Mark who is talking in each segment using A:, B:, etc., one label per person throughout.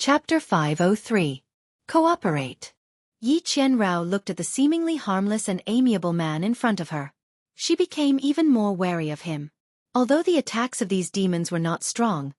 A: Chapter 503. Cooperate. Yi Qianrao looked at the seemingly harmless and amiable man in front of her. She became even more wary of him. Although the attacks of these demons were not strong,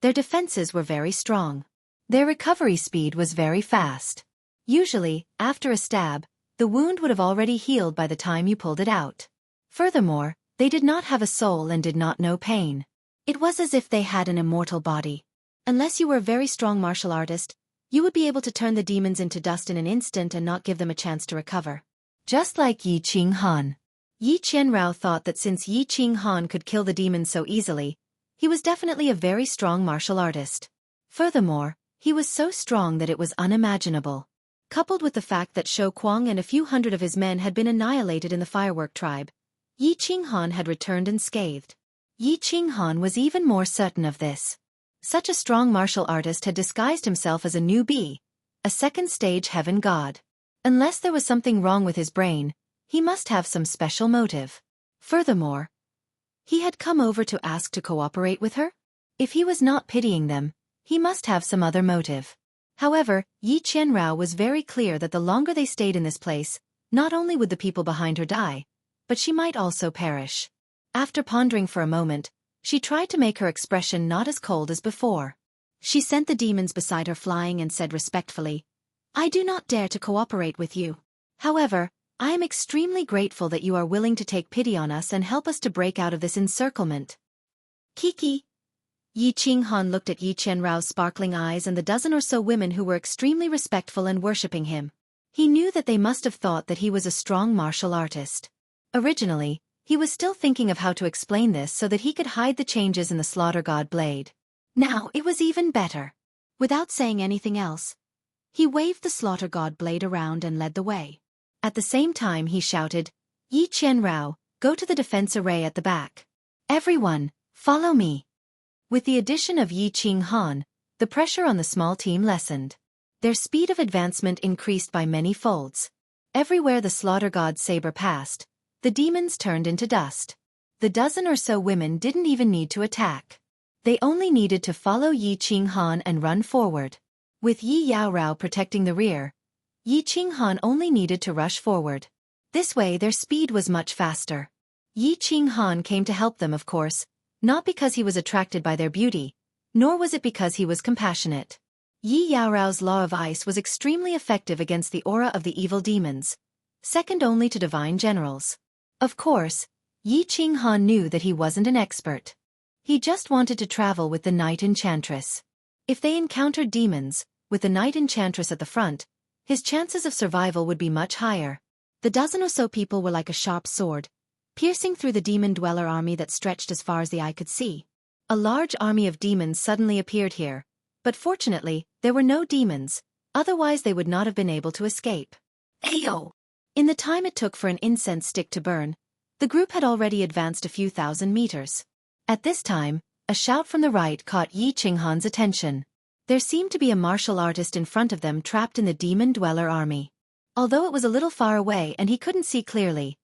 A: their defenses were very strong. Their recovery speed was very fast. Usually, after a stab, the wound would have already healed by the time you pulled it out. Furthermore, they did not have a soul and did not know pain. It was as if they had an immortal body. Unless you were a very strong martial artist, you would be able to turn the demons into dust in an instant and not give them a chance to recover. Just like Yi Qinghan. Yi Qianrao thought that since Yi Qinghan could kill the demons so easily, he was definitely a very strong martial artist. Furthermore, he was so strong that it was unimaginable. Coupled with the fact that Shou Kuang and a few hundred of his men had been annihilated in the firework tribe, Yi Qinghan had returned unscathed. Yi Qinghan was even more certain of this. Such a strong martial artist had disguised himself as a newbie, a second-stage heaven god. Unless there was something wrong with his brain, he must have some special motive. Furthermore, he had come over to ask to cooperate with her? If he was not pitying them, he must have some other motive. However, Yi Qianrao was very clear that the longer they stayed in this place, not only would the people behind her die, but she might also perish. After pondering for a moment, she tried to make her expression not as cold as before. She sent the demons beside her flying and said respectfully, "I do not dare to cooperate with you. However, I am extremely grateful that you are willing to take pity on us and help us to break out of this encirclement." Kiki. Yi Qinghan looked at Yi Qianrao's sparkling eyes and the dozen or so women who were extremely respectful and worshipping him. He knew that they must have thought that he was a strong martial artist. Originally, he was still thinking of how to explain this so that he could hide the changes in the Slaughter God blade. Now it was even better. Without saying anything else, he waved the Slaughter God blade around and led the way. At the same time he shouted, "Yi Qianrao, go to the defense array at the back. Everyone, follow me." With the addition of Yi Qinghan, the pressure on the small team lessened. Their speed of advancement increased by many folds. Everywhere the Slaughter God's saber passed, the demons turned into dust. The dozen or so women didn't even need to attack. They only needed to follow Yi Qinghan and run forward. With Yi Yaorao protecting the rear, Yi Qinghan only needed to rush forward. This way their speed was much faster. Yi Qinghan came to help them, of course, not because he was attracted by their beauty, nor was it because he was compassionate. Yi Yaorao's law of ice was extremely effective against the aura of the evil demons, second only to divine generals. Of course, Yi Qinghan knew that he wasn't an expert. He just wanted to travel with the Night Enchantress. If they encountered demons, with the Night Enchantress at the front, his chances of survival would be much higher. The dozen or so people were like a sharp sword, piercing through the demon dweller army that stretched as far as the eye could see. A large army of demons suddenly appeared here, but fortunately, there were no demons, otherwise they would not have been able to escape. Ayo! In the time it took for an incense stick to burn, the group had already advanced a few thousand meters. At this time, a shout from the right caught Yi Qinghan's attention. There seemed to be a martial artist in front of them trapped in the demon dweller army. Although it was a little far away and he couldn't see clearly,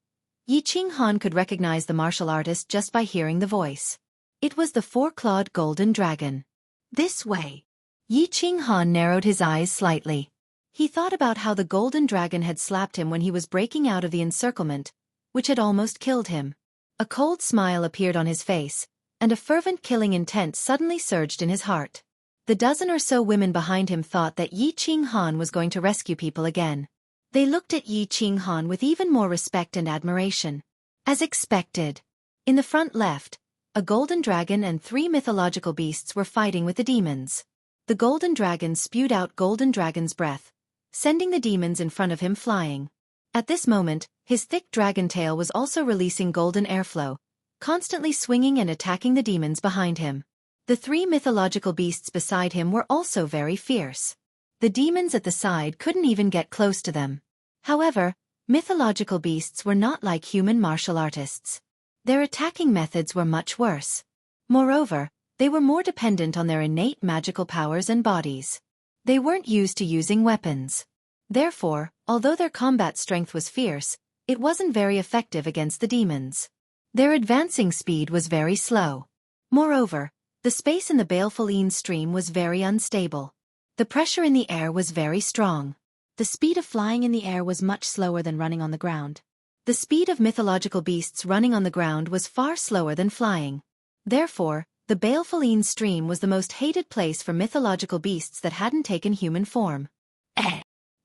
A: Yi Qinghan could recognize the martial artist just by hearing the voice. It was the four-clawed golden dragon. This way. Yi Qinghan narrowed his eyes slightly. He thought about how the golden dragon had slapped him when he was breaking out of the encirclement, which had almost killed him. A cold smile appeared on his face, and a fervent killing intent suddenly surged in his heart. The dozen or so women behind him thought that Yi Qinghan was going to rescue people again. They looked at Yi Qinghan with even more respect and admiration. As expected. In the front left, a golden dragon and 3 mythological beasts were fighting with the demons. The golden dragon spewed out golden dragon's breath, sending the demons in front of him flying. At this moment, his thick dragon tail was also releasing golden airflow, constantly swinging and attacking the demons behind him. The 3 mythological beasts beside him were also very fierce. The demons at the side couldn't even get close to them. However, mythological beasts were not like human martial artists. Their attacking methods were much worse. Moreover, they were more dependent on their innate magical powers and bodies. They weren't used to using weapons. Therefore, although their combat strength was fierce, it wasn't very effective against the demons. Their advancing speed was very slow. Moreover, the space in the baleful stream was very unstable. The pressure in the air was very strong. The speed of flying in the air was much slower than running on the ground. The speed of mythological beasts running on the ground was far slower than flying. Therefore, the Balefulline stream was the most hated place for mythological beasts that hadn't taken human form.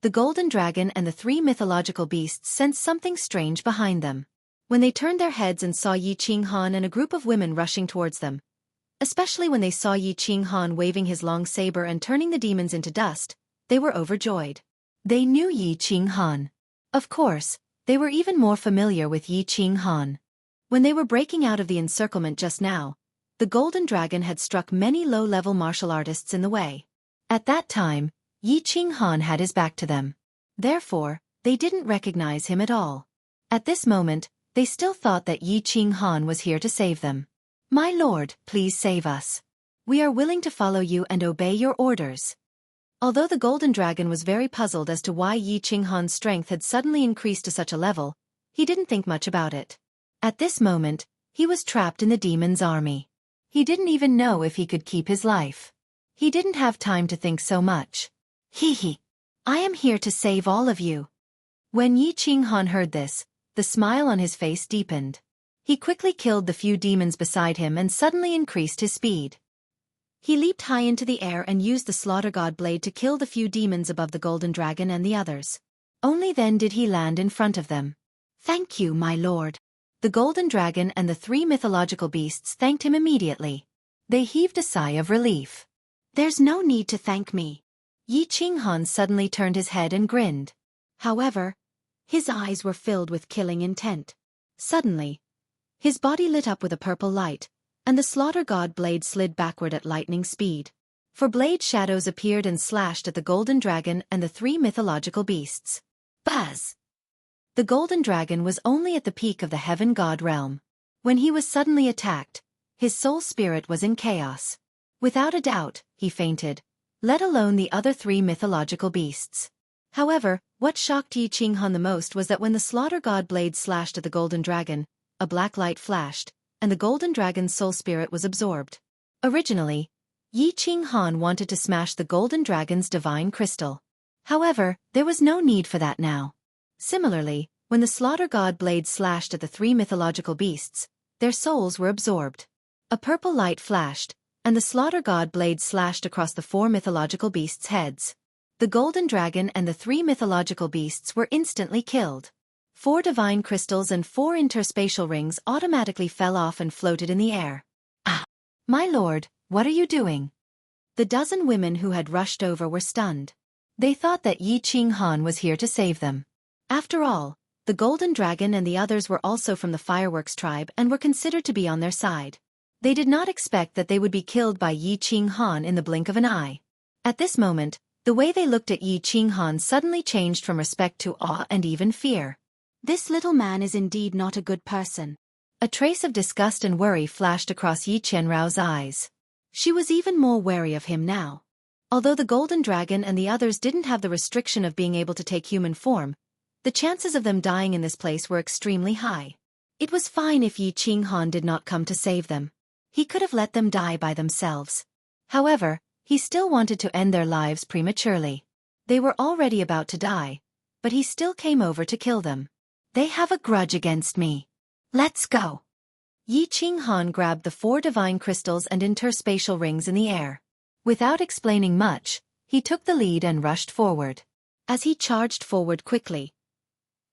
A: The golden dragon and the 3 mythological beasts sensed something strange behind them. When they turned their heads and saw Yi Qinghan and a group of women rushing towards them, especially when they saw Yi Qinghan waving his long saber and turning the demons into dust, they were overjoyed. They knew Yi Qinghan. Of course, they were even more familiar with Yi Qinghan. When they were breaking out of the encirclement just now, the golden dragon had struck many low-level martial artists in the way. At that time, Yi Qinghan had his back to them. Therefore, they didn't recognize him at all. At this moment, they still thought that Yi Qinghan was here to save them. "My lord, please save us. We are willing to follow you and obey your orders." Although the golden dragon was very puzzled as to why Yi Qinghan's strength had suddenly increased to such a level, he didn't think much about it. At this moment, he was trapped in the demon's army. He didn't even know if he could keep his life. He didn't have time to think so much. "Hee. I am here to save all of you." When Yi Qinghan heard this, the smile on his face deepened. He quickly killed the few demons beside him and suddenly increased his speed. He leaped high into the air and used the Slaughter God blade to kill the few demons above the golden dragon and the others. Only then did he land in front of them. "Thank you, my lord." The golden dragon and the 3 mythological beasts thanked him immediately. They heaved a sigh of relief. "There's no need to thank me." Yi Qinghan suddenly turned his head and grinned. However, his eyes were filled with killing intent. Suddenly, his body lit up with a purple light, and the Slaughter God blade slid backward at lightning speed. 4 blade shadows appeared and slashed at the golden dragon and the 3 mythological beasts. Buzz! The golden dragon was only at the peak of the heaven god realm. When he was suddenly attacked, his soul spirit was in chaos. Without a doubt, he fainted, let alone the other 3 mythological beasts. However, what shocked Yi Qinghan the most was that when the Slaughter God blade slashed at the golden dragon, a black light flashed, and the golden dragon's soul spirit was absorbed. Originally, Yi Qinghan wanted to smash the golden dragon's divine crystal. However, there was no need for that now. Similarly, when the Slaughter God blade slashed at the 3 mythological beasts, their souls were absorbed. A purple light flashed, and the Slaughter God blade slashed across the 4 mythological beasts' heads. The golden dragon and the 3 mythological beasts were instantly killed. 4 divine crystals and 4 interspatial rings automatically fell off and floated in the air. "Ah! My lord, what are you doing?" The dozen women who had rushed over were stunned. They thought that Yi Qinghan was here to save them. After all, the golden dragon and the others were also from the fireworks tribe and were considered to be on their side. They did not expect that they would be killed by Yi Qinghan in the blink of an eye. At this moment, the way they looked at Yi Qinghan suddenly changed from respect to awe and even fear. "This little man is indeed not a good person." A trace of disgust and worry flashed across Yi Qianrao's eyes. She was even more wary of him now. Although the golden dragon and the others didn't have the restriction of being able to take human form, the chances of them dying in this place were extremely high. It was fine if Yi Qinghan did not come to save them. He could have let them die by themselves. However, he still wanted to end their lives prematurely. They were already about to die, but he still came over to kill them. "They have a grudge against me. Let's go." Yi Qinghan grabbed the 4 divine crystals and interspatial rings in the air. Without explaining much, he took the lead and rushed forward. As he charged forward quickly,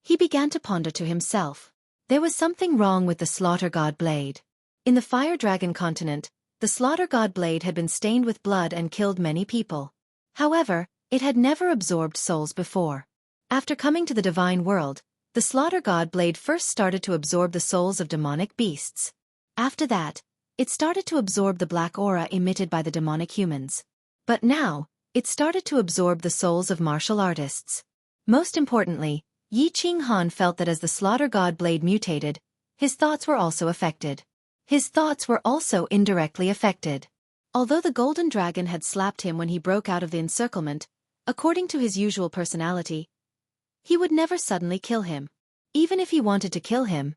A: he began to ponder to himself. There was something wrong with the Slaughter God blade. In the Fire Dragon continent, the Slaughter God blade had been stained with blood and killed many people. However, it had never absorbed souls before. After coming to the divine world, the Slaughter God blade first started to absorb the souls of demonic beasts. After that, it started to absorb the black aura emitted by the demonic humans. But now, it started to absorb the souls of martial artists. Most importantly, Yi Qinghan felt that as the Slaughter God blade mutated, his thoughts were also affected. His thoughts were also indirectly affected. Although the golden dragon had slapped him when he broke out of the encirclement, according to his usual personality, he would never suddenly kill him. Even if he wanted to kill him,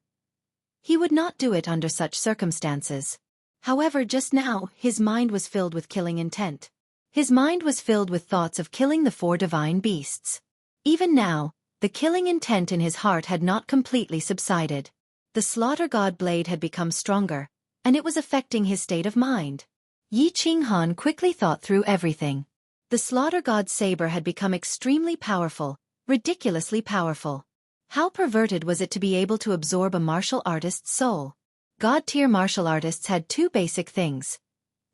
A: he would not do it under such circumstances. However, just now, his mind was filled with killing intent. His mind was filled with thoughts of killing the 4 divine beasts. Even now, the killing intent in his heart had not completely subsided. The slaughter god blade had become stronger, and it was affecting his state of mind. Yi Qinghan quickly thought through everything. The slaughter god's saber had become extremely powerful, ridiculously powerful. How perverted was it to be able to absorb a martial artist's soul? God-tier martial artists had 2 basic things: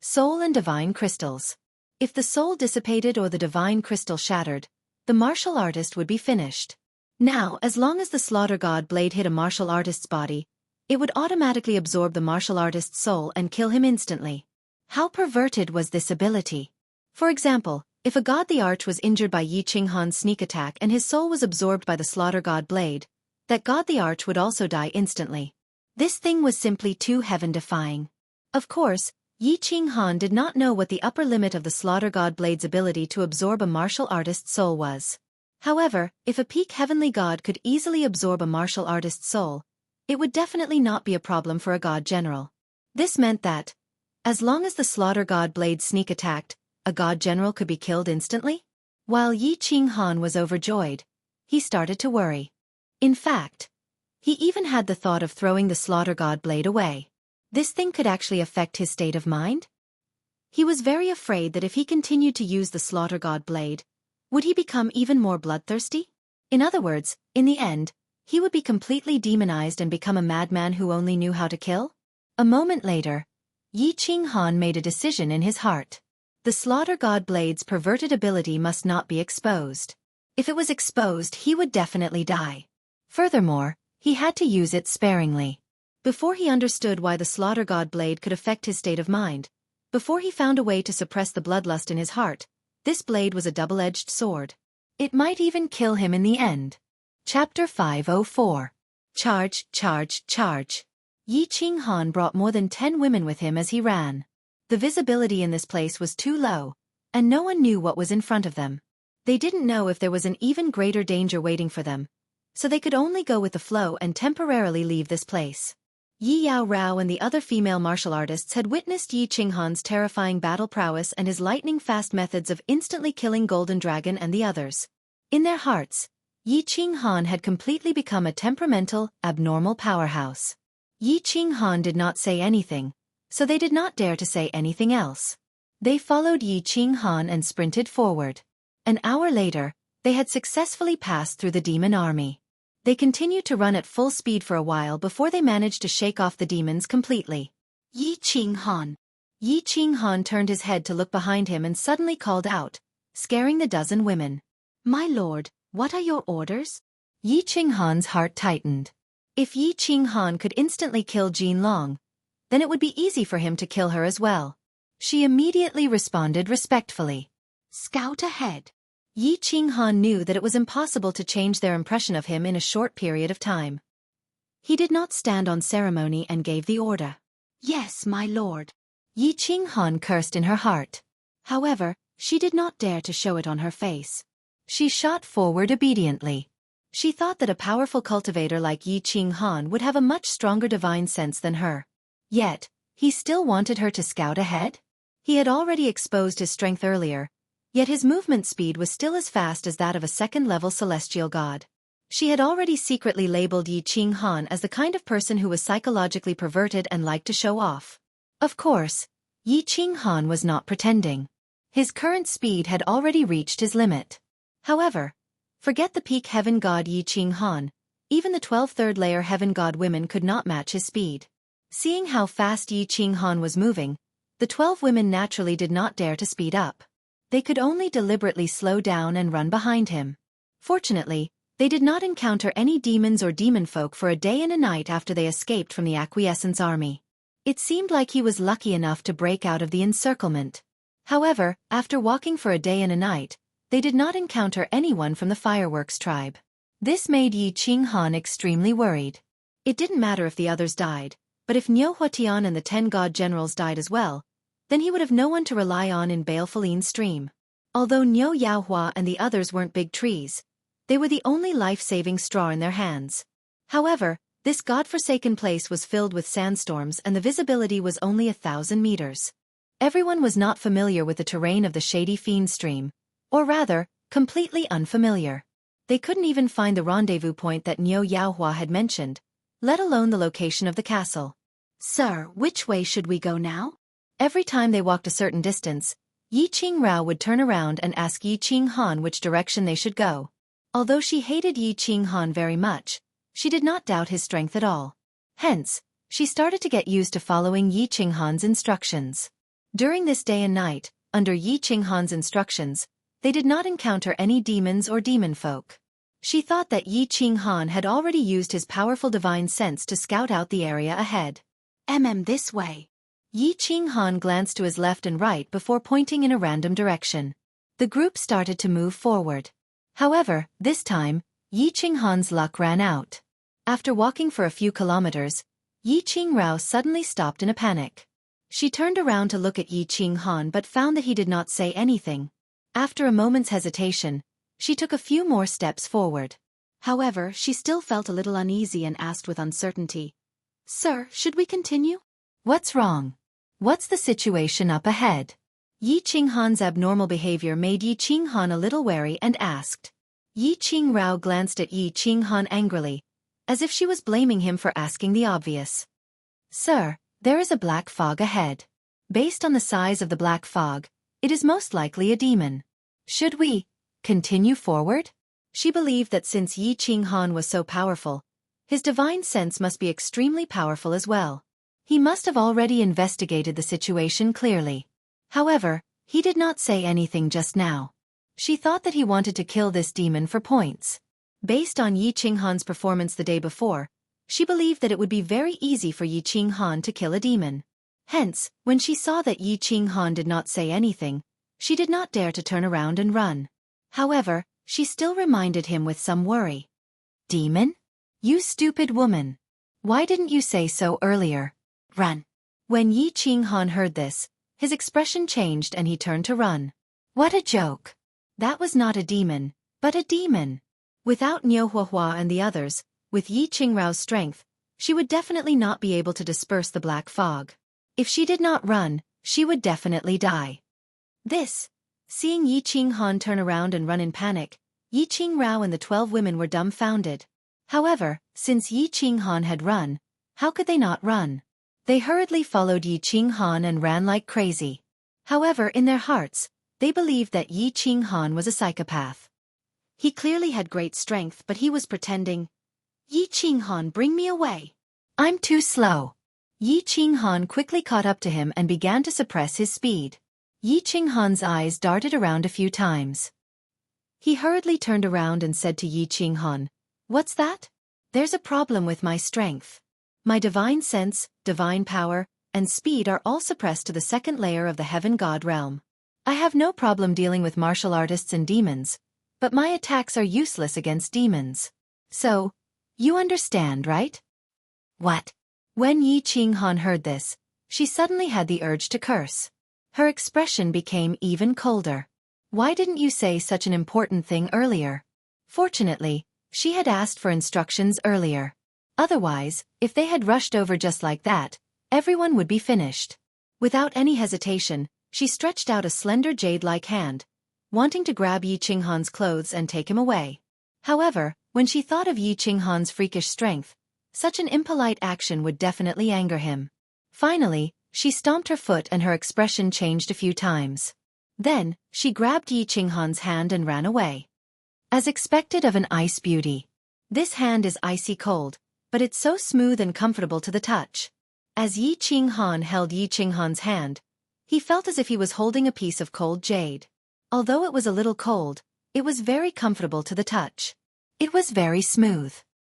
A: soul and divine crystals. If the soul dissipated or the divine crystal shattered, the martial artist would be finished. Now, as long as the slaughter god blade hit a martial artist's body, it would automatically absorb the martial artist's soul and kill him instantly. How perverted was this ability? For example, if a god the arch was injured by Yi Qinghan's sneak attack and his soul was absorbed by the slaughter god blade, that god the arch would also die instantly. This thing was simply too heaven-defying. Of course, Yi Qinghan did not know what the upper limit of the slaughter god blade's ability to absorb a martial artist's soul was. However, if a peak heavenly god could easily absorb a martial artist's soul, it would definitely not be a problem for a god general. This meant that, as long as the slaughter god blade sneak attacked, a god general could be killed instantly? While Yi Qinghan was overjoyed, he started to worry. In fact, he even had the thought of throwing the slaughter god blade away. This thing could actually affect his state of mind? He was very afraid that if he continued to use the slaughter god blade, would he become even more bloodthirsty? In other words, in the end, he would be completely demonized and become a madman who only knew how to kill? A moment later, Yi Qinghan made a decision in his heart. The slaughter god blade's perverted ability must not be exposed. If it was exposed, he would definitely die. Furthermore, he had to use it sparingly. Before he understood why the slaughter god blade could affect his state of mind, before he found a way to suppress the bloodlust in his heart, this blade was a double-edged sword. It might even kill him in the end. Chapter 504. Charge, charge, charge. Yi Qinghan brought more than 10 women with him as he ran. The visibility in this place was too low, and no one knew what was in front of them. They didn't know if there was an even greater danger waiting for them, so they could only go with the flow and temporarily leave this place. Yi Yao Rao and the other female martial artists had witnessed Yi Qinghan's terrifying battle prowess and his lightning-fast methods of instantly killing Golden Dragon and the others. In their hearts, Yi Qinghan had completely become a temperamental, abnormal powerhouse. Yi Qinghan did not say anything, so they did not dare to say anything else. They followed Yi Qinghan and sprinted forward. An hour later, they had successfully passed through the demon army. They continued to run at full speed for a while before they managed to shake off the demons completely. Yi Qinghan. Yi Qinghan turned his head to look behind him and suddenly called out, scaring the dozen women. "My lord, what are your orders?" Yi Qinghan's heart tightened. If Yi Qinghan could instantly kill Jin Long, then it would be easy for him to kill her as well. She immediately responded respectfully. "Scout ahead." Yi Qinghan knew that it was impossible to change their impression of him in a short period of time. He did not stand on ceremony and gave the order. "Yes, my lord." Yi Qinghan cursed in her heart. However, she did not dare to show it on her face. She shot forward obediently. She thought that a powerful cultivator like Yi Qinghan would have a much stronger divine sense than her. Yet, he still wanted her to scout ahead? He had already exposed his strength earlier, yet his movement speed was still as fast as that of a second-level celestial god. She had already secretly labeled Yi Qinghan as the kind of person who was psychologically perverted and liked to show off. Of course, Yi Qinghan was not pretending. His current speed had already reached his limit. However, forget the peak heaven god Yi Qinghan, even the 12 third-layer heaven god women could not match his speed. Seeing how fast Yi Qinghan was moving, the 12 women naturally did not dare to speed up. They could only deliberately slow down and run behind him. Fortunately, they did not encounter any demons or demon folk for a day and a night after they escaped from the Acquiescence army. It seemed like he was lucky enough to break out of the encirclement. However, after walking for a day and a night, they did not encounter anyone from the Fireworks tribe. This made Yi Qinghan extremely worried. It didn't matter if the others died, but if Niu Huatian and the 10 god generals died as well, then he would have no one to rely on in Balefulin Stream. Although Niu Yaohua and the others weren't big trees, they were the only life-saving straw in their hands. However, this godforsaken place was filled with sandstorms and the visibility was only 1,000 meters. Everyone was not familiar with the terrain of the shady fiend stream, or rather, completely unfamiliar. They couldn't even find the rendezvous point that Niu Yaohua had mentioned, let alone the location of the castle. "Sir, which way should we go now?" Every time they walked a certain distance, Yi Qingrao would turn around and ask Yi Qinghan which direction they should go. Although she hated Yi Qinghan very much, she did not doubt his strength at all. Hence, she started to get used to following Yi Qinghan's instructions. During this day and night, under Yi Qinghan's instructions, they did not encounter any demons or demon folk. She thought that Yi Qinghan had already used his powerful divine sense to scout out the area ahead. This way." Yi Qinghan glanced to his left and right before pointing in a random direction. The group started to move forward. However, this time, Yi Qinghan's luck ran out. After walking for a few kilometers, Yi Qingrao suddenly stopped in a panic. She turned around to look at Yi Qinghan but found that he did not say anything. After a moment's hesitation, she took a few more steps forward. However, she still felt a little uneasy and asked with uncertainty, "Sir, should we continue?" "What's wrong? What's the situation up ahead?" Yi Qinghan's abnormal behavior made Yi Qinghan a little wary and asked. Yi Qingrao glanced at Yi Qinghan angrily, as if she was blaming him for asking the obvious. "Sir, there is a black fog ahead. Based on the size of the black fog, it is most likely a demon. Should we continue forward?" She believed that since Yi Qinghan was so powerful, his divine sense must be extremely powerful as well. He must have already investigated the situation clearly. However, he did not say anything just now. She thought that he wanted to kill this demon for points. Based on Yi Qinghan's performance the day before, she believed that it would be very easy for Yi Qinghan to kill a demon. Hence, when she saw that Yi Qinghan did not say anything, she did not dare to turn around and run. However, she still reminded him with some worry. "Demon? You stupid woman. Why didn't you say so earlier? Run." When Yi Qinghan heard this, his expression changed and he turned to run. What a joke. That was not a demon, but a demon. Without Niu Huahua and the others, with Yi Qingrao's strength, she would definitely not be able to disperse the black fog. If she did not run, she would definitely die. Seeing Yi Qinghan turn around and run in panic, Yi Qingrao and the 12 women were dumbfounded. However, since Yi Qinghan had run, how could they not run? They hurriedly followed Yi Qinghan and ran like crazy. However, in their hearts, they believed that Yi Qinghan was a psychopath. He clearly had great strength, but he was pretending. "Yi Qinghan, bring me away. I'm too slow." Yi Qinghan quickly caught up to him and began to suppress his speed. Yi Qinghan's eyes darted around a few times. He hurriedly turned around and said to Yi Qinghan, "What's that?" "There's a problem with my strength. My divine sense, divine power, and speed are all suppressed to the second layer of the heaven god realm. I have no problem dealing with martial artists and demons, but my attacks are useless against demons. So, you understand, right?" "What?" When Yi Qinghan heard this, she suddenly had the urge to curse. Her expression became even colder. Why didn't you say such an important thing earlier? Fortunately, she had asked for instructions earlier. Otherwise, if they had rushed over just like that, everyone would be finished. Without any hesitation, she stretched out a slender jade-like hand, wanting to grab Yi Qinghan's clothes and take him away. However, when she thought of Yi Qinghan's freakish strength, such an impolite action would definitely anger him. Finally, she stomped her foot and her expression changed a few times. Then, she grabbed Yi Qinghan's hand and ran away. As expected of an ice beauty. This hand is icy cold, but it's so smooth and comfortable to the touch. As Yi Qinghan held Yi Qinghan's hand, he felt as if he was holding a piece of cold jade. Although it was a little cold, it was very comfortable to the touch. It was very smooth.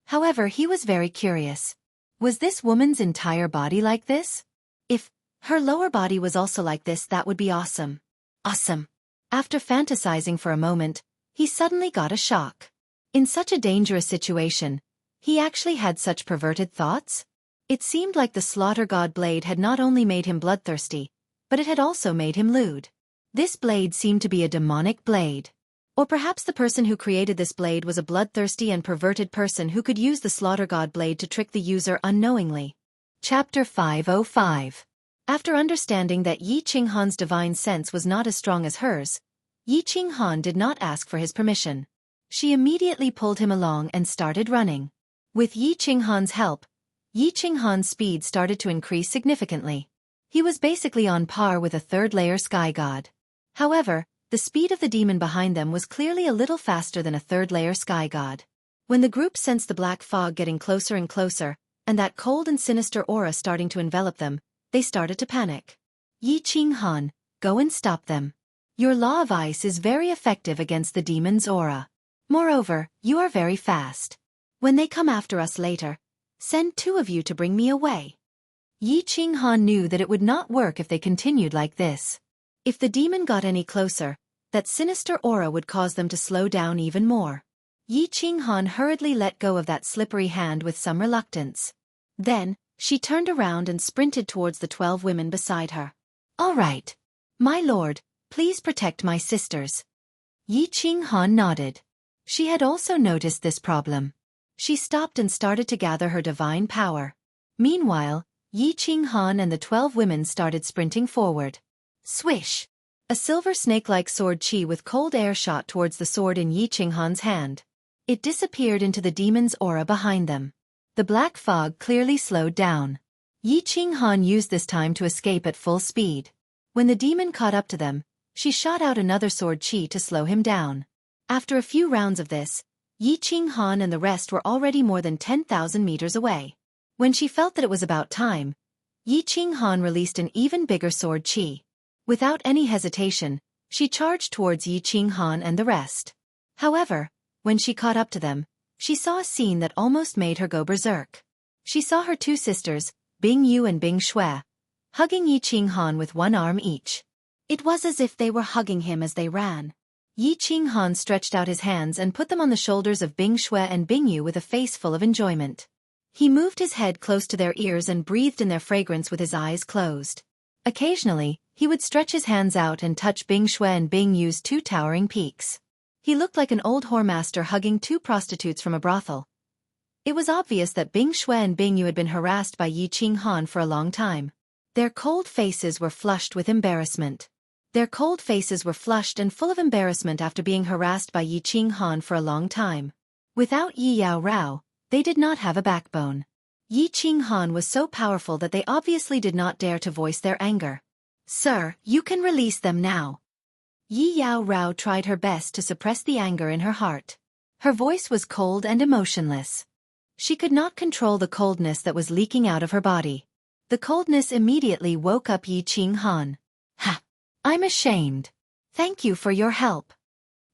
A: However, he was very curious. Was this woman's entire body like this? If her lower body was also like this, that would be awesome. Awesome. After fantasizing for a moment, he suddenly got a shock. In such a dangerous situation, he actually had such perverted thoughts? It seemed like the slaughter god blade had not only made him bloodthirsty, but it had also made him lewd. This blade seemed to be a demonic blade. Or perhaps the person who created this blade was a bloodthirsty and perverted person who could use the slaughter god blade to trick the user unknowingly. Chapter 505. After understanding that Yi Qinghan's divine sense was not as strong as hers, Yi Qinghan did not ask for his permission. She immediately pulled him along and started running. With Yi Qinghan's help, Yi Qinghan's speed started to increase significantly. He was basically on par with a third-layer sky god. However, the speed of the demon behind them was clearly a little faster than a third-layer sky god. When the group sensed the black fog getting closer and closer, and that cold and sinister aura starting to envelop them, they started to panic. Yi Qinghan, go and stop them. Your law of ice is very effective against the demon's aura. Moreover, you are very fast. When they come after us later, send 2 of you to bring me away. Yi Qinghan knew that it would not work if they continued like this. If the demon got any closer, that sinister aura would cause them to slow down even more. Yi Qinghan hurriedly let go of that slippery hand with some reluctance. Then, she turned around and sprinted towards the 12 women beside her. All right. My lord, please protect my sisters. Yi Qinghan nodded. She had also noticed this problem. She stopped and started to gather her divine power. Meanwhile, Yi Qinghan and the 12 women started sprinting forward. Swish! A silver snake-like sword chi with cold air shot towards the sword in Yi Qinghan's hand. It disappeared into the demon's aura behind them. The black fog clearly slowed down. Yi Qinghan used this time to escape at full speed. When the demon caught up to them, she shot out another sword chi to slow him down. After a few rounds of this, Yi Qinghan and the rest were already more than 10,000 meters away. When she felt that it was about time, Yi Qinghan released an even bigger sword chi. Without any hesitation, she charged towards Yi Qinghan and the rest. However, when she caught up to them, she saw a scene that almost made her go berserk. She saw her 2 sisters, Bing Yu and Bing Shui, hugging Yi Qinghan with one arm each. It was as if they were hugging him as they ran. Yi Qinghan stretched out his hands and put them on the shoulders of Bing Shui and Bing Yu with a face full of enjoyment. He moved his head close to their ears and breathed in their fragrance with his eyes closed. Occasionally, he would stretch his hands out and touch Bing Shui and Bing Yu's 2 towering peaks. He looked like an old whoremaster hugging 2 prostitutes from a brothel. It was obvious that Bing Shui and Bing Yu had been harassed by Yi Qinghan for a long time. Their cold faces were flushed with embarrassment. Their cold faces were flushed and full of embarrassment after being harassed by Yi Qinghan for a long time. Without Yi Yao Rao, they did not have a backbone. Yi Qinghan was so powerful that they obviously did not dare to voice their anger. Sir, you can release them now. Yi Yao Rao tried her best to suppress the anger in her heart. Her voice was cold and emotionless. She could not control the coldness that was leaking out of her body. The coldness immediately woke up Yi Qinghan. Ha! I'm ashamed. Thank you for your help.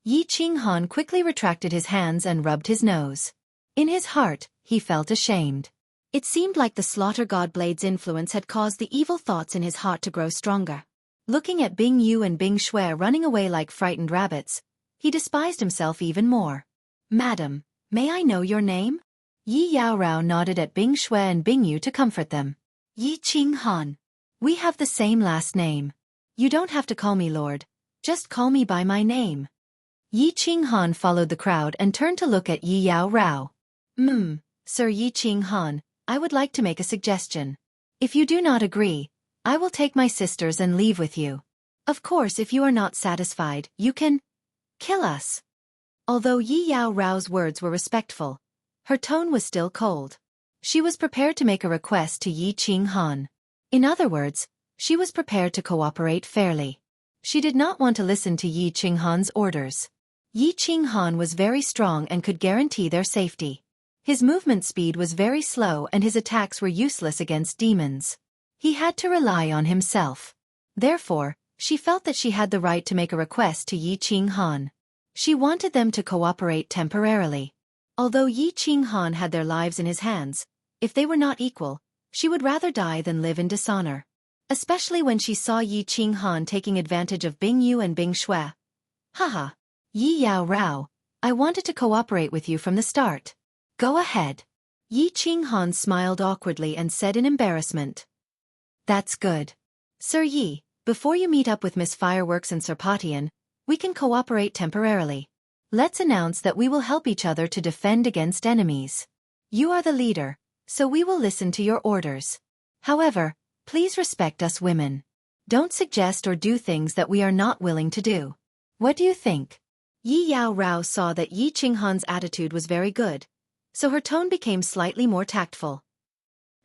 A: Yi Qinghan quickly retracted his hands and rubbed his nose. In his heart, he felt ashamed. It seemed like the slaughter god blade's influence had caused the evil thoughts in his heart to grow stronger. Looking at Bing Yu and Bing Shui running away like frightened rabbits, he despised himself even more. Madam, may I know your name? Yi Yao Rao nodded at Bing Shui and Bing Yu to comfort them. Yi Qinghan. We have the same last name. You don't have to call me Lord, just call me by my name. Yi Qinghan followed the crowd and turned to look at Yi Yao Rao. Sir Yi Qinghan, I would like to make a suggestion. If you do not agree, I will take my sisters and leave with you. Of course, if you are not satisfied, you can kill us. Although Yi Yao Rao's words were respectful, her tone was still cold. She was prepared to make a request to Yi Qinghan. In other words, she was prepared to cooperate fairly. She did not want to listen to Yi Qinghan's orders. Yi Qinghan was very strong and could guarantee their safety. His movement speed was very slow and his attacks were useless against demons. He had to rely on himself. Therefore, she felt that she had the right to make a request to Yi Qinghan. She wanted them to cooperate temporarily. Although Yi Qinghan had their lives in his hands, if they were not equal, she would rather die than live in dishonor. Especially when she saw Yi Qinghan taking advantage of Bing Yu and Bing Shui. Haha. Yi Yao Rao, I wanted to cooperate with you from the start. Go ahead. Yi Qinghan smiled awkwardly and said in embarrassment. That's good. Sir Yi, before you meet up with Miss Fireworks and Sir Potian, we can cooperate temporarily. Let's announce that we will help each other to defend against enemies. You are the leader, so we will listen to your orders. However, Please respect us women. Don't suggest or do things that we are not willing to do. What do you think? Yi Yao Rao saw that Yi Qinghan's attitude was very good, so her tone became slightly more tactful.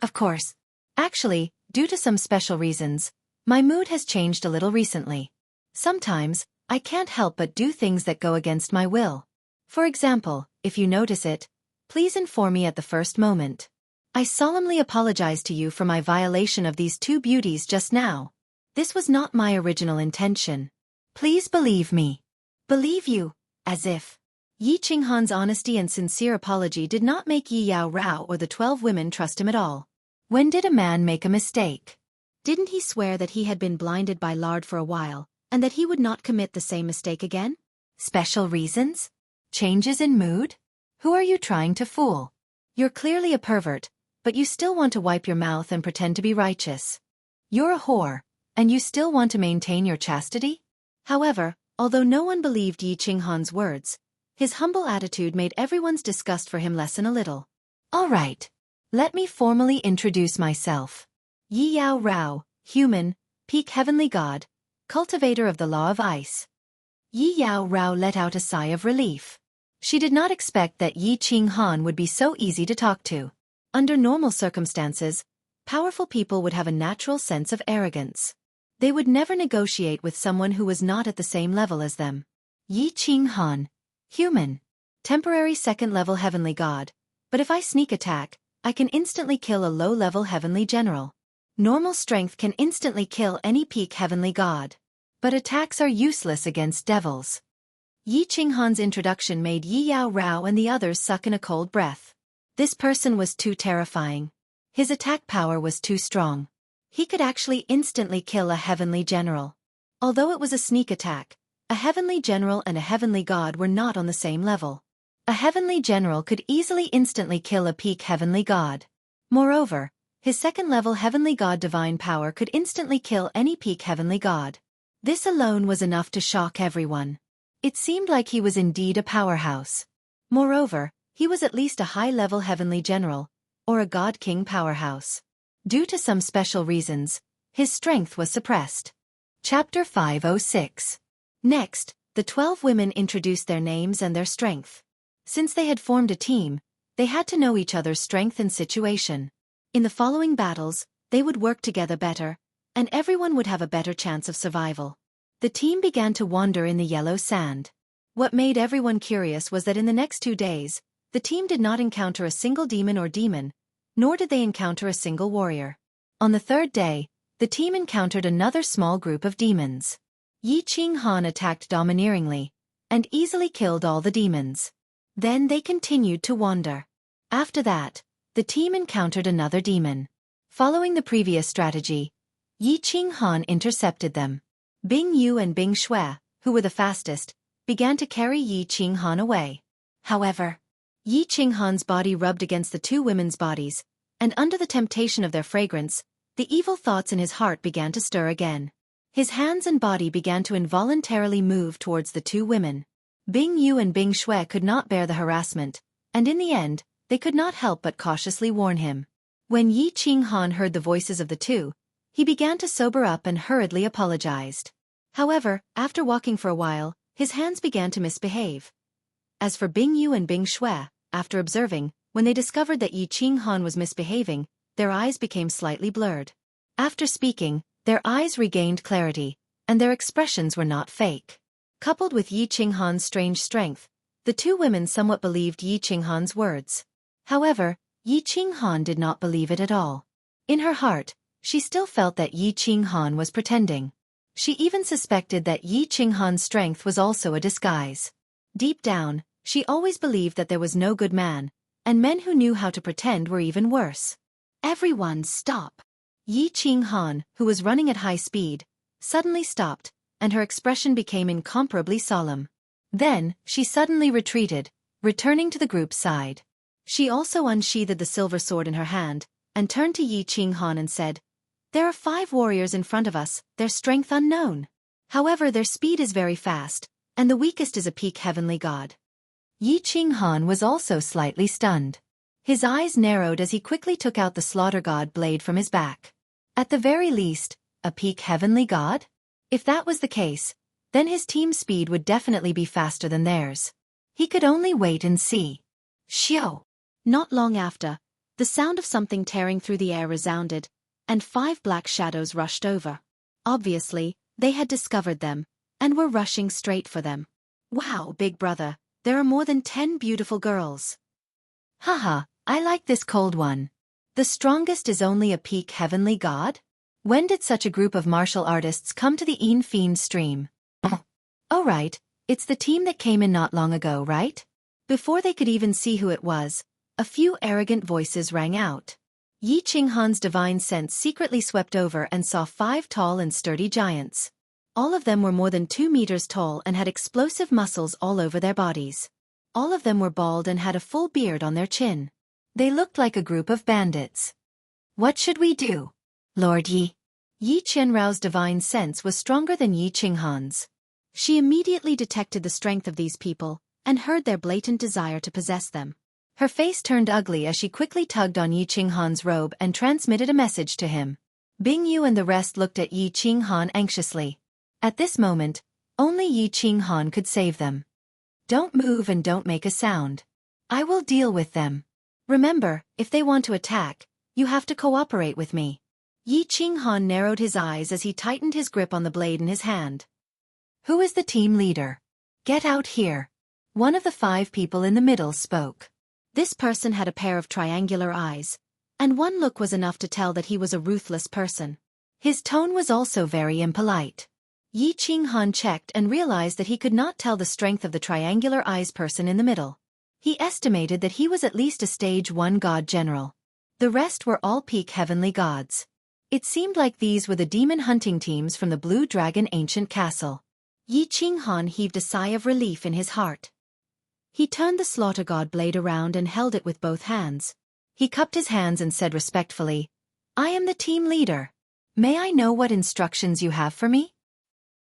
A: Of course. Actually, due to some special reasons, my mood has changed a little recently. Sometimes, I can't help but do things that go against my will. For example, if you notice it, please inform me at the first moment. I solemnly apologize to you for my violation of these two beauties just now. This was not my original intention. Please believe me. Believe you, as if. Yi Qinghan's honesty and sincere apology did not make Yi Yao Rao or the 12 women trust him at all. When did a man make a mistake? Didn't he swear that he had been blinded by lard for a while, and that he would not commit the same mistake again? Special reasons? Changes in mood? Who are you trying to fool? You're clearly a pervert, but you still want to wipe your mouth and pretend to be righteous. You're a whore, and you still want to maintain your chastity? However, although no one believed Yi Qinghan's words, his humble attitude made everyone's disgust for him lessen a little. All right. Let me formally introduce myself. Yi Yao Rao, human, peak heavenly god, cultivator of the law of ice. Yi Yao Rao let out a sigh of relief. She did not expect that Yi Qinghan would be so easy to talk to. Under normal circumstances, powerful people would have a natural sense of arrogance. They would never negotiate with someone who was not at the same level as them. Yi Qinghan, human, temporary second-level heavenly god, but if I sneak attack, I can instantly kill a low-level heavenly general. Normal strength can instantly kill any peak heavenly god. But attacks are useless against devils. Yi Qinghan's introduction made Yi Yao Rao and the others suck in a cold breath. This person was too terrifying. His attack power was too strong. He could actually instantly kill a heavenly general. Although it was a sneak attack, a heavenly general and a heavenly god were not on the same level. A heavenly general could easily instantly kill a peak heavenly god. Moreover, his second-level heavenly god divine power could instantly kill any peak heavenly god. This alone was enough to shock everyone. It seemed like he was indeed a powerhouse. Moreover, he was at least a high-level heavenly general, or a god-king powerhouse. Due to some special reasons, his strength was suppressed. Chapter 506. Next, the 12 women introduced their names and their strength. Since they had formed a team, they had to know each other's strength and situation. In the following battles, they would work together better, and everyone would have a better chance of survival. The team began to wander in the yellow sand. What made everyone curious was that in the next 2 days, the team did not encounter a single demon, nor did they encounter a single warrior. On the 3rd day, the team encountered another small group of demons. Yi Qinghan attacked domineeringly, and easily killed all the demons. Then they continued to wander. After that, the team encountered another demon. Following the previous strategy, Yi Qinghan intercepted them. Bing Yu and Bing Shui, who were the fastest, began to carry Yi Qinghan away. However, Yi Qinghan's body rubbed against the 2 women's bodies, and under the temptation of their fragrance, the evil thoughts in his heart began to stir again. His hands and body began to involuntarily move towards the 2 women. Bing Yu and Bing Shui could not bear the harassment, and in the end, they could not help but cautiously warn him. When Yi Qinghan heard the voices of the 2, he began to sober up and hurriedly apologized. However, after walking for a while, his hands began to misbehave. As for Bing Yu and Bing Shui, after observing, when they discovered that Yi Qinghan was misbehaving, their eyes became slightly blurred. After speaking, their eyes regained clarity, and their expressions were not fake. Coupled with Yi Qinghan's strange strength, the 2 women somewhat believed Yi Qinghan's words. However, Yi Qinghan did not believe it at all. In her heart, she still felt that Yi Qinghan was pretending. She even suspected that Yi Qinghan's strength was also a disguise. Deep down, she always believed that there was no good man, and men who knew how to pretend were even worse. Everyone stop! Yi Qinghan, who was running at high speed, suddenly stopped, and her expression became incomparably solemn. Then, she suddenly retreated, returning to the group's side. She also unsheathed the silver sword in her hand, and turned to Yi Qinghan and said, "There are 5 warriors in front of us, their strength unknown. However, their speed is very fast, and the weakest is a peak heavenly god." Yi Qinghan was also slightly stunned. His eyes narrowed as he quickly took out the slaughter god blade from his back. At the very least, a peak heavenly god? If that was the case, then his team's speed would definitely be faster than theirs. He could only wait and see. Shio! Not long after, the sound of something tearing through the air resounded, and 5 black shadows rushed over. Obviously, they had discovered them, and were rushing straight for them. Wow, big brother, there are more than 10 beautiful girls. Haha, I like this cold one. The strongest is only a peak heavenly god? When did such a group of martial artists come to the Fiend stream? Oh right, it's the team that came in not long ago, right? Before they could even see who it was, a few arrogant voices rang out. Yi Qinghan's divine sense secretly swept over and saw 5 tall and sturdy giants. All of them were more than 2 meters tall and had explosive muscles all over their bodies. All of them were bald and had a full beard on their chin. They looked like a group of bandits. What should we do? Lord Yi. Yi Qianrao's divine sense was stronger than Yi Qinghan's. She immediately detected the strength of these people, and heard their blatant desire to possess them. Her face turned ugly as she quickly tugged on Yi Qinghan's robe and transmitted a message to him. Bing Yu and the rest looked at Yi Qinghan anxiously. At this moment, only Yi Qinghan could save them. Don't move and don't make a sound. I will deal with them. Remember, if they want to attack, you have to cooperate with me. Yi Qinghan narrowed his eyes as he tightened his grip on the blade in his hand. Who is the team leader? Get out here. One of the 5 people in the middle spoke. This person had a pair of triangular eyes, and one look was enough to tell that he was a ruthless person. His tone was also very impolite. Yi Qinghan checked and realized that he could not tell the strength of the triangular eyes person in the middle. He estimated that he was at least a stage 1 god general. The rest were all peak heavenly gods. It seemed like these were the demon hunting teams from the Blue Dragon ancient castle. Yi Qinghan heaved a sigh of relief in his heart. He turned the slaughter god blade around and held it with both hands. He cupped his hands and said respectfully, I am the team leader. May I know what instructions you have for me?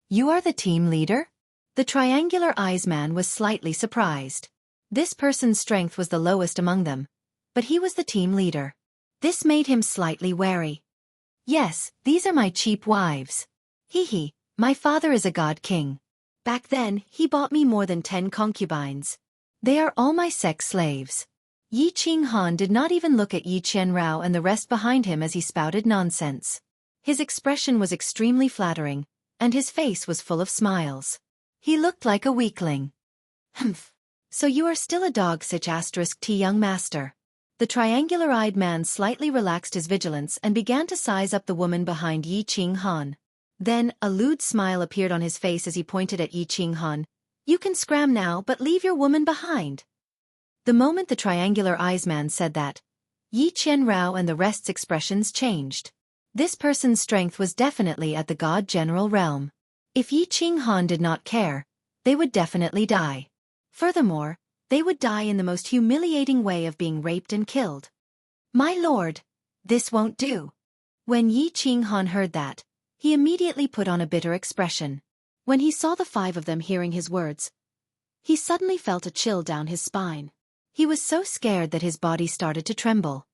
A: You are the team leader? The triangular eyes man was slightly surprised. This person's strength was the lowest among them, but he was the team leader. This made him slightly wary. Yes, these are my cheap wives. Hee. My father is a god king. Back then, he bought me more than 10 concubines. They are all my sex slaves. Yi Qinghan did not even look at Yi Qianrao and the rest behind him as he spouted nonsense. His expression was extremely flattering, and his face was full of smiles. He looked like a weakling. Humph. So you are still a dog such *T young master. The triangular-eyed man slightly relaxed his vigilance and began to size up the woman behind Yi Qinghan. Then, a lewd smile appeared on his face as he pointed at Yi Qinghan. You can scram now, but leave your woman behind. The moment the triangular eyes man said that, Yi Qianrao and the rest's expressions changed. This person's strength was definitely at the god general realm. If Yi Qinghan did not care, they would definitely die. Furthermore, they would die in the most humiliating way of being raped and killed. My lord, this won't do. When Yi Qinghan heard that, he immediately put on a bitter expression. When he saw the 5 of them hearing his words, he suddenly felt a chill down his spine. He was so scared that his body started to tremble.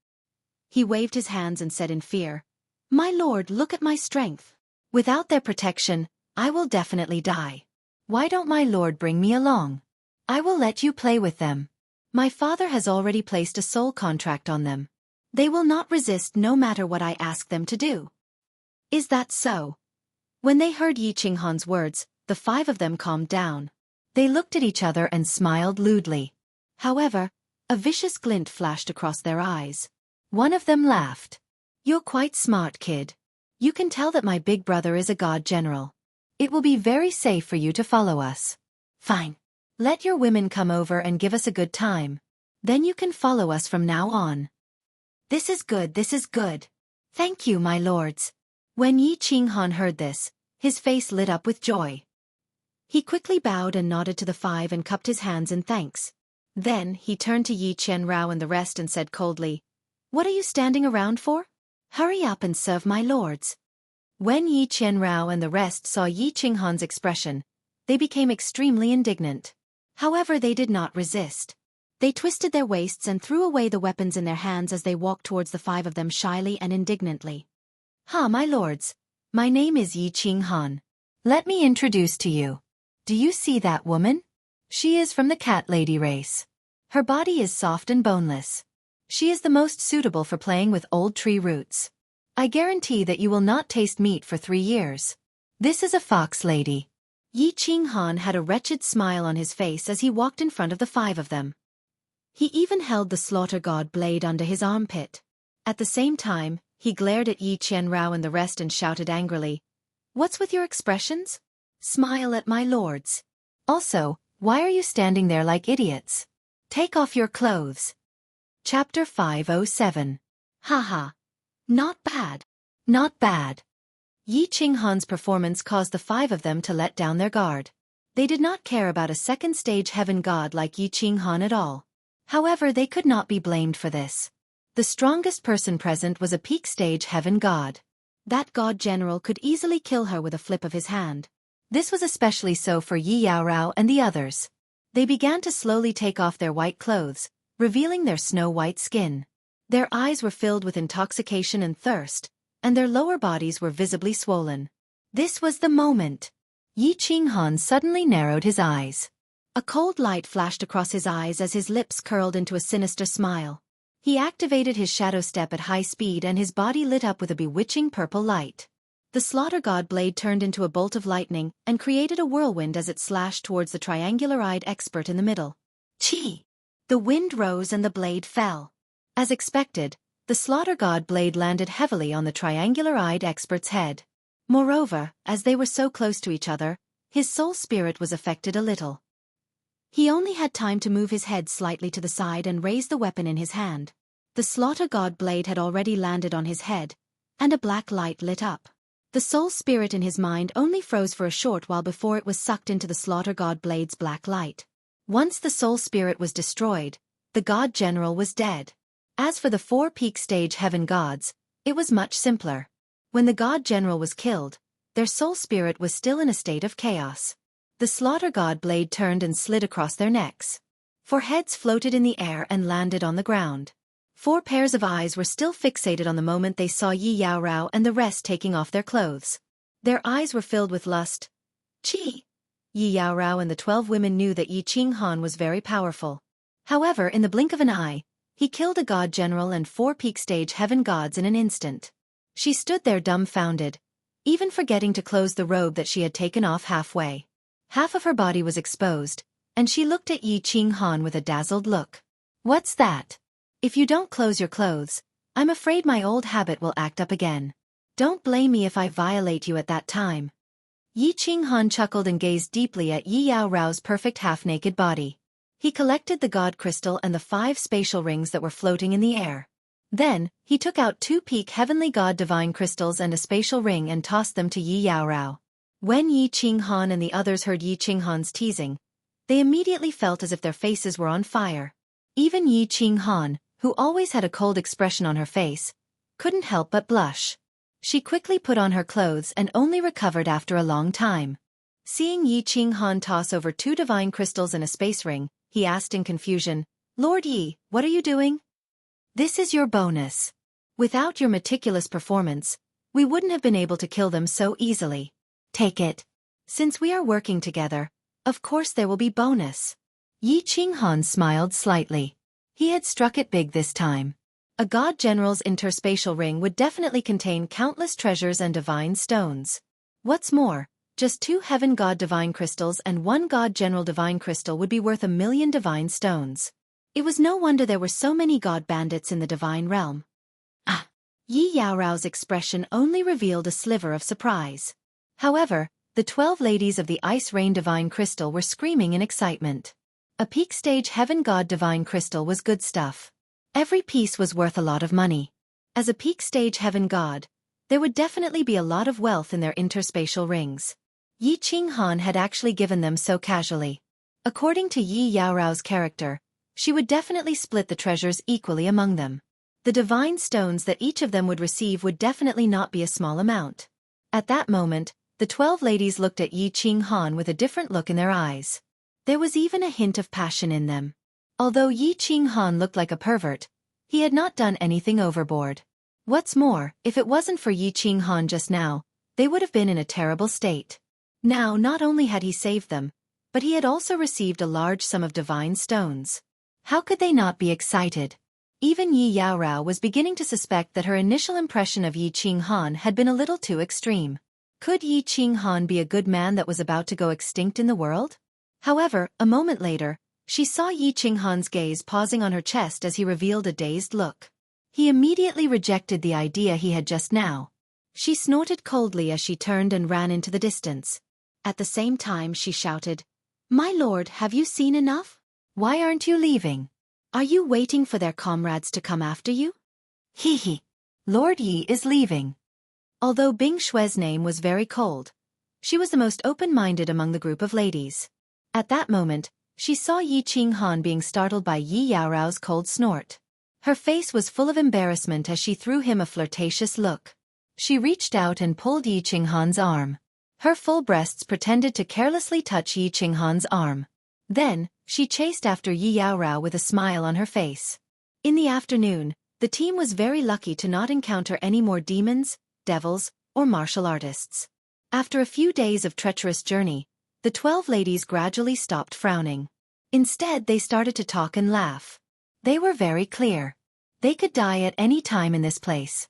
A: He waved his hands and said in fear, My lord, look at my strength. Without their protection, I will definitely die. Why don't my lord bring me along? I will let you play with them. My father has already placed a soul contract on them. They will not resist no matter what I ask them to do. Is that so? When they heard Yi Qinghan's words, the 5 of them calmed down. They looked at each other and smiled lewdly. However, a vicious glint flashed across their eyes. One of them laughed. You're quite smart, kid. You can tell that my big brother is a god general. It will be very safe for you to follow us. Fine. Let your women come over and give us a good time. Then you can follow us from now on. This is good, this is good. Thank you, my lords. When Yi Qinghan heard this, his face lit up with joy. He quickly bowed and nodded to the 5 and cupped his hands in thanks. Then, he turned to Yi Qianrao and the rest and said coldly, What are you standing around for? Hurry up and serve my lords. When Yi Qianrao and the rest saw Yi Qinghan's expression, they became extremely indignant. However, they did not resist. They twisted their waists and threw away the weapons in their hands as they walked towards the 5 of them shyly and indignantly. Ha, my lords. My name is Yi Ching Han. Let me introduce to you. Do you see that woman? She is from the cat lady race. Her body is soft and boneless. She is the most suitable for playing with old tree roots. I guarantee that you will not taste meat for 3 years. This is a fox lady. Yi Ching Han had a wretched smile on his face as he walked in front of the 5 of them. He even held the slaughter god blade under his armpit. At the same time, he glared at Yi Qianrao and the rest and shouted angrily, "What's with your expressions? Smile at my lords. Also, why are you standing there like idiots? Take off your clothes." Chapter 507. Haha. Not bad. Not bad. Yi Ching Han's performance caused the 5 of them to let down their guard. They did not care about a second-stage heaven god like Yi Ching Han at all. However, they could not be blamed for this. The strongest person present was a peak-stage heaven god. That god general could easily kill her with a flip of his hand. This was especially so for Yi Yaorao and the others. They began to slowly take off their white clothes, revealing their snow-white skin. Their eyes were filled with intoxication and thirst, and their lower bodies were visibly swollen. This was the moment. Yi Ching Han suddenly narrowed his eyes. A cold light flashed across his eyes as his lips curled into a sinister smile. He activated his shadow step at high speed and his body lit up with a bewitching purple light. The slaughter god blade turned into a bolt of lightning and created a whirlwind as it slashed towards the triangular-eyed expert in the middle. Chi! The wind rose and the blade fell. As expected, the slaughter god blade landed heavily on the triangular-eyed expert's head. Moreover, as they were so close to each other, his soul spirit was affected a little. He only had time to move his head slightly to the side and raise the weapon in his hand. The slaughter god blade had already landed on his head, and a black light lit up. The soul spirit in his mind only froze for a short while before it was sucked into the slaughter god blade's black light. Once the soul spirit was destroyed, the god general was dead. As for the 4 peak stage heaven gods, it was much simpler. When the god general was killed, their soul spirit was still in a state of chaos. The slaughter god blade turned and slid across their necks. 4 heads floated in the air and landed on the ground. 4 pairs of eyes were still fixated on the moment they saw Yi Yaorao and the rest taking off their clothes. Their eyes were filled with lust. Chi! Yi Yaorao and the 12 women knew that Yi Ching Han was very powerful. However, in the blink of an eye, he killed a god general and 4 peak stage heaven gods in an instant. She stood there dumbfounded, even forgetting to close the robe that she had taken off halfway. Half of her body was exposed, and she looked at Yi Ching Han with a dazzled look. "What's that? If you don't close your clothes, I'm afraid my old habit will act up again. Don't blame me if I violate you at that time." Yi Ching Han chuckled and gazed deeply at Yi Yaorao's perfect half-naked body. He collected the god crystal and the 5 spatial rings that were floating in the air. Then, he took out 2 peak heavenly god divine crystals and a spatial ring and tossed them to Yi Yaorao. When Yi Ching Han and the others heard Yi Ching Han's teasing, they immediately felt as if their faces were on fire. Even Yi Ching Han, who always had a cold expression on her face, couldn't help but blush. She quickly put on her clothes and only recovered after a long time. Seeing Yi Ching Han toss over 2 divine crystals and a space ring, he asked in confusion, "Lord Yi, what are you doing?" "This is your bonus. Without your meticulous performance, we wouldn't have been able to kill them so easily. Take it. Since we are working together, of course there will be bonus." Yi Ching Han smiled slightly. He had struck it big this time. A god general's interspatial ring would definitely contain countless treasures and divine stones. What's more, just 2 heaven god divine crystals and 1 god general divine crystal would be worth 1,000,000 divine stones. It was no wonder there were so many god bandits in the divine realm. Ah! Yi Yaorao's expression only revealed a sliver of surprise. However, the 12 ladies of the Ice Rain Divine Crystal were screaming in excitement. A peak stage heaven god divine crystal was good stuff. Every piece was worth a lot of money. As a peak stage heaven god, there would definitely be a lot of wealth in their interspatial rings. Yi Ching Han had actually given them so casually. According to Yi Yaorao's character, she would definitely split the treasures equally among them. The divine stones that each of them would receive would definitely not be a small amount. At that moment, the 12 ladies looked at Yi Ching Han with a different look in their eyes. There was even a hint of passion in them. Although Yi Ching Han looked like a pervert, he had not done anything overboard. What's more, if it wasn't for Yi Qinghan just now, they would have been in a terrible state. Now not only had he saved them, but he had also received a large sum of divine stones. How could they not be excited? Even Yi Yaorao was beginning to suspect that her initial impression of Yi Qinghan had been a little too extreme. Could Yi Qinghan be a good man that was about to go extinct in the world? However, a moment later, she saw Yi Qinghan's gaze pausing on her chest as he revealed a dazed look. He immediately rejected the idea he had just now. She snorted coldly as she turned and ran into the distance. At the same time she shouted, "My lord, have you seen enough? Why aren't you leaving? Are you waiting for their comrades to come after you?" Hee hee. Lord Yi is leaving. Although Bing Shue's name was very cold, she was the most open-minded among the group of ladies. At that moment, she saw Yi Qinghan being startled by Yi Yaorao's cold snort. Her face was full of embarrassment as she threw him a flirtatious look. She reached out and pulled Yi Qinghan's arm. Her full breasts pretended to carelessly touch Yi Qinghan's arm. Then, she chased after Yi Yaorao with a smile on her face. In the afternoon, the team was very lucky to not encounter any more demons, devils, or martial artists. After a few days of treacherous journey, the 12 ladies gradually stopped frowning. Instead, they started to talk and laugh. They were very clear. They could die at any time in this place.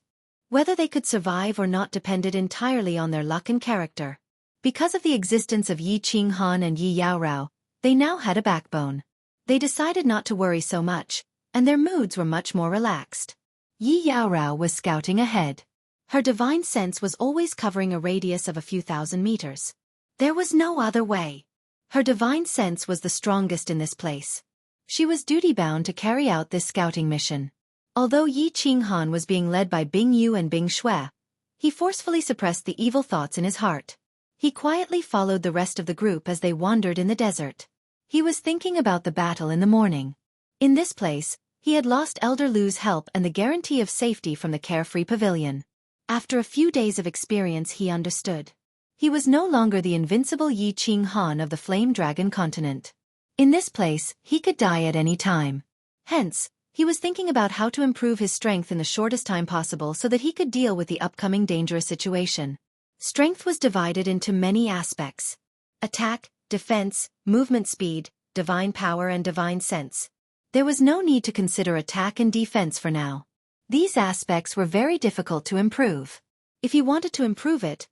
A: Whether they could survive or not depended entirely on their luck and character. Because of the existence of Yi Qinghan and Yi Yaorao, they now had a backbone. They decided not to worry so much, and their moods were much more relaxed. Yi Yaorao was scouting ahead. Her divine sense was always covering a radius of a few thousand meters. There was no other way. Her divine sense was the strongest in this place. She was duty-bound to carry out this scouting mission. Although Yi Qinghan was being led by Bing Yu and Bing Shue, he forcefully suppressed the evil thoughts in his heart. He quietly followed the rest of the group as they wandered in the desert. He was thinking about the battle in the morning. In this place, he had lost Elder Lu's help and the guarantee of safety from the carefree pavilion. After a few days of experience he understood. He was no longer the invincible Yi Qinghan of the Flame Dragon continent. In this place, he could die at any time. Hence, he was thinking about how to improve his strength in the shortest time possible so that he could deal with the upcoming dangerous situation. Strength was divided into many aspects: attack, defense, movement speed, divine power and divine sense. There was no need to consider attack and defense for now. These aspects were very difficult to improve. If he wanted to improve it,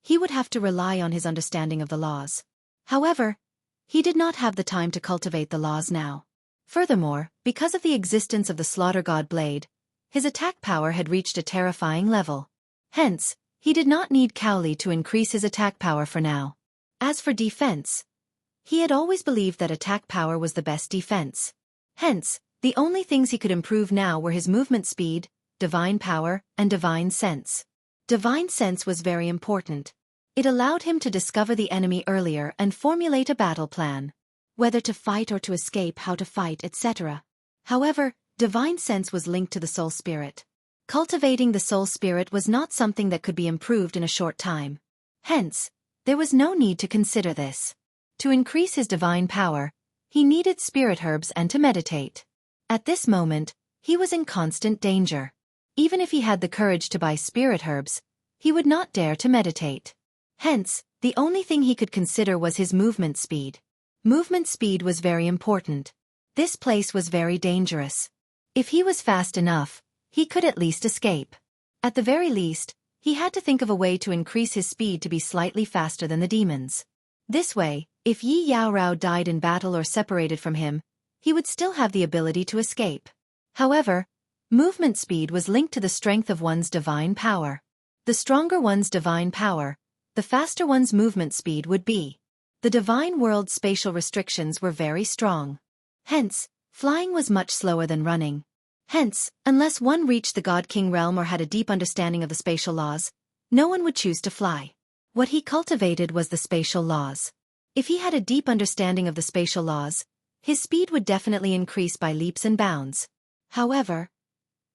A: he would have to rely on his understanding of the laws. However, he did not have the time to cultivate the laws now. Furthermore, because of the existence of the Slaughter God Blade, his attack power had reached a terrifying level. Hence, he did not need Cowley to increase his attack power for now. As for defense, he had always believed that attack power was the best defense. Hence, the only things he could improve now were his movement speed, divine power, and divine sense. Divine sense was very important. It allowed him to discover the enemy earlier and formulate a battle plan. Whether to fight or to escape, how to fight, etc. However, divine sense was linked to the soul spirit. Cultivating the soul spirit was not something that could be improved in a short time. Hence, there was no need to consider this. To increase his divine power, he needed spirit herbs and to meditate. At this moment, he was in constant danger. Even if he had the courage to buy spirit herbs, he would not dare to meditate. Hence, the only thing he could consider was his movement speed. Movement speed was very important. This place was very dangerous. If he was fast enough, he could at least escape. At the very least, he had to think of a way to increase his speed to be slightly faster than the demons. This way, if Yi Yaorao died in battle or separated from him, he would still have the ability to escape. However, movement speed was linked to the strength of one's divine power. The stronger one's divine power, the faster one's movement speed would be. The divine world's spatial restrictions were very strong. Hence, flying was much slower than running. Hence, unless one reached the God King realm or had a deep understanding of the spatial laws, no one would choose to fly. What he cultivated was the spatial laws. If he had a deep understanding of the spatial laws, his speed would definitely increase by leaps and bounds. However,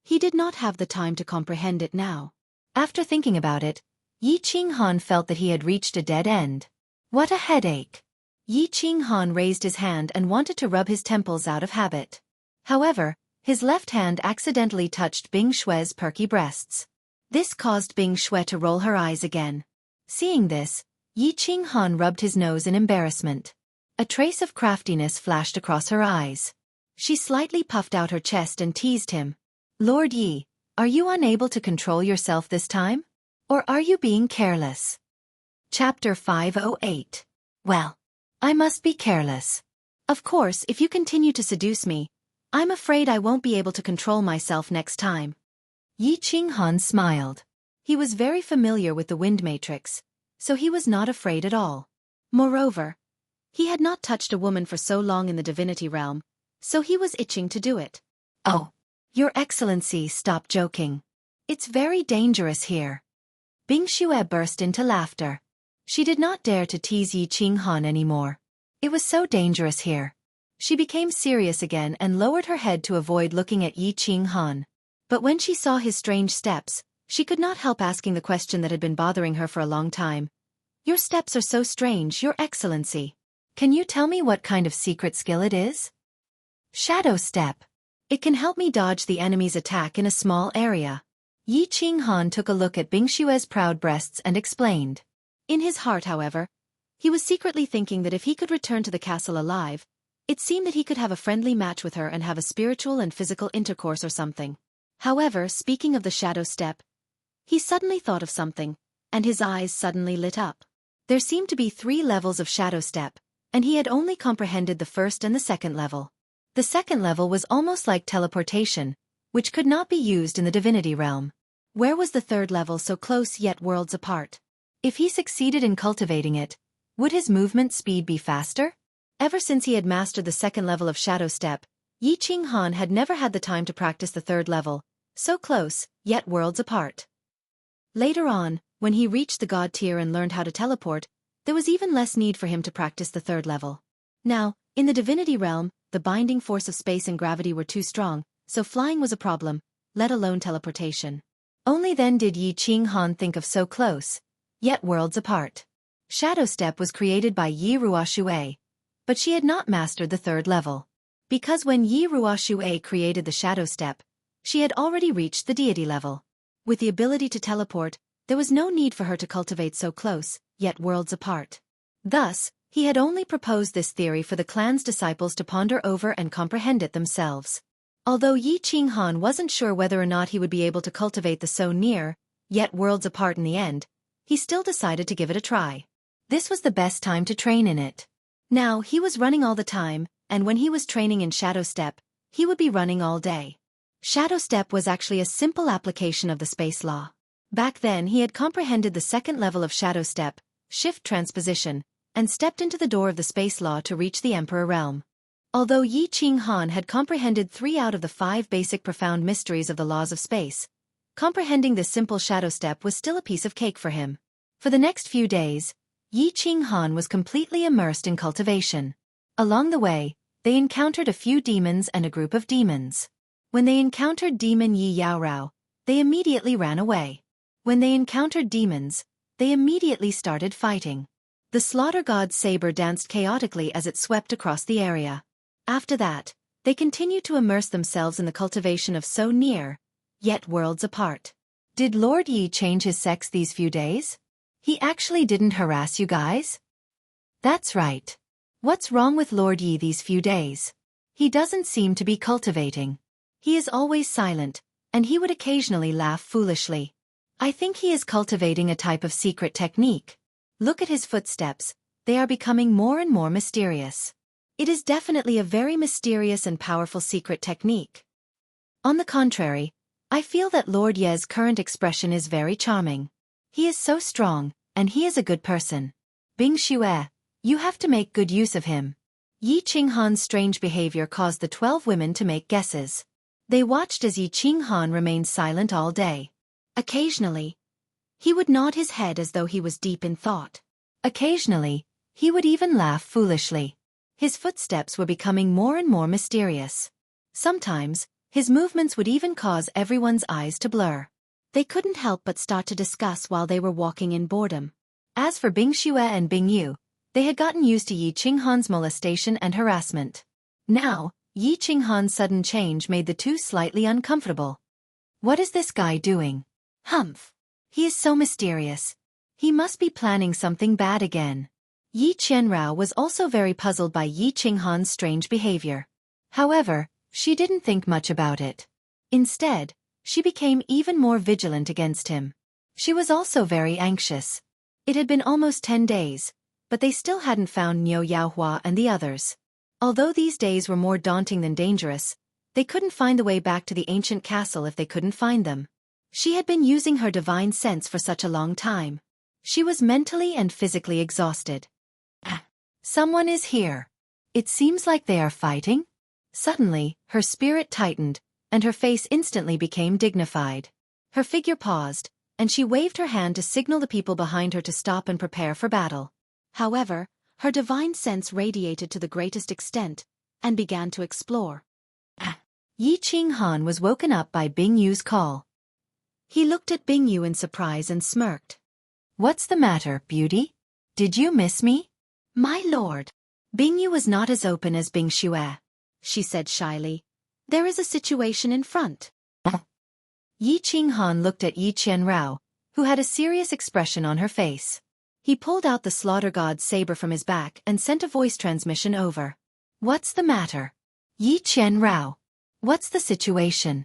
A: he did not have the time to comprehend it now. After thinking about it, Yi Qinghan felt that he had reached a dead end. What a headache! Yi Qinghan raised his hand and wanted to rub his temples out of habit. However, His left hand accidentally touched Bing Shue's perky breasts. This caused Bing Shue to roll her eyes again. Seeing this, Yi Qinghan rubbed his nose in embarrassment. A trace of craftiness flashed across her eyes. She slightly puffed out her chest and teased him. Lord Yi, are you unable to control yourself this time? Or are you being careless? Chapter 508. Well, I must be careless. Of course, if you continue to seduce me, I'm afraid I won't be able to control myself next time. Yi Qinghan smiled. He was very familiar with the wind matrix, so he was not afraid at all. Moreover, he had not touched a woman for so long in the divinity realm, so he was itching to do it. Oh, Your Excellency, stop joking. It's very dangerous here. Bing Xue burst into laughter. She did not dare to tease Yi Qinghan anymore. It was so dangerous here. She became serious again and lowered her head to avoid looking at Yi Qinghan. But when she saw his strange steps, she could not help asking the question that had been bothering her for a long time. Your steps are so strange, Your Excellency. Can you tell me what kind of secret skill it is? Shadow Step. It can help me dodge the enemy's attack in a small area. Yi Qinghan took a look at Bing Xue's proud breasts and explained. In his heart, however, he was secretly thinking that if he could return to the castle alive, it seemed that he could have a friendly match with her and have a spiritual and physical intercourse or something. However, speaking of the shadow step, he suddenly thought of something, and his eyes suddenly lit up. There seemed to be 3 levels of shadow step, and he had only comprehended the first and the second level. The second level was almost like teleportation, which could not be used in the divinity realm. Where was the third level so close yet worlds apart? If he succeeded in cultivating it, would his movement speed be faster? Ever since he had mastered the second level of shadow step, Yi Qinghan had never had the time to practice the third level, so close, yet worlds apart. Later on, when he reached the god tier and learned how to teleport, there was even less need for him to practice the third level. Now, in the divinity realm, the binding force of space and gravity were too strong, so flying was a problem, let alone teleportation. Only then did Yi Qinghan think of so close, yet worlds apart. Shadow Step was created by Yi Ruoxue, but she had not mastered the third level. Because when Yi Ruoxue created the Shadow Step, she had already reached the deity level. With the ability to teleport, there was no need for her to cultivate so close, yet worlds apart. Thus, he had only proposed this theory for the clan's disciples to ponder over and comprehend it themselves. Although Yi Qinghan wasn't sure whether or not he would be able to cultivate the so near, yet worlds apart in the end, he still decided to give it a try. This was the best time to train in it. Now, he was running all the time, and when he was training in Shadow Step, he would be running all day. Shadow Step was actually a simple application of the space law. Back then he had comprehended the second level of Shadow Step, Shift Transposition, and stepped into the door of the space law to reach the Emperor realm. Although Yi Qinghan had comprehended 3 out of the 5 basic profound mysteries of the laws of space, comprehending this simple Shadow Step was still a piece of cake for him. For the next few days, Yi Qinghan was completely immersed in cultivation. Along the way, they encountered a few demons and a group of demons. When they encountered demon Yi Yaorao, they immediately ran away. When they encountered demons, they immediately started fighting. The slaughter god's saber danced chaotically as it swept across the area. After that, they continued to immerse themselves in the cultivation of so near, yet worlds apart. Did Lord Yi change his sex these few days? He actually didn't harass you guys? That's right. What's wrong with Lord Yi these few days? He doesn't seem to be cultivating. He is always silent, and he would occasionally laugh foolishly. I think he is cultivating a type of secret technique. Look at his footsteps, they are becoming more and more mysterious. It is definitely a very mysterious and powerful secret technique. On the contrary, I feel that Lord Ye's current expression is very charming. He is so strong, and he is a good person. Bing Xue, you have to make good use of him. Yi Qinghan's strange behavior caused the 12 women to make guesses. They watched as Yi Qinghan remained silent all day. Occasionally, he would nod his head as though he was deep in thought. Occasionally, he would even laugh foolishly. His footsteps were becoming more and more mysterious. Sometimes, his movements would even cause everyone's eyes to blur. They couldn't help but start to discuss while they were walking in boredom. As for Bing Xue and Bing Yu, they had gotten used to Yi Qinghan's molestation and harassment. Now, Yi Qinghan's sudden change made the two slightly uncomfortable. What is this guy doing? Humph. He is so mysterious. He must be planning something bad again. Yi Qianrao was also very puzzled by Yi Qinghan's strange behavior. However, she didn't think much about it. Instead, she became even more vigilant against him. She was also very anxious. It had been almost 10 days, but they still hadn't found Niu Yaohua and the others. Although these days were more daunting than dangerous, they couldn't find the way back to the ancient castle if they couldn't find them. She had been using her divine sense for such a long time. She was mentally and physically exhausted. Someone is here. It seems like they are fighting. Suddenly, her spirit tightened, and her face instantly became dignified. Her figure paused, and she waved her hand to signal the people behind her to stop and prepare for battle. However, her divine sense radiated to the greatest extent, and began to explore. Yi Qinghan was woken up by Bing Yu's call. He looked at Bing Yu in surprise and smirked. What's the matter, beauty? Did you miss me? My lord. Bing Yu was not as open as Bing Xue. She said shyly. There is a situation in front. Yi Qinghan looked at Yi Qianrao, who had a serious expression on her face. He pulled out the slaughter god's saber from his back and sent a voice transmission over. What's the matter? Yi Qianrao. What's the situation?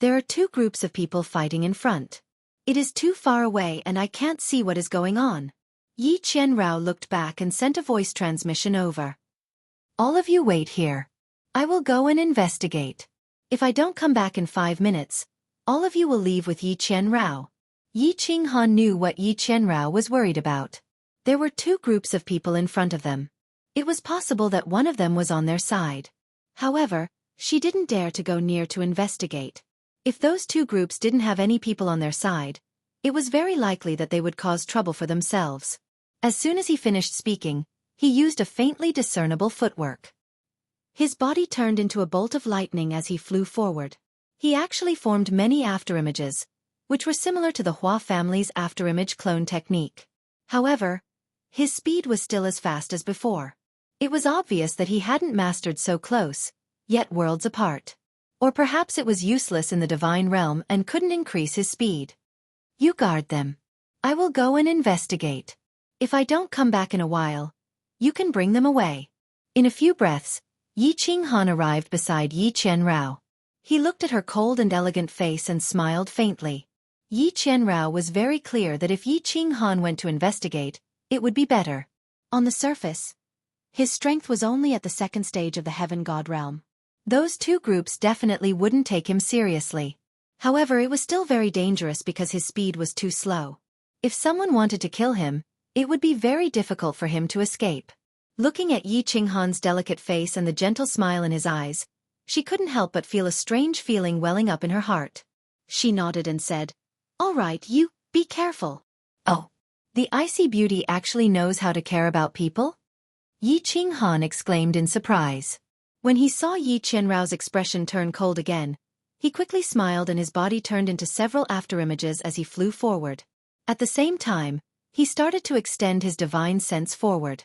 A: There are two groups of people fighting in front. It is too far away and I can't see what is going on. Yi Qianrao looked back and sent a voice transmission over. All of you wait here. I will go and investigate. If I don't come back in 5 minutes, all of you will leave with Yi Qianrao. Yi Qinghan knew what Yi Qianrao was worried about. There were two groups of people in front of them. It was possible that one of them was on their side. However, she didn't dare to go near to investigate. If those two groups didn't have any people on their side, it was very likely that they would cause trouble for themselves. As soon as he finished speaking, he used a faintly discernible footwork. His body turned into a bolt of lightning as he flew forward. He actually formed many afterimages, which were similar to the Hua family's afterimage clone technique. However, his speed was still as fast as before. It was obvious that he hadn't mastered so close, yet worlds apart. Or perhaps it was useless in the divine realm and couldn't increase his speed. You guard them. I will go and investigate. If I don't come back in a while, you can bring them away. In a few breaths, Yi Qinghan arrived beside Yi Qianrao. He looked at her cold and elegant face and smiled faintly. Yi Qianrao was very clear that if Yi Qinghan went to investigate, it would be better. On the surface, his strength was only at the second stage of the heaven god realm. Those two groups definitely wouldn't take him seriously. However, it was still very dangerous because his speed was too slow. If someone wanted to kill him, it would be very difficult for him to escape. Looking at Yi Qinghan's delicate face and the gentle smile in his eyes, she couldn't help but feel a strange feeling welling up in her heart. She nodded and said, All right, you, be careful. Oh, the icy beauty actually knows how to care about people? Yi Qinghan exclaimed in surprise. When he saw Yi Qianrao's expression turn cold again, he quickly smiled and his body turned into several afterimages as he flew forward. At the same time, he started to extend his divine sense forward.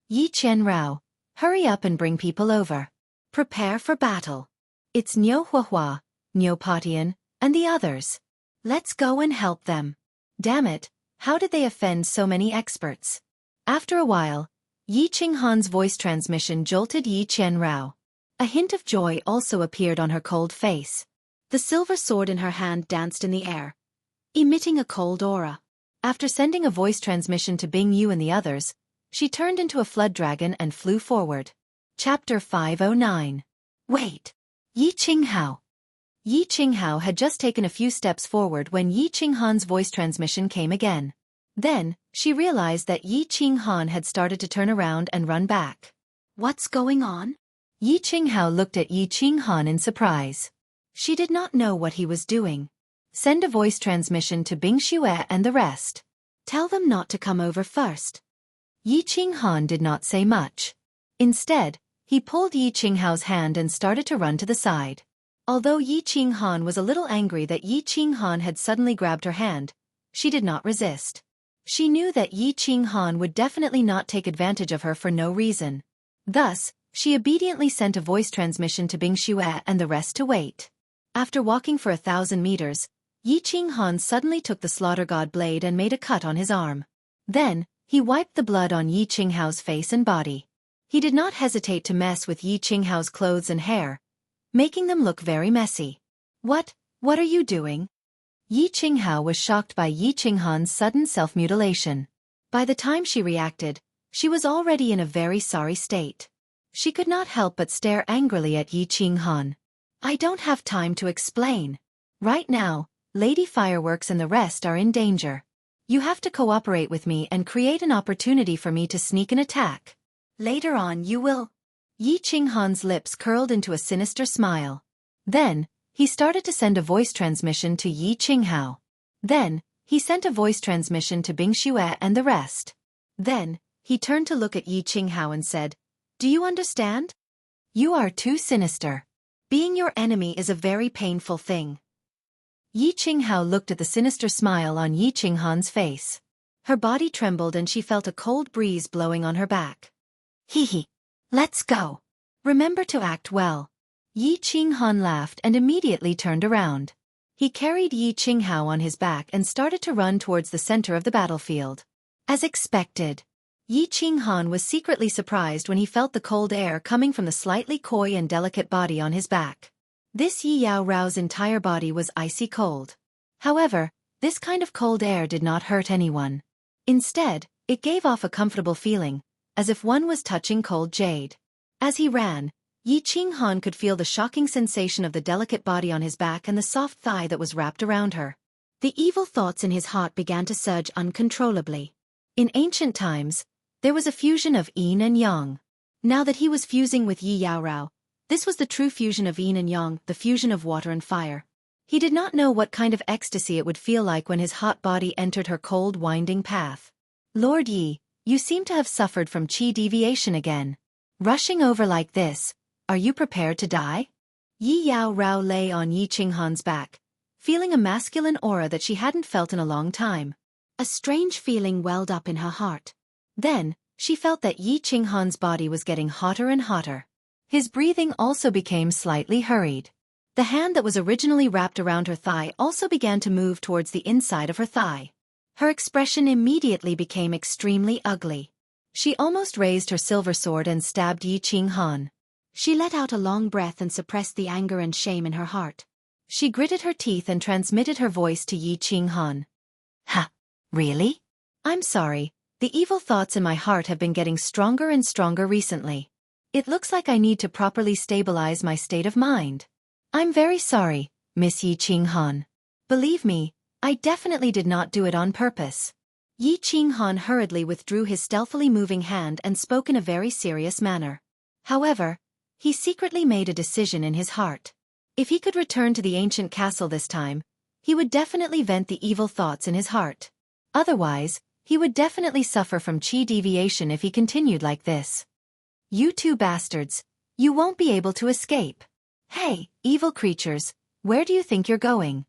A: Yi Qianrao, hurry up and bring people over. Prepare for battle. It's Niu Huahua, Niu Patian, and the others. Let's go and help them. Damn it, how did they offend so many experts? After a while, Yi Qinghan's voice transmission jolted Yi Qianrao. A hint of joy also appeared on her cold face. The silver sword in her hand danced in the air, emitting a cold aura. After sending a voice transmission to Bing Yu and the others, she turned into a flood dragon and flew forward. Chapter 509. Wait! Yi Qinghao. Yi Qinghao had just taken a few steps forward when Yi Qinghan's voice transmission came again. Then, she realized that Yi Qinghan had started to turn around and run back. What's going on? Yi Qinghao looked at Yi Qinghan in surprise. She did not know what he was doing. Send a voice transmission to Bing Xue and the rest. Tell them not to come over first. Yi Qinghan did not say much. Instead, he pulled Yi Qinghao's hand and started to run to the side. Although Yi Qinghan was a little angry that Yi Qinghan had suddenly grabbed her hand, she did not resist. She knew that Yi Qinghan would definitely not take advantage of her for no reason. Thus, She obediently sent a voice transmission to Bing Xue and the rest to wait. After walking for 1,000 meters, Yi Qinghan suddenly took the slaughter god blade and made a cut on his arm. Then, he wiped the blood on Yi Qinghao's face and body. He did not hesitate to mess with Yi Qinghao's clothes and hair, making them look very messy. What are you doing? Yi Qinghao was shocked by Yi Qinghan's sudden self-mutilation. By the time she reacted, she was already in a very sorry state. She could not help but stare angrily at Yi Qinghan. I don't have time to explain. Right now, Lady Fireworks and the rest are in danger. You have to cooperate with me and create an opportunity for me to sneak an attack. Later on you will. Yi Qinghan's lips curled into a sinister smile. Then, he started to send a voice transmission to Yi Qinghao. Then, he sent a voice transmission to Bing Xue and the rest. Then, he turned to look at Yi Qinghao and said, Do you understand? You are too sinister. Being your enemy is a very painful thing. Yi Qinghao looked at the sinister smile on Yi Qinghan's face. Her body trembled and she felt a cold breeze blowing on her back. Hee. Let's go. Remember to act well. Yi Qinghan laughed and immediately turned around. He carried Yi Qinghao on his back and started to run towards the center of the battlefield. As expected, Yi Qinghan was secretly surprised when he felt the cold air coming from the slightly coy and delicate body on his back. This Yi Yao Rao's entire body was icy cold. However, this kind of cold air did not hurt anyone. Instead, it gave off a comfortable feeling, as if one was touching cold jade. As he ran, Yi Qinghan could feel the shocking sensation of the delicate body on his back and the soft thigh that was wrapped around her. The evil thoughts in his heart began to surge uncontrollably. In ancient times, there was a fusion of yin and yang. Now that he was fusing with Yi Yao Rao, this was the true fusion of yin and yang, the fusion of water and fire. He did not know what kind of ecstasy it would feel like when his hot body entered her cold winding path. Lord Yi, you seem to have suffered from qi deviation again. Rushing over like this, are you prepared to die? Yi Yao Rao lay on Yi Qinghan's back, feeling a masculine aura that she hadn't felt in a long time. A strange feeling welled up in her heart. Then, she felt that Yi Qinghan's body was getting hotter and hotter. His breathing also became slightly hurried. The hand that was originally wrapped around her thigh also began to move towards the inside of her thigh. Her expression immediately became extremely ugly. She almost raised her silver sword and stabbed Yi Qinghan. She let out a long breath and suppressed the anger and shame in her heart. She gritted her teeth and transmitted her voice to Yi Qinghan. Ha! Really? I'm sorry, the evil thoughts in my heart have been getting stronger and stronger recently. It looks like I need to properly stabilize my state of mind. I'm very sorry, Miss Yi Qinghan. Believe me, I definitely did not do it on purpose. Yi Qinghan hurriedly withdrew his stealthily moving hand and spoke in a very serious manner. However, he secretly made a decision in his heart. If he could return to the ancient castle this time, he would definitely vent the evil thoughts in his heart. Otherwise, he would definitely suffer from qi deviation if he continued like this. You two bastards, you won't be able to escape. Hey, evil creatures, where do you think you're going?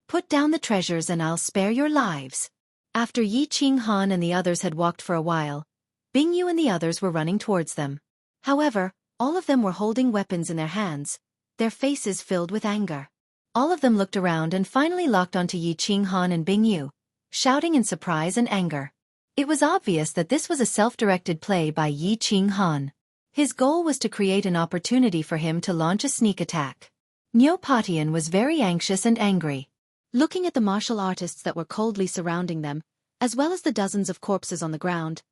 A: Put down the treasures and I'll spare your lives. After Yi Qinghan and the others had walked for a while, Bing Yu and the others were running towards them. However, all of them were holding weapons in their hands, their faces filled with anger. All of them looked around and finally locked onto Yi Qinghan and Bing Yu, shouting in surprise and anger. It was obvious that this was a self-directed play by Yi Qinghan. His goal was to create an opportunity for him to launch a sneak attack. Niu Patian was very anxious and angry. Looking at the martial artists that were coldly surrounding them, as well as the dozens of corpses on the ground,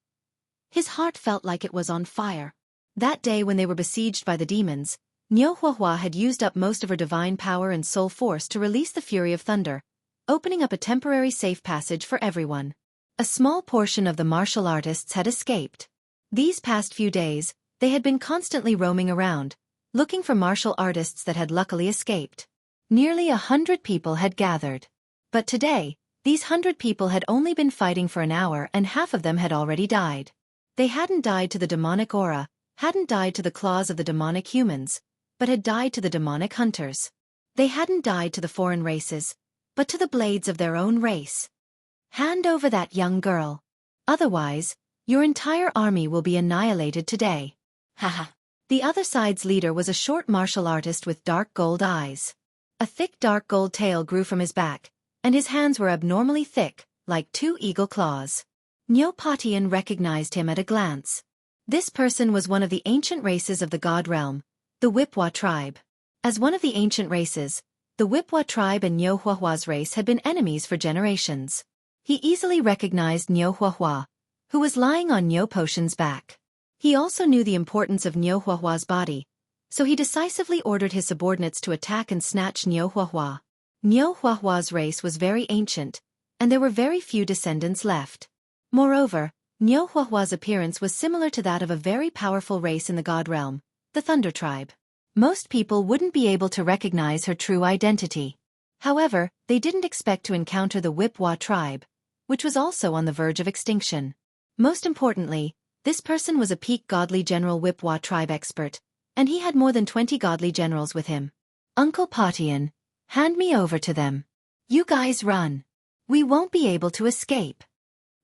A: his heart felt like it was on fire. That day when they were besieged by the demons, Niu Huahua had used up most of her divine power and soul force to release the fury of thunder, opening up a temporary safe passage for everyone. A small portion of the martial artists had escaped. These past few days, they had been constantly roaming around, looking for martial artists that had luckily escaped. Nearly 100 people had gathered. But today, these 100 people had only been fighting for an hour and half of them had already died. They hadn't died to the demonic aura, hadn't died to the claws of the demonic humans, but had died to the demonic hunters. They hadn't died to the foreign races, but to the blades of their own race. Hand over that young girl. Otherwise, your entire army will be annihilated today. Haha. The other side's leader was a short martial artist with dark gold eyes. A thick dark gold tail grew from his back, and his hands were abnormally thick, like two eagle claws. Neopatian recognized him at a glance. This person was one of the ancient races of the god realm, the Wipwa tribe. As one of the ancient races, the Wipwa tribe and Nyohuahua's race had been enemies for generations. He easily recognized Nyohuahua, who was lying on Nyo Potion's back. He also knew the importance of Nyohuahua's body, so he decisively ordered his subordinates to attack and snatch Nyohuahua. Nyohuahua's race was very ancient, and there were very few descendants left. Moreover, Nyohuahua's appearance was similar to that of a very powerful race in the god realm, the Thunder tribe. Most people wouldn't be able to recognize her true identity. However, they didn't expect to encounter the Wipwa tribe, which was also on the verge of extinction. Most importantly, this person was a peak godly general Wipwa tribe expert, and he had more than 20 godly generals with him. Uncle Patian, hand me over to them. You guys run. We won't be able to escape.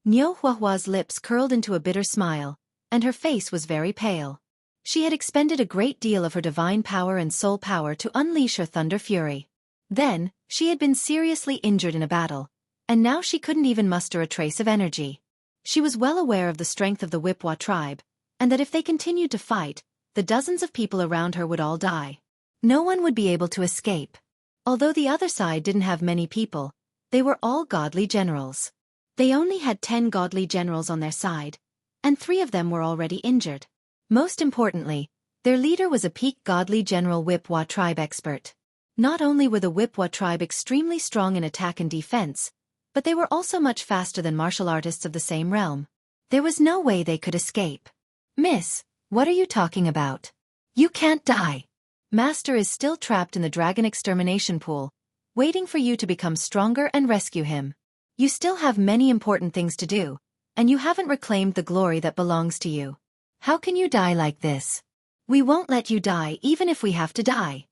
A: Nyohuahua's lips curled into a bitter smile, and her face was very pale. She had expended a great deal of her divine power and soul power to unleash her thunder fury. Then, she had been seriously injured in a battle, and now she couldn't even muster a trace of energy. She was well aware of the strength of the Wipwa tribe, and that if they continued to fight, the dozens of people around her would all die. No one would be able to escape. Although the other side didn't have many people, they were all godly generals. They only had 10 godly generals on their side, and 3 of them were already injured. Most importantly, their leader was a peak godly general Wipwa tribe expert. Not only were the Wipwa tribe extremely strong in attack and defense, but they were also much faster than martial artists of the same realm. There was no way they could escape. Miss, what are you talking about? You can't die. Master is still trapped in the dragon extermination pool, waiting for you to become stronger and rescue him. You still have many important things to do, and you haven't reclaimed the glory that belongs to you. How can you die like this? We won't let you die even if we have to die.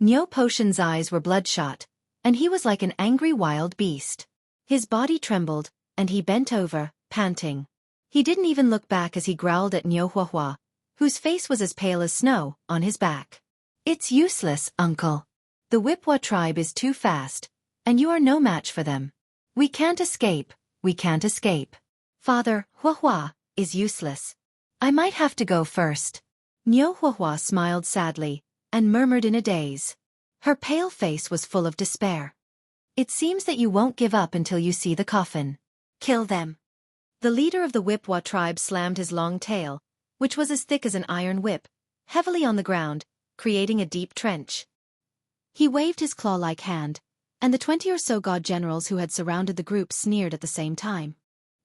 A: Nyo Potion's eyes were bloodshot, and he was like an angry wild beast. His body trembled, and he bent over, panting. He didn't even look back as he growled at Nyohuahua, whose face was as pale as snow, on his back. It's useless, uncle. The Wipwa tribe is too fast, and you are no match for them. We can't escape, we can't escape. Father, Huahua, is useless. I might have to go first. Nyohuahua smiled sadly, and murmured in a daze. Her pale face was full of despair. It seems that you won't give up until you see the coffin. Kill them. The leader of the Wipwa tribe slammed his long tail, which was as thick as an iron whip, heavily on the ground, creating a deep trench. He waved his claw-like hand, and the 20 or so god generals who had surrounded the group sneered at the same time.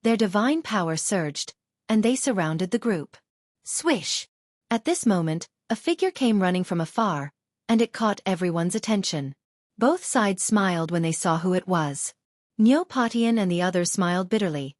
A: Their divine power surged, and they surrounded the group. Swish! At this moment, a figure came running from afar, and it caught everyone's attention. Both sides smiled when they saw who it was. Neopatian and the others smiled bitterly,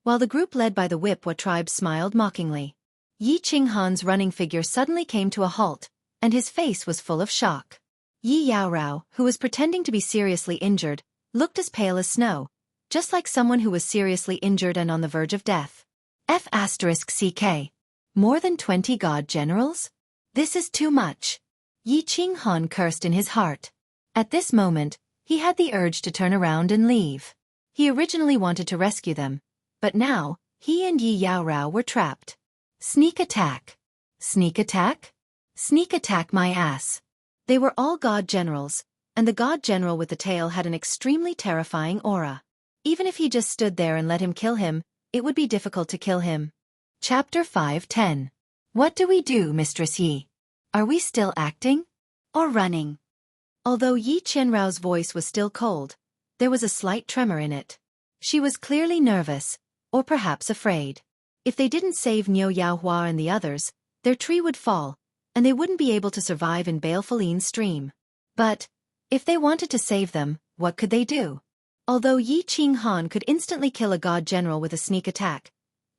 A: while the group led by the Wipwa tribe smiled mockingly. Yi Qinghan's running figure suddenly came to a halt, and his face was full of shock. Yi Yaorao, who was pretending to be seriously injured, looked as pale as snow, just like someone who was seriously injured and on the verge of death. F***CK. More than 20 god generals? This is too much. Yi Qinghan cursed in his heart. At this moment, he had the urge to turn around and leave. He originally wanted to rescue them, but now, he and Yi Yaorao were trapped. Sneak attack. Sneak attack? Sneak attack my ass. They were all god generals, and the god general with the tail had an extremely terrifying aura. Even if he just stood there and let him kill him, it would be difficult to kill him. Chapter 5:10. What do we do, Mistress Yi? Are we still acting? Or running? Although Yi Qianrao's voice was still cold, there was a slight tremor in it. She was clearly nervous, or perhaps afraid. If they didn't save Niu Yaohua and the others, their tree would fall, and they wouldn't be able to survive in Balefulin stream. But, if they wanted to save them, what could they do? Although Yi Qinghan could instantly kill a god general with a sneak attack,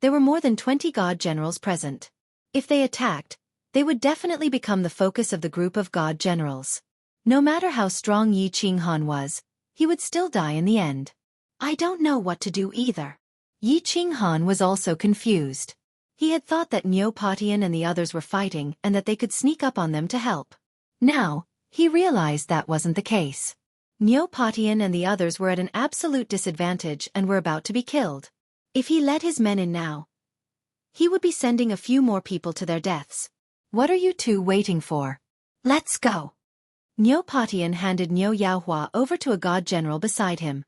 A: there were more than 20 god generals present. If they attacked, they would definitely become the focus of the group of god generals. No matter how strong Yi Qinghan was, he would still die in the end. I don't know what to do either. Yi Qinghan was also confused. He had thought that Neopatian and the others were fighting and that they could sneak up on them to help. Now, he realized that wasn't the case. Neopatian and the others were at an absolute disadvantage and were about to be killed. If he let his men in now, he would be sending a few more people to their deaths. What are you two waiting for? Let's go. Neopatian handed Neo Yaohua over to a god general beside him.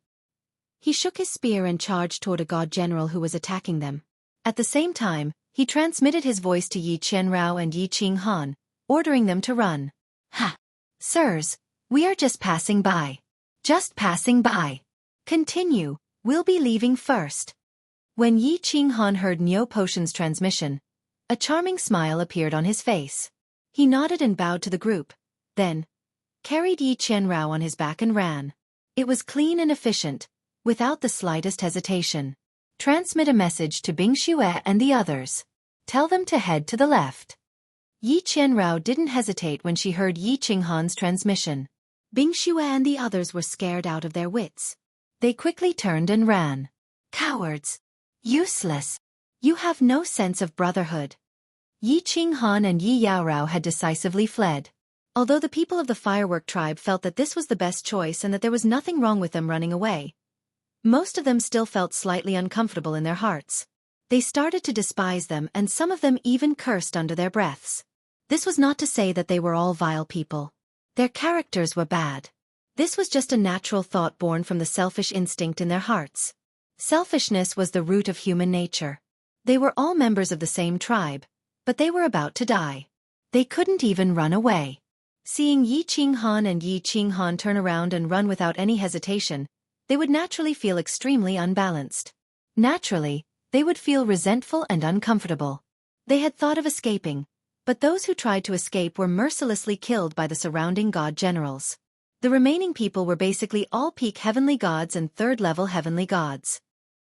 A: He shook his spear and charged toward a god general who was attacking them. At the same time, he transmitted his voice to Yi Qianrao and Yi Qinghan, ordering them to run. Ha! Sirs, we are just passing by. Just passing by. Continue, we'll be leaving first. When Yi Qinghan heard Neo Potion's transmission, a charming smile appeared on his face. He nodded and bowed to the group, then carried Yi Qianrao on his back and ran. It was clean and efficient, without the slightest hesitation. Transmit a message to Bing Xue and the others. Tell them to head to the left. Yi Qianrao didn't hesitate when she heard Yi Qinghan's transmission. Bing Xue and the others were scared out of their wits. They quickly turned and ran. Cowards! Useless! You have no sense of brotherhood. Yi Qinghan and Yi Yaorao had decisively fled. Although the people of the firework tribe felt that this was the best choice and that there was nothing wrong with them running away, most of them still felt slightly uncomfortable in their hearts. They started to despise them and some of them even cursed under their breaths. This was not to say that they were all vile people. Their characters were bad. This was just a natural thought born from the selfish instinct in their hearts. Selfishness was the root of human nature. They were all members of the same tribe, but they were about to die. They couldn't even run away. Seeing Yi Qinghan and Yi Qinghan turn around and run without any hesitation, they would naturally feel extremely unbalanced. Naturally, they would feel resentful and uncomfortable. They had thought of escaping, but those who tried to escape were mercilessly killed by the surrounding god generals. The remaining people were basically all peak heavenly gods and third-level heavenly gods.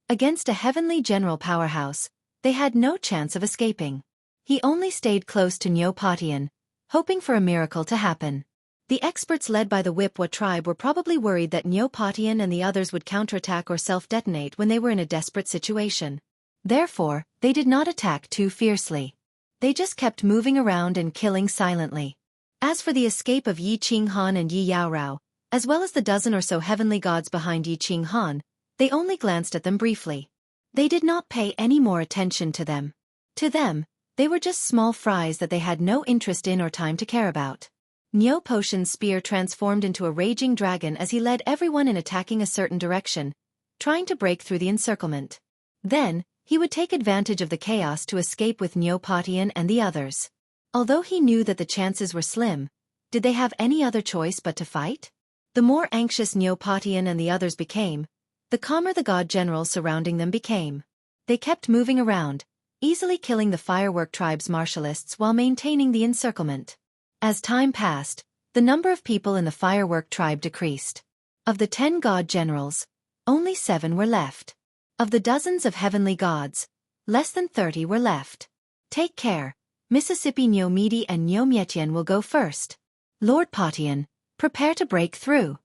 A: Against a heavenly general powerhouse, they had no chance of escaping. He only stayed close to Neopatian, hoping for a miracle to happen. The experts led by the Wipwa tribe were probably worried that Neopatian and the others would counterattack or self-detonate when they were in a desperate situation. Therefore, they did not attack too fiercely. They just kept moving around and killing silently. As for the escape of Yi Qinghan and Yi Yaorao, as well as the dozen or so heavenly gods behind Yi Qinghan, they only glanced at them briefly. They did not pay any more attention to them. To them, they were just small fries that they had no interest in or time to care about. Neo Potion's spear transformed into a raging dragon as he led everyone in attacking a certain direction, trying to break through the encirclement. Then, he would take advantage of the chaos to escape with Neopatian and the others. Although he knew that the chances were slim, did they have any other choice but to fight? The more anxious Neopatian and the others became, the calmer the god generals surrounding them became. They kept moving around, easily killing the firework tribe's martialists while maintaining the encirclement. As time passed, the number of people in the firework tribe decreased. Of the 10 god generals, only 7 were left. Of the dozens of heavenly gods, less than 30 were left. Take care, Mississippi Neomedi and Neomietian will go first. Lord Patian, prepare to break through.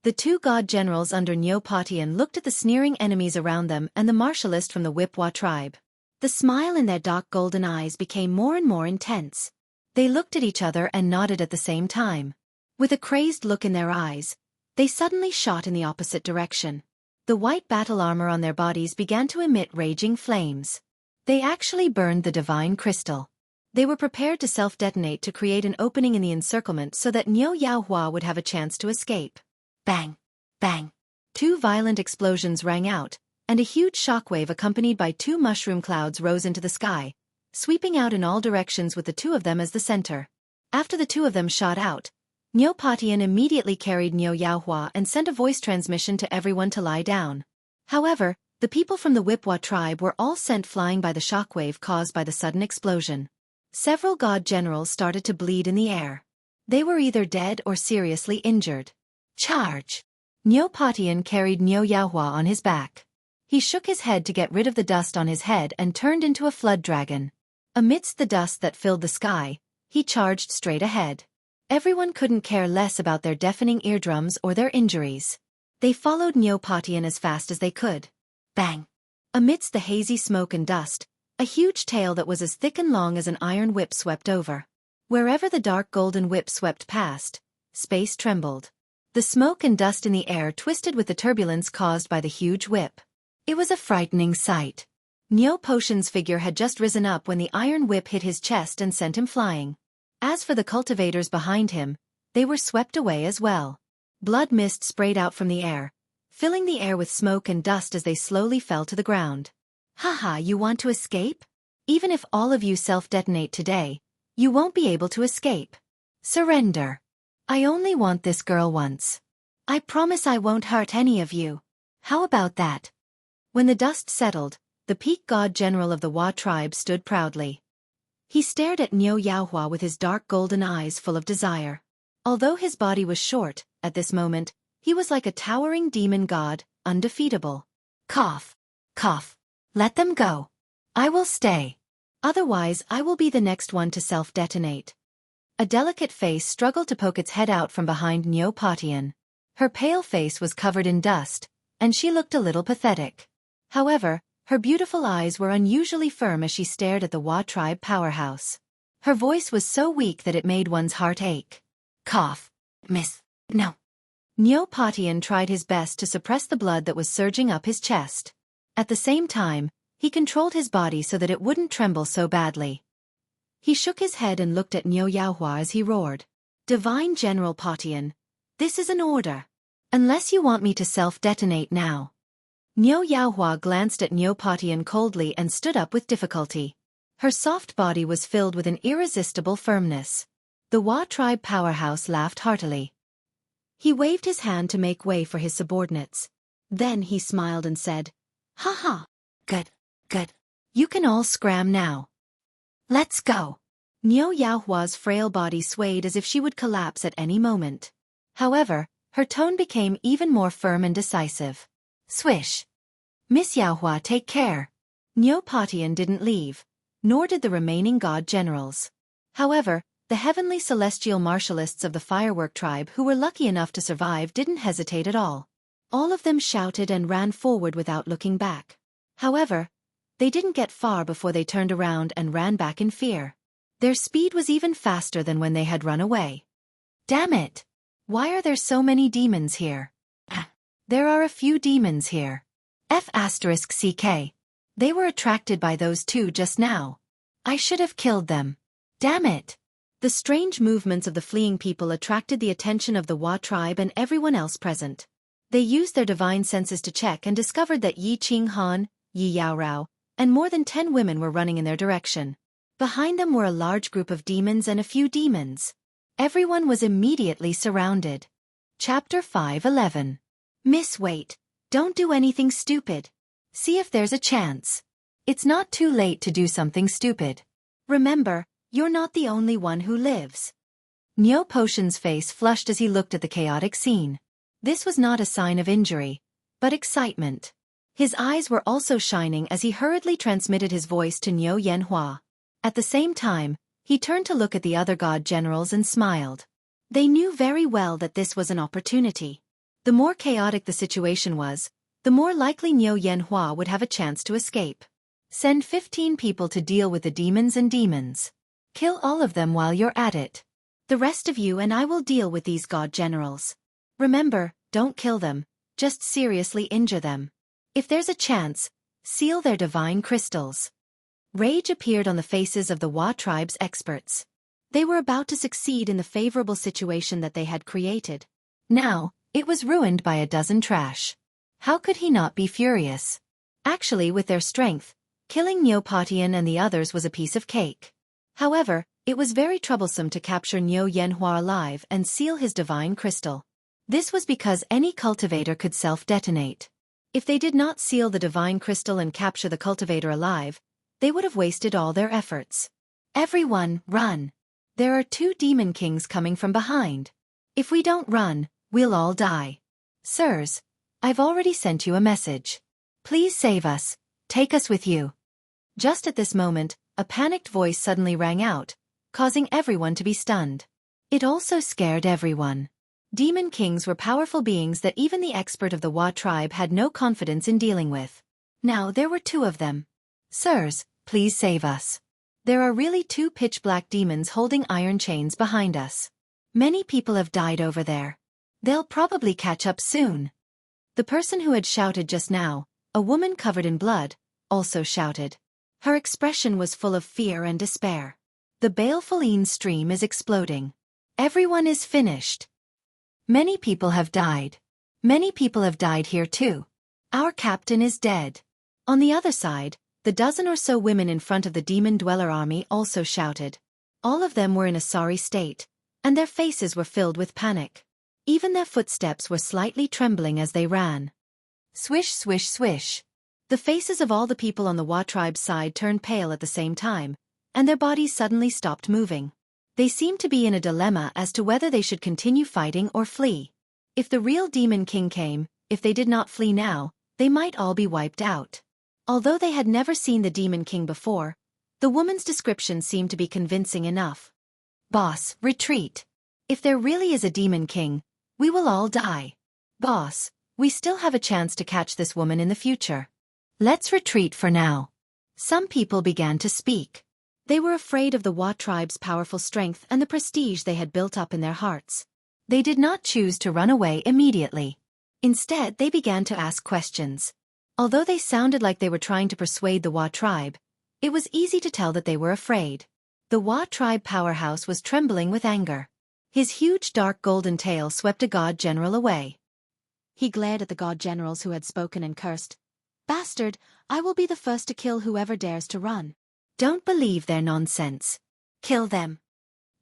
A: The 2 god generals under Neopatian looked at the sneering enemies around them and the martialist from the Wipwa tribe. The smile in their dark golden eyes became more and more intense. They looked at each other and nodded at the same time. With a crazed look in their eyes, they suddenly shot in the opposite direction. The white battle armor on their bodies began to emit raging flames. They actually burned the divine crystal. They were prepared to self-detonate to create an opening in the encirclement so that Neo Yaohua would have a chance to escape. Bang! Bang! 2 violent explosions rang out, and a huge shockwave accompanied by 2 mushroom clouds rose into the sky, sweeping out in all directions with the 2 of them as the center. After the 2 of them shot out, Neopatian immediately carried Neo Yaohua and sent a voice transmission to everyone to lie down. However, the people from the Wipwa tribe were all sent flying by the shockwave caused by the sudden explosion. Several god generals started to bleed in the air. They were either dead or seriously injured. Charge! Neopatian carried Neo Yaohua on his back. He shook his head to get rid of the dust on his head and turned into a flood dragon. Amidst the dust that filled the sky, he charged straight ahead. Everyone couldn't care less about their deafening eardrums or their injuries. They followed Neopatian as fast as they could. Bang! Amidst the hazy smoke and dust, A huge tail that was as thick and long as an iron whip swept over. Wherever the dark golden whip swept past, space trembled. The smoke and dust in the air twisted with the turbulence caused by the huge whip. It was a frightening sight. Neo Potion's figure had just risen up when the iron whip hit his chest and sent him flying. As for the cultivators behind him, they were swept away as well. Blood mist sprayed out from the air, filling the air with smoke and dust as they slowly fell to the ground. Haha, you want to escape? Even if all of you self-detonate today, you won't be able to escape. Surrender. I only want this girl once. I promise I won't hurt any of you. How about that? When the dust settled, the peak god general of the Wa tribe stood proudly. He stared at Niu Yaohua with his dark golden eyes full of desire. Although his body was short, at this moment, he was like a towering demon god, undefeatable. Cough. Cough. Let them go. I will stay. Otherwise I will be the next one to self-detonate. A delicate face struggled to poke its head out from behind Neo Potion. Her pale face was covered in dust, and she looked a little pathetic. However, her beautiful eyes were unusually firm as she stared at the Wa tribe powerhouse. Her voice was so weak that it made one's heart ache. Cough. Miss. No. Neo Potion tried his best to suppress the blood that was surging up his chest. At the same time, he controlled his body so that it wouldn't tremble so badly. He shook his head and looked at Niu Yaohua as he roared. Divine General Potion, this is an order. Unless you want me to self-detonate now. Niu Yaohua glanced at Niu Potion coldly and stood up with difficulty. Her soft body was filled with an irresistible firmness. The Wa tribe powerhouse laughed heartily. He waved his hand to make way for his subordinates. Then he smiled and said, "Haha. Good, good. You can all scram now. Let's go." Niu Yaohua's frail body swayed as if she would collapse at any moment. However, her tone became even more firm and decisive. Swish. Miss Yaohua, take care. Niu Potion didn't leave, nor did the remaining god generals. However, the heavenly celestial martialists of the firework tribe who were lucky enough to survive didn't hesitate at all. All of them shouted and ran forward without looking back. However, they didn't get far before they turned around and ran back in fear. Their speed was even faster than when they had run away. Damn it! Why are there so many demons here? There are a few demons here. F***CK. They were attracted by those two just now. I should have killed them. Damn it! The strange movements of the fleeing people attracted the attention of the Wa tribe and everyone else present. They used their divine senses to check and discovered that Yi Qinghan, Yi Yaorao, and more than 10 women were running in their direction. Behind them were a large group of demons and a few demons. Everyone was immediately surrounded. Chapter 5:11. Miss, wait. Don't do anything stupid. See if there's a chance. It's not too late to do something stupid. Remember, you're not the only one who lives. Neo Potion's face flushed as he looked at the chaotic scene. This was not a sign of injury, but excitement. His eyes were also shining as he hurriedly transmitted his voice to Niu Yanhua. At the same time, he turned to look at the other god generals and smiled. They knew very well that this was an opportunity. The more chaotic the situation was, the more likely Niu Yanhua would have a chance to escape. Send 15 people to deal with the demons and demons. Kill all of them while you're at it. The rest of you and I will deal with these god generals. Remember, don't kill them, just seriously injure them. If there's a chance, seal their divine crystals. Rage appeared on the faces of the Wa tribe's experts. They were about to succeed in the favorable situation that they had created. Now, it was ruined by a dozen trash. How could he not be furious? Actually, with their strength, killing Niu Potion and the others was a piece of cake. However, it was very troublesome to capture Niu Yanhua alive and seal his divine crystal. This was because any cultivator could self-detonate. If they did not seal the divine crystal and capture the cultivator alive, they would have wasted all their efforts. Everyone, run! There are 2 demon kings coming from behind. If we don't run, we'll all die. Sirs, I've already sent you a message. Please save us, take us with you. Just at this moment, a panicked voice suddenly rang out, causing everyone to be stunned. It also scared everyone. Demon kings were powerful beings that even the expert of the Wa tribe had no confidence in dealing with. Now there were 2 of them. Sirs, Please save us. There are really 2 pitch-black demons holding iron chains behind us. Many people have died over there. They'll probably catch up soon. The person who had shouted just now, a woman covered in blood, also shouted. Her expression was full of fear and despair. The baleful stream is exploding. Everyone is finished. Many people have died. Many people have died here too. Our captain is dead. On the other side, the dozen or so women in front of the demon dweller army also shouted. All of them were in a sorry state, and their faces were filled with panic. Even their footsteps were slightly trembling as they ran. Swish, swish, swish. The faces of all the people on the Wa tribe's side turned pale at the same time, and their bodies suddenly stopped moving. They seemed to be in a dilemma as to whether they should continue fighting or flee. If the real Demon King came, if they did not flee now, they might all be wiped out. Although they had never seen the Demon King before, the woman's description seemed to be convincing enough. Boss, retreat. If there really is a Demon King, we will all die. Boss, we still have a chance to catch this woman in the future. Let's retreat for now. Some people began to speak. They were afraid of the Wa tribe's powerful strength and the prestige they had built up in their hearts. They did not choose to run away immediately. Instead, they began to ask questions. Although they sounded like they were trying to persuade the Wa tribe, it was easy to tell that they were afraid. The Wa tribe powerhouse was trembling with anger. His huge dark golden tail swept a god general away. He glared at the god generals who had spoken and cursed. Bastard, I will be the first to kill whoever dares to run. Don't believe their nonsense. Kill them.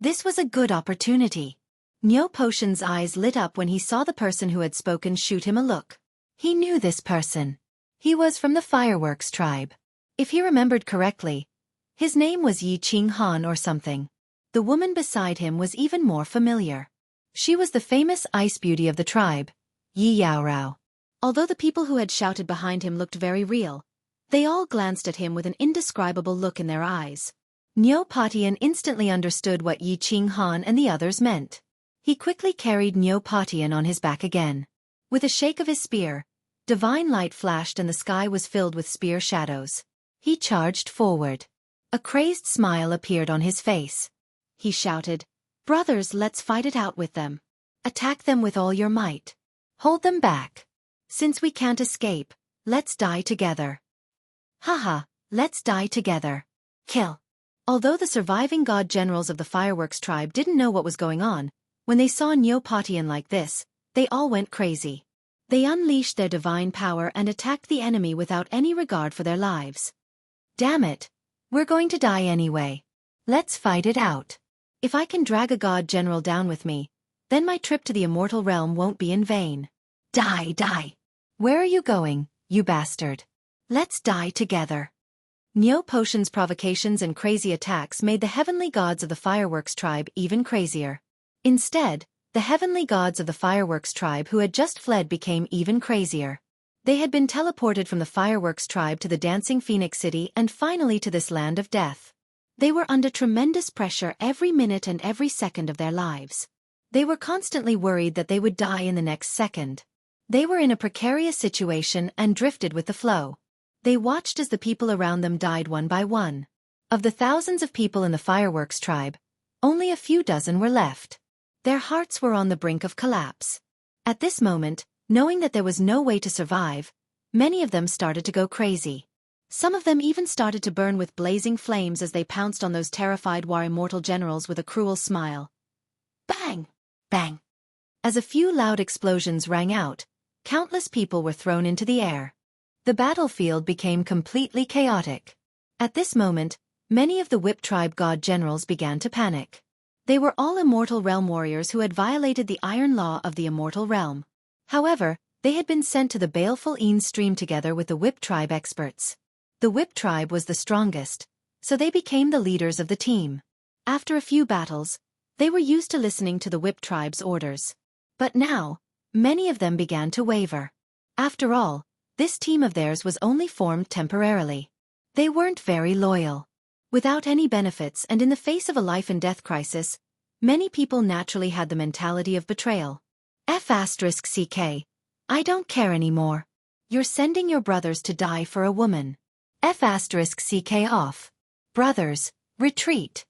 A: This was a good opportunity. Nyo Potion's eyes lit up when he saw the person who had spoken shoot him a look. He knew this person. He was from the Fireworks tribe. If he remembered correctly, his name was Yi Ching Han or something. The woman beside him was even more familiar. She was the famous ice beauty of the tribe, Yi Yaorao. Although the people who had shouted behind him looked very real, they all glanced at him with an indescribable look in their eyes. Nyo Potian instantly understood what Yi Ching Han and the others meant. He quickly carried Nyo Potian on his back again. With a shake of his spear, divine light flashed and the sky was filled with spear shadows. He charged forward. A crazed smile appeared on his face. He shouted, "Brothers, let's fight it out with them. Attack them with all your might. Hold them back. Since we can't escape, let's die together. Haha, let's die together. Kill." Although the surviving god generals of the Fireworks tribe didn't know what was going on, when they saw Nyo Potian like this, they all went crazy. They unleashed their divine power and attacked the enemy without any regard for their lives. Damn it. We're going to die anyway. Let's fight it out. If I can drag a god general down with me, then my trip to the immortal realm won't be in vain. Die, die. Where are you going, you bastard? Let's die together. Nyo Potion's provocations and crazy attacks made the heavenly gods of the Fireworks tribe even crazier. Instead, the heavenly gods of the Fireworks tribe who had just fled became even crazier. They had been teleported from the Fireworks tribe to the Dancing Phoenix City and finally to this land of death. They were under tremendous pressure every minute and every second of their lives. They were constantly worried that they would die in the next second. They were in a precarious situation and drifted with the flow. They watched as the people around them died one by one. Of the thousands of people in the Fireworks tribe, only a few dozen were left. Their hearts were on the brink of collapse. At this moment, knowing that there was no way to survive, many of them started to go crazy. Some of them even started to burn with blazing flames as they pounced on those terrified Wa immortal generals with a cruel smile. Bang! Bang! As a few loud explosions rang out, countless people were thrown into the air. The battlefield became completely chaotic. At this moment, many of the Whip tribe god generals began to panic. They were all immortal realm warriors who had violated the iron law of the immortal realm. However, they had been sent to the baleful stream together with the Whip tribe experts. The Whip tribe was the strongest, so they became the leaders of the team. After a few battles, they were used to listening to the Whip tribe's orders. But now, many of them began to waver. After all, this team of theirs was only formed temporarily. They weren't very loyal. Without any benefits and in the face of a life-and-death crisis, many people naturally had the mentality of betrayal. F***ck. I don't care anymore. You're sending your brothers to die for a woman. F***ck off. Brothers, retreat.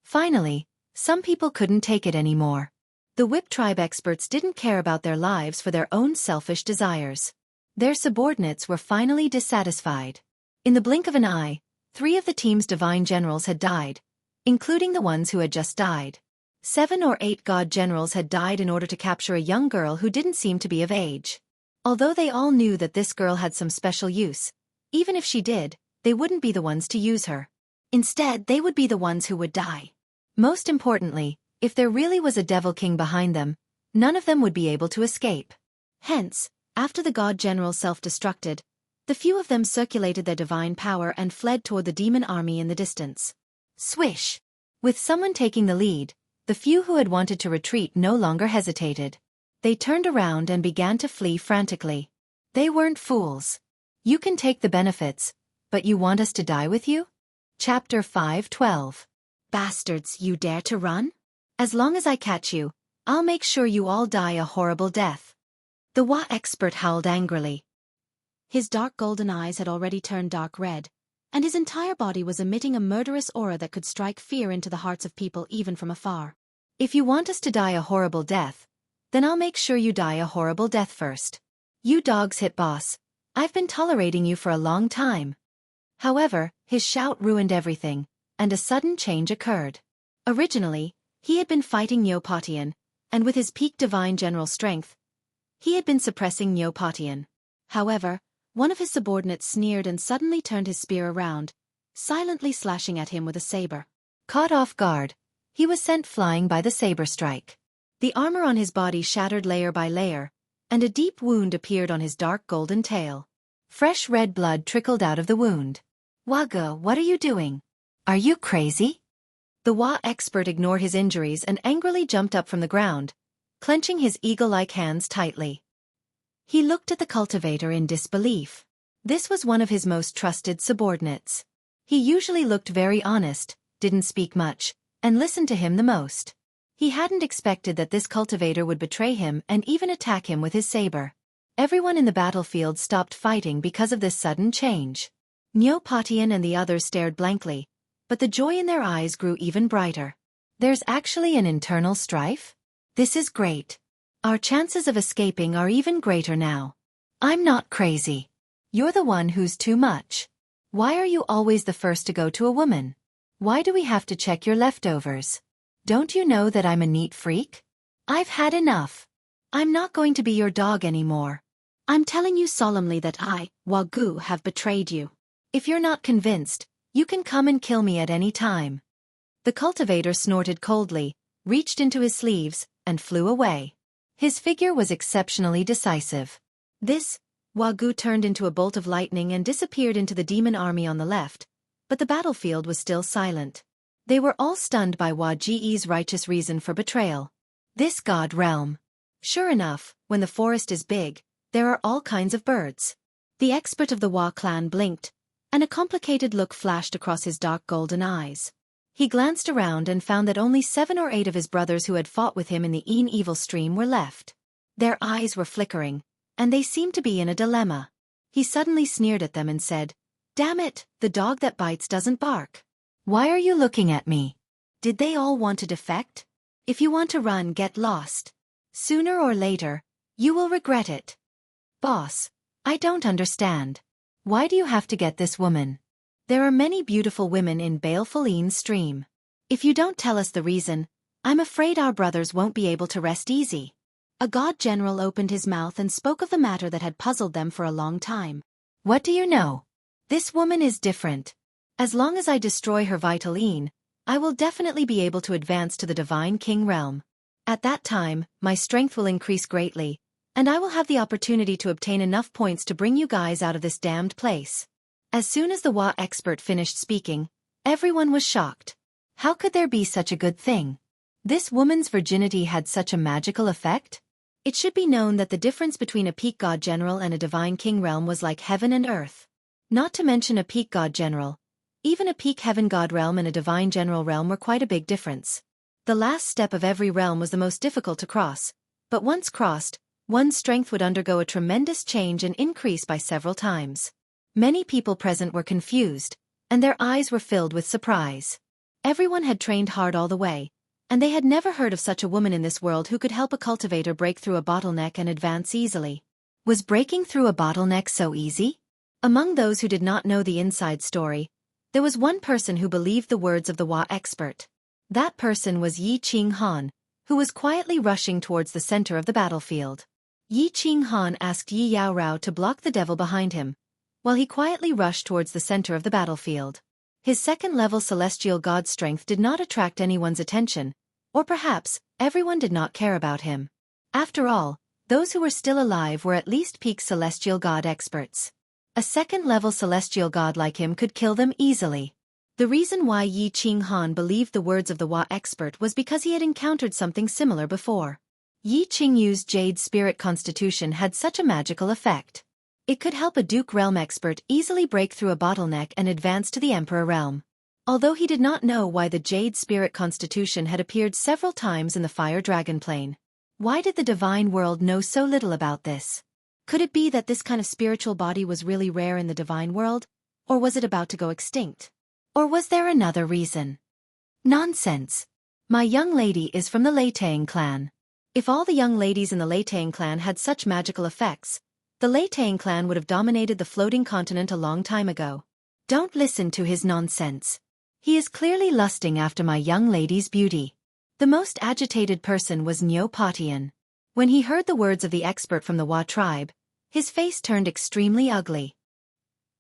A: Finally, some people couldn't take it anymore. The Whip Tribe experts didn't care about their lives for their own selfish desires. Their subordinates were finally dissatisfied. In the blink of an eye, 3 of the team's divine generals had died, including the ones who had just died. 7 or 8 god generals had died in order to capture a young girl who didn't seem to be of age. Although they all knew that this girl had some special use, even if she did, they wouldn't be the ones to use her. Instead, they would be the ones who would die. Most importantly, if there really was a Devil King behind them, none of them would be able to escape. Hence, after the god generals self-destructed, the few of them circulated their divine power and fled toward the demon army in the distance. Swish! With someone taking the lead, the few who had wanted to retreat no longer hesitated. They turned around and began to flee frantically. They weren't fools. You can take the benefits, but you want us to die with you? Chapter 5:12. Bastards, you dare to run? As long as I catch you, I'll make sure you all die a horrible death. The Wa expert howled angrily. His dark golden eyes had already turned dark red, and his entire body was emitting a murderous aura that could strike fear into the hearts of people even from afar. If you want us to die a horrible death, then I'll make sure you die a horrible death first. You dogs hit boss. I've been tolerating you for a long time. However, his shout ruined everything, and a sudden change occurred. Originally, he had been fighting Neopatian, and with his peak divine general strength, he had been suppressing Neopatian. However, one of his subordinates sneered and suddenly turned his spear around, silently slashing at him with a saber. Caught off guard, he was sent flying by the saber strike. The armor on his body shattered layer by layer, and a deep wound appeared on his dark golden tail. Fresh red blood trickled out of the wound. Wago, what are you doing? Are you crazy? The Wa expert ignored his injuries and angrily jumped up from the ground, clenching his eagle-like hands tightly. He looked at the cultivator in disbelief. This was one of his most trusted subordinates. He usually looked very honest, didn't speak much, and listened to him the most. He hadn't expected that this cultivator would betray him and even attack him with his saber. Everyone in the battlefield stopped fighting because of this sudden change. Neopatian and the others stared blankly, but the joy in their eyes grew even brighter. There's actually an internal strife? This is great. Our chances of escaping are even greater now. I'm not crazy. You're the one who's too much. Why are you always the first to go to a woman? Why do we have to check your leftovers? Don't you know that I'm a neat freak? I've had enough. I'm not going to be your dog anymore. I'm telling you solemnly that I, Wagyu, have betrayed you. If you're not convinced, you can come and kill me at any time. The cultivator snorted coldly, reached into his sleeves, and flew away. His figure was exceptionally decisive. This, Wagyu turned into a bolt of lightning and disappeared into the demon army on the left, but the battlefield was still silent. They were all stunned by Waji's righteous reason for betrayal. This god realm. Sure enough, when the forest is big, there are all kinds of birds. The expert of the Wa clan blinked, and a complicated look flashed across his dark golden eyes. He glanced around and found that only 7 or 8 of his brothers who had fought with him in the evil stream were left. Their eyes were flickering, and they seemed to be in a dilemma. He suddenly sneered at them and said, "Damn it, the dog that bites doesn't bark. Why are you looking at me? Did they all want to defect? If you want to run, get lost. Sooner or later, you will regret it." Boss, I don't understand. Why do you have to get this woman? There are many beautiful women in Balefuleen's stream. If you don't tell us the reason, I'm afraid our brothers won't be able to rest easy. A god general opened his mouth and spoke of the matter that had puzzled them for a long time. What do you know? This woman is different. As long as I destroy her vital Een, I will definitely be able to advance to the Divine King realm. At that time, my strength will increase greatly, and I will have the opportunity to obtain enough points to bring you guys out of this damned place. As soon as the Wa expert finished speaking, everyone was shocked. How could there be such a good thing? This woman's virginity had such a magical effect? It should be known that the difference between a peak god general and a divine king realm was like heaven and earth. Not to mention a peak god general. Even a peak heaven god realm and a divine general realm were quite a big difference. The last step of every realm was the most difficult to cross, but once crossed, one's strength would undergo a tremendous change and increase by several times. Many people present were confused, and their eyes were filled with surprise. Everyone had trained hard all the way, and they had never heard of such a woman in this world who could help a cultivator break through a bottleneck and advance easily. Was breaking through a bottleneck so easy? Among those who did not know the inside story, there was one person who believed the words of the Wa expert. That person was Yi Qing-han, who was quietly rushing towards the center of the battlefield. Yi Qing-han asked Yi Yao-rao to block the devil behind him, while he quietly rushed towards the center of the battlefield. His second-level celestial god strength did not attract anyone's attention, or perhaps, everyone did not care about him. After all, those who were still alive were at least peak celestial god experts. A second-level celestial god like him could kill them easily. The reason why Yi Qing-han believed the words of the Wa expert was because he had encountered something similar before. Yi Qingyu's Jade Spirit Constitution had such a magical effect. It could help a Duke Realm expert easily break through a bottleneck and advance to the Emperor Realm. Although he did not know why the Jade Spirit Constitution had appeared several times in the Fire Dragon Plane. Why did the divine world know so little about this? Could it be that this kind of spiritual body was really rare in the divine world, or was it about to go extinct? Or was there another reason? Nonsense. My young lady is from the Leitang clan. If all the young ladies in the Leitang clan had such magical effects, the Leitang clan would have dominated the floating continent a long time ago. Don't listen to his nonsense. He is clearly lusting after my young lady's beauty. The most agitated person was Nyo Patian. When he heard the words of the expert from the Wa tribe, his face turned extremely ugly.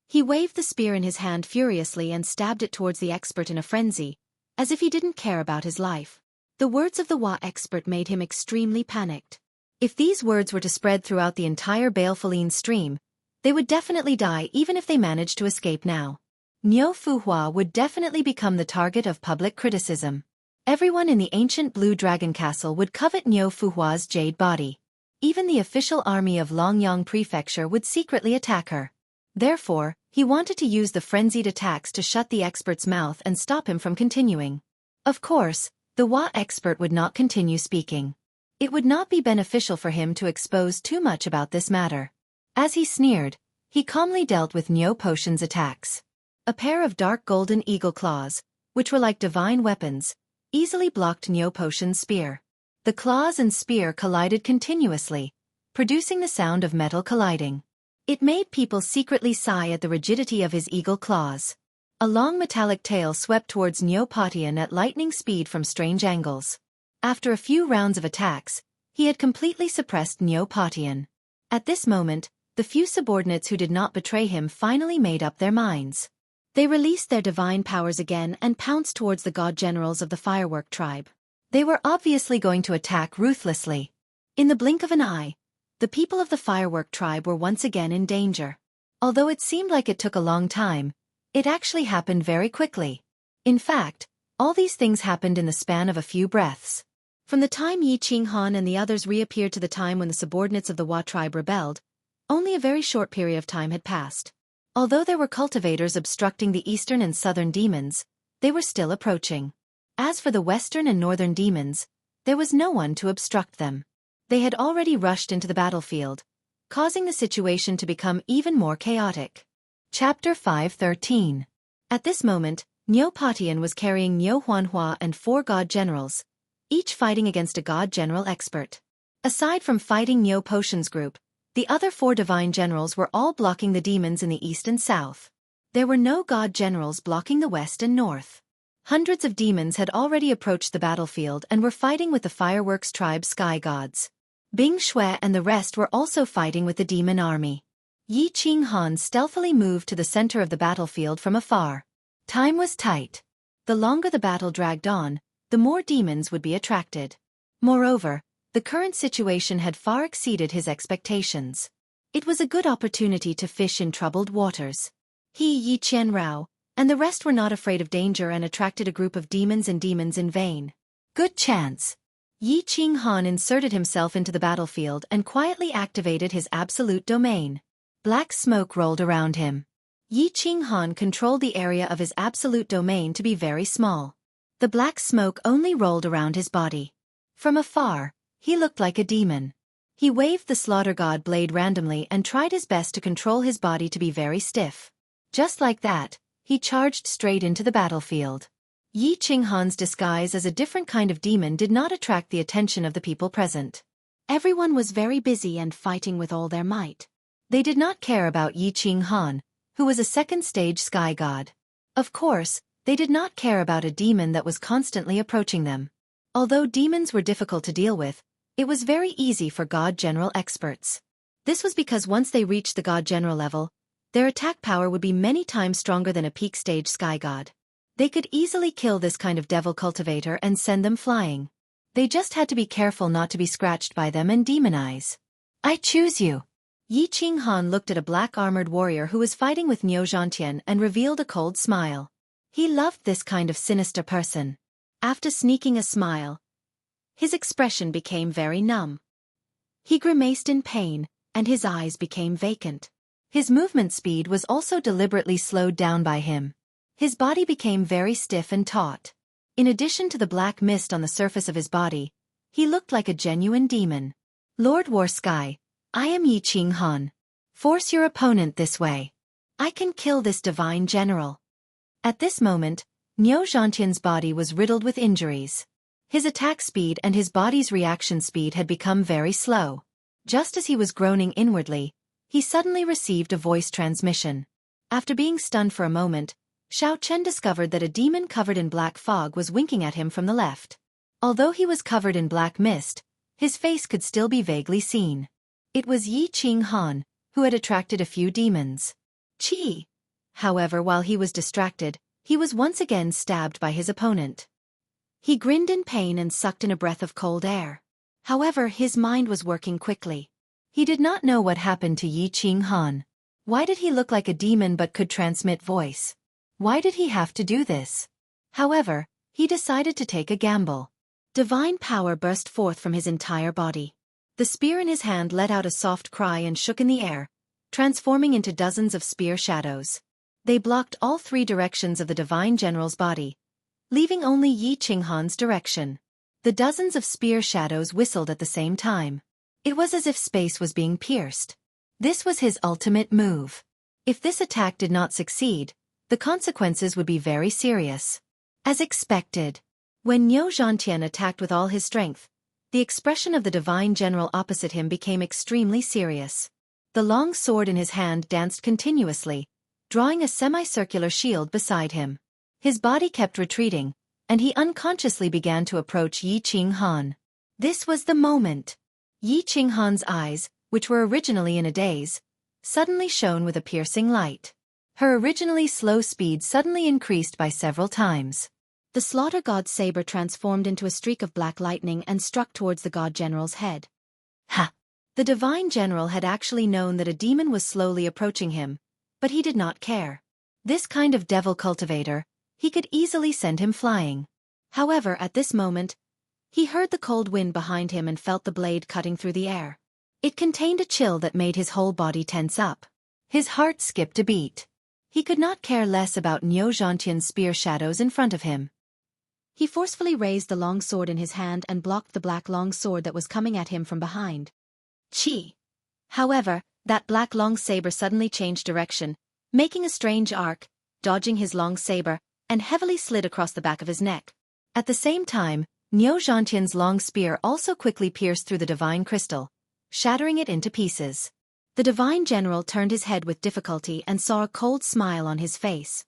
A: He waved the spear in his hand furiously and stabbed it towards the expert in a frenzy, as if he didn't care about his life. The words of the Wa expert made him extremely panicked. If these words were to spread throughout the entire Balefulline stream, they would definitely die even if they managed to escape now. Nyo Fuhua would definitely become the target of public criticism. Everyone in the ancient Blue Dragon Castle would covet Nyo Fuhua's jade body. Even the official army of Longyang Prefecture would secretly attack her. Therefore, he wanted to use the frenzied attacks to shut the expert's mouth and stop him from continuing. Of course, the Wa expert would not continue speaking. It would not be beneficial for him to expose too much about this matter. As he sneered, he calmly dealt with Nyo Potion's attacks. A pair of dark golden eagle claws, which were like divine weapons, easily blocked Nyo Potion's spear. The claws and spear collided continuously, producing the sound of metal colliding. It made people secretly sigh at the rigidity of his eagle claws. A long metallic tail swept towards Nyo Patian at lightning speed from strange angles. After a few rounds of attacks, he had completely suppressed Nyo Patian. At this moment, the few subordinates who did not betray him finally made up their minds. They released their divine powers again and pounced towards the god generals of the Firework tribe. They were obviously going to attack ruthlessly. In the blink of an eye, the people of the Firework tribe were once again in danger. Although it seemed like it took a long time, it actually happened very quickly. In fact, all these things happened in the span of a few breaths. From the time Yi Qing-han and the others reappeared to the time when the subordinates of the Wa tribe rebelled, only a very short period of time had passed. Although there were cultivators obstructing the eastern and southern demons, they were still approaching. As for the western and northern demons, there was no one to obstruct them. They had already rushed into the battlefield, causing the situation to become even more chaotic. Chapter 5:13. At this moment, Nyo Patian was carrying Nyo Huanhua and 4 god generals, each fighting against a god general expert. Aside from fighting Nyo Potion's group, the other 4 divine generals were all blocking the demons in the east and south. There were no god generals blocking the west and north. Hundreds of demons had already approached the battlefield and were fighting with the Fireworks tribe sky gods. Bing Shui and the rest were also fighting with the demon army. Yi Qing-han stealthily moved to the center of the battlefield from afar. Time was tight. The longer the battle dragged on, the more demons would be attracted. Moreover, the current situation had far exceeded his expectations. It was a good opportunity to fish in troubled waters. He, Yi Qianrao, and the rest were not afraid of danger and attracted a group of demons in vain. Good chance. Yi Qing-han inserted himself into the battlefield and quietly activated his absolute domain. Black smoke rolled around him. Yi Qing-han controlled the area of his absolute domain to be very small. The black smoke only rolled around his body. From afar, he looked like a demon. He waved the slaughter god blade randomly and tried his best to control his body to be very stiff. Just like that, he charged straight into the battlefield. Yi Qinghan's disguise as a different kind of demon did not attract the attention of the people present. Everyone was very busy and fighting with all their might. They did not care about Yi Qinghan, who was a second-stage sky god. Of course, they did not care about a demon that was constantly approaching them. Although demons were difficult to deal with, it was very easy for God General experts. This was because once they reached the God General level, their attack power would be many times stronger than a peak stage sky god. They could easily kill this kind of devil cultivator and send them flying. They just had to be careful not to be scratched by them and demonize. I choose you. Yi Qinghan looked at a black-armored warrior who was fighting with Niu Zhantian and revealed a cold smile. He loved this kind of sinister person. After sneaking a smile, his expression became very numb. He grimaced in pain, and his eyes became vacant. His movement speed was also deliberately slowed down by him. His body became very stiff and taut. In addition to the black mist on the surface of his body, he looked like a genuine demon. Lord War Sky, I am Yi Qinghan. Force your opponent this way. I can kill this divine general. At this moment, Niu Zhantian's body was riddled with injuries. His attack speed and his body's reaction speed had become very slow. Just as he was groaning inwardly, he suddenly received a voice transmission. After being stunned for a moment, Xiao Chen discovered that a demon covered in black fog was winking at him from the left. Although he was covered in black mist, his face could still be vaguely seen. It was Yi Qinghan, who had attracted a few demons. Qi. However, while he was distracted, he was once again stabbed by his opponent. He grinned in pain and sucked in a breath of cold air. However, his mind was working quickly. He did not know what happened to Yi Qinghan. Why did he look like a demon but could transmit voice? Why did he have to do this? However, he decided to take a gamble. Divine power burst forth from his entire body. The spear in his hand let out a soft cry and shook in the air, transforming into dozens of spear shadows. They blocked all three directions of the divine general's body, leaving only Yi Qinghan's direction. The dozens of spear shadows whistled at the same time. It was as if space was being pierced. This was his ultimate move. If this attack did not succeed, the consequences would be very serious. As expected, when Niu Zhantian attacked with all his strength, the expression of the divine general opposite him became extremely serious. The long sword in his hand danced continuously, drawing a semicircular shield beside him. His body kept retreating, and he unconsciously began to approach Yi Qinghan. This was the moment. Yi Qinghan's eyes, which were originally in a daze, suddenly shone with a piercing light. Her originally slow speed suddenly increased by several times. The slaughter god's saber transformed into a streak of black lightning and struck towards the god general's head. Ha! The divine general had actually known that a demon was slowly approaching him, but he did not care. This kind of devil cultivator, he could easily send him flying. However, at this moment, he heard the cold wind behind him and felt the blade cutting through the air. It contained a chill that made his whole body tense up. His heart skipped a beat. He could not care less about Niu Zhantian's spear shadows in front of him. He forcefully raised the long sword in his hand and blocked the black long sword that was coming at him from behind. Chi! However, that black long saber suddenly changed direction, making a strange arc, dodging his long saber, and heavily slid across the back of his neck. At the same time, Niu Zhantian's long spear also quickly pierced through the divine crystal, shattering it into pieces. The divine general turned his head with difficulty and saw a cold smile on his face.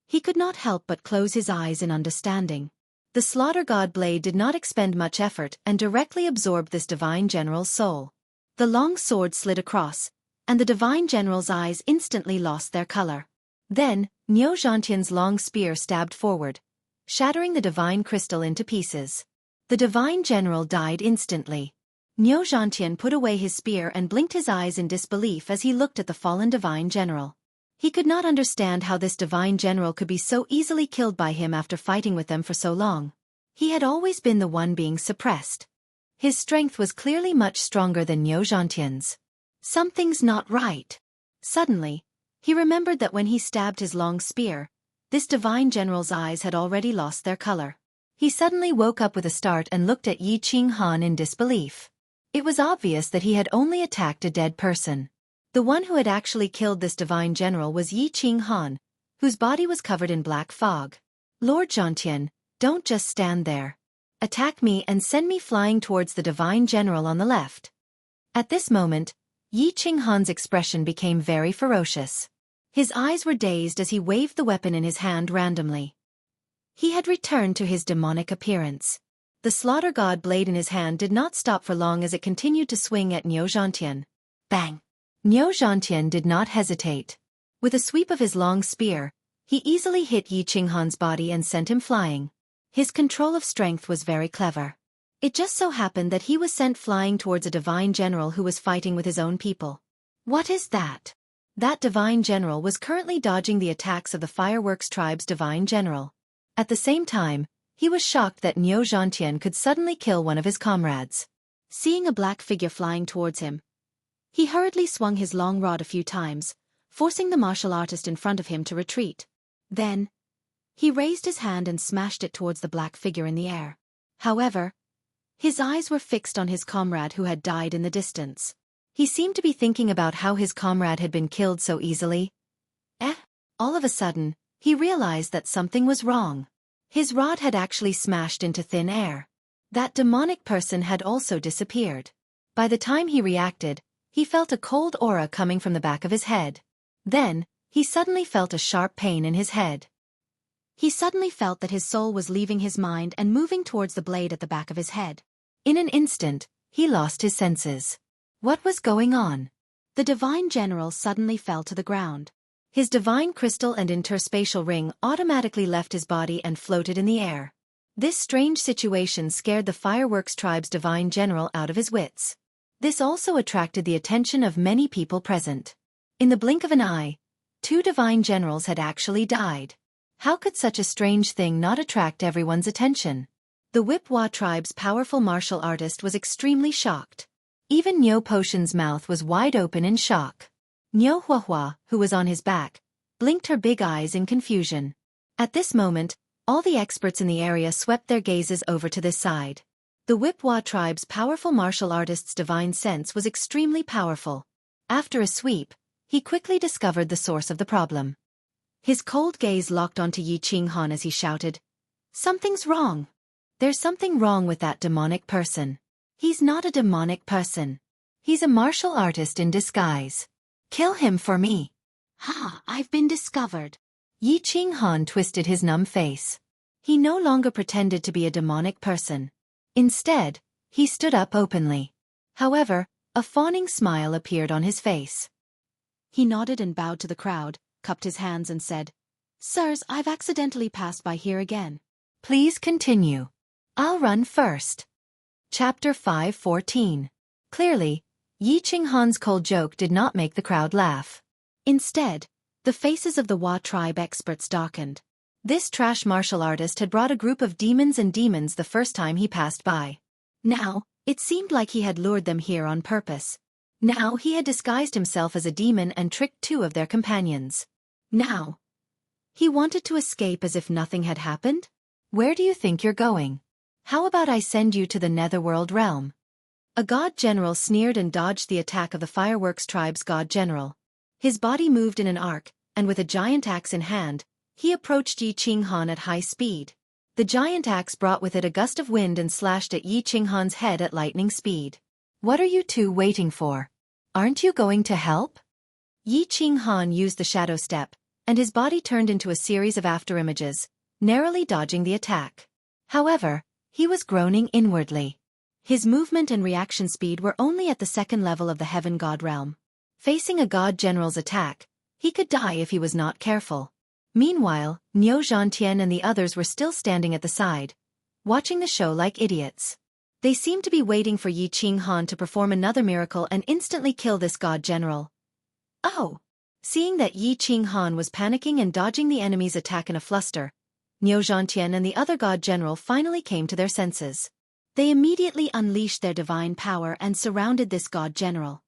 A: He could not help but close his eyes in understanding. The slaughter god blade did not expend much effort and directly absorbed this divine general's soul. The long sword slid across, and the divine general's eyes instantly lost their color. Then, Niu Zhantian's long spear stabbed forward, shattering the divine crystal into pieces. The divine general died instantly. Niu Zhantian put away his spear and blinked his eyes in disbelief as he looked at the fallen divine general. He could not understand how this divine general could be so easily killed by him after fighting with them for so long. He had always been the one being suppressed. His strength was clearly much stronger than Niu Zhantian's. Something's not right. Suddenly, he remembered that when he stabbed his long spear, this divine general's eyes had already lost their color. He suddenly woke up with a start and looked at Yi Qinghan in disbelief. It was obvious that he had only attacked a dead person. The one who had actually killed this divine general was Yi Qinghan, whose body was covered in black fog. Lord Zhantian, don't just stand there. Attack me and send me flying towards the divine general on the left. At this moment, Yi Qinghan's expression became very ferocious. His eyes were dazed as he waved the weapon in his hand randomly. He had returned to his demonic appearance. The slaughter god blade in his hand did not stop for long as it continued to swing at Niu Zhantian. Bang! Niu Zhantian did not hesitate. With a sweep of his long spear, he easily hit Yi Qinghan's body and sent him flying. His control of strength was very clever. It just so happened that he was sent flying towards a divine general who was fighting with his own people. What is that? That divine general was currently dodging the attacks of the Fireworks tribe's divine general. At the same time, he was shocked that Niu Zhantian could suddenly kill one of his comrades. Seeing a black figure flying towards him, he hurriedly swung his long rod a few times, forcing the martial artist in front of him to retreat. Then, he raised his hand and smashed it towards the black figure in the air. However, his eyes were fixed on his comrade who had died in the distance. He seemed to be thinking about how his comrade had been killed so easily. All of a sudden, he realized that something was wrong. His rod had actually smashed into thin air. That demonic person had also disappeared. By the time he reacted, he felt a cold aura coming from the back of his head. Then, he suddenly felt a sharp pain in his head. He suddenly felt that his soul was leaving his mind and moving towards the blade at the back of his head. In an instant, he lost his senses. What was going on? The divine general suddenly fell to the ground. His divine crystal and interspatial ring automatically left his body and floated in the air. This strange situation scared the Fireworks tribe's divine general out of his wits. This also attracted the attention of many people present. In the blink of an eye, 2 divine generals had actually died. How could such a strange thing not attract everyone's attention? The Whipwa tribe's powerful martial artist was extremely shocked. Even Niu Potion's mouth was wide open in shock. Niu Huahua, who was on his back, blinked her big eyes in confusion. At this moment, all the experts in the area swept their gazes over to this side. The Whipwa tribe's powerful martial artist's divine sense was extremely powerful. After a sweep, he quickly discovered the source of the problem. His cold gaze locked onto Yi Qinghan as he shouted, "Something's wrong. There's something wrong with that demonic person. He's not a demonic person. He's a martial artist in disguise. Kill him for me." I've been discovered. Yi Qinghan twisted his numb face. He no longer pretended to be a demonic person. Instead, he stood up openly. However, a fawning smile appeared on his face. He nodded and bowed to the crowd, cupped his hands and said, "Sirs, I've accidentally passed by here again. Please continue. I'll run first." Chapter 5:14. Clearly, Yi Qinghan's cold joke did not make the crowd laugh. Instead, the faces of the Wa tribe experts darkened. This trash martial artist had brought a group of demons and demons the first time he passed by. Now, it seemed like he had lured them here on purpose. Now he had disguised himself as a demon and tricked 2 of their companions. Now, he wanted to escape as if nothing had happened? Where do you think you're going? How about I send you to the Netherworld realm? A god general sneered and dodged the attack of the Fireworks tribe's god general. His body moved in an arc, and with a giant axe in hand, he approached Yi Qinghan at high speed. The giant axe brought with it a gust of wind and slashed at Yi Qinghan's head at lightning speed. What are you 2 waiting for? Aren't you going to help? Yi Qinghan used the shadow step, and his body turned into a series of afterimages, narrowly dodging the attack. However, he was groaning inwardly. His movement and reaction speed were only at the 2nd level of the Heaven God realm. Facing a god general's attack, he could die if he was not careful. Meanwhile, Niu Zhantian and the others were still standing at the side, watching the show like idiots. They seemed to be waiting for Yi Qinghan to perform another miracle and instantly kill this god general. Oh! Seeing that Yi Qinghan was panicking and dodging the enemy's attack in a fluster, Niu Zhantian and the other god general finally came to their senses. They immediately unleashed their divine power and surrounded this god general.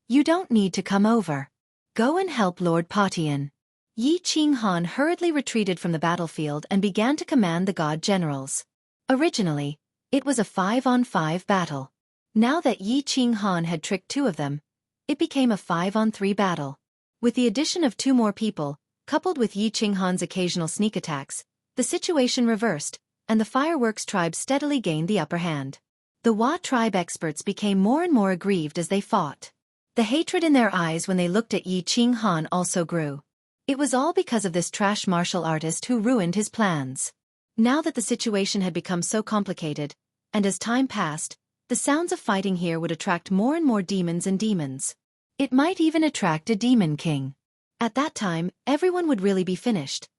A: "You don't need to come over. Go and help Lord Patian." Yi Qinghan hurriedly retreated from the battlefield and began to command the god generals. Originally, it was a 5-on-5 battle. Now that Yi Qinghan had tricked two of them, it became a 5-on-3 battle. With the addition of 2 more people, coupled with Yi Qinghan's occasional sneak attacks, the situation reversed, and the fireworks tribe steadily gained the upper hand. The Hua tribe experts became more and more aggrieved as they fought. The hatred in their eyes when they looked at Yi Qinghan also grew. It was all because of this trash martial artist who ruined his plans. Now that the situation had become so complicated, and as time passed, the sounds of fighting here would attract more and more demons and demons. It might even attract a demon king. At that time, everyone would really be finished.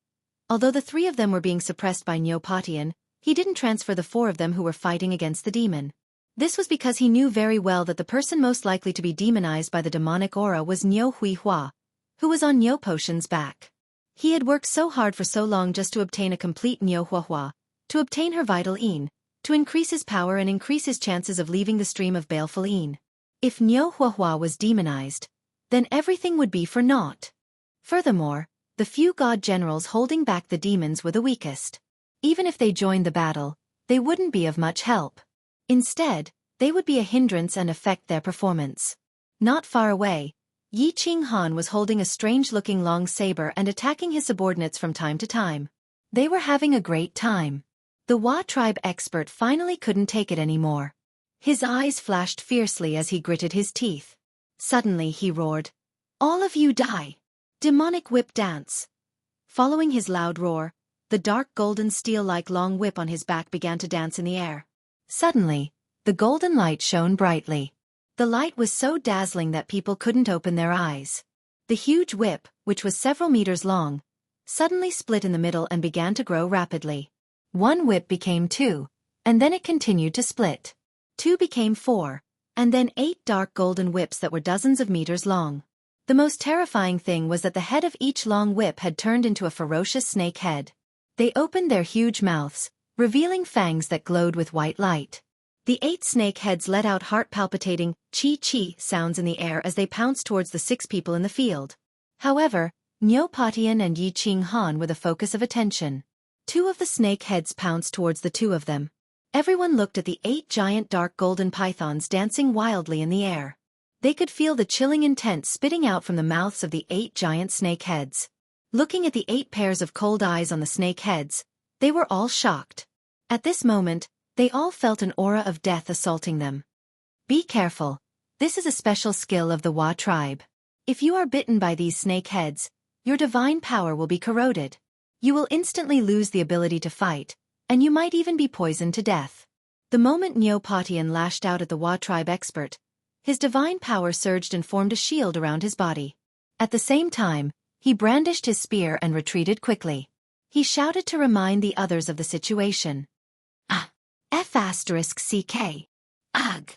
A: Although the 3 of them were being suppressed by Neopatian, he didn't transfer the 4 of them who were fighting against the demon. This was because he knew very well that the person most likely to be demonized by the demonic aura was Niu Huihua, who was on Niu Potion's back. He had worked so hard for so long just to obtain a complete Niu Huihua, to obtain her vital Yin, to increase his power and increase his chances of leaving the stream of baleful Yin. If Niu Huihua was demonized, then everything would be for naught. Furthermore, the few god generals holding back the demons were the weakest. Even if they joined the battle, they wouldn't be of much help. Instead, they would be a hindrance and affect their performance. Not far away, Yi Qinghan was holding a strange-looking long saber and attacking his subordinates from time to time. They were having a great time. The Hua tribe expert finally couldn't take it anymore. His eyes flashed fiercely as he gritted his teeth. Suddenly he roared, "All of you die! Demonic whip dance!" Following his loud roar, the dark golden steel-like long whip on his back began to dance in the air. Suddenly, the golden light shone brightly. The light was so dazzling that people couldn't open their eyes. The huge whip, which was several meters long, suddenly split in the middle and began to grow rapidly. 1 whip became 2, and then it continued to split. 2 became 4, and then 8 dark golden whips that were dozens of meters long. The most terrifying thing was that the head of each long whip had turned into a ferocious snake head. They opened their huge mouths, revealing fangs that glowed with white light. The 8 snake heads let out heart-palpitating, chi-chi sounds in the air as they pounced towards the 6 people in the field. However, Neopatian and Yi Qinghan were the focus of attention. 2 of the snake heads pounced towards the 2 of them. Everyone looked at the 8 giant dark golden pythons dancing wildly in the air. They could feel the chilling intent spitting out from the mouths of the 8 giant snake heads. Looking at the 8 pairs of cold eyes on the snake heads, they were all shocked. At this moment, they all felt an aura of death assaulting them. Be careful. This is a special skill of the Hua tribe. If you are bitten by these snake heads, your divine power will be corroded. You will instantly lose the ability to fight, and you might even be poisoned to death. The moment Neopatian lashed out at the Hua tribe expert, his divine power surged and formed a shield around his body. At the same time, he brandished his spear and retreated quickly. He shouted to remind the others of the situation. F***CK. Ugh.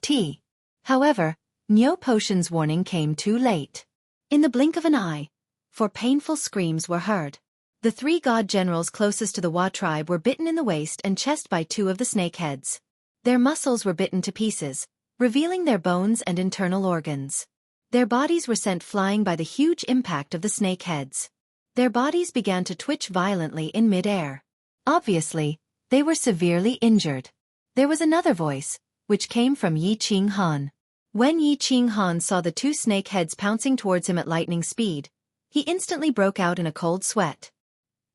A: T. However, Niu Potion's warning came too late. In the blink of an eye, 4 painful screams were heard. The 3 god generals closest to the Hua tribe were bitten in the waist and chest by 2 of the snake heads. Their muscles were bitten to pieces, revealing their bones and internal organs. Their bodies were sent flying by the huge impact of the snake heads. Their bodies began to twitch violently in mid-air. Obviously, they were severely injured. There was another voice, which came from Yi Qinghan. When Yi Qinghan saw the 2 snake heads pouncing towards him at lightning speed, he instantly broke out in a cold sweat.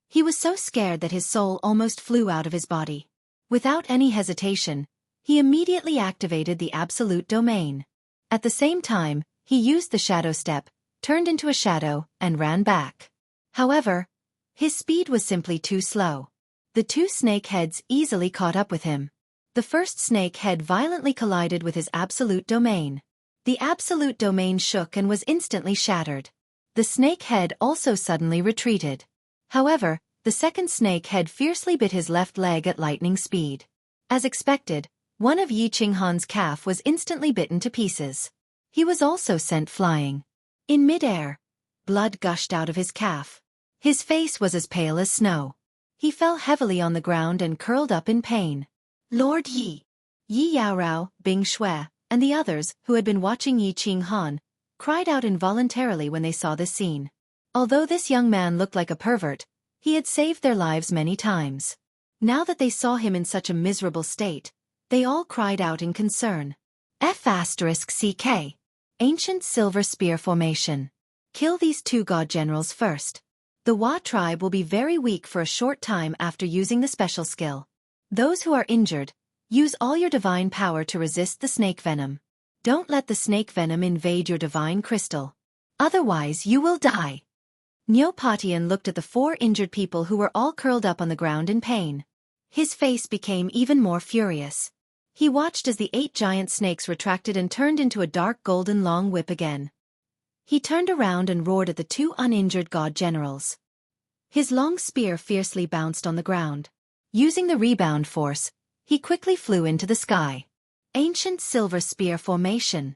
A: He was so scared that his soul almost flew out of his body. Without any hesitation, he immediately activated the absolute domain. At the same time, he used the shadow step, turned into a shadow, and ran back. However, his speed was simply too slow. The 2 snake heads easily caught up with him. The first snake head violently collided with his absolute domain. The absolute domain shook and was instantly shattered. The snake head also suddenly retreated. However, the second snake head fiercely bit his left leg at lightning speed. As expected, one of Yi Qinghan's calf was instantly bitten to pieces. He was also sent flying. In mid-air, blood gushed out of his calf. His face was as pale as snow. He fell heavily on the ground and curled up in pain. Lord Yi, Yi Yaorao, Bing Shui, and the others, who had been watching Yi Qinghan, cried out involuntarily when they saw this scene. Although this young man looked like a pervert, he had saved their lives many times. Now that they saw him in such a miserable state, They all cried out in concern. F***CK. Ancient Silver Spear Formation. Kill these 2 god generals first. The Wa tribe will be very weak for a short time after using the special skill. Those who are injured, use all your divine power to resist the snake venom. Don't let the snake venom invade your divine crystal. Otherwise you will die. Neopatian looked at the 4 injured people who were all curled up on the ground in pain. His face became even more furious. He watched as the 8 giant snakes retracted and turned into a dark golden long whip again. He turned around and roared at the 2 uninjured god generals. His long spear fiercely bounced on the ground. Using the rebound force, he quickly flew into the sky. Ancient Silver Spear Formation.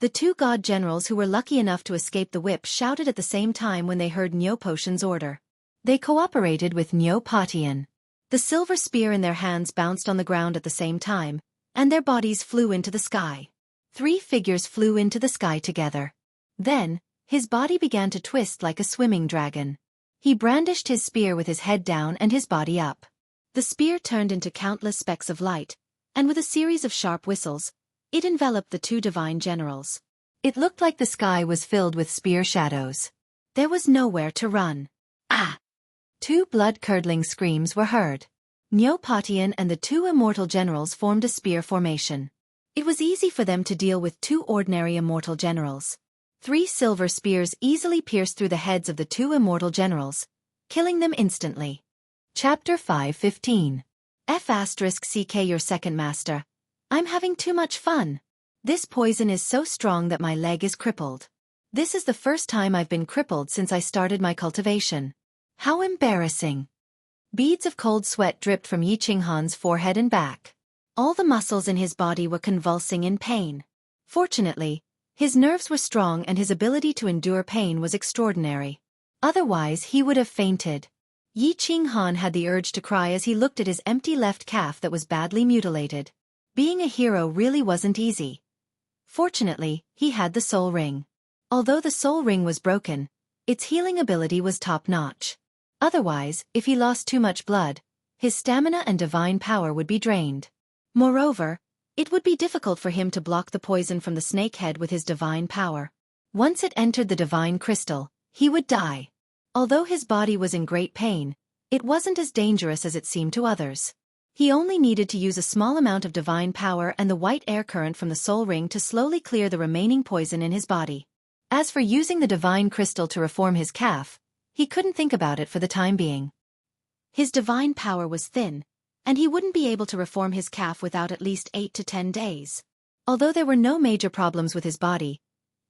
A: The 2 god generals who were lucky enough to escape the whip shouted at the same time when they heard Neopotion's order. They cooperated with Neopatian. The silver spear in their hands bounced on the ground at the same time, and their bodies flew into the sky. 3 figures flew into the sky together. Then, his body began to twist like a swimming dragon. He brandished his spear with his head down and his body up. The spear turned into countless specks of light, and with a series of sharp whistles, it enveloped the 2 divine generals. It looked like the sky was filled with spear shadows. There was nowhere to run. Ah! 2 blood-curdling screams were heard. Neopatian and the 2 immortal generals formed a spear formation. It was easy for them to deal with 2 ordinary immortal generals. 3 silver spears easily pierced through the heads of the 2 immortal generals, killing them instantly. Chapter 5:15. F***CK Your second master. I'm having too much fun. This poison is so strong that my leg is crippled. This is the first time I've been crippled since I started my cultivation. How embarrassing. Beads of cold sweat dripped from Yi Qinghan's forehead and back. All the muscles in his body were convulsing in pain. Fortunately, his nerves were strong and his ability to endure pain was extraordinary. Otherwise he would have fainted. Yi Qinghan had the urge to cry as he looked at his empty left calf that was badly mutilated. Being a hero really wasn't easy. Fortunately, he had the soul ring. Although the soul ring was broken, its healing ability was top-notch. Otherwise, if he lost too much blood, his stamina and divine power would be drained. Moreover, it would be difficult for him to block the poison from the snake head with his divine power. Once it entered the divine crystal, he would die. Although his body was in great pain, it wasn't as dangerous as it seemed to others. He only needed to use a small amount of divine power and the white air current from the soul ring to slowly clear the remaining poison in his body. As for using the divine crystal to reform his calf, he couldn't think about it for the time being. His divine power was thin, and he wouldn't be able to reform his calf without at least 8 to 10 days. Although there were no major problems with his body,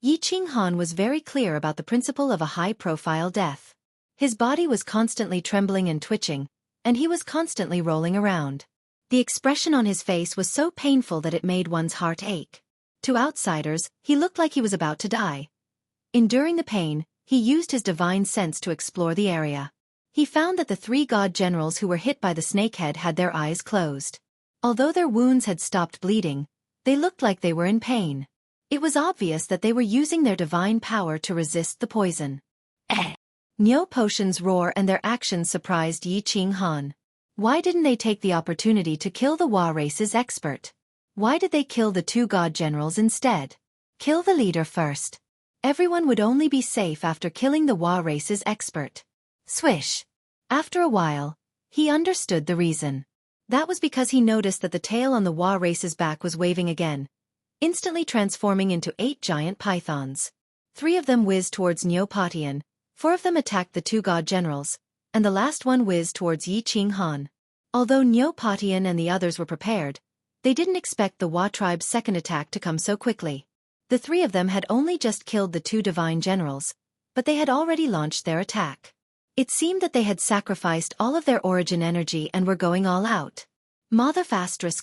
A: Yi Qinghan was very clear about the principle of a high-profile death. His body was constantly trembling and twitching, and he was constantly rolling around. The expression on his face was so painful that it made one's heart ache. To outsiders, he looked like he was about to die. Enduring the pain, he used his divine sense to explore the area. He found that the 3 god generals who were hit by the snakehead had their eyes closed. Although their wounds had stopped bleeding, they looked like they were in pain. It was obvious that they were using their divine power to resist the poison. Neopotion's roar and their actions surprised Yi Qinghan. Why didn't they take the opportunity to kill the Wa race's expert? Why did they kill the 2 god generals instead? Kill the leader first. Everyone would only be safe after killing the Wa race's expert. Swish. After a while, he understood the reason. That was because he noticed that the tail on the Wa race's back was waving again, instantly transforming into 8 giant pythons. 3 of them whizzed towards Neopatian, 4 of them attacked the 2 god generals, and the last one whizzed towards Yi Qinghan. Although Neopatian and the others were prepared, they didn't expect the Wa tribe's second attack to come so quickly. The 3 of them had only just killed the 2 divine generals, but they had already launched their attack. It seemed that they had sacrificed all of their origin energy and were going all out. Motherfastress,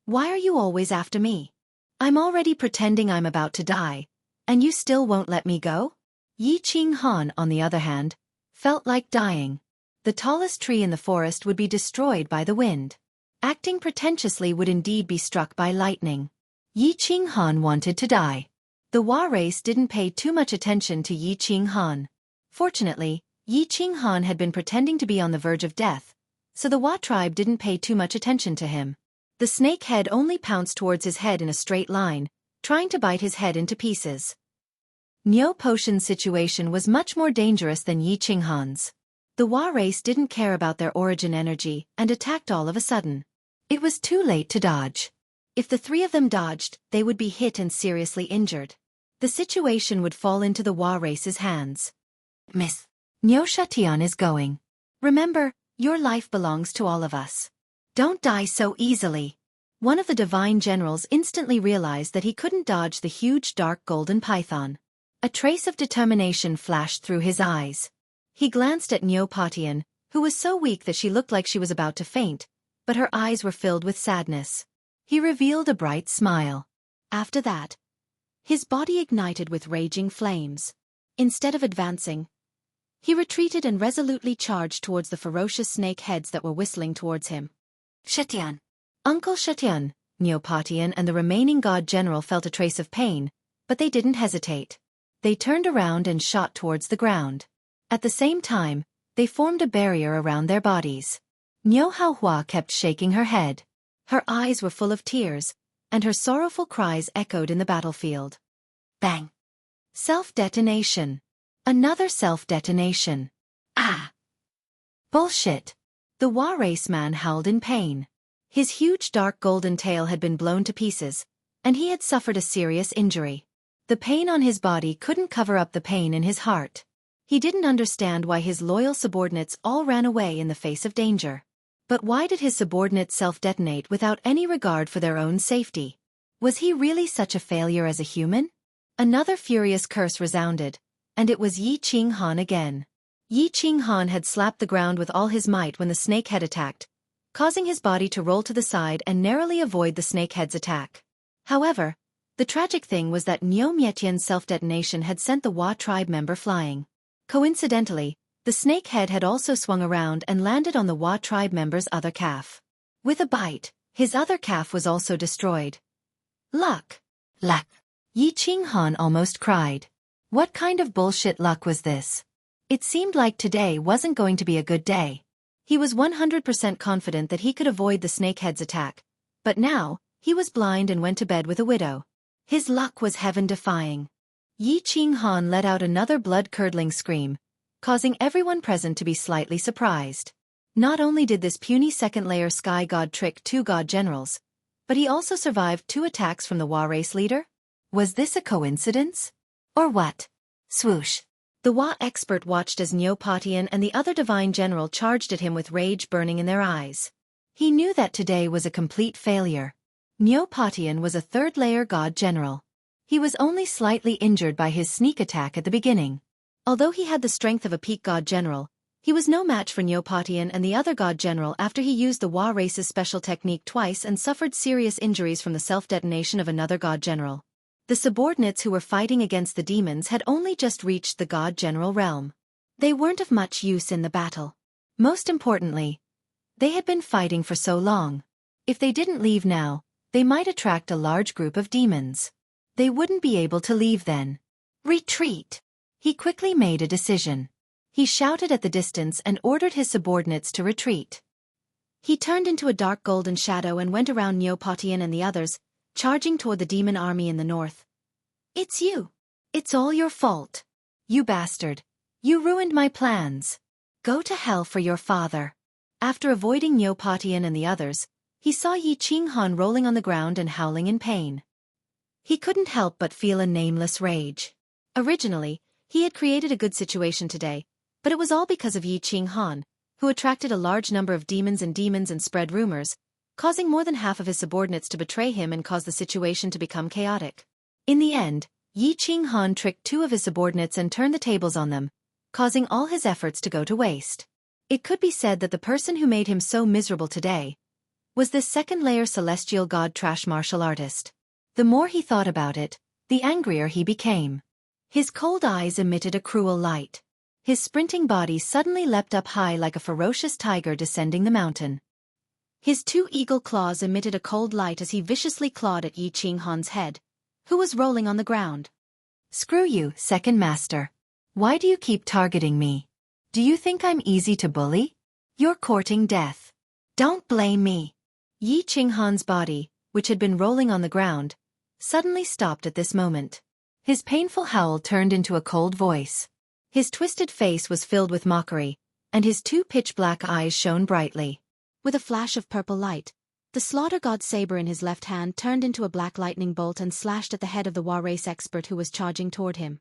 A: why are you always after me? I'm already pretending I'm about to die, and you still won't let me go? Yi Qinghan, on the other hand, felt like dying. The tallest tree in the forest would be destroyed by the wind. Acting pretentiously would indeed be struck by lightning. Yi Qinghan wanted to die. The Wa race didn't pay too much attention to Yi Qinghan. Fortunately, Yi Qinghan had been pretending to be on the verge of death, so the Wa tribe didn't pay too much attention to him. The snake head only pounced towards his head in a straight line, trying to bite his head into pieces. Nyo Potion's situation was much more dangerous than Yi Qinghan's. The Wa race didn't care about their origin energy and attacked all of a sudden. It was too late to dodge. If the three of them dodged, they would be hit and seriously injured. The situation would fall into the Wa race's hands. Miss Nyo Shatian is going. Remember, your life belongs to all of us. Don't die so easily. One of the divine generals instantly realized that he couldn't dodge the huge dark golden python. A trace of determination flashed through his eyes. He glanced at Nyo Potion, who was so weak that she looked like she was about to faint, but her eyes were filled with sadness. He revealed a bright smile. After that, his body ignited with raging flames. Instead of advancing, he retreated and resolutely charged towards the ferocious snake heads that were whistling towards him. Shatian. Uncle Shatian, Nyo Potion and the remaining god general felt a trace of pain, but they didn't hesitate. They turned around and shot towards the ground. At the same time, they formed a barrier around their bodies. Nyo Haohua kept shaking her head. Her eyes were full of tears, and her sorrowful cries echoed in the battlefield. Bang! Self-detonation. Another self-detonation. Ah! Bullshit! The Wa race man howled in pain. His huge dark golden tail had been blown to pieces, and he had suffered a serious injury. The pain on his body couldn't cover up the pain in his heart. He didn't understand why his loyal subordinates all ran away in the face of danger. But why did his subordinates self-detonate without any regard for their own safety? Was he really such a failure as a human? Another furious curse resounded, and it was Yi Qinghan again. Yi Qinghan had slapped the ground with all his might when the snakehead attacked, causing his body to roll to the side and narrowly avoid the snakehead's attack. However, the tragic thing was that Nyo Mietian's self-detonation had sent the Wa tribe member flying. Coincidentally, the snakehead had also swung around and landed on the Wa tribe member's other calf. With a bite, his other calf was also destroyed. Luck! Luck! Yi Qinghan almost cried. What kind of bullshit luck was this? It seemed like today wasn't going to be a good day. He was 100% confident that he could avoid the snakehead's attack, but now, he was blind and went to bed with a widow. His luck was heaven-defying. Yi Qinghan let out another blood-curdling scream, causing everyone present to be slightly surprised. Not only did this puny second-layer sky god trick 2 god generals, but he also survived 2 attacks from the Wa race leader? Was this a coincidence? Or what? Swoosh! The Wa expert watched as Nyo Potion and the other divine general charged at him with rage burning in their eyes. He knew that today was a complete failure. Nyo Potion was a 3rd-layer god general. He was only slightly injured by his sneak attack at the beginning. Although he had the strength of a peak god general, he was no match for Nyo Potion and the other god general after he used the Wa race's special technique twice and suffered serious injuries from the self-detonation of another god general. The subordinates who were fighting against the demons had only just reached the god general realm. They weren't of much use in the battle. Most importantly, they had been fighting for so long. If they didn't leave now, they might attract a large group of demons. They wouldn't be able to leave then. Retreat! He quickly made a decision. He shouted at the distance and ordered his subordinates to retreat. He turned into a dark golden shadow and went around Nyo Potion and the others, charging toward the demon army in the north. It's you. It's all your fault. You bastard. You ruined my plans. Go to hell for your father. After avoiding Nyo Potion and the others, he saw Yi Qinghan rolling on the ground and howling in pain. He couldn't help but feel a nameless rage. Originally, he had created a good situation today, but it was all because of Yi Qinghan, who attracted a large number of demons and spread rumors, causing more than half of his subordinates to betray him and cause the situation to become chaotic. In the end, Yi Qinghan tricked 2 of his subordinates and turned the tables on them, causing all his efforts to go to waste. It could be said that the person who made him so miserable today was this 2nd-layer celestial god trash martial artist. The more he thought about it, the angrier he became. His cold eyes emitted a cruel light. His sprinting body suddenly leapt up high like a ferocious tiger descending the mountain. His 2 eagle claws emitted a cold light as he viciously clawed at Yi Qinghan's head, who was rolling on the ground. Screw you, second master. Why do you keep targeting me? Do you think I'm easy to bully? You're courting death. Don't blame me. Yi Qinghan's body, which had been rolling on the ground, suddenly stopped at this moment. His painful howl turned into a cold voice. His twisted face was filled with mockery, and his two pitch-black eyes shone brightly. With a flash of purple light, the slaughter god saber in his left hand turned into a black lightning bolt and slashed at the head of the war race expert who was charging toward him.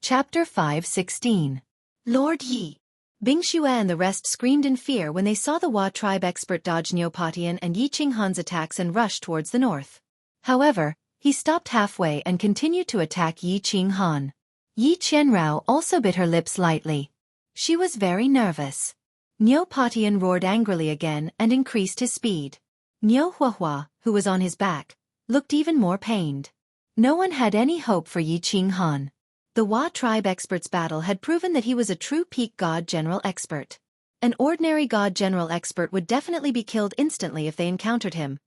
A: Chapter 5:16. Lord Yi. Bing Xue and the rest screamed in fear when they saw the Wa tribe expert dodge Neopatian and Yi Qinghan's attacks and rush towards the north. However, he stopped halfway and continued to attack Yi Qinghan. Yi Qianrao also bit her lips lightly. She was very nervous. Neopatian roared angrily again and increased his speed. Niu Huahua, who was on his back, looked even more pained. No one had any hope for Yi Qinghan. The Wa tribe expert's battle had proven that he was a true peak god general expert. An ordinary god general expert would definitely be killed instantly if they encountered him,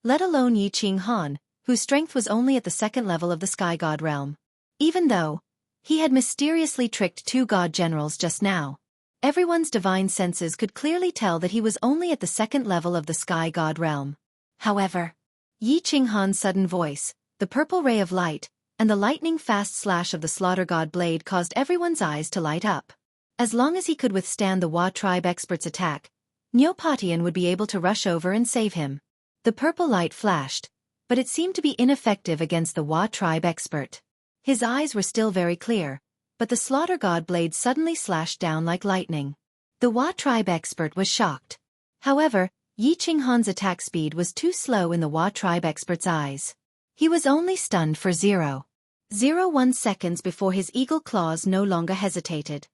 A: let alone Yi Qinghan, whose strength was only at the second level of the sky god realm. Even though he had mysteriously tricked two god generals just now, everyone's divine senses could clearly tell that he was only at the second level of the sky god realm. However, Yi Qinghan's sudden voice, the purple ray of light, and the lightning-fast slash of the slaughter god blade caused everyone's eyes to light up. As long as he could withstand the Wa tribe expert's attack, Neopatian would be able to rush over and save him. The purple light flashed, but it seemed to be ineffective against the Wa tribe expert. His eyes were still very clear, but the slaughter god blade suddenly slashed down like lightning. The Wa tribe expert was shocked. However, Yi Qinghan's attack speed was too slow in the Wa tribe expert's eyes. He was only stunned for 0.01 seconds before his eagle claws no longer hesitated.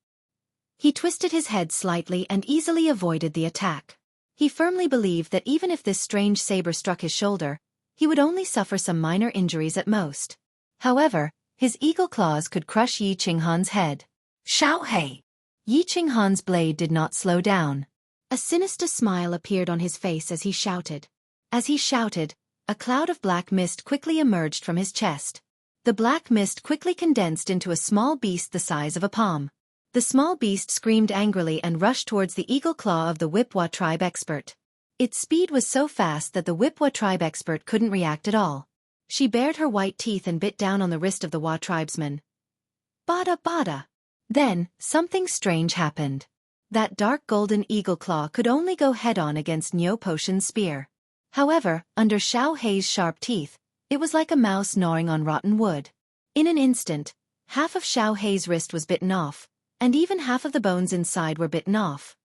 A: He twisted his head slightly and easily avoided the attack. He firmly believed that even if this strange saber struck his shoulder, he would only suffer some minor injuries at most. However, his eagle claws could crush Yi Qinghan's head. Xiao Hei! Yi Qinghan's blade did not slow down. A sinister smile appeared on his face as he shouted. As he shouted, a cloud of black mist quickly emerged from his chest. The black mist quickly condensed into a small beast the size of a palm. The small beast screamed angrily and rushed towards the eagle claw of the Wipwa tribe expert. Its speed was so fast that the Wipwa tribe expert couldn't react at all. She bared her white teeth and bit down on the wrist of the Wa tribesman. Bada bada! Then, something strange happened. That dark golden eagle claw could only go head-on against Neopatian's spear. However, under Xiao Hei's sharp teeth, it was like a mouse gnawing on rotten wood. In an instant, half of Xiao Hei's wrist was bitten off, and even half of the bones inside were bitten off.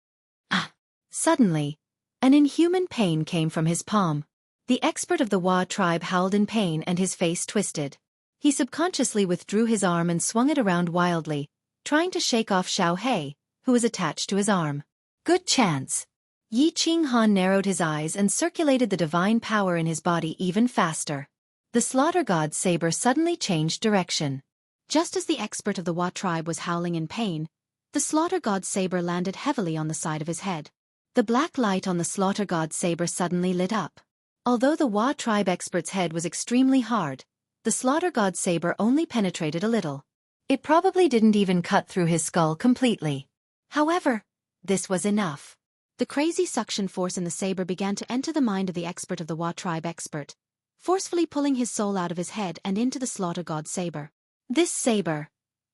A: Ah! Suddenly, an inhuman pain came from his palm. The expert of the Wa tribe howled in pain and his face twisted. He subconsciously withdrew his arm and swung it around wildly, trying to shake off Xiao Hei, who was attached to his arm. Good chance! Yi Qinghan narrowed his eyes and circulated the divine power in his body even faster. The slaughter god's saber suddenly changed direction. Just as the expert of the Wa tribe was howling in pain, the slaughter god's saber landed heavily on the side of his head. The black light on the slaughter god's saber suddenly lit up. Although the Wa tribe expert's head was extremely hard, the slaughter god's saber only penetrated a little. It probably didn't even cut through his skull completely. However, this was enough. The crazy suction force in the saber began to enter the mind of the expert of the Wa tribe expert, forcefully pulling his soul out of his head and into the slaughter god's saber. This saber.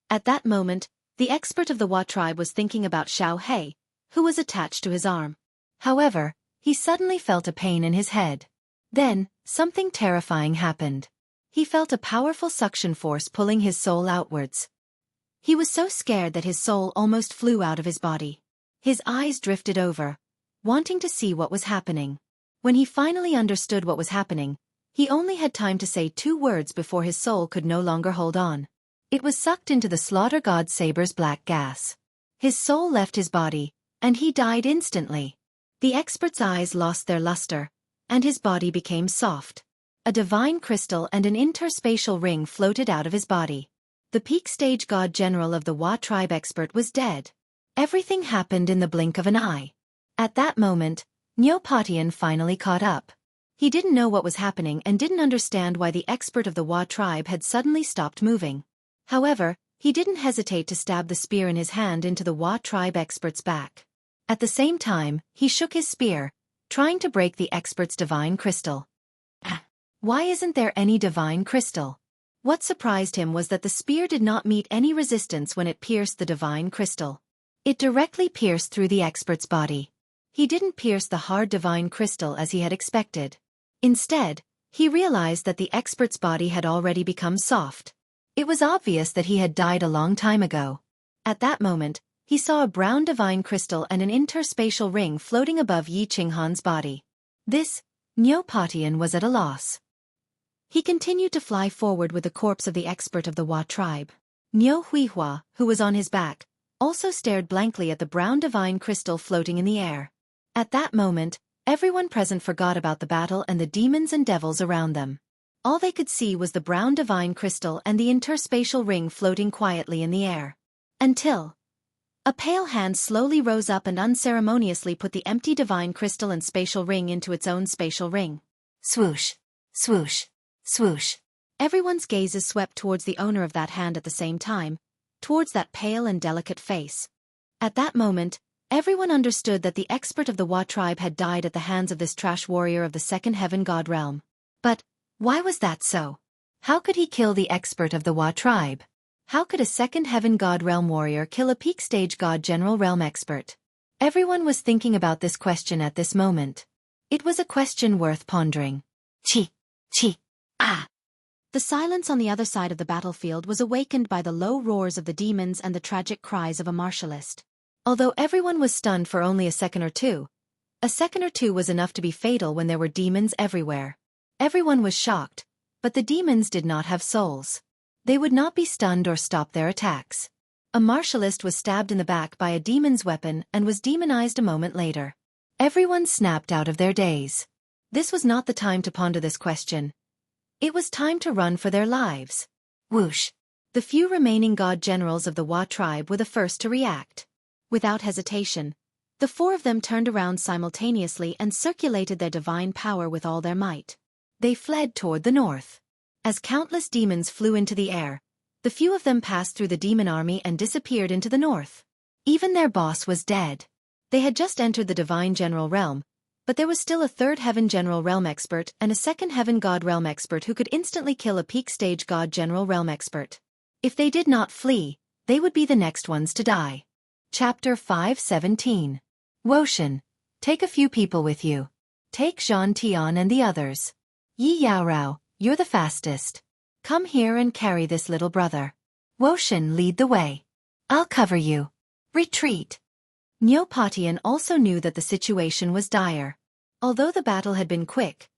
A: At that moment, the expert of the Wa tribe was thinking about Xiao Hei, who was attached to his arm. However, he suddenly felt a pain in his head. Then, something terrifying happened. He felt a powerful suction force pulling his soul outwards. He was so scared that his soul almost flew out of his body. His eyes drifted over, wanting to see what was happening. When he finally understood what was happening, he only had time to say 2 words before his soul could no longer hold on. It was sucked into the slaughter god's saber's black gas. His soul left his body, and he died instantly. The expert's eyes lost their luster, and his body became soft. A divine crystal and an interspatial ring floated out of his body. The peak stage god general of the Wa tribe expert was dead. Everything happened in the blink of an eye. At that moment, Neopatian finally caught up. He didn't know what was happening and didn't understand why the expert of the Wa tribe had suddenly stopped moving. However, he didn't hesitate to stab the spear in his hand into the Wa tribe expert's back. At the same time, he shook his spear, trying to break the expert's divine crystal. Why isn't there any divine crystal? What surprised him was that the spear did not meet any resistance when it pierced the divine crystal. It directly pierced through the expert's body. He didn't pierce the hard divine crystal as he had expected. Instead, he realized that the expert's body had already become soft. It was obvious that he had died a long time ago. At that moment, he saw a brown divine crystal and an interspatial ring floating above Yi Qinghan's body. This, Neopatian was at a loss. He continued to fly forward with the corpse of the expert of the Hua tribe. Niu Huihua, who was on his back, also stared blankly at the brown divine crystal floating in the air. At that moment, everyone present forgot about the battle and the demons and devils around them. All they could see was the brown divine crystal and the interspatial ring floating quietly in the air. Until a pale hand slowly rose up and unceremoniously put the empty divine crystal and spatial ring into its own spatial ring. Swoosh! Swoosh! Swoosh! Everyone's gazes swept towards the owner of that hand at the same time, towards that pale and delicate face. At that moment, everyone understood that the expert of the Hua tribe had died at the hands of this trash warrior of the second heaven god realm. But why was that so? How could he kill the expert of the Hua tribe? How could a second heaven god realm warrior kill a peak stage god general realm expert? Everyone was thinking about this question at this moment. It was a question worth pondering. Chi! Chi! Ah! The silence on the other side of the battlefield was awakened by the low roars of the demons and the tragic cries of a martialist. Although everyone was stunned for only a second or two was enough to be fatal when there were demons everywhere. Everyone was shocked, but the demons did not have souls. They would not be stunned or stop their attacks. A martialist was stabbed in the back by a demon's weapon and was demonized a moment later. Everyone snapped out of their daze. This was not the time to ponder this question. It was time to run for their lives. Whoosh! The few remaining god generals of the Hua tribe were the first to react. Without hesitation, the four of them turned around simultaneously and circulated their divine power with all their might. They fled toward the north. As countless demons flew into the air, the few of them passed through the demon army and disappeared into the north. Even their boss was dead. They had just entered the divine general realm, but there was still a third heaven general realm expert and a second heaven god realm expert who could instantly kill a peak stage god general realm expert. If they did not flee, they would be the next ones to die. Chapter 517. Woshan, take a few people with you. Take Zhan Tian and the others. Yi Yaorao, you're the fastest. Come here and carry this little brother. Woshan, lead the way. I'll cover you. Retreat. Neopatian also knew that the situation was dire. Although the battle had been quick,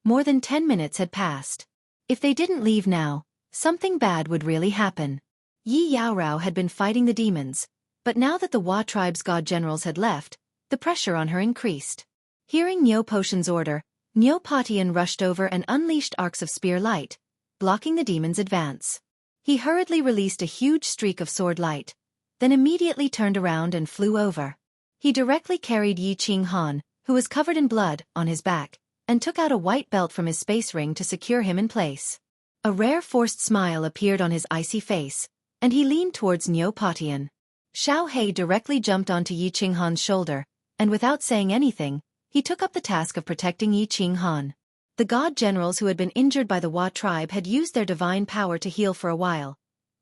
A: more than 10 minutes had passed. If they didn't leave now, something bad would really happen. Yi Yaorao had been fighting the demons, but now that the Hua tribe's god generals had left, the pressure on her increased. Hearing Neopatian's order, Neopatian rushed over and unleashed arcs of spear light, blocking the demon's advance. He hurriedly released a huge streak of sword light, then immediately turned around and flew over. He directly carried Yi Qinghan, who was covered in blood, on his back, and took out a white belt from his space ring to secure him in place. A rare forced smile appeared on his icy face, and he leaned towards Neopatian. Xiao He directly jumped onto Yi Qinghan's shoulder, and without saying anything, he took up the task of protecting Yi Qinghan. The god generals who had been injured by the Hua tribe had used their divine power to heal for a while,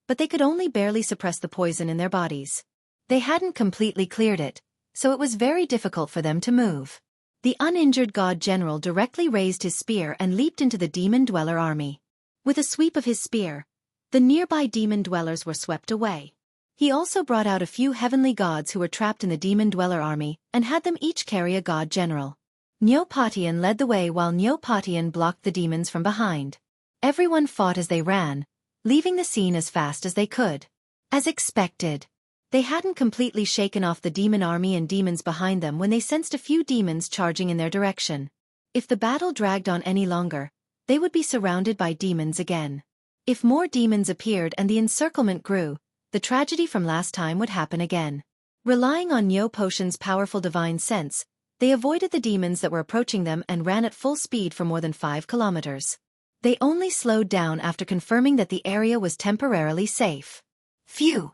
A: but they could only barely suppress the poison in their bodies. They hadn't completely cleared it, so it was very difficult for them to move. The uninjured god general directly raised his spear and leaped into the demon dweller army. With a sweep of his spear, the nearby demon dwellers were swept away. He also brought out a few heavenly gods who were trapped in the demon dweller army and had them each carry a god general. Neopatian led the way while Neopatian blocked the demons from behind. Everyone fought as they ran, leaving the scene as fast as they could. As expected, they hadn't completely shaken off the demon army and demons behind them when they sensed a few demons charging in their direction. If the battle dragged on any longer, they would be surrounded by demons again. If more demons appeared and the encirclement grew, the tragedy from last time would happen again. Relying on Neopatian's powerful divine sense, they avoided the demons that were approaching them and ran at full speed for more than 5 kilometers. They only slowed down after confirming that the area was temporarily safe. Phew!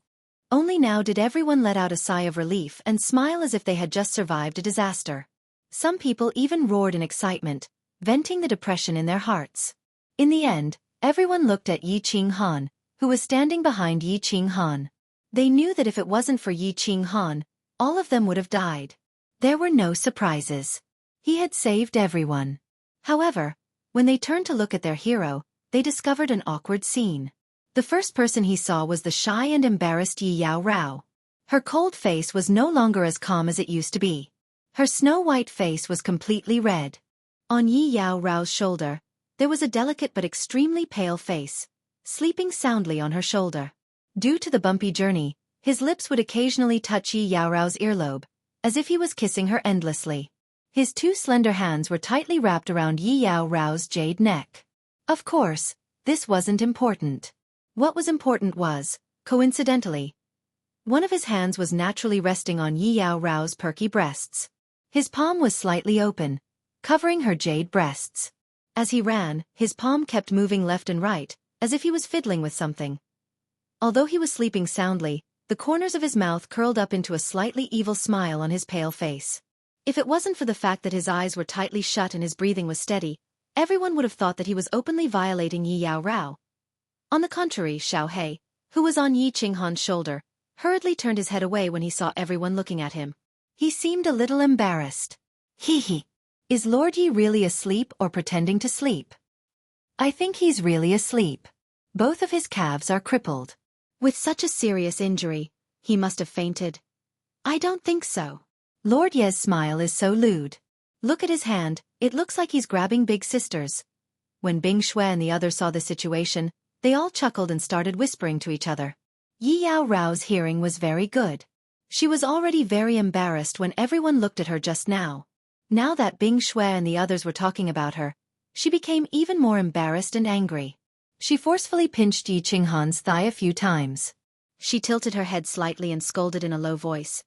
A: Only now did everyone let out a sigh of relief and smile as if they had just survived a disaster. Some people even roared in excitement, venting the depression in their hearts. In the end, everyone looked at Yi Qinghan, who was standing behind Yi Qinghan. They knew that if it wasn't for Yi Qinghan, all of them would have died. There were no surprises. He had saved everyone. However, when they turned to look at their hero, they discovered an awkward scene. The first person he saw was the shy and embarrassed Yi Yao Rao. Her cold face was no longer as calm as it used to be. Her snow-white face was completely red. On Yi Yao Rao's shoulder, there was a delicate but extremely pale face, sleeping soundly on her shoulder. Due to the bumpy journey, his lips would occasionally touch Yi Yao Rao's earlobe, as if he was kissing her endlessly. His two slender hands were tightly wrapped around Yi Yao Rao's jade neck. Of course, this wasn't important. What was important was, coincidentally, one of his hands was naturally resting on Yi Yao Rao's perky breasts. His palm was slightly open, covering her jade breasts. As he ran, his palm kept moving left and right, as if he was fiddling with something. Although he was sleeping soundly, the corners of his mouth curled up into a slightly evil smile on his pale face. If it wasn't for the fact that his eyes were tightly shut and his breathing was steady, everyone would have thought that he was openly violating Yi Yao Rao. On the contrary, Xiao He, who was on Yi Qinghan's shoulder, hurriedly turned his head away when he saw everyone looking at him. He seemed a little embarrassed. Hee. Is Lord Yi really asleep or pretending to sleep? I think he's really asleep. Both of his calves are crippled. With such a serious injury, he must have fainted. I don't think so. Lord Ye's smile is so lewd. Look at his hand, it looks like he's grabbing Big Sister's. When Bing Shui and the others saw the situation, they all chuckled and started whispering to each other. Yi Yao Rao's hearing was very good. She was already very embarrassed when everyone looked at her just now. Now that Bing Shui and the others were talking about her, she became even more embarrassed and angry. She forcefully pinched Yi Qinghan's thigh a few times. She tilted her head slightly and scolded in a low voice.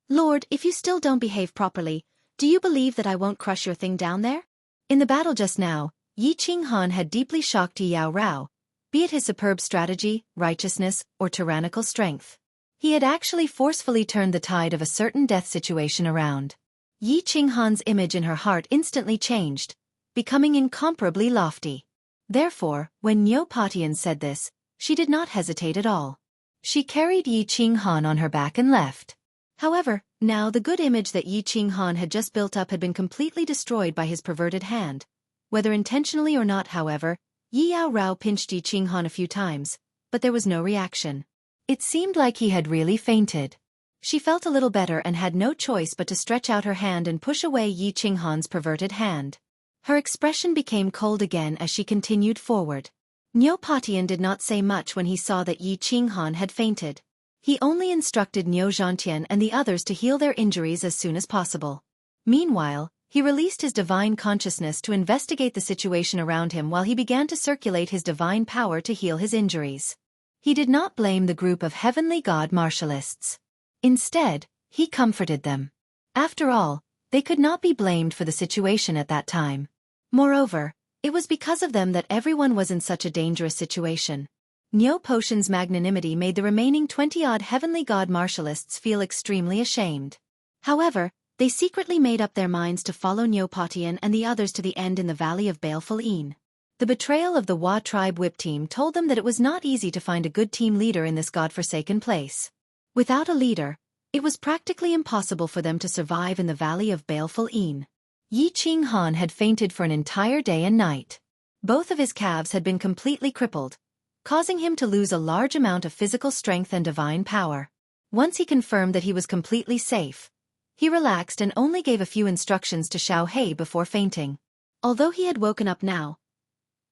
A: Lord, if you still don't behave properly, do you believe that I won't crush your thing down there? In the battle just now, Yi Qinghan had deeply shocked Yi Yao Rao, be it his superb strategy, righteousness, or tyrannical strength. He had actually forcefully turned the tide of a certain death situation around. Yi Qinghan's image in her heart instantly changed, becoming incomparably lofty. Therefore, when Niu Patian said this, she did not hesitate at all. She carried Yi Qinghan on her back and left. However, now the good image that Yi Qinghan had just built up had been completely destroyed by his perverted hand. Whether intentionally or not, however, Yi Yao Rao pinched Yi Qinghan a few times, but there was no reaction. It seemed like he had really fainted. She felt a little better and had no choice but to stretch out her hand and push away Yi Qinghan's perverted hand. Her expression became cold again as she continued forward. Niu Patian did not say much when he saw that Yi Qinghan had fainted. He only instructed Niu Zhantian and the others to heal their injuries as soon as possible. Meanwhile, he released his divine consciousness to investigate the situation around him while he began to circulate his divine power to heal his injuries. He did not blame the group of heavenly god martialists. Instead, he comforted them. After all, they could not be blamed for the situation at that time. Moreover, it was because of them that everyone was in such a dangerous situation. Niu Potion's magnanimity made the remaining 20-odd heavenly god martialists feel extremely ashamed. However, they secretly made up their minds to follow Niu Patian and the others to the end in the Valley of Baleful Een. The betrayal of the Wa tribe whip team told them that it was not easy to find a good team leader in this godforsaken place. Without a leader, it was practically impossible for them to survive in the Valley of Baleful Een. Yi Qinghan had fainted for an entire day and night. Both of his calves had been completely crippled, causing him to lose a large amount of physical strength and divine power. Once he confirmed that he was completely safe, he relaxed and only gave a few instructions to Xiao He before fainting. Although he had woken up now,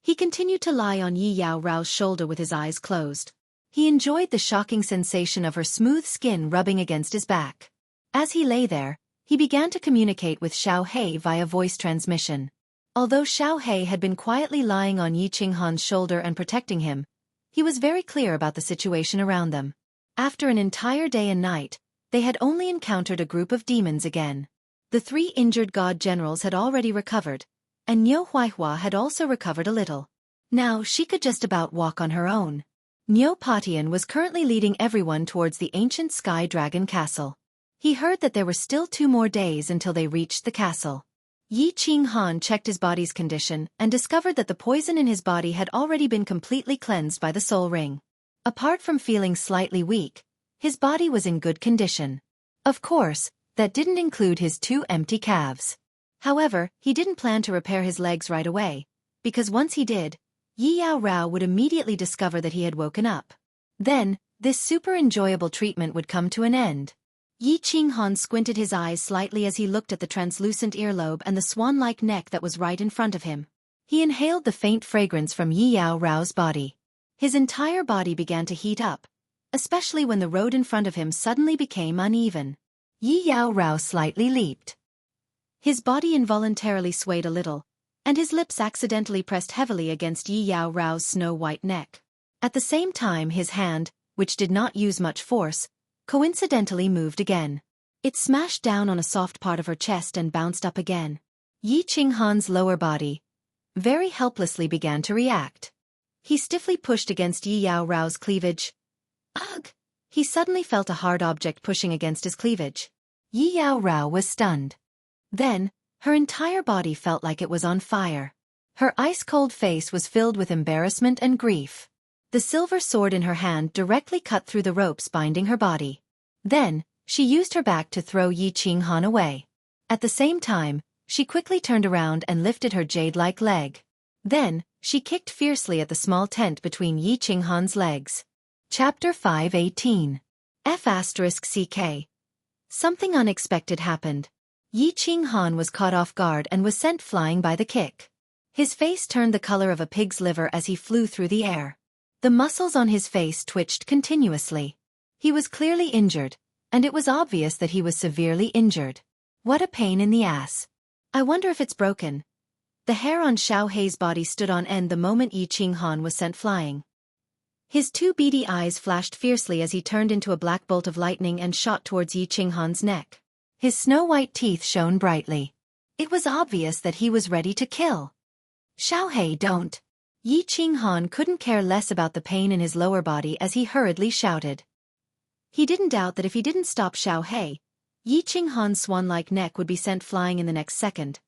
A: he continued to lie on Yi Yao Rao's shoulder with his eyes closed. He enjoyed the shocking sensation of her smooth skin rubbing against his back. As he lay there, he began to communicate with Xiao He via voice transmission. Although Xiao He had been quietly lying on Yi Qinghan's shoulder and protecting him, he was very clear about the situation around them. After an entire day and night, they had only encountered a group of demons again. The 3 injured god generals had already recovered, and Niu Huaihua had also recovered a little. Now she could just about walk on her own. Niu Patian was currently leading everyone towards the ancient Sky Dragon Castle. He heard that there were still 2 more days until they reached the castle. Yi Qinghan checked his body's condition and discovered that the poison in his body had already been completely cleansed by the soul ring. Apart from feeling slightly weak, his body was in good condition. Of course, that didn't include his 2 empty calves. However, he didn't plan to repair his legs right away, because once he did, Yi Yao Rao would immediately discover that he had woken up. Then, this super enjoyable treatment would come to an end. Yi Qinghan squinted his eyes slightly as he looked at the translucent earlobe and the swan-like neck that was right in front of him. He inhaled the faint fragrance from Yi Yao Rao's body. His entire body began to heat up, especially when the road in front of him suddenly became uneven. Yi Yao Rao slightly leaped. His body involuntarily swayed a little, and his lips accidentally pressed heavily against Yi Yao Rao's snow-white neck. At the same time his hand, which did not use much force, coincidentally moved again. It smashed down on a soft part of her chest and bounced up again. Yi Qinghan's lower body very helplessly began to react. He stiffly pushed against Yi Yao Rao's cleavage. Ugh! He suddenly felt a hard object pushing against his cleavage. Yi Yao Rao was stunned. Then, her entire body felt like it was on fire. Her ice-cold face was filled with embarrassment and grief. The silver sword in her hand directly cut through the ropes binding her body. Then, she used her back to throw Yi Qinghan away. At the same time, she quickly turned around and lifted her jade-like leg. Then, she kicked fiercely at the small tent between Yi Qinghan's legs. Chapter 518. F***CK. Something unexpected happened. Yi Qinghan was caught off guard and was sent flying by the kick. His face turned the color of a pig's liver as he flew through the air. The muscles on his face twitched continuously. He was clearly injured, and it was obvious that he was severely injured. What a pain in the ass. I wonder if it's broken. The hair on Xiao Hei's body stood on end the moment Yi Qinghan was sent flying. His 2 beady eyes flashed fiercely as he turned into a black bolt of lightning and shot towards Yi Qinghan's neck. His snow-white teeth shone brightly. It was obvious that he was ready to kill. Xiao Hei, don't. Yi Qinghan couldn't care less about the pain in his lower body as he hurriedly shouted. He didn't doubt that if he didn't stop Xiao Hei, Yi Qinghan's swan-like neck would be sent flying in the next second.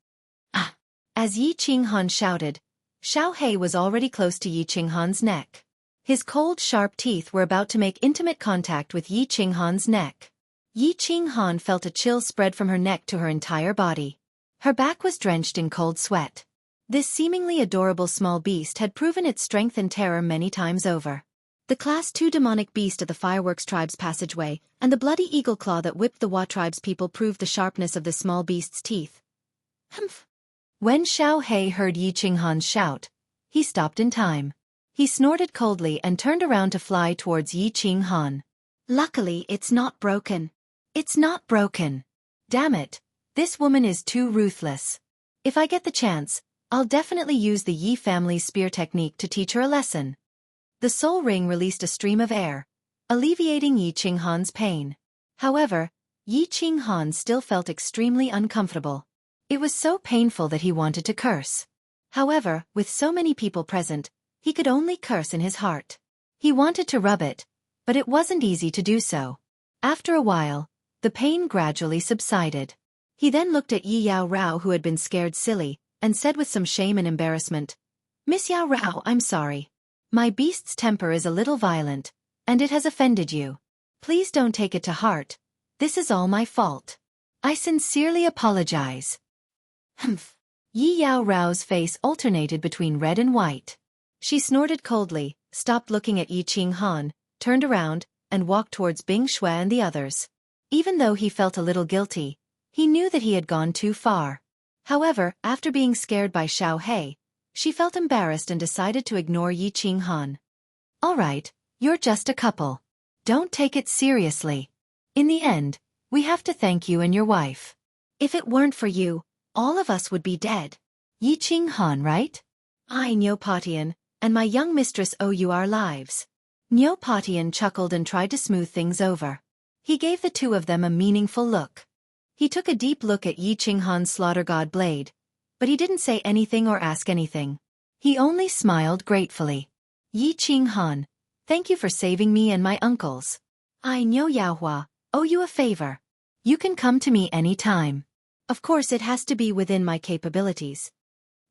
A: Ah! As Yi Qinghan shouted, Xiao Hei was already close to Yi Qinghan's neck. His cold, sharp teeth were about to make intimate contact with Yi Qinghan's neck. Yi Qinghan felt a chill spread from her neck to her entire body. Her back was drenched in cold sweat. This seemingly adorable small beast had proven its strength and terror many times over. The Class 2 demonic beast of the Fireworks Tribe's passageway, and the bloody eagle claw that whipped the Wa Tribe's people proved the sharpness of this small beast's teeth. Humph! When Xiao Hei heard Yi Qinghan's shout, he stopped in time. He snorted coldly and turned around to fly towards Yi Qinghan. Luckily, it's not broken. It's not broken. Damn it, this woman is too ruthless. If I get the chance, I'll definitely use the Yi family's spear technique to teach her a lesson. The soul ring released a stream of air, alleviating Yi Qinghan's pain. However, Yi Qinghan still felt extremely uncomfortable. It was so painful that he wanted to curse. However, with so many people present, he could only curse in his heart. He wanted to rub it, but it wasn't easy to do so. After a while, the pain gradually subsided. He then looked at Yi Yao Rao, who had been scared silly, and said with some shame and embarrassment, "Miss Yao Rao, I'm sorry. My beast's temper is a little violent, and it has offended you. Please don't take it to heart. This is all my fault. I sincerely apologize." Humph. Yi Yao Rao's face alternated between red and white. She snorted coldly, stopped looking at Yi Qinghan, turned around, and walked towards Bing Shui and the others. Even though he felt a little guilty, he knew that he had gone too far. However, after being scared by Xiao Hei, she felt embarrassed and decided to ignore Yi Qinghan. "All right, you're just a couple. Don't take it seriously. In the end, we have to thank you and your wife. If it weren't for you, all of us would be dead. Yi Qinghan, right? I, Neopatian, and my young mistress owe you our lives." Neopatian chuckled and tried to smooth things over. He gave the 2 of them a meaningful look. He took a deep look at Yi Qinghan's slaughter god blade, but he didn't say anything or ask anything. He only smiled gratefully. "Yi Qinghan, thank you for saving me and my uncles. I, Niu Yaohua, owe you a favor." You can come to me any time. Of course it has to be within my capabilities.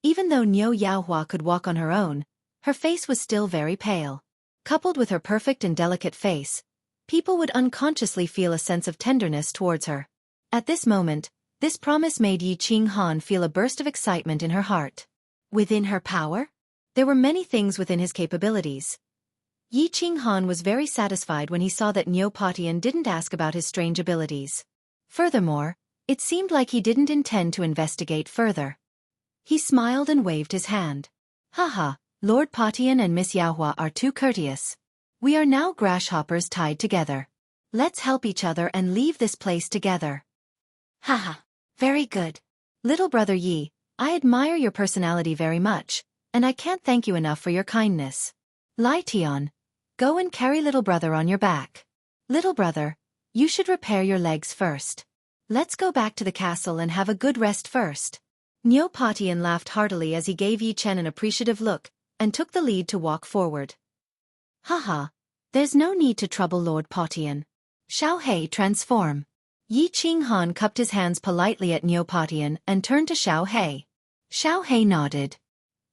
A: Even though Niu Yaohua could walk on her own, her face was still very pale. Coupled with her perfect and delicate face, people would unconsciously feel a sense of tenderness towards her. At this moment, this promise made Yi Qinghan feel a burst of excitement in her heart. Within her power? There were many things within his capabilities. Yi Qinghan was very satisfied when he saw that Niu Patian didn't ask about his strange abilities. Furthermore, it seemed like he didn't intend to investigate further. He smiled and waved his hand. Haha, Lord Patian and Miss Yaohua are too courteous. We are now grasshoppers tied together. Let's help each other and leave this place together. Haha, very good. Little brother Yi, I admire your personality very much, and I can't thank you enough for your kindness. Lai Tian, go and carry little brother on your back. Little brother, you should repair your legs first. Let's go back to the castle and have a good rest first. Niu Patian laughed heartily as he gave Yi Chen an appreciative look, and took the lead to walk forward. Haha, there's no need to trouble Lord Patian. Xiao Hei transform. Yi Qinghan cupped his hands politely at Niu Patian and turned to Xiao Hei. Xiao Hei nodded.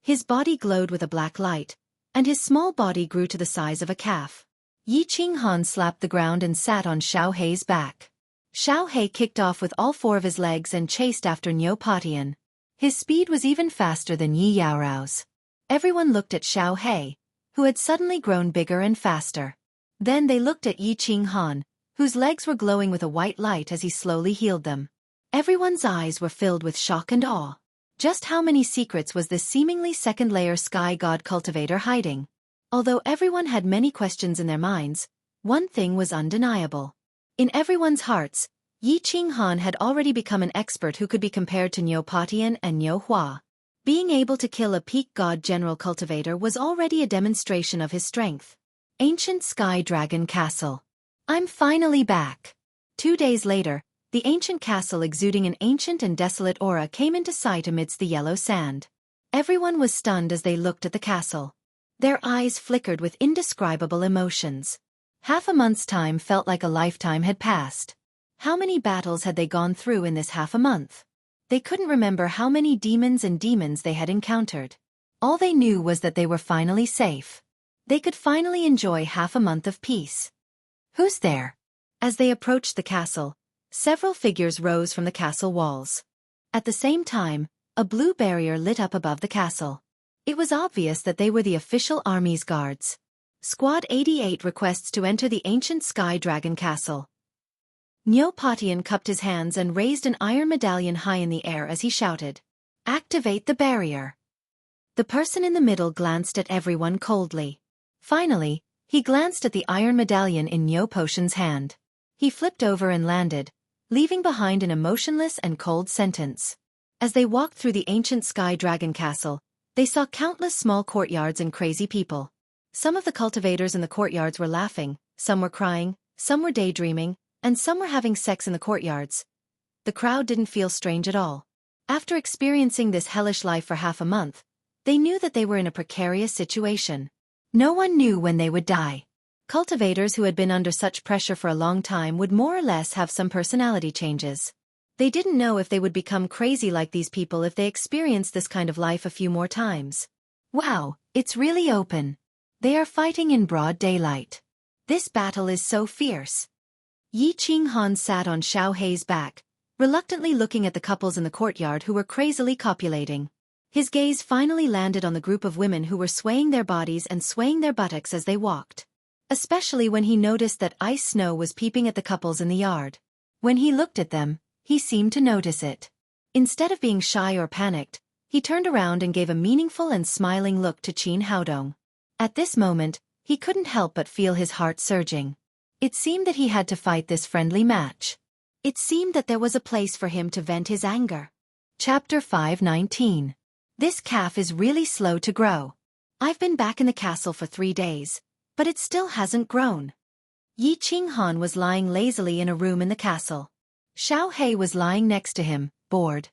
A: His body glowed with a black light, and his small body grew to the size of a calf. Yi Qinghan slapped the ground and sat on Xiao Hei's back. Xiao Hei kicked off with all four of his legs and chased after Niu Patian. His speed was even faster than Yi Yaorao's. Everyone looked at Xiao Hei, who had suddenly grown bigger and faster. Then they looked at Yi Qinghan, whose legs were glowing with a white light as he slowly healed them. Everyone's eyes were filled with shock and awe. Just how many secrets was this seemingly second-layer sky god cultivator hiding? Although everyone had many questions in their minds, one thing was undeniable. In everyone's hearts, Yi Qinghan had already become an expert who could be compared to Niu Patian and Niu Hua. Being able to kill a peak god general cultivator was already a demonstration of his strength. Ancient Sky Dragon Castle. I'm finally back. 2 days later, the ancient castle exuding an ancient and desolate aura came into sight amidst the yellow sand. Everyone was stunned as they looked at the castle. Their eyes flickered with indescribable emotions. Half a month's time felt like a lifetime had passed. How many battles had they gone through in this half a month? They couldn't remember how many demons they had encountered. All they knew was that they were finally safe. They could finally enjoy half a month of peace. Who's there? As they approached the castle, several figures rose from the castle walls. At the same time, a blue barrier lit up above the castle. It was obvious that they were the official army's guards. Squad 88 requests to enter the ancient Sky Dragon Castle. Niu Patian cupped his hands and raised an iron medallion high in the air as he shouted, "Activate the barrier." The person in the middle glanced at everyone coldly. Finally, he glanced at the iron medallion in Niu Potion's hand. He flipped over and landed, leaving behind an emotionless and cold sentence. As they walked through the ancient Sky Dragon Castle, they saw countless small courtyards and crazy people. Some of the cultivators in the courtyards were laughing, some were crying, some were daydreaming, and some were having sex in the courtyards. The crowd didn't feel strange at all. After experiencing this hellish life for half a month, they knew that they were in a precarious situation. No one knew when they would die. Cultivators who had been under such pressure for a long time would more or less have some personality changes. They didn't know if they would become crazy like these people if they experienced this kind of life a few more times. Wow, it's really open. They are fighting in broad daylight. This battle is so fierce. Yi Qinghan sat on Xiao Hei's back, reluctantly looking at the couples in the courtyard who were crazily copulating. His gaze finally landed on the group of women who were swaying their bodies and swaying their buttocks as they walked. Especially when he noticed that Ice Snow was peeping at the couples in the yard. When he looked at them, he seemed to notice it. Instead of being shy or panicked, he turned around and gave a meaningful and smiling look to Qin Haodong. At this moment, he couldn't help but feel his heart surging. It seemed that he had to fight this friendly match. It seemed that there was a place for him to vent his anger. Chapter 519. This calf is really slow to grow. I've been back in the castle for 3 days, but it still hasn't grown. Yi Qinghan was lying lazily in a room in the castle. Xiao Hei was lying next to him, bored.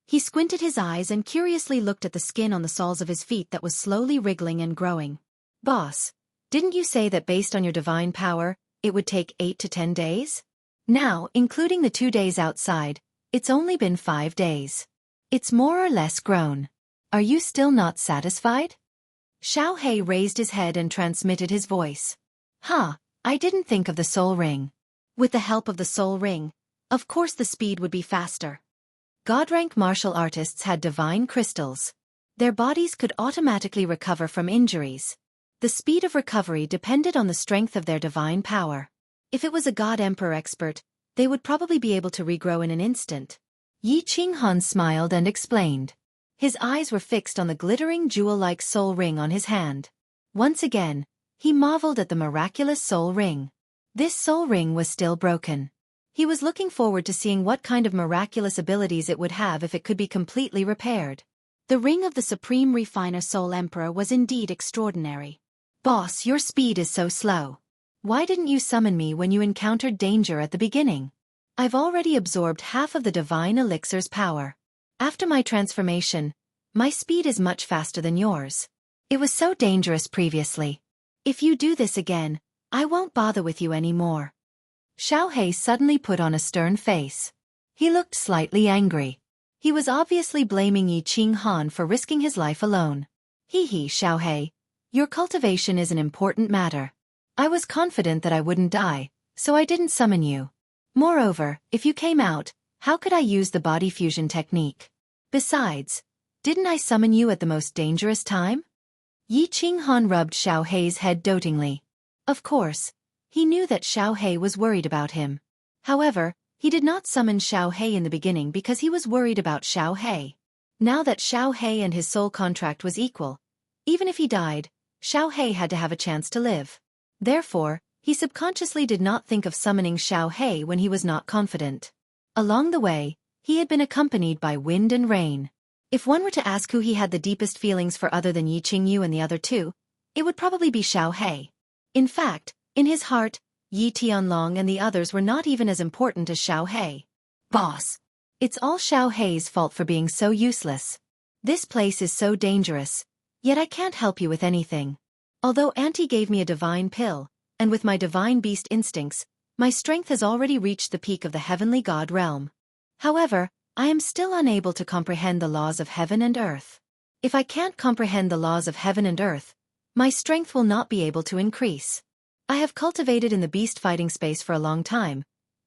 A: He squinted his eyes and curiously looked at the skin on the soles of his feet that was slowly wriggling and growing. Boss, didn't you say that based on your divine power, it would take 8 to 10 days? Now, including the 2 days outside, it's only been 5 days. It's more or less grown. Are you still not satisfied? Xiao He raised his head and transmitted his voice. I didn't think of the soul ring. With the help of the soul ring, of course the speed would be faster. God-rank martial artists had divine crystals. Their bodies could automatically recover from injuries. The speed of recovery depended on the strength of their divine power. If it was a God Emperor expert, they would probably be able to regrow in an instant. Yi Qinghan smiled and explained. His eyes were fixed on the glittering jewel-like soul ring on his hand. Once again, he marveled at the miraculous soul ring. This soul ring was still broken. He was looking forward to seeing what kind of miraculous abilities it would have if it could be completely repaired. The ring of the Supreme Refiner Soul Emperor was indeed extraordinary. Boss, your speed is so slow. Why didn't you summon me when you encountered danger at the beginning? I've already absorbed half of the divine elixir's power. After my transformation, my speed is much faster than yours. It was so dangerous previously. If you do this again, I won't bother with you anymore. Xiao He suddenly put on a stern face. He looked slightly angry. He was obviously blaming Yi Qinghan for risking his life alone. Xiao He, your cultivation is an important matter. I was confident that I wouldn't die, so I didn't summon you. Moreover, if you came out, how could I use the body fusion technique? Besides, didn't I summon you at the most dangerous time? Yi Qinghan rubbed Xiao He's head dotingly. Of course, he knew that Xiao He was worried about him. However, he did not summon Xiao He in the beginning because he was worried about Xiao He. Now that Xiao He and his soul contract was equal, even if he died, Xiao He had to have a chance to live. Therefore, he subconsciously did not think of summoning Xiao He when he was not confident. Along the way, he had been accompanied by wind and rain. If one were to ask who he had the deepest feelings for other than Yi Qingyu and the other two, it would probably be Xiao He. In fact, in his heart, Yi Tianlong and the others were not even as important as Xiao He. Boss, it's all Xiao He's fault for being so useless. This place is so dangerous, yet I can't help you with anything. Although Auntie gave me a divine pill, and with my divine beast instincts, my strength has already reached the peak of the heavenly god realm. However, I am still unable to comprehend the laws of heaven and earth. If I can't comprehend the laws of heaven and earth, my strength will not be able to increase. I have cultivated in the beast fighting space for a long time,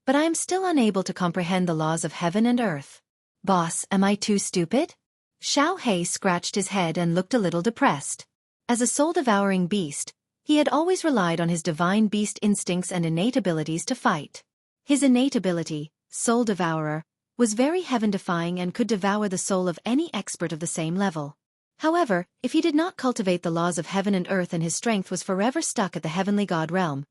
A: but I am still unable to comprehend the laws of heaven and earth. Boss, am I too stupid? Xiao He scratched his head and looked a little depressed. As a soul-devouring beast, he had always relied on his divine beast instincts and innate abilities to fight. His innate ability, Soul Devourer, was very heaven-defying and could devour the soul of any expert of the same level. However, if he did not cultivate the laws of heaven and earth and his strength was forever stuck at the heavenly god realm,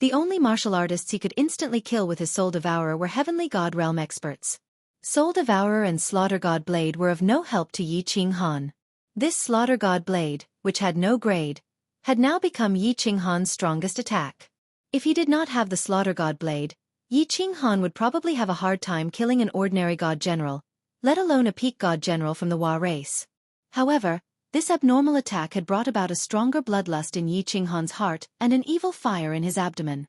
A: the only martial artists he could instantly kill with his Soul Devourer were heavenly god realm experts. Soul Devourer and Slaughter God Blade were of no help to Yi Qinghan. This Slaughter God Blade, which had no grade, had now become Yi Qinghan's strongest attack. If he did not have the Slaughter God Blade, Yi Qinghan would probably have a hard time killing an ordinary god general, let alone a peak god general from the Hua race. However, this abnormal attack had brought about a stronger bloodlust in Yi Qinghan's heart and an evil fire in his abdomen.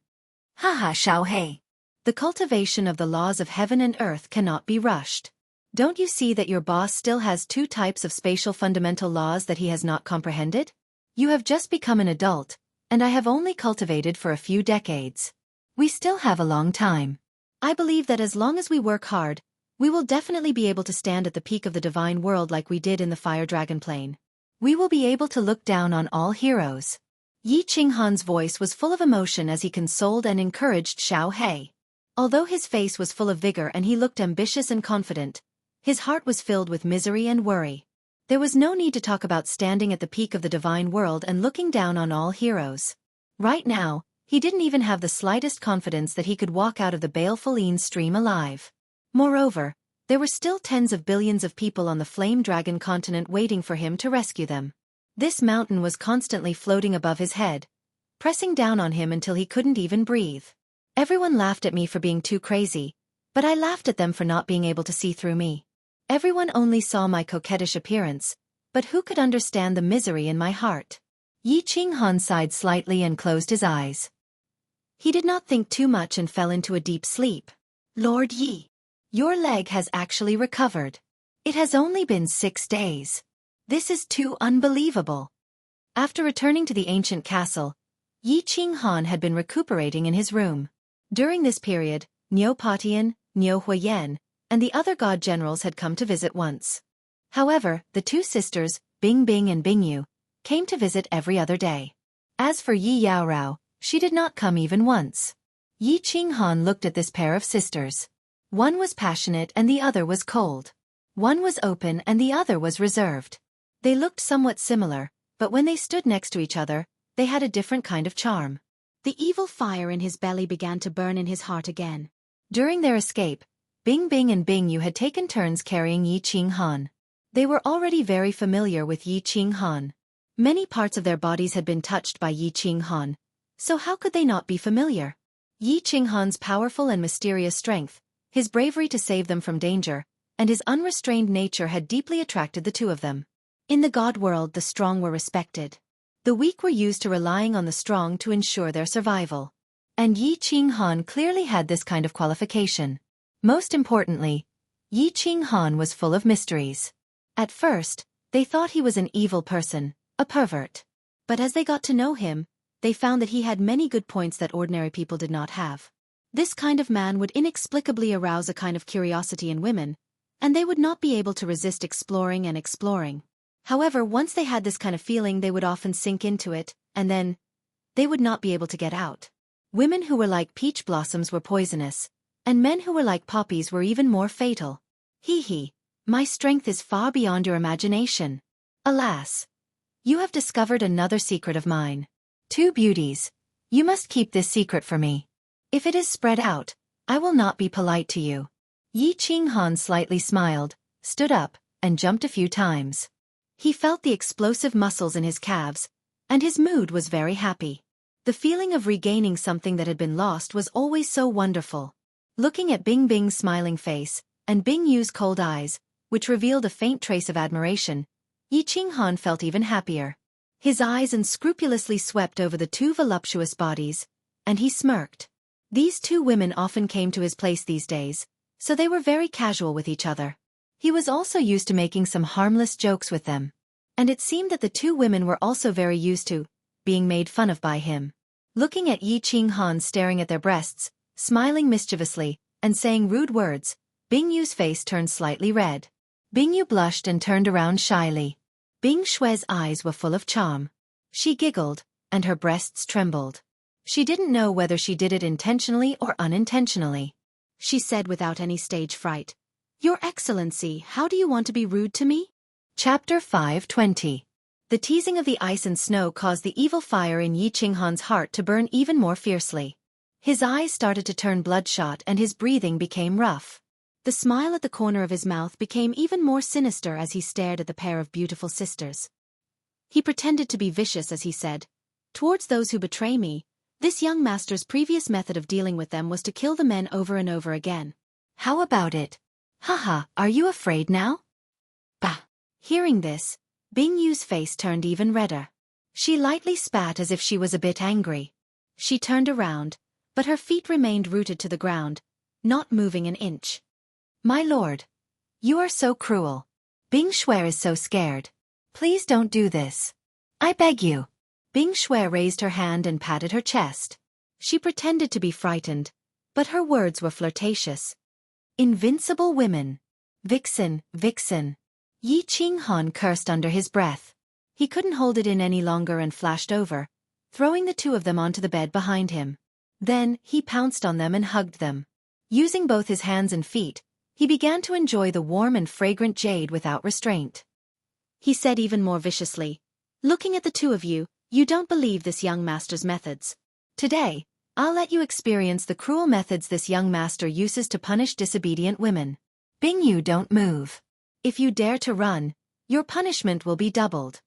A: Haha, Xiao He. The cultivation of the laws of heaven and earth cannot be rushed. Don't you see that your boss still has 2 types of spatial fundamental laws that he has not comprehended? You have just become an adult, and I have only cultivated for a few decades. We still have a long time. I believe that as long as we work hard, we will definitely be able to stand at the peak of the divine world like we did in the Fire Dragon Plane. We will be able to look down on all heroes. Yi Qinghan's voice was full of emotion as he consoled and encouraged Xiao He. Although his face was full of vigor and he looked ambitious and confident, his heart was filled with misery and worry. There was no need to talk about standing at the peak of the divine world and looking down on all heroes. Right now, he didn't even have the slightest confidence that he could walk out of the baleful stream alive. Moreover, there were still tens of billions of people on the Flame Dragon continent waiting for him to rescue them. This mountain was constantly floating above his head, pressing down on him until he couldn't even breathe. Everyone laughed at me for being too crazy, but I laughed at them for not being able to see through me. Everyone only saw my coquettish appearance, but who could understand the misery in my heart? Yi Qinghan sighed slightly and closed his eyes. He did not think too much and fell into a deep sleep. Lord Yi, your leg has actually recovered. It has only been 6 days. This is too unbelievable. After returning to the ancient castle, Yi Qinghan had been recuperating in his room. During this period, Niu Patian, Niu Huiyan, and the other god generals had come to visit once. However, the two sisters, Bing Bing and Bing Yu, came to visit every other day. As for Yi Yaorao, she did not come even once. Yi Qinghan looked at this pair of sisters. One was passionate and the other was cold. One was open and the other was reserved. They looked somewhat similar, but when they stood next to each other, they had a different kind of charm. The evil fire in his belly began to burn in his heart again. During their escape, Bing Bing and Bing Yu had taken turns carrying Yi Qinghan. They were already very familiar with Yi Qinghan. Many parts of their bodies had been touched by Yi Qinghan, so how could they not be familiar? Yi Qinghan's powerful and mysterious strength, his bravery to save them from danger, and his unrestrained nature had deeply attracted the two of them. In the god world, the strong were respected. The weak were used to relying on the strong to ensure their survival. And Yi Qinghan clearly had this kind of qualification. Most importantly, Yi Qinghan was full of mysteries. At first, they thought he was an evil person, a pervert. But as they got to know him, they found that he had many good points that ordinary people did not have. This kind of man would inexplicably arouse a kind of curiosity in women, and they would not be able to resist exploring and exploring. However, once they had this kind of feeling, they would often sink into it, and then they would not be able to get out. Women who were like peach blossoms were poisonous, and men who were like poppies were even more fatal. Hee, my strength is far beyond your imagination. Alas, you have discovered another secret of mine. Two beauties, you must keep this secret for me. If it is spread out, I will not be polite to you. Yi Qinghan slightly smiled, stood up, and jumped a few times. He felt the explosive muscles in his calves, and his mood was very happy. The feeling of regaining something that had been lost was always so wonderful. Looking at Bing Bing's smiling face, and Bing Yu's cold eyes, which revealed a faint trace of admiration, Yi Qinghan felt even happier. His eyes unscrupulously swept over the two voluptuous bodies, and he smirked. These two women often came to his place these days, so they were very casual with each other. He was also used to making some harmless jokes with them. And it seemed that the two women were also very used to being made fun of by him. Looking at Yi Qinghan staring at their breasts, smiling mischievously, and saying rude words, Bing Yu's face turned slightly red. Bing Yu blushed and turned around shyly. Bing Shue's eyes were full of charm. She giggled, and her breasts trembled. She didn't know whether she did it intentionally or unintentionally. She said without any stage fright, "Your Excellency, how do you want to be rude to me?" Chapter 5:20. The teasing of the ice and snow caused the evil fire in Yi Qinghan's heart to burn even more fiercely. His eyes started to turn bloodshot and his breathing became rough. The smile at the corner of his mouth became even more sinister as he stared at the pair of beautiful sisters. He pretended to be vicious as he said, "Towards those who betray me, this young master's previous method of dealing with them was to kill the men over and over again. How about it? Haha, are you afraid now?" Bah! Hearing this, Bing Yu's face turned even redder. She lightly spat as if she was a bit angry. She turned around, but her feet remained rooted to the ground, not moving an inch. "My lord, you are so cruel. Bing Shui is so scared. Please don't do this. I beg you." Bing Shui raised her hand and patted her chest. She pretended to be frightened, but her words were flirtatious. "Invincible women. Vixen, vixen." Yi Qinghan cursed under his breath. He couldn't hold it in any longer and flashed over, throwing the two of them onto the bed behind him. Then, he pounced on them and hugged them. Using both his hands and feet, he began to enjoy the warm and fragrant jade without restraint. He said even more viciously, "Looking at the two of you, you don't believe this young master's methods. Today, I'll let you experience the cruel methods this young master uses to punish disobedient women. Bing Yu, don't move. If you dare to run, your punishment will be doubled."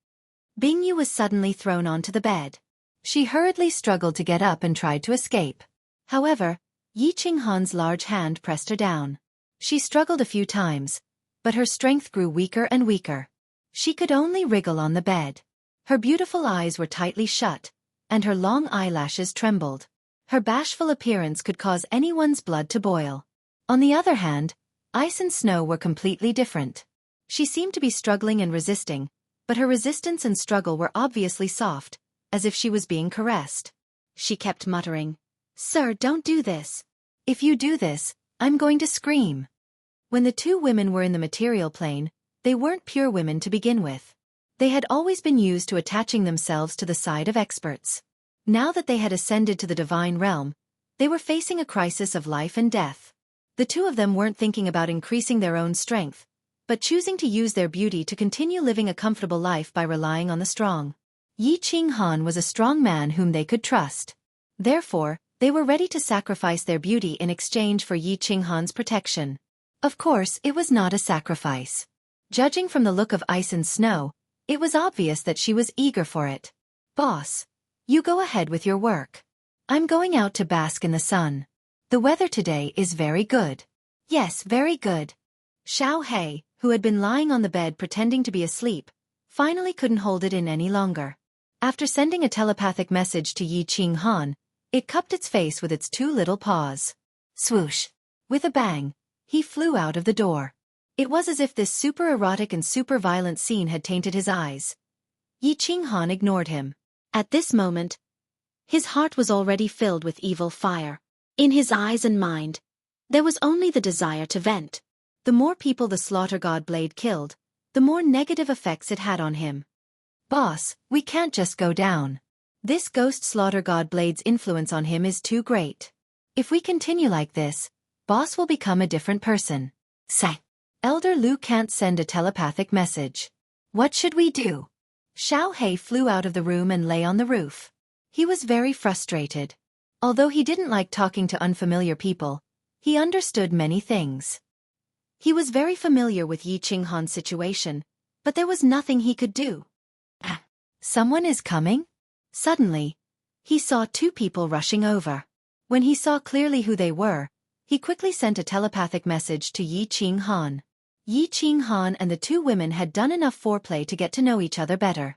A: Bing Yu was suddenly thrown onto the bed. She hurriedly struggled to get up and tried to escape. However, Yi Qinghan's large hand pressed her down. She struggled a few times, but her strength grew weaker and weaker. She could only wriggle on the bed. Her beautiful eyes were tightly shut, and her long eyelashes trembled. Her bashful appearance could cause anyone's blood to boil. On the other hand, Ice and Snow were completely different. She seemed to be struggling and resisting, but her resistance and struggle were obviously soft, as if she was being caressed. She kept muttering, "Sir, don't do this. If you do this, I'm going to scream." When the two women were in the material plane, they weren't pure women to begin with. They had always been used to attaching themselves to the side of experts. Now that they had ascended to the divine realm, they were facing a crisis of life and death. The two of them weren't thinking about increasing their own strength, but choosing to use their beauty to continue living a comfortable life by relying on the strong. Yi Qinghan was a strong man whom they could trust. Therefore, they were ready to sacrifice their beauty in exchange for Yi Qinghan's protection. Of course, it was not a sacrifice. Judging from the look of Ice and Snow, it was obvious that she was eager for it. "Boss, you go ahead with your work. I'm going out to bask in the sun. The weather today is very good." "Yes, very good." Xiao Hei, who had been lying on the bed pretending to be asleep, finally couldn't hold it in any longer. After sending a telepathic message to Yi Qinghan, it cupped its face with its two little paws. Swoosh! With a bang, he flew out of the door. It was as if this super erotic and super violent scene had tainted his eyes. Yi Qinghan ignored him. At this moment, his heart was already filled with evil fire. In his eyes and mind, there was only the desire to vent. The more people the Slaughter God Blade killed, the more negative effects it had on him. "Boss, we can't just go down. This ghost Slaughter God Blade's influence on him is too great. If we continue like this, Boss will become a different person." "Say, Elder Lu can't send a telepathic message. What should we do?" Xiao Hei flew out of the room and lay on the roof. He was very frustrated. Although he didn't like talking to unfamiliar people, he understood many things. He was very familiar with Yi Qinghan's situation, but there was nothing he could do. Someone is coming? Suddenly, he saw two people rushing over. When he saw clearly who they were, he quickly sent a telepathic message to Yi Qinghan. Yi Qinghan and the two women had done enough foreplay to get to know each other better.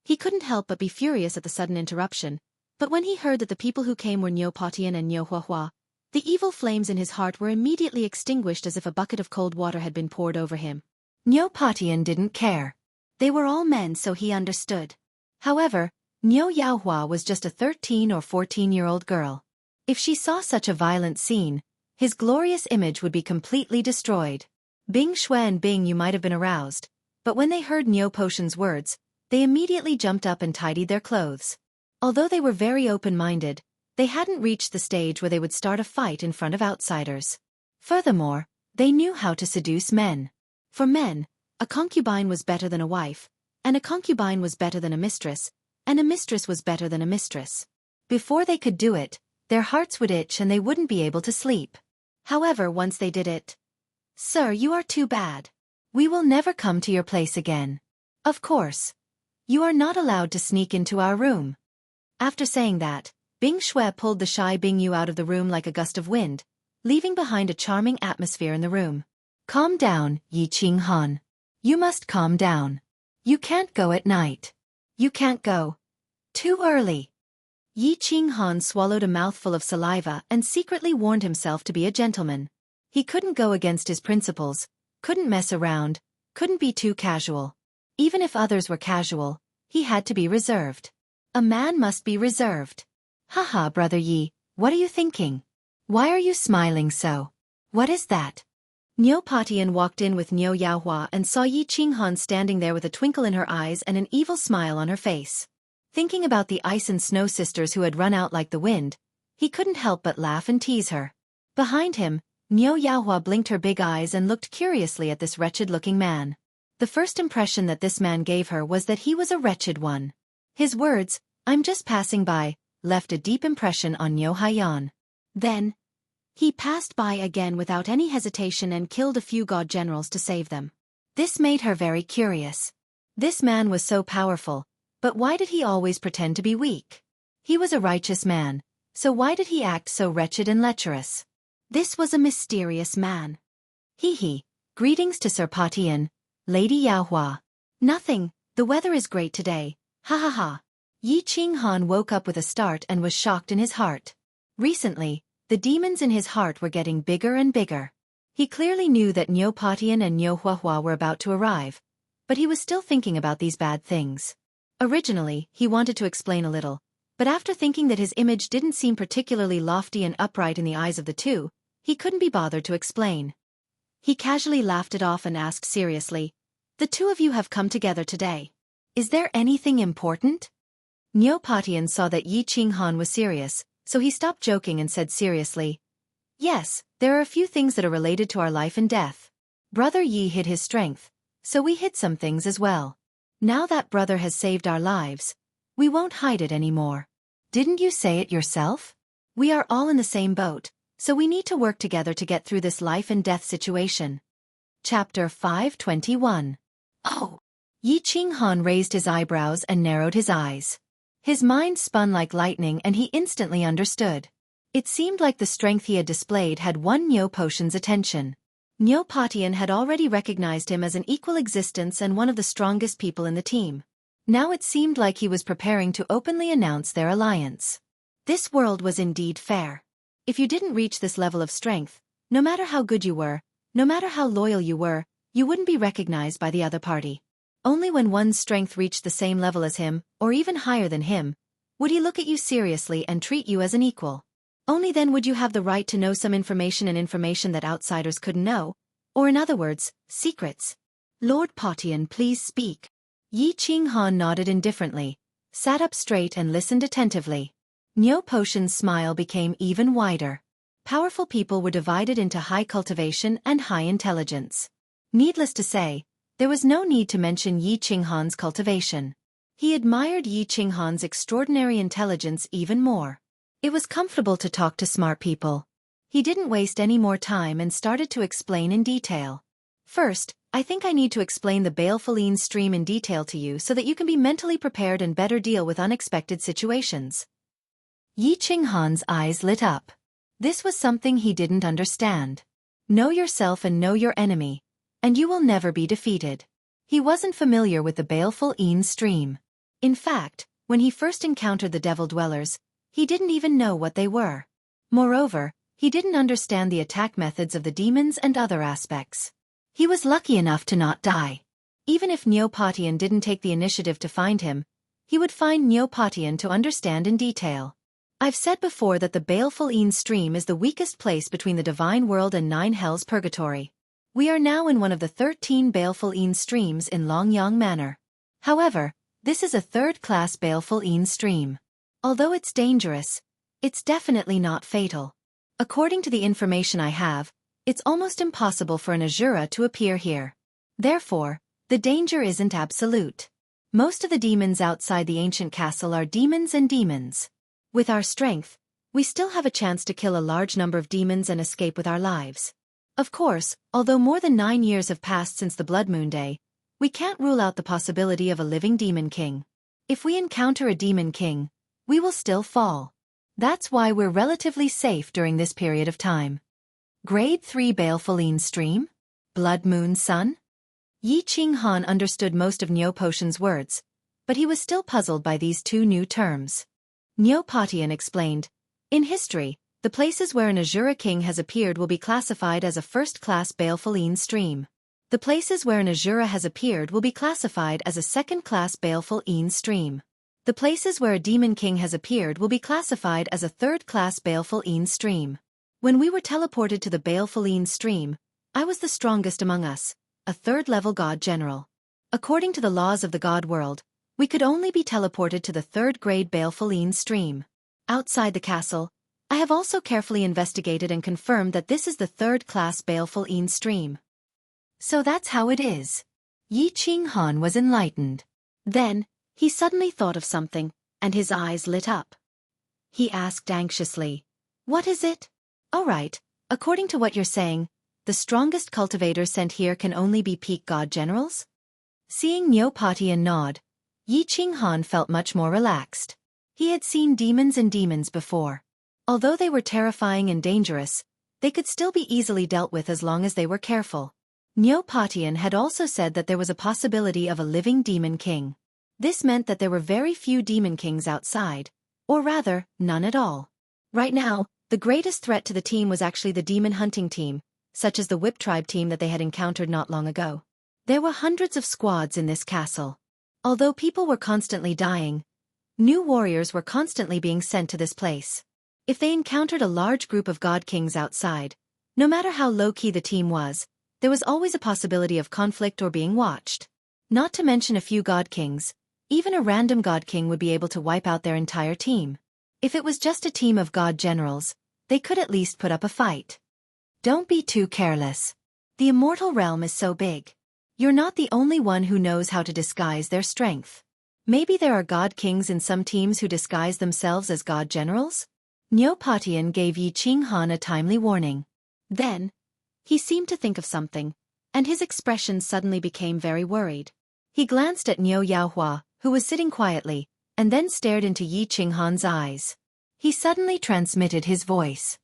A: He couldn't help but be furious at the sudden interruption, but when he heard that the people who came were Niu Patian and Niu Huahua, the evil flames in his heart were immediately extinguished as if a bucket of cold water had been poured over him. Niu Patian didn't care. They were all men, so he understood. However, Niu Yaohua was just a 13 or 14-year-old girl. If she saw such a violent scene, his glorious image would be completely destroyed. Bing Shui and Bing Yu might have been aroused, but when they heard Niu Potion's words, they immediately jumped up and tidied their clothes. Although they were very open-minded, they hadn't reached the stage where they would start a fight in front of outsiders. Furthermore, they knew how to seduce men. For men, a concubine was better than a wife, and a concubine was better than a mistress, and a mistress was better than a mistress. Before they could do it, their hearts would itch and they wouldn't be able to sleep. However, once they did it, "Sir, you are too bad. We will never come to your place again. Of course, you are not allowed to sneak into our room." After saying that, Bing Shui pulled the shy Bing Yu out of the room like a gust of wind, leaving behind a charming atmosphere in the room. "Calm down, Yi Qinghan. You must calm down. You can't go at night. You can't go. Too early." Yi Qinghan swallowed a mouthful of saliva and secretly warned himself to be a gentleman. He couldn't go against his principles, couldn't mess around, couldn't be too casual. Even if others were casual, he had to be reserved. A man must be reserved. "Haha, Brother Yi, what are you thinking? Why are you smiling so? What is that?" Niu Patian walked in with Niu Yaohua and saw Yi Qinghan standing there with a twinkle in her eyes and an evil smile on her face. Thinking about the Ice and Snow sisters who had run out like the wind, he couldn't help but laugh and tease her. Behind him, Niu Yaohua blinked her big eyes and looked curiously at this wretched-looking man. The first impression that this man gave her was that he was a wretched one. His words, "I'm just passing by," left a deep impression on Niu Haiyan. Then, he passed by again without any hesitation and killed a few god generals to save them. This made her very curious. This man was so powerful, but why did he always pretend to be weak? He was a righteous man, so why did he act so wretched and lecherous? This was a mysterious man. Hee, greetings to Sir Patian, Lady Yaohua. Nothing, the weather is great today, ha ha ha. Yi Qinghan woke up with a start and was shocked in his heart. Recently, the demons in his heart were getting bigger and bigger. He clearly knew that Neopatian and Neohuahua were about to arrive, but he was still thinking about these bad things. Originally, he wanted to explain a little, but after thinking that his image didn't seem particularly lofty and upright in the eyes of the two, he couldn't be bothered to explain. He casually laughed it off and asked seriously, "The two of you have come together today. Is there anything important?" Neopatian saw that Yi Qinghan was serious, so he stopped joking and said seriously, "Yes, there are a few things that are related to our life and death. Brother Yi hid his strength, so we hid some things as well. Now that brother has saved our lives, we won't hide it anymore. Didn't you say it yourself? We are all in the same boat, so we need to work together to get through this life and death situation." Chapter 521. Oh! Yi Qinghan raised his eyebrows and narrowed his eyes. His mind spun like lightning and he instantly understood. It seemed like the strength he had displayed had won Neopatian's attention. Neopatian had already recognized him as an equal existence and one of the strongest people in the team. Now it seemed like he was preparing to openly announce their alliance. This world was indeed fair. If you didn't reach this level of strength, no matter how good you were, no matter how loyal you were, you wouldn't be recognized by the other party. Only when one's strength reached the same level as him, or even higher than him, would he look at you seriously and treat you as an equal. Only then would you have the right to know some information and information that outsiders couldn't know, or in other words, secrets. "Lord Patian, please speak." Yi Qinghan nodded indifferently, sat up straight and listened attentively. Neopatian's smile became even wider. Powerful people were divided into high cultivation and high intelligence. Needless to say, there was no need to mention Yi Qinghan's cultivation. He admired Yi Qinghan's extraordinary intelligence even more. It was comfortable to talk to smart people. He didn't waste any more time and started to explain in detail. "First, I think I need to explain the baleful stream in detail to you so that you can be mentally prepared and better deal with unexpected situations." Yi Qinghan's eyes lit up. This was something he didn't understand. Know yourself and know your enemy, and you will never be defeated. He wasn't familiar with the baleful stream. In fact, when he first encountered the devil dwellers, he didn't even know what they were. Moreover, he didn't understand the attack methods of the demons and other aspects. He was lucky enough to not die. Even if Neopatian didn't take the initiative to find him, he would find Neopatian to understand in detail. I've said before that the baleful stream is the weakest place between the divine world and 9 hells purgatory. We are now in one of the 13 baleful streams in Longyang Manor. However, this is a third-class baleful stream. Although it's dangerous, it's definitely not fatal. According to the information I have, it's almost impossible for an Azura to appear here. Therefore, the danger isn't absolute. Most of the demons outside the ancient castle are demons and demons. With our strength, we still have a chance to kill a large number of demons and escape with our lives. Of course, although more than 9 years have passed since the Blood Moon Day, we can't rule out the possibility of a living demon king. If we encounter a demon king, we will still fall. That's why we're relatively safe during this period of time. Grade 3 baleful stream? Blood Moon Sun? Yi Qinghan understood most of Neopatian's words, but he was still puzzled by these two new terms. Neopatian explained, "In history, the places where an Azura king has appeared will be classified as a first-class baleful stream. The places where an Azura has appeared will be classified as a second-class baleful stream. The places where a demon king has appeared will be classified as a third-class baleful stream. When we were teleported to the baleful stream, I was the strongest among us, a third-level god general. According to the laws of the god world, we could only be teleported to the third-grade baleful stream. Outside the castle, I have also carefully investigated and confirmed that this is the third-class baleful stream." So that's how it is. Yi Qinghan was enlightened. Then, he suddenly thought of something, and his eyes lit up. He asked anxiously, "What is it?" "All right, according to what you're saying, the strongest cultivators sent here can only be peak god generals?" Seeing Neopatian nod, Yi Qinghan felt much more relaxed. He had seen demons and demons before. Although they were terrifying and dangerous, they could still be easily dealt with as long as they were careful. Neopatian had also said that there was a possibility of a living demon king. This meant that there were very few demon kings outside, or rather, none at all. Right now, the greatest threat to the team was actually the demon hunting team, such as the Whip Tribe team that they had encountered not long ago. There were hundreds of squads in this castle. Although people were constantly dying, new warriors were constantly being sent to this place. If they encountered a large group of god kings outside, no matter how low-key the team was, there was always a possibility of conflict or being watched. Not to mention a few god kings, even a random god king would be able to wipe out their entire team. If it was just a team of god generals, they could at least put up a fight. Don't be too careless. The immortal realm is so big. You're not the only one who knows how to disguise their strength. Maybe there are god kings in some teams who disguise themselves as god generals? Neopatian gave Yi Qinghan a timely warning. Then, he seemed to think of something, and his expression suddenly became very worried. He glanced at Niu Yaohua, who was sitting quietly, and then stared into Yi Qinghan's eyes. He suddenly transmitted his voice.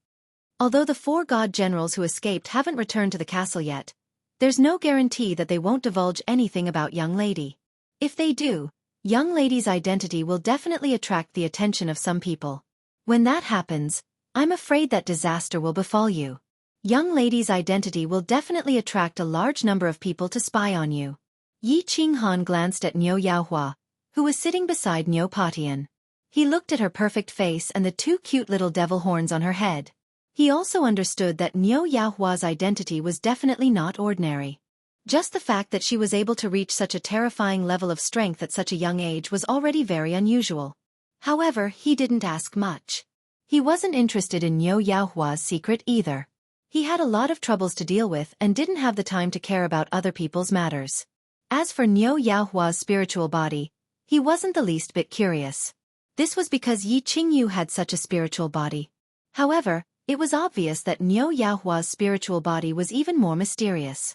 A: Although the 4 god generals who escaped haven't returned to the castle yet, there's no guarantee that they won't divulge anything about young lady. If they do, young lady's identity will definitely attract the attention of some people. When that happens, I'm afraid that disaster will befall you. Young lady's identity will definitely attract a large number of people to spy on you. Yi Qinghan glanced at Niu Yaohua, who was sitting beside Neopatian. He looked at her perfect face and the 2 cute little devil horns on her head. He also understood that Niu Yaohua's identity was definitely not ordinary. Just the fact that she was able to reach such a terrifying level of strength at such a young age was already very unusual. However, he didn't ask much. He wasn't interested in Niu Yaohua's secret either. He had a lot of troubles to deal with and didn't have the time to care about other people's matters. As for Niu Yaohua's spiritual body, he wasn't the least bit curious. This was because Yi Qingyu had such a spiritual body. However, it was obvious that Niu Yaohua's spiritual body was even more mysterious.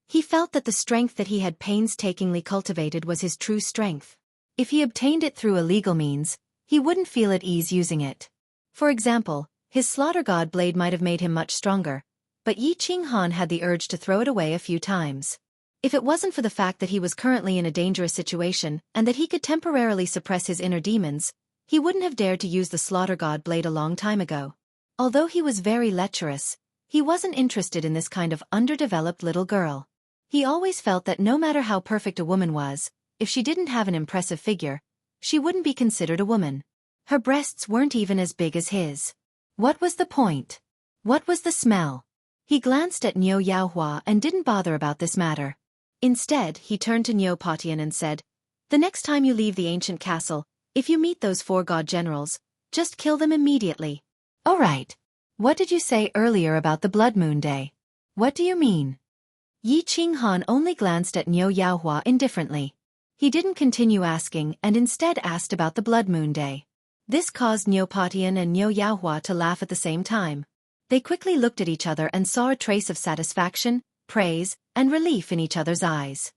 A: He felt that the strength that he had painstakingly cultivated was his true strength. If he obtained it through illegal means, he wouldn't feel at ease using it. For example, his slaughter god blade might have made him much stronger, but Yi Qinghan had the urge to throw it away a few times. If it wasn't for the fact that he was currently in a dangerous situation and that he could temporarily suppress his inner demons, he wouldn't have dared to use the slaughter god blade a long time ago. Although he was very lecherous, he wasn't interested in this kind of underdeveloped little girl. He always felt that no matter how perfect a woman was, if she didn't have an impressive figure, she wouldn't be considered a woman. Her breasts weren't even as big as his. What was the point? What was the smell? He glanced at Niu Yaohua and didn't bother about this matter. Instead, he turned to Neopatian and said, "The next time you leave the ancient castle, if you meet those 4 god generals, just kill them immediately." "All right. What did you say earlier about the Blood Moon Day? What do you mean?" Yi Qinghan only glanced at Niu Yaohua indifferently. He didn't continue asking and instead asked about the Blood Moon Day. This caused Neopatian and Niu Yaohua to laugh at the same time. They quickly looked at each other and saw a trace of satisfaction, praise, and relief in each other's eyes.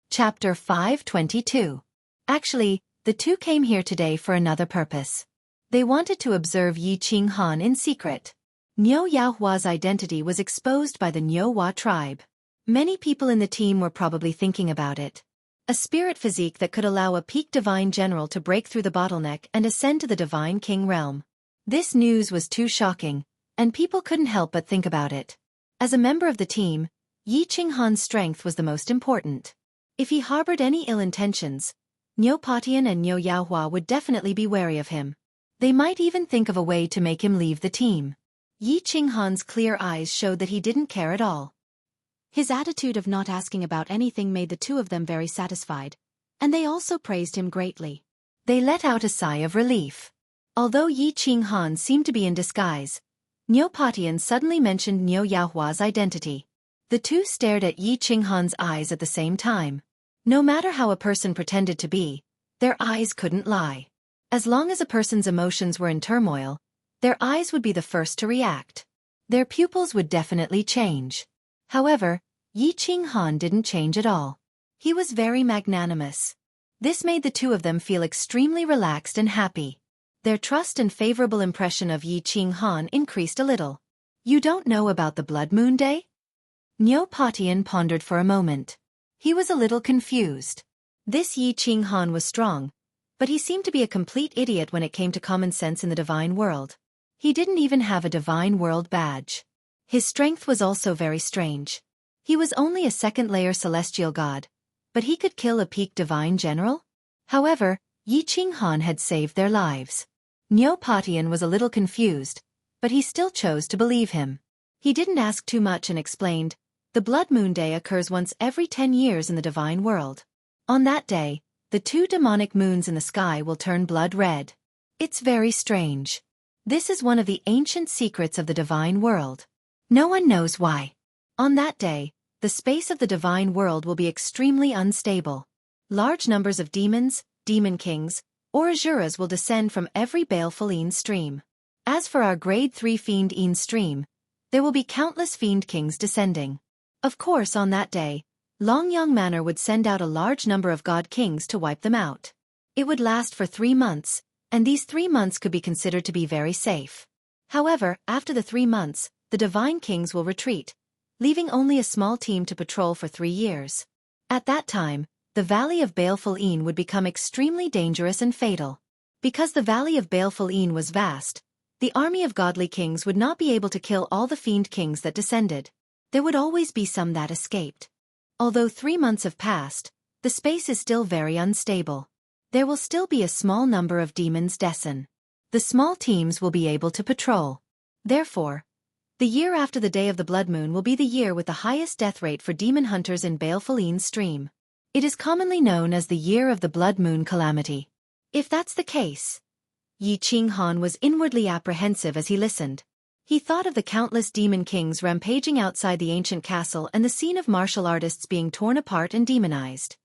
A: Chapter 522. Actually, the 2 came here today for another purpose. They wanted to observe Yi Qinghan in secret. Niu Yaohua's identity was exposed by the Niuhua tribe. Many people in the team were probably thinking about it. A spirit physique that could allow a peak divine general to break through the bottleneck and ascend to the divine king realm. This news was too shocking, and people couldn't help but think about it. As a member of the team, Yi Qinghan's strength was the most important. If he harbored any ill intentions, Neopatian and Niu Yaohua would definitely be wary of him. They might even think of a way to make him leave the team. Yi Qinghan's clear eyes showed that he didn't care at all. His attitude of not asking about anything made the 2 of them very satisfied, and they also praised him greatly. They let out a sigh of relief. Although Yi Qinghan seemed to be in disguise, Neopatian suddenly mentioned Niu Yaohua's identity. The 2 stared at Yi Qinghan's eyes at the same time. No matter how a person pretended to be, their eyes couldn't lie. As long as a person's emotions were in turmoil, their eyes would be the first to react. Their pupils would definitely change. However, Yi Qinghan didn't change at all. He was very magnanimous. This made the 2 of them feel extremely relaxed and happy. Their trust and favorable impression of Yi Qinghan increased a little. "You don't know about the Blood Moon Day?" Neopatian pondered for a moment. He was a little confused. This Yi Qinghan was strong, but he seemed to be a complete idiot when it came to common sense in the divine world. He didn't even have a Divine World badge. His strength was also very strange. He was only a second-layer celestial god, but he could kill a peak divine general? However, Yi Qinghan had saved their lives. Neopatian was a little confused, but he still chose to believe him. He didn't ask too much and explained, the Blood Moon Day occurs once every 10 years in the Divine World. On that day, the 2 demonic moons in the sky will turn blood red. It's very strange. This is one of the ancient secrets of the Divine World. No one knows why. On that day, the space of the Divine World will be extremely unstable. Large numbers of demons, demon kings, or asuras will descend from every baleful stream. As for our grade 3 fiend stream, there will be countless fiend kings descending. Of course, on that day, Longyang Manor would send out a large number of god kings to wipe them out. It would last for 3 months, and these 3 months could be considered to be very safe. However, after the 3 months, the divine kings will retreat, leaving only a small team to patrol for 3 years. At that time, the Valley of Baleful would become extremely dangerous and fatal. Because the Valley of Baleful was vast, the army of godly kings would not be able to kill all the fiend kings that descended. There would always be some that escaped. Although 3 months have passed, the space is still very unstable. There will still be a small number of demons descend. The small teams will be able to patrol. Therefore, the year after the day of the blood moon will be the year with the highest death rate for demon hunters in Baleful stream. It is commonly known as the year of the blood moon calamity. If that's the case, Yi Qinghan was inwardly apprehensive as he listened. He thought of the countless demon kings rampaging outside the ancient castle and the scene of martial artists being torn apart and demonized.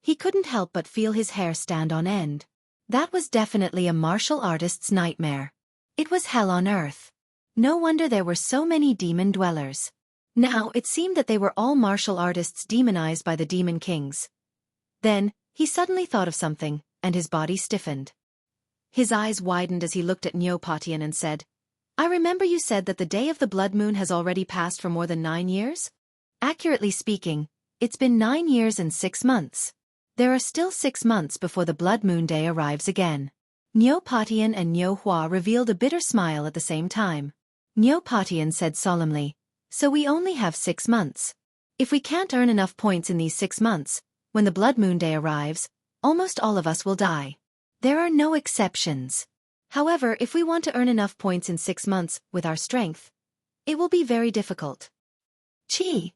A: He couldn't help but feel his hair stand on end. That was definitely a martial artist's nightmare. It was hell on earth. No wonder there were so many demon dwellers. Now it seemed that they were all martial artists demonized by the demon kings. Then, he suddenly thought of something, and his body stiffened. His eyes widened as he looked at Neopatian and said, I remember you said that the day of the blood moon has already passed for more than 9 years? Accurately speaking, it's been 9 years and 6 months. There are still 6 months before the blood moon day arrives again. Neopatian and Neo Hua revealed a bitter smile at the same time. Neopatian said solemnly, so we only have 6 months. If we can't earn enough points in these 6 months, when the blood moon day arrives, almost all of us will die. There are no exceptions. However, if we want to earn enough points in 6 months, with our strength, it will be very difficult. Chi!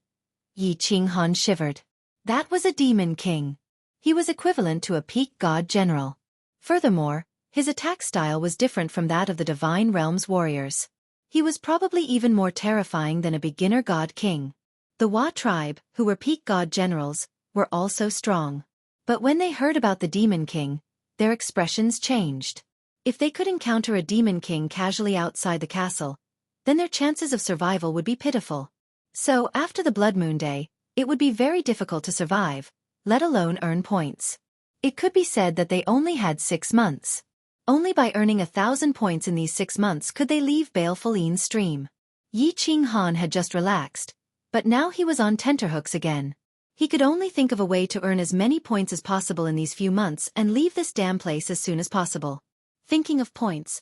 A: Yi Qinghan shivered. That was a demon king. He was equivalent to a peak god general. Furthermore, his attack style was different from that of the Divine Realm's warriors. He was probably even more terrifying than a beginner god king. The Hua tribe, who were peak god generals, were also strong. But when they heard about the demon king, their expressions changed. If they could encounter a demon king casually outside the castle, then their chances of survival would be pitiful. So, after the blood moon day, it would be very difficult to survive, let alone earn points. It could be said that they only had 6 months. Only by earning 1,000 points in these 6 months could they leave Baleful stream. Yi Qinghan had just relaxed, but now he was on tenterhooks again. He could only think of a way to earn as many points as possible in these few months and leave this damn place as soon as possible. Thinking of points,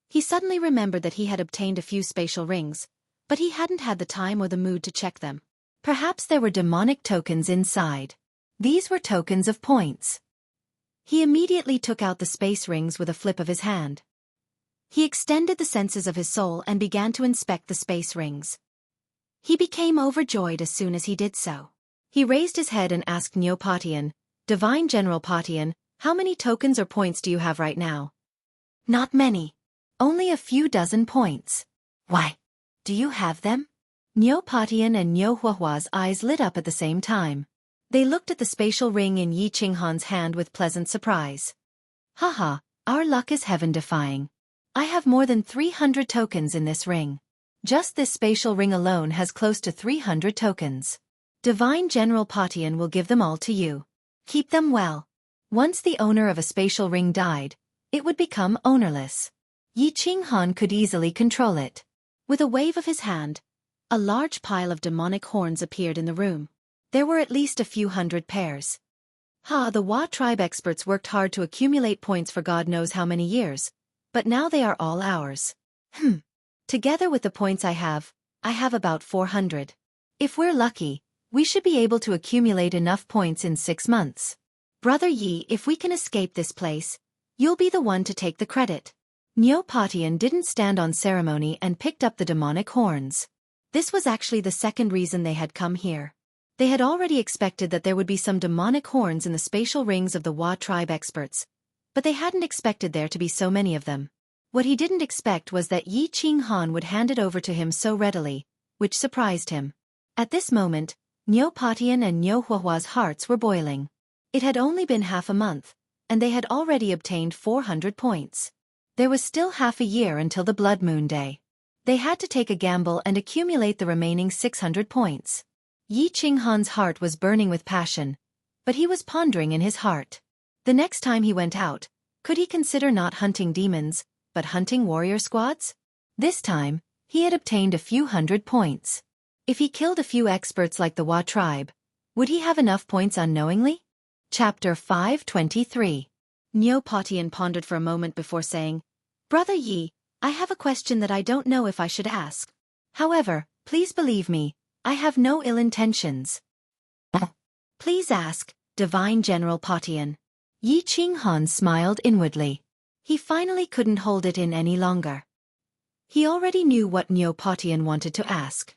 A: he suddenly remembered that he had obtained a few spatial rings, but he hadn't had the time or the mood to check them. Perhaps there were demonic tokens inside. These were tokens of points. He immediately took out the space rings with a flip of his hand. He extended the senses of his soul and began to inspect the space rings. He became overjoyed as soon as he did so. He raised his head and asked Neopatian, Divine General Patian, how many tokens or points do you have right now? Not many. Only a few dozen points. Why? Do you have them? Neopatian and Neohuahua's eyes lit up at the same time. They looked at the spatial ring in Yi Qinghan's hand with pleasant surprise. Haha, our luck is heaven-defying. I have more than 300 tokens in this ring. Just this spatial ring alone has close to 300 tokens. Divine General Patian will give them all to you. Keep them well. Once the owner of a spatial ring died, it would become ownerless. Yi Qinghan could easily control it. With a wave of his hand, a large pile of demonic horns appeared in the room. There were at least a few hundred pairs. The Hua tribe experts worked hard to accumulate points for God knows how many years, but now they are all ours. Together with the points I have about 400. If we're lucky, we should be able to accumulate enough points in 6 months. Brother Yi, if we can escape this place, you'll be the one to take the credit. Neopatian didn't stand on ceremony and picked up the demonic horns. This was actually the second reason they had come here. They had already expected that there would be some demonic horns in the spatial rings of the Wa tribe experts, but they hadn't expected there to be so many of them. What he didn't expect was that Yi Qinghan would hand it over to him so readily, which surprised him. At this moment, Neopatian and Neohuahua's hearts were boiling. It had only been half a month, and they had already obtained 400 points. There was still half a year until the Blood Moon Day. They had to take a gamble and accumulate the remaining 600 points. Yi Qinghan's heart was burning with passion, but he was pondering in his heart. The next time he went out, could he consider not hunting demons, but hunting warrior squads? This time, he had obtained a few hundred points. If he killed a few experts like the Wa tribe, would he have enough points unknowingly? Chapter 523. Neopatian pondered for a moment before saying, Brother Yi, I have a question that I don't know if I should ask. However, please believe me, I have no ill intentions. Please ask, Divine General Patian. Yi Qinghan smiled inwardly. He finally couldn't hold it in any longer. He already knew what Neopatian wanted to ask.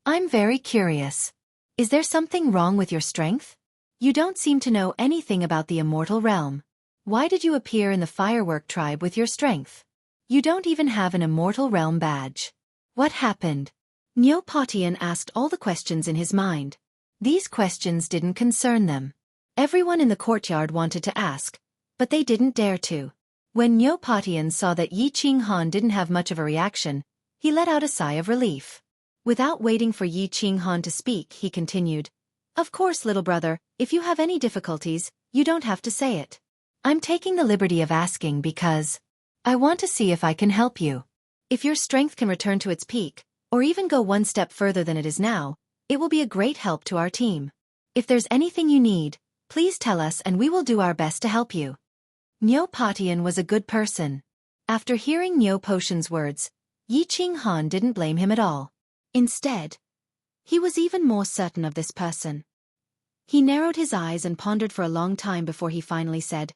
A: I'm very curious. Is there something wrong with your strength? You don't seem to know anything about the immortal realm. Why did you appear in the firework tribe with your strength? You don't even have an immortal realm badge. What happened? Neopatian asked all the questions in his mind. These questions didn't concern them. Everyone in the courtyard wanted to ask, but they didn't dare to. When Neopatian saw that Yi Qinghan didn't have much of a reaction, he let out a sigh of relief. Without waiting for Yi Qinghan to speak, he continued, Of course, little brother, if you have any difficulties, you don't have to say it. I'm taking the liberty of asking because I want to see if I can help you. If your strength can return to its peak, or even go one step further than it is now, it will be a great help to our team. If there's anything you need, please tell us and we will do our best to help you. Neopatian was a good person. After hearing Neopatian's words, Yi Qinghan didn't blame him at all. Instead, he was even more certain of this person. He narrowed his eyes and pondered for a long time before he finally said,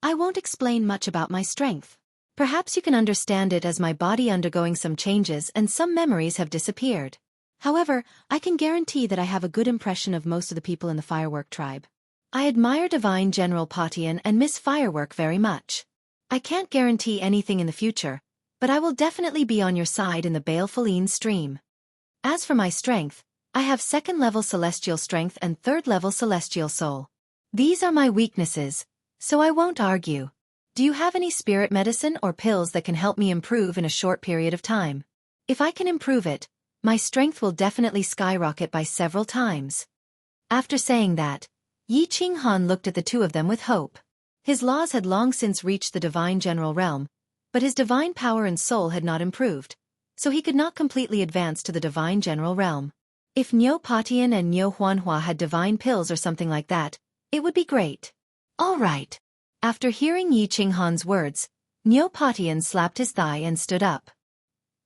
A: I won't explain much about my strength. Perhaps you can understand it as my body undergoing some changes and some memories have disappeared. However, I can guarantee that I have a good impression of most of the people in the Firework tribe. I admire Divine General Patian and Miss Firework very much. I can't guarantee anything in the future, but I will definitely be on your side in the baleful stream. As for my strength, I have 2nd level Celestial Strength and 3rd level Celestial Soul. These are my weaknesses, so I won't argue. Do you have any spirit medicine or pills that can help me improve in a short period of time? If I can improve it, my strength will definitely skyrocket by several times. After saying that, Yi Qinghan looked at the two of them with hope. His laws had long since reached the divine general realm, but his divine power and soul had not improved, so he could not completely advance to the divine general realm. If Neopatian and Neohuanhua had divine pills or something like that, it would be great. All right. After hearing Yi Qinghan's words, Neopatian slapped his thigh and stood up.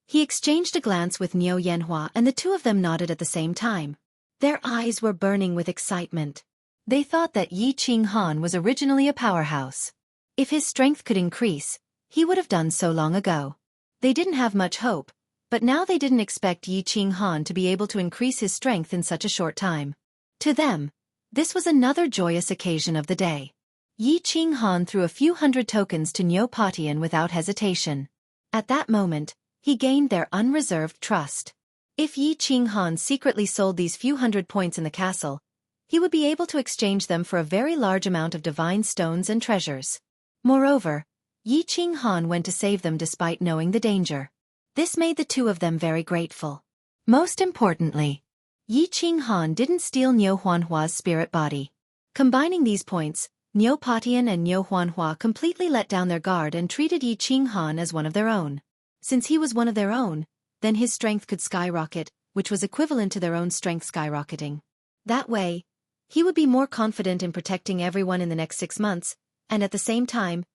A: He exchanged a glance with Neo Yanhua and the two of them nodded at the same time. Their eyes were burning with excitement. They thought that Yi Qinghan was originally a powerhouse. If his strength could increase, he would have done so long ago. They didn't have much hope, but now they didn't expect Yi Qinghan to be able to increase his strength in such a short time. To them, this was another joyous occasion of the day. Yi Qinghan threw a few hundred tokens to Neopatian without hesitation. At that moment, he gained their unreserved trust. If Yi Qinghan secretly sold these few hundred points in the castle, he would be able to exchange them for a very large amount of divine stones and treasures. Moreover, Yi Qinghan went to save them despite knowing the danger. This made the two of them very grateful. Most importantly, Yi Qinghan didn't steal Neohuanhua's spirit body. Combining these points, Neopatian and Neohuanhua completely let down their guard and treated Yi Qinghan as one of their own. Since he was one of their own, then his strength could skyrocket, which was equivalent to their own strength skyrocketing. That way, he would be more confident in protecting everyone in the next 6 months, and at the same time,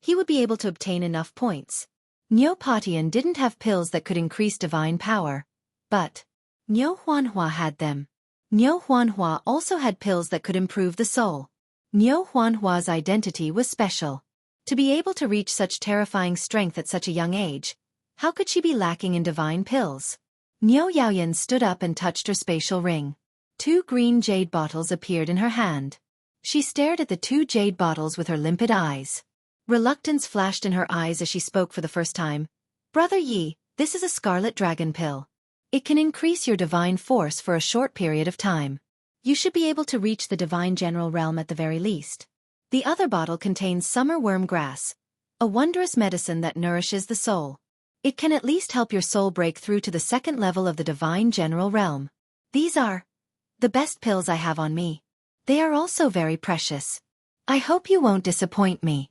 A: he would be able to obtain enough points. Neopatian didn't have pills that could increase divine power, but Neo Huanhua had them. Neo Huanhua also had pills that could improve the soul. Neo Huanhua's identity was special. To be able to reach such terrifying strength at such a young age, how could she be lacking in divine pills? Neo Yaoyan stood up and touched her spatial ring. 2 green jade bottles appeared in her hand. She stared at the 2 jade bottles with her limpid eyes. Reluctance flashed in her eyes as she spoke for the first time. Brother Yi, this is a scarlet dragon pill. It can increase your divine force for a short period of time. You should be able to reach the divine general realm at the very least. The other bottle contains summer worm grass, a wondrous medicine that nourishes the soul. It can at least help your soul break through to the 2nd level of the divine general realm. These are the best pills I have on me. They are also very precious. I hope you won't disappoint me.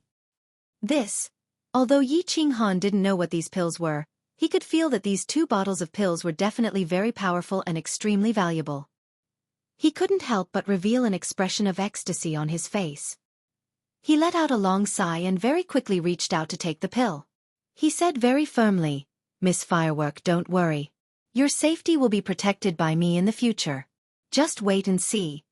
A: Although Yi Qinghan didn't know what these pills were, he could feel that these 2 bottles of pills were definitely very powerful and extremely valuable. He couldn't help but reveal an expression of ecstasy on his face. He let out a long sigh and very quickly reached out to take the pill. He said very firmly, Miss Firework, don't worry. Your safety will be protected by me in the future. Just wait and see.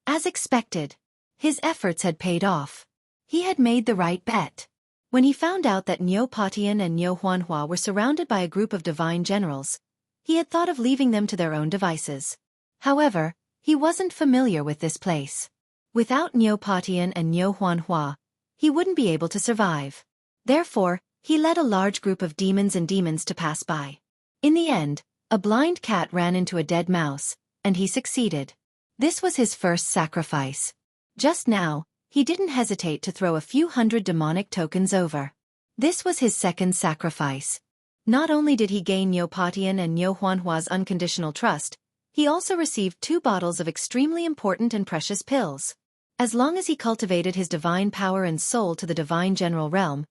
A: As expected, his efforts had paid off. He had made the right bet. When he found out that Neopatian and Neo Huanhua were surrounded by a group of divine generals, he had thought of leaving them to their own devices. However, he wasn't familiar with this place. Without Neopatian and Neo Huanhua, he wouldn't be able to survive. Therefore, he led a large group of demons to pass by. In the end, a blind cat ran into a dead mouse, and he succeeded. This was his first sacrifice. Just now, he didn't hesitate to throw a few hundred demonic tokens over. This was his 2nd sacrifice. Not only did he gain Neopatian and Neo Huanhua's unconditional trust, he also received 2 bottles of extremely important and precious pills. As long as he cultivated his divine power and soul to the divine general realm,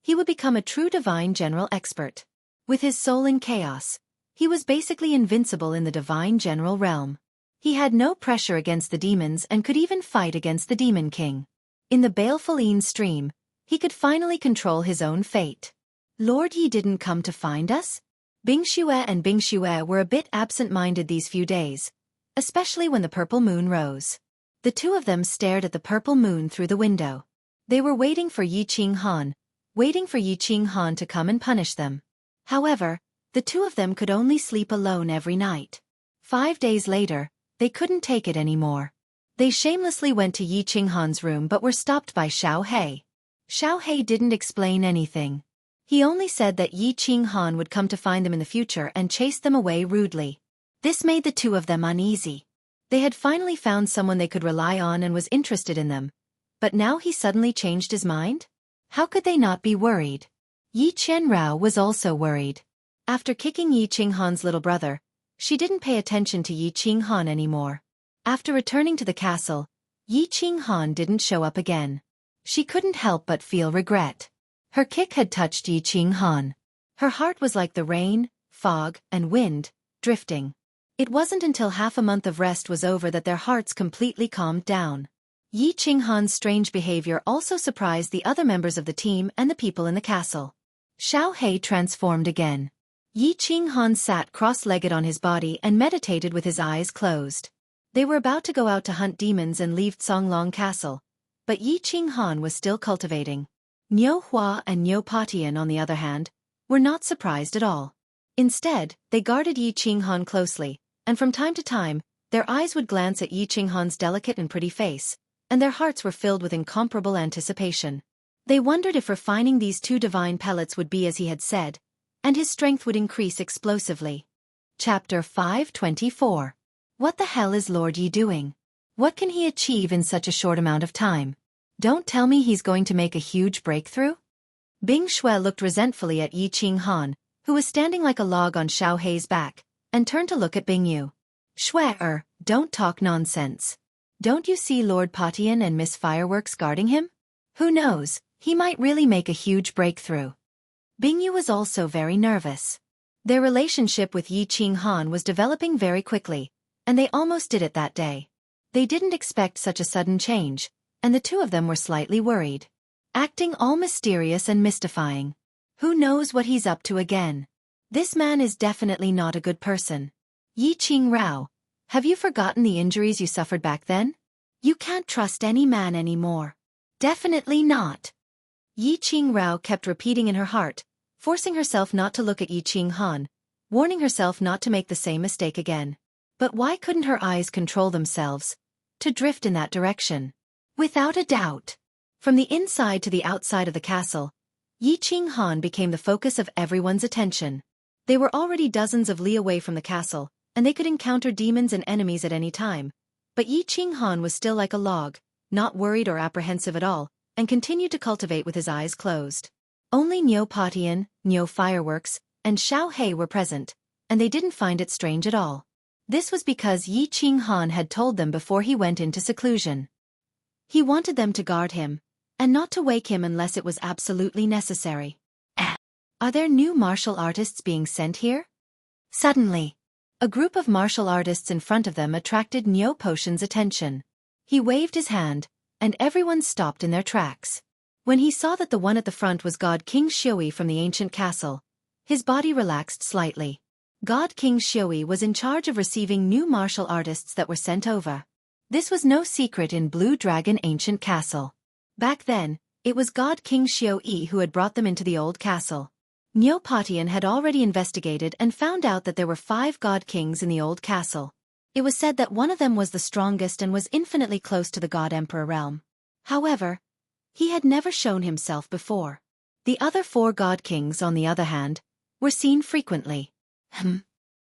A: he would become a true divine general expert. With his soul in chaos, he was basically invincible in the divine general realm. He had no pressure against the demons and could even fight against the Demon King. In the baleful Yin stream, he could finally control his own fate. Lord Yi didn't come to find us? Bing Xue and Bing Xue were a bit absent-minded these few days, especially when the purple moon rose. The 2 of them stared at the purple moon through the window. They were waiting for Yi Qinghan to come and punish them. However, the 2 of them could only sleep alone every night. 5 days later, they couldn't take it anymore. They shamelessly went to Yi Qinghan's room but were stopped by Xiao He. Xiao He didn't explain anything. He only said that Yi Qinghan would come to find them in the future and chase them away rudely. This made the 2 of them uneasy. They had finally found someone they could rely on and was interested in them. But now he suddenly changed his mind? How could they not be worried? Yi Qianrao was also worried. After kicking Yi Qinghan's little brother, she didn't pay attention to Yi Qinghan anymore. After returning to the castle, Yi Qinghan didn't show up again. She couldn't help but feel regret. Her kick had touched Yi Qinghan. Her heart was like the rain, fog, and wind, drifting. It wasn't until half a month of rest was over that their hearts completely calmed down. Yi Qinghan's strange behavior also surprised the other members of the team and the people in the castle. Xiao He transformed again. Yi Qinghan sat cross-legged on his body and meditated with his eyes closed. They were about to go out to hunt demons and leave Songlong Castle, but Yi Qinghan was still cultivating. Niu Hua and Niu Patian, on the other hand, were not surprised at all. Instead, they guarded Yi Qinghan closely, and from time to time, their eyes would glance at Yi Qinghan's delicate and pretty face, and their hearts were filled with incomparable anticipation. They wondered if refining these 2 divine pellets would be as he had said, and his strength would increase explosively. Chapter 524. What the hell is Lord Yi doing? What can he achieve in such a short amount of time? Don't tell me he's going to make a huge breakthrough? Bing Xue looked resentfully at Yi Qinghan, who was standing like a log on Xiao He's back, and turned to look at Bing Yu. Xue, don't talk nonsense. Don't you see Lord Patian and Miss Fireworks guarding him? Who knows, he might really make a huge breakthrough. Bing Yu was also very nervous. Their relationship with Yi Qinghan was developing very quickly, and they almost did it that day. They didn't expect such a sudden change, and the 2 of them were slightly worried. Acting all mysterious and mystifying. Who knows what he's up to again? This man is definitely not a good person. Yi Qing Rao, have you forgotten the injuries you suffered back then? You can't trust any man anymore. Definitely not. Yi Qing Rao kept repeating in her heart, forcing herself not to look at Yi Qing Han, warning herself not to make the same mistake again. But why couldn't her eyes control themselves to drift in that direction? Without a doubt. From the inside to the outside of the castle, Yi Qing Han became the focus of everyone's attention. They were already dozens of li away from the castle, and they could encounter demons and enemies at any time. But Yi Qing Han was still like a log, not worried or apprehensive at all, and continued to cultivate with his eyes closed. Only Niu Patian, Niu Fireworks, and Xiao Hei were present, and they didn't find it strange at all. This was because Yi Qing Han had told them before he went into seclusion. He wanted them to guard him, and not to wake him unless it was absolutely necessary. Are there new martial artists being sent here? Suddenly, a group of martial artists in front of them attracted Niu Potion's attention. He waved his hand, and everyone stopped in their tracks. When he saw that the one at the front was God King Xiui from the ancient castle, his body relaxed slightly. God King Xiui was in charge of receiving new martial artists that were sent over. This was no secret in Blue Dragon Ancient Castle. Back then, it was God King Xiui who had brought them into the old castle. Niu Patian had already investigated and found out that there were 5 God Kings in the old castle. It was said that one of them was the strongest and was infinitely close to the God Emperor realm. However, he had never shown himself before. The other 4 God Kings, on the other hand, were seen frequently.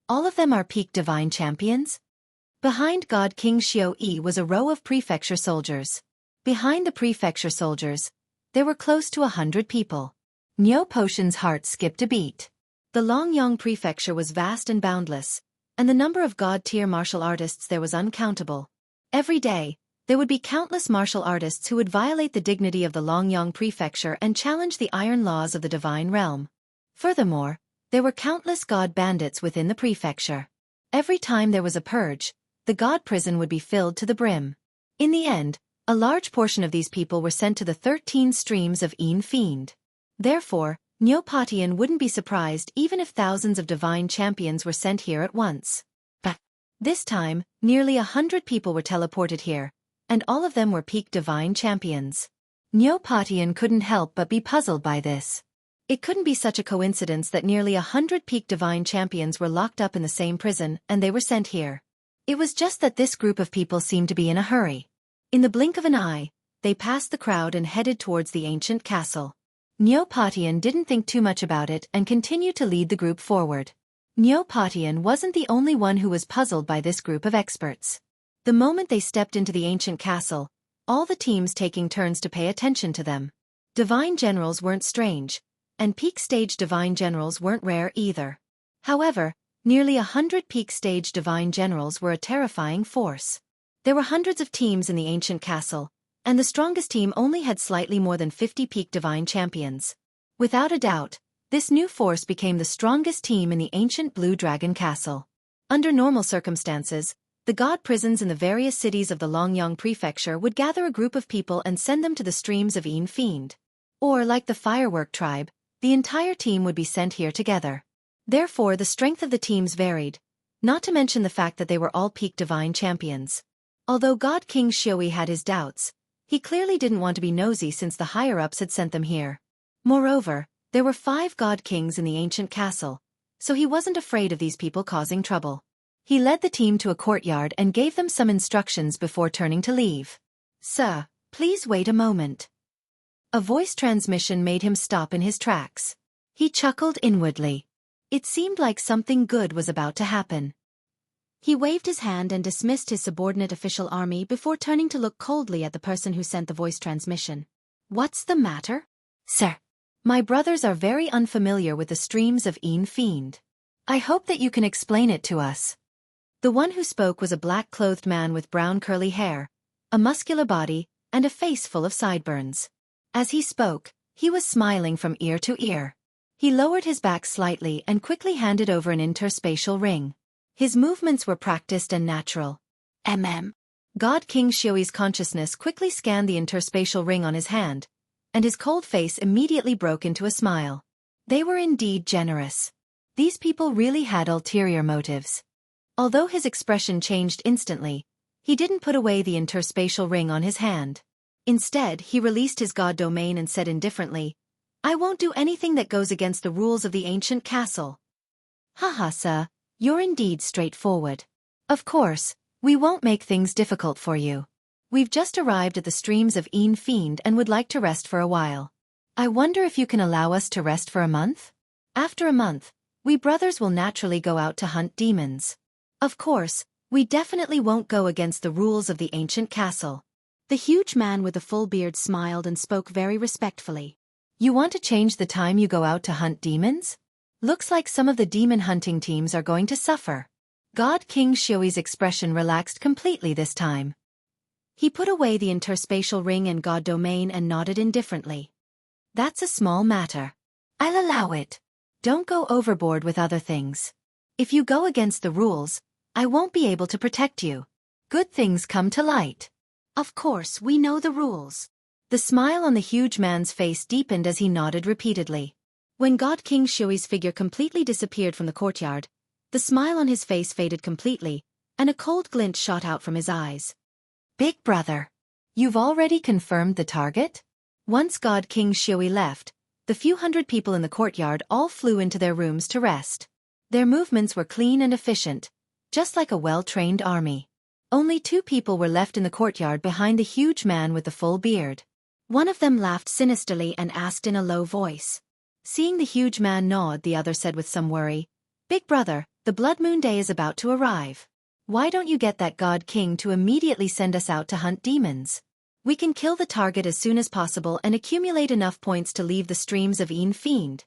A: All of them are peak divine champions? Behind God King Xiui was a row of prefecture soldiers. Behind the prefecture soldiers, there were close to 100 people. Niu Potion's heart skipped a beat. The Longyang prefecture was vast and boundless, and the number of God-tier martial artists there was uncountable. Every day, there would be countless martial artists who would violate the dignity of the Longyang prefecture and challenge the iron laws of the divine realm. Furthermore, there were countless god bandits within the prefecture. Every time there was a purge, the god prison would be filled to the brim. In the end, a large portion of these people were sent to the 13 streams of En Fiend. Therefore, Niu Patian wouldn't be surprised even if thousands of divine champions were sent here at once. But this time, nearly 100 people were teleported here, and all of them were peak divine champions. Niu Patian couldn't help but be puzzled by this. It couldn't be such a coincidence that nearly 100 peak divine champions were locked up in the same prison and they were sent here. It was just that this group of people seemed to be in a hurry. In the blink of an eye, they passed the crowd and headed towards the ancient castle. Niu Patian didn't think too much about it and continued to lead the group forward. Niu Patian wasn't the only one who was puzzled by this group of experts. The moment they stepped into the ancient castle, all the teams taking turns to pay attention to them. Divine generals weren't strange, and peak stage divine generals weren't rare either. However, nearly 100 peak stage divine generals were a terrifying force. There were hundreds of teams in the ancient castle, and the strongest team only had slightly more than 50 peak divine champions. Without a doubt, this new force became the strongest team in the ancient Blue Dragon Castle. Under normal circumstances, the god prisons in the various cities of the Longyang prefecture would gather a group of people and send them to the streams of En Fiend. Or, like the Firework tribe, the entire team would be sent here together. Therefore, the strength of the teams varied, not to mention the fact that they were all peak divine champions. Although God King Xiui had his doubts, he clearly didn't want to be nosy since the higher-ups had sent them here. Moreover, there were 5 god kings in the ancient castle, so he wasn't afraid of these people causing trouble. He led the team to a courtyard and gave them some instructions before turning to leave. "Sir, please wait a moment." A voice transmission made him stop in his tracks. He chuckled inwardly. It seemed like something good was about to happen. He waved his hand and dismissed his subordinate official army before turning to look coldly at the person who sent the voice transmission. "What's the matter?" "Sir, my brothers are very unfamiliar with the streams of En Fiend. I hope that you can explain it to us." The one who spoke was a black-clothed man with brown curly hair, a muscular body, and a face full of sideburns. As he spoke, he was smiling from ear to ear. He lowered his back slightly and quickly handed over an interspatial ring. His movements were practiced and natural. God King Xiui's consciousness quickly scanned the interspatial ring on his hand, and his cold face immediately broke into a smile. They were indeed generous. These people really had ulterior motives. Although his expression changed instantly, he didn't put away the interspatial ring on his hand. Instead, he released his god domain and said indifferently, "I won't do anything that goes against the rules of the ancient castle." Haha, sir, you're indeed straightforward. Of course, we won't make things difficult for you. We've just arrived at the streams of Fiend and would like to rest for a while. I wonder if you can allow us to rest for a month? After a month, we brothers will naturally go out to hunt demons. Of course, we definitely won't go against the rules of the ancient castle. The huge man with the full beard smiled and spoke very respectfully. You want to change the time you go out to hunt demons? Looks like some of the demon hunting teams are going to suffer. God King Shioi's expression relaxed completely this time. He put away the interspatial ring and god domain and nodded indifferently. That's a small matter. I'll allow it. Don't go overboard with other things. If you go against the rules, I won't be able to protect you. Good things come to light. Of course, we know the rules. The smile on the huge man's face deepened as he nodded repeatedly. When God King Shioi's figure completely disappeared from the courtyard, the smile on his face faded completely, and a cold glint shot out from his eyes. Big brother, you've already confirmed the target? Once God King Shioi left, the few hundred people in the courtyard all flew into their rooms to rest. Their movements were clean and efficient, just like a well-trained army. Only 2 people were left in the courtyard behind the huge man with the full beard. One of them laughed sinisterly and asked in a low voice. Seeing the huge man nod, the other said with some worry, "Big brother, the Blood Moon Day is about to arrive. Why don't you get that God King to immediately send us out to hunt demons? We can kill the target as soon as possible and accumulate enough points to leave the streams of Fiend.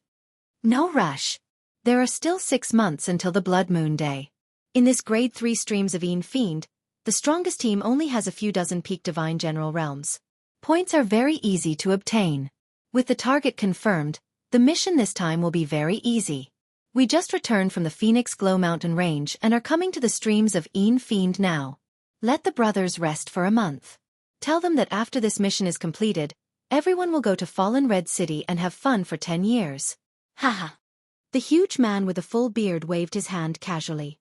A: No rush. There are still 6 months until the Blood Moon Day. In this grade 3 streams of Fiend, the strongest team only has a few dozen peak divine general realms. Points are very easy to obtain. With the target confirmed, the mission this time will be very easy. We just returned from the Phoenix Glow Mountain Range and are coming to the streams of Fiend now. Let the brothers rest for a month. Tell them that after this mission is completed, everyone will go to Fallen Red City and have fun for 10 years. Haha. The huge man with the full beard waved his hand casually.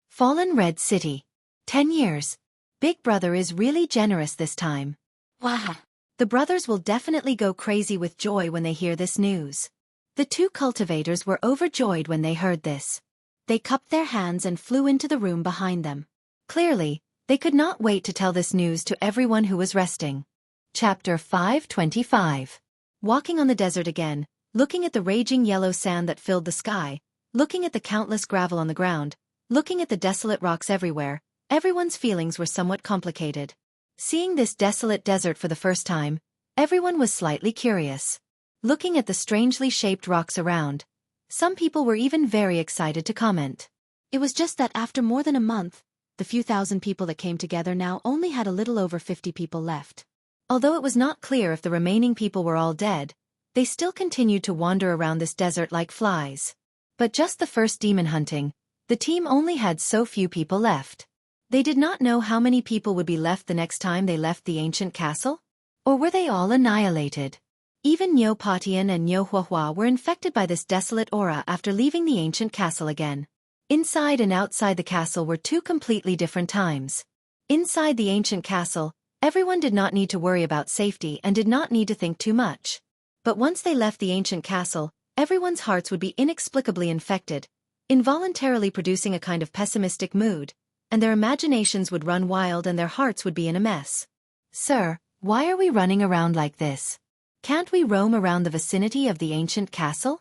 A: Fallen Red City. 10 years. Big brother is really generous this time. Wow. The brothers will definitely go crazy with joy when they hear this news. The 2 cultivators were overjoyed when they heard this. They cupped their hands and flew into the room behind them. Clearly, they could not wait to tell this news to everyone who was resting. Chapter 525. Walking on the desert again, looking at the raging yellow sand that filled the sky, looking at the countless gravel on the ground, looking at the desolate rocks everywhere, everyone's feelings were somewhat complicated. Seeing this desolate desert for the first time, everyone was slightly curious. Looking at the strangely shaped rocks around, some people were even very excited to comment. It was just that after more than a month, the few thousand people that came together now only had a little over 50 people left. Although it was not clear if the remaining people were all dead, they still continued to wander around this desert like flies. But just the first demon hunting, the team only had so few people left. They did not know how many people would be left the next time they left the ancient castle? Or were they all annihilated? Even Niu Patian and Niu Huahua were infected by this desolate aura after leaving the ancient castle again. Inside and outside the castle were 2 completely different times. Inside the ancient castle, everyone did not need to worry about safety and did not need to think too much. But once they left the ancient castle, everyone's hearts would be inexplicably infected, involuntarily producing a kind of pessimistic mood, and their imaginations would run wild and their hearts would be in a mess. Sir, why are we running around like this? Can't we roam around the vicinity of the ancient castle?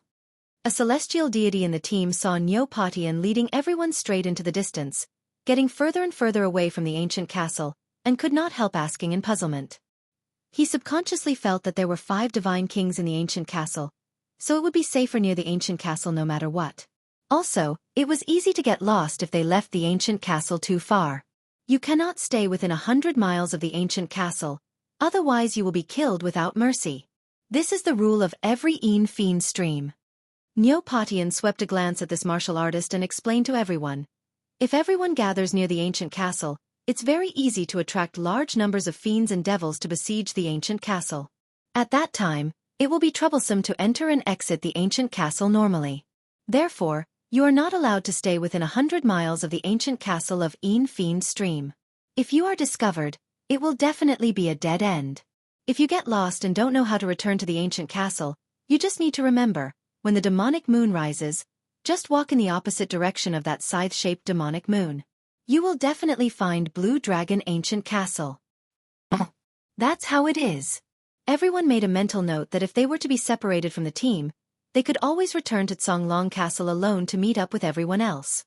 A: A celestial deity in the team saw Niu Patian leading everyone straight into the distance, getting further and further away from the ancient castle, and could not help asking in puzzlement. He subconsciously felt that there were 5 divine kings in the ancient castle, so it would be safer near the ancient castle no matter what. Also, it was easy to get lost if they left the ancient castle too far. You cannot stay within 100 miles of the ancient castle, otherwise you will be killed without mercy. This is the rule of every Fiend stream. Niu Patian swept a glance at this martial artist and explained to everyone. If everyone gathers near the ancient castle, it's very easy to attract large numbers of fiends and devils to besiege the ancient castle. At that time, It will be troublesome to enter and exit the ancient castle normally. Therefore, you are not allowed to stay within 100 miles of the ancient castle of En Fiend Stream. If you are discovered, it will definitely be a dead end. If you get lost and don't know how to return to the ancient castle, you just need to remember, when the demonic moon rises, just walk in the opposite direction of that scythe-shaped demonic moon. You will definitely find Blue Dragon Ancient Castle. That's how it is. Everyone made a mental note that if they were to be separated from the team, they could always return to Tsonglong Castle alone to meet up with everyone else.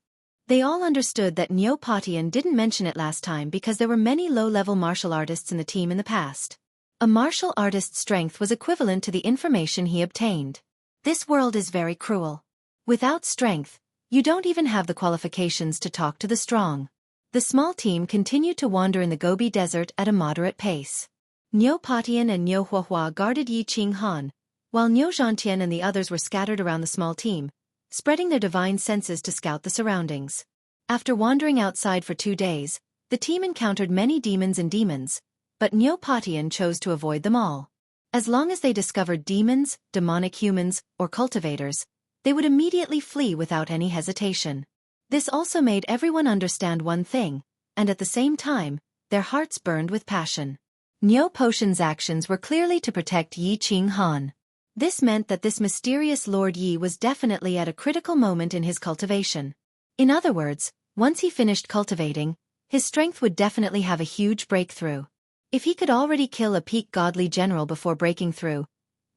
A: They all understood that Nyo Potian didn't mention it last time because there were many low-level martial artists in the team in the past. A martial artist's strength was equivalent to the information he obtained. This world is very cruel. Without strength, you don't even have the qualifications to talk to the strong. The small team continued to wander in the Gobi Desert at a moderate pace. Nyo Potian and Nyo Huahua guarded Yi Qing Han, while Nyo Zhantian and the others were scattered around the small team, spreading their divine senses to scout the surroundings. After wandering outside for 2 days, the team encountered many demons, but Nyo Potian chose to avoid them all. As long as they discovered demons, demonic humans, or cultivators, they would immediately flee without any hesitation. This also made everyone understand one thing, and at the same time, their hearts burned with passion. Nyo Potion's actions were clearly to protect Yi Qing Han. This meant that this mysterious Lord Yi was definitely at a critical moment in his cultivation. In other words, once he finished cultivating, his strength would definitely have a huge breakthrough. If he could already kill a peak godly general before breaking through,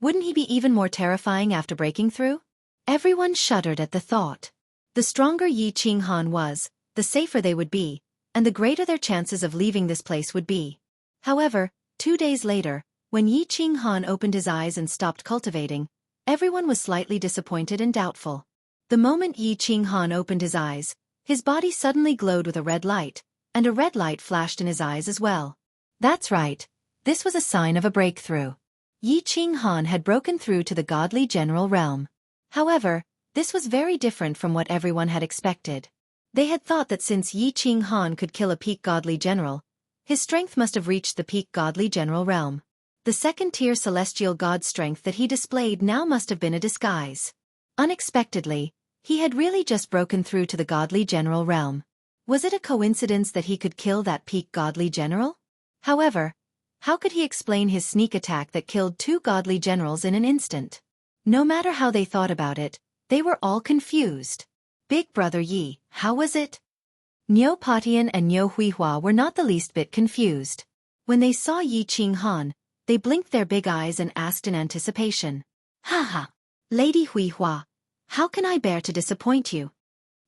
A: wouldn't he be even more terrifying after breaking through? Everyone shuddered at the thought. The stronger Yi Qing Han was, the safer they would be, and the greater their chances of leaving this place would be. However, 2 days later, when Yi Qing Han opened his eyes and stopped cultivating, everyone was slightly disappointed and doubtful. The moment Yi Qing Han opened his eyes, his body suddenly glowed with a red light, and a red light flashed in his eyes as well. That's right, this was a sign of a breakthrough. Yi Qing Han had broken through to the godly general realm. However, this was very different from what everyone had expected. They had thought that since Yi Qing Han could kill a peak godly general, his strength must have reached the peak godly general realm. The second-tier celestial god strength that he displayed now must have been a disguise. Unexpectedly, he had really just broken through to the godly general realm. Was it a coincidence that he could kill that peak godly general? However, how could he explain his sneak attack that killed 2 godly generals in an instant? No matter how they thought about it, they were all confused. Big Brother Yi, how was it? Nyo Potian and Nyo Huihua were not the least bit confused. When they saw Yi Qing Han, they blinked their big eyes and asked in anticipation. Haha, Lady Huihua, how can I bear to disappoint you?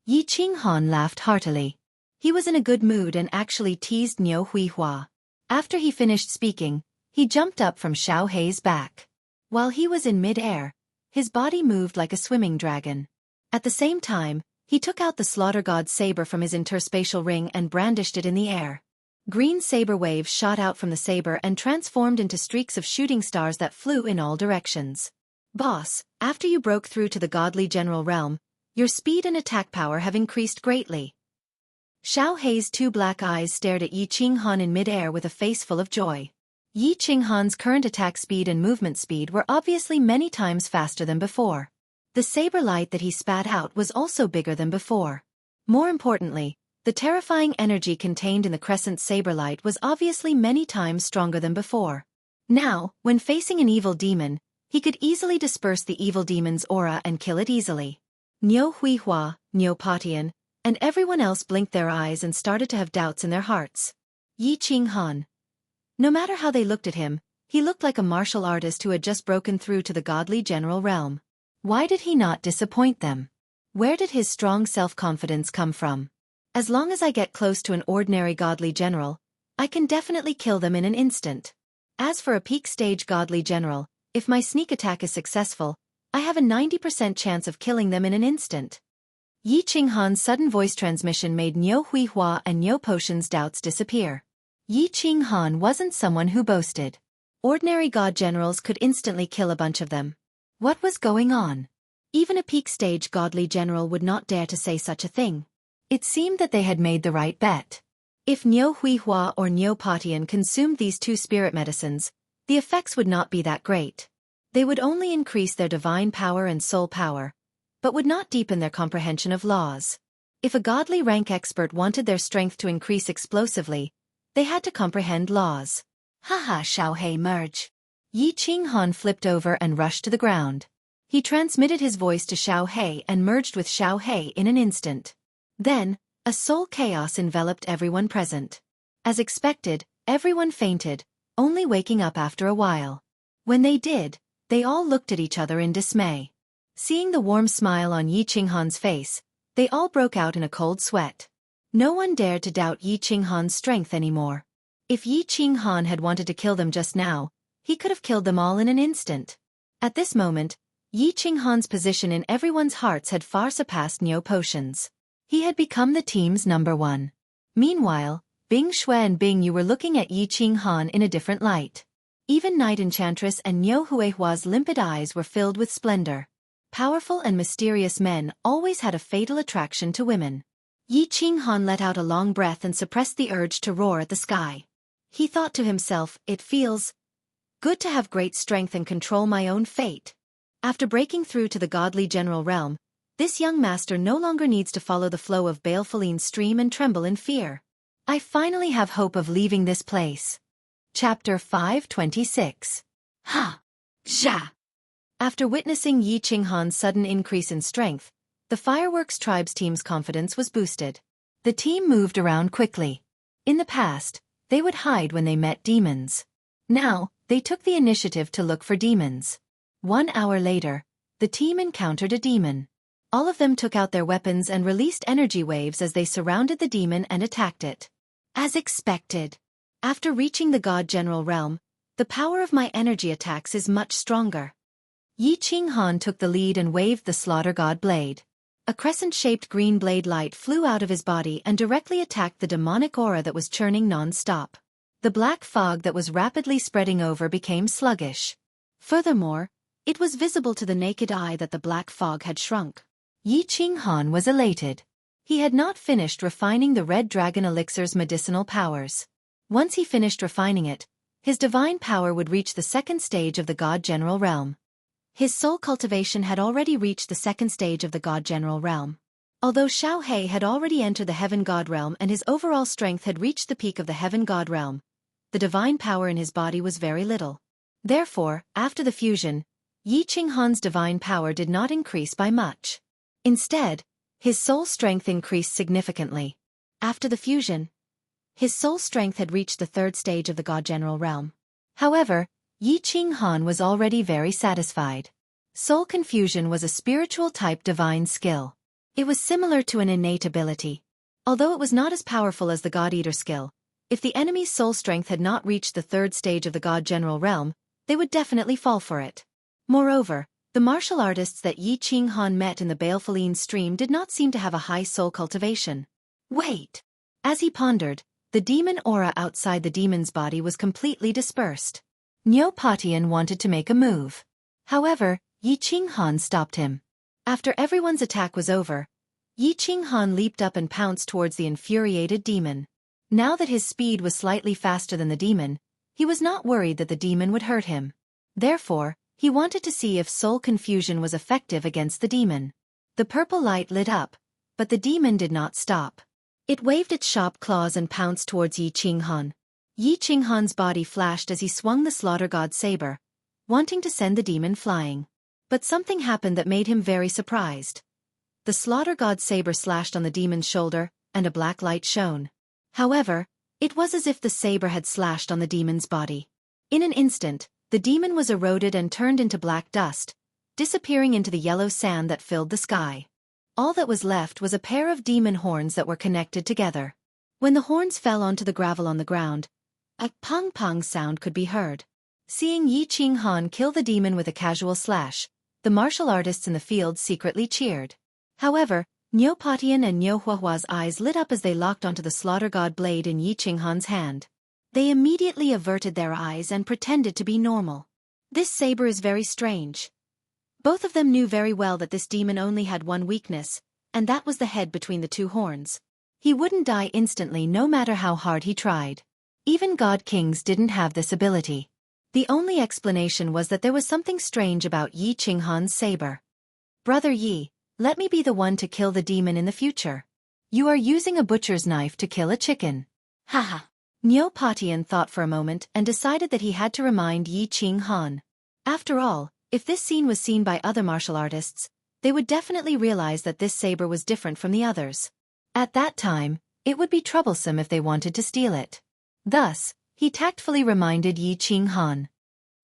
A: Yi Qing Han laughed heartily. He was in a good mood and actually teased Nyo Huihua. After he finished speaking, he jumped up from Xiao Hei's back. While he was in mid-air, his body moved like a swimming dragon. At the same time, he took out the Slaughter God's saber from his interspatial ring and brandished it in the air. Green saber waves shot out from the saber and transformed into streaks of shooting stars that flew in all directions. Boss, after you broke through to the godly general realm, your speed and attack power have increased greatly. Xiao Hei's 2 black eyes stared at Yi Qing Han in mid-air with a face full of joy. Yi Qing Han's current attack speed and movement speed were obviously many times faster than before. The saber light that he spat out was also bigger than before. More importantly, the terrifying energy contained in the crescent saber light was obviously many times stronger than before. Now, when facing an evil demon, he could easily disperse the evil demon's aura and kill it easily. Nyo Huihua, Nyo Potian, and everyone else blinked their eyes and started to have doubts in their hearts. Yi Qing Han. No matter how they looked at him, he looked like a martial artist who had just broken through to the godly general realm. Why did he not disappoint them? Where did his strong self-confidence come from? As long as I get close to an ordinary godly general, I can definitely kill them in an instant. As for a peak stage godly general, if my sneak attack is successful, I have a 90% chance of killing them in an instant. Yi Qing Han's sudden voice transmission made Nyo Huihua and Nyo Potion's doubts disappear. Yi Qing Han wasn't someone who boasted. Ordinary god generals could instantly kill a bunch of them. What was going on? Even a peak stage godly general would not dare to say such a thing. It seemed that they had made the right bet. If Nyo Huihua or Nyo Potian consumed these 2 spirit medicines, the effects would not be that great. They would only increase their divine power and soul power, but would not deepen their comprehension of laws. If a godly rank expert wanted their strength to increase explosively, they had to comprehend laws. Haha, Xiaohei merge. Yi Qinghan flipped over and rushed to the ground. He transmitted his voice to Xiaohei and merged with Xiaohei in an instant. Then, a soul chaos enveloped everyone present. As expected, everyone fainted, only waking up after a while. When they did, they all looked at each other in dismay. Seeing the warm smile on Yi Qinghan's face, they all broke out in a cold sweat. No one dared to doubt Yi Qinghan's strength anymore. If Yi Qinghan had wanted to kill them just now, he could have killed them all in an instant. At this moment, Yi Qinghan's position in everyone's hearts had far surpassed Niu Potion's. He had become the team's #1. Meanwhile, Bing Shui and Bing Yu were looking at Yi Qinghan in a different light. Even Night Enchantress and Niu Huihua's limpid eyes were filled with splendor. Powerful and mysterious men always had a fatal attraction to women. Yi Qinghan let out a long breath and suppressed the urge to roar at the sky. He thought to himself, it feels good to have great strength and control my own fate. After breaking through to the godly general realm, this young master no longer needs to follow the flow of Balefulline's stream and tremble in fear. I finally have hope of leaving this place. Chapter 526. Ha! Zha! After witnessing Yi Qinghan's sudden increase in strength, the Fireworks Tribe's team's confidence was boosted. The team moved around quickly. In the past, they would hide when they met demons. Now, they took the initiative to look for demons. 1 hour later, the team encountered a demon. All of them took out their weapons and released energy waves as they surrounded the demon and attacked it. As expected. After reaching the God General realm, the power of my energy attacks is much stronger. Yi Qinghan took the lead and waved the Slaughter God blade. A crescent-shaped green blade light flew out of his body and directly attacked the demonic aura that was churning non-stop. The black fog that was rapidly spreading over became sluggish. Furthermore, it was visible to the naked eye that the black fog had shrunk. Yi Qinghan was elated. He had not finished refining the Red Dragon Elixir's medicinal powers. Once he finished refining it, his divine power would reach the second stage of the God General realm. His soul cultivation had already reached the second stage of the God General realm. Although Xiaohei had already entered the Heaven God realm and his overall strength had reached the peak of the Heaven God realm, the divine power in his body was very little. Therefore, after the fusion, Yi Qinghan's divine power did not increase by much. Instead, his soul strength increased significantly. After the fusion, his soul strength had reached the third stage of the God General realm. However, Yi Qinghan was already very satisfied. Soul confusion was a spiritual-type divine skill. It was similar to an innate ability. Although it was not as powerful as the God Eater skill, if the enemy's soul strength had not reached the third stage of the God General realm, they would definitely fall for it. Moreover, the martial artists that Yi Qinghan met in the Balefulline stream did not seem to have a high soul cultivation. Wait! As he pondered, the demon aura outside the demon's body was completely dispersed. Niu Potion wanted to make a move. However, Yi Qinghan stopped him. After everyone's attack was over, Yi Qinghan leaped up and pounced towards the infuriated demon. Now that his speed was slightly faster than the demon, he was not worried that the demon would hurt him. Therefore, he wanted to see if soul confusion was effective against the demon. The purple light lit up, but the demon did not stop. It waved its sharp claws and pounced towards Yi Qinghan. Yi Qinghan's body flashed as he swung the Slaughter God saber, wanting to send the demon flying. But something happened that made him very surprised. The Slaughter God saber slashed on the demon's shoulder, and a black light shone. However, it was as if the saber had slashed on the demon's body. In an instant, the demon was eroded and turned into black dust, disappearing into the yellow sand that filled the sky. All that was left was a pair of demon horns that were connected together. When the horns fell onto the gravel on the ground, a pong-pong sound could be heard. Seeing Yi Qinghan kill the demon with a casual slash, the martial artists in the field secretly cheered. However, Niu Potion and Niu Huihua's eyes lit up as they locked onto the Slaughter God blade in Yi Qinghan's hand. They immediately averted their eyes and pretended to be normal. This saber is very strange. Both of them knew very well that this demon only had one weakness, and that was the head between the two horns. He wouldn't die instantly no matter how hard he tried. Even God Kings didn't have this ability. The only explanation was that there was something strange about Yi Qinghan's saber. Brother Yi, let me be the one to kill the demon in the future. You are using a butcher's knife to kill a chicken. Haha. Niu Patian thought for a moment and decided that he had to remind Yi Qinghan. After all, if this scene was seen by other martial artists, they would definitely realize that this saber was different from the others. At that time, it would be troublesome if they wanted to steal it. Thus, he tactfully reminded Yi Qinghan.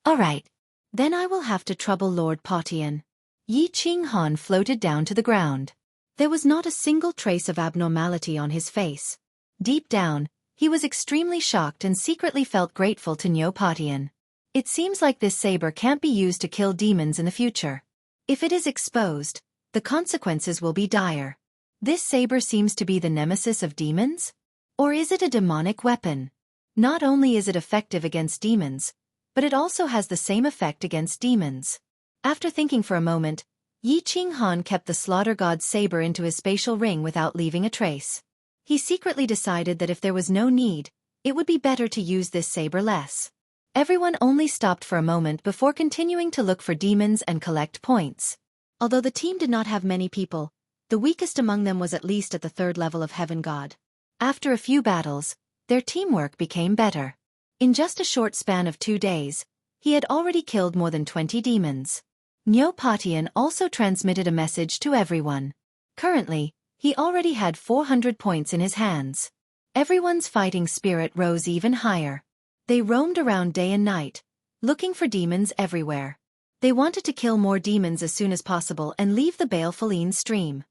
A: Alright. Then I will have to trouble Lord Patian. Yi Qinghan floated down to the ground. There was not a single trace of abnormality on his face. Deep down, he was extremely shocked and secretly felt grateful to Niu Patian. It seems like this saber can't be used to kill demons in the future. If it is exposed, the consequences will be dire. This saber seems to be the nemesis of demons? Or is it a demonic weapon? Not only is it effective against demons, but it also has the same effect against demons. After thinking for a moment, Yi Qinghan kept the slaughter god's saber into his spatial ring without leaving a trace. He secretly decided that if there was no need, it would be better to use this saber less. Everyone only stopped for a moment before continuing to look for demons and collect points. Although the team did not have many people, the weakest among them was at least at the 3rd level of Heaven God. After a few battles, their teamwork became better. In just a short span of 2 days, he had already killed more than 20 demons. Niu Patian also transmitted a message to everyone. Currently, he already had 400 points in his hands. Everyone's fighting spirit rose even higher. They roamed around day and night, looking for demons everywhere. They wanted to kill more demons as soon as possible and leave the baleful stream.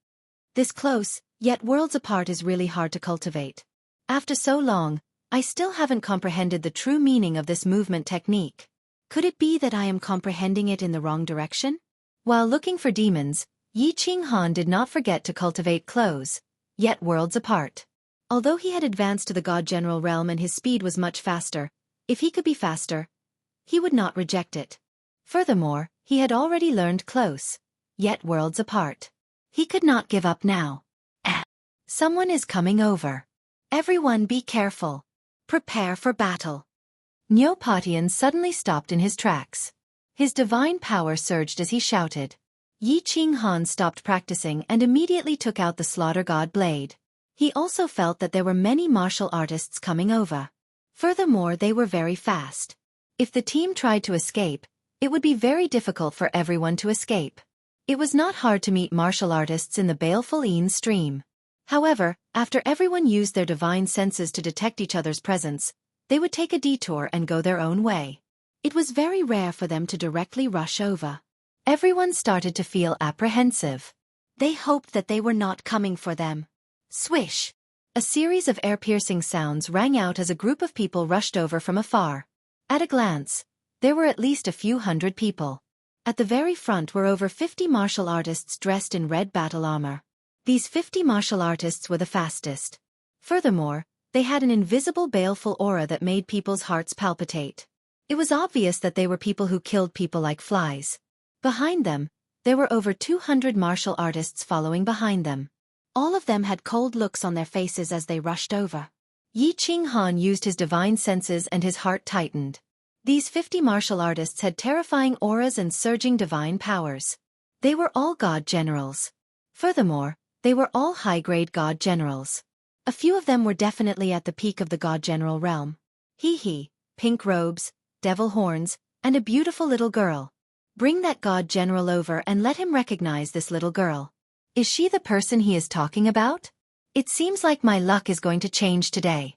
A: This close, yet worlds apart is really hard to cultivate. After so long, I still haven't comprehended the true meaning of this movement technique. Could it be that I am comprehending it in the wrong direction? While looking for demons, Yi Qinghan did not forget to cultivate close, yet worlds apart. Although he had advanced to the God General realm and his speed was much faster, if he could be faster, he would not reject it. Furthermore, he had already learned close, yet worlds apart. He could not give up now. Someone is coming over. Everyone be careful. Prepare for battle. Niu Patian suddenly stopped in his tracks. His divine power surged as he shouted. Yi Qinghan stopped practicing and immediately took out the slaughter god blade. He also felt that there were many martial artists coming over. Furthermore, they were very fast. If the team tried to escape, it would be very difficult for everyone to escape. It was not hard to meet martial artists in the baleful stream. However, after everyone used their divine senses to detect each other's presence, they would take a detour and go their own way. It was very rare for them to directly rush over. Everyone started to feel apprehensive. They hoped that they were not coming for them. Swish! A series of air-piercing sounds rang out as a group of people rushed over from afar. At a glance, there were at least a few hundred people. At the very front were over 50 martial artists dressed in red battle armor. These 50 martial artists were the fastest. Furthermore, they had an invisible baleful aura that made people's hearts palpitate. It was obvious that they were people who killed people like flies. Behind them, there were over 200 martial artists following behind them. All of them had cold looks on their faces as they rushed over. Yi Qinghan used his divine senses and his heart tightened. These 50 martial artists had terrifying auras and surging divine powers. They were all god generals. Furthermore, they were all high-grade god generals. A few of them were definitely at the peak of the god general realm. Hee, pink robes, devil horns, and a beautiful little girl. Bring that god general over and let him recognize this little girl. Is she the person he is talking about? It seems like my luck is going to change today.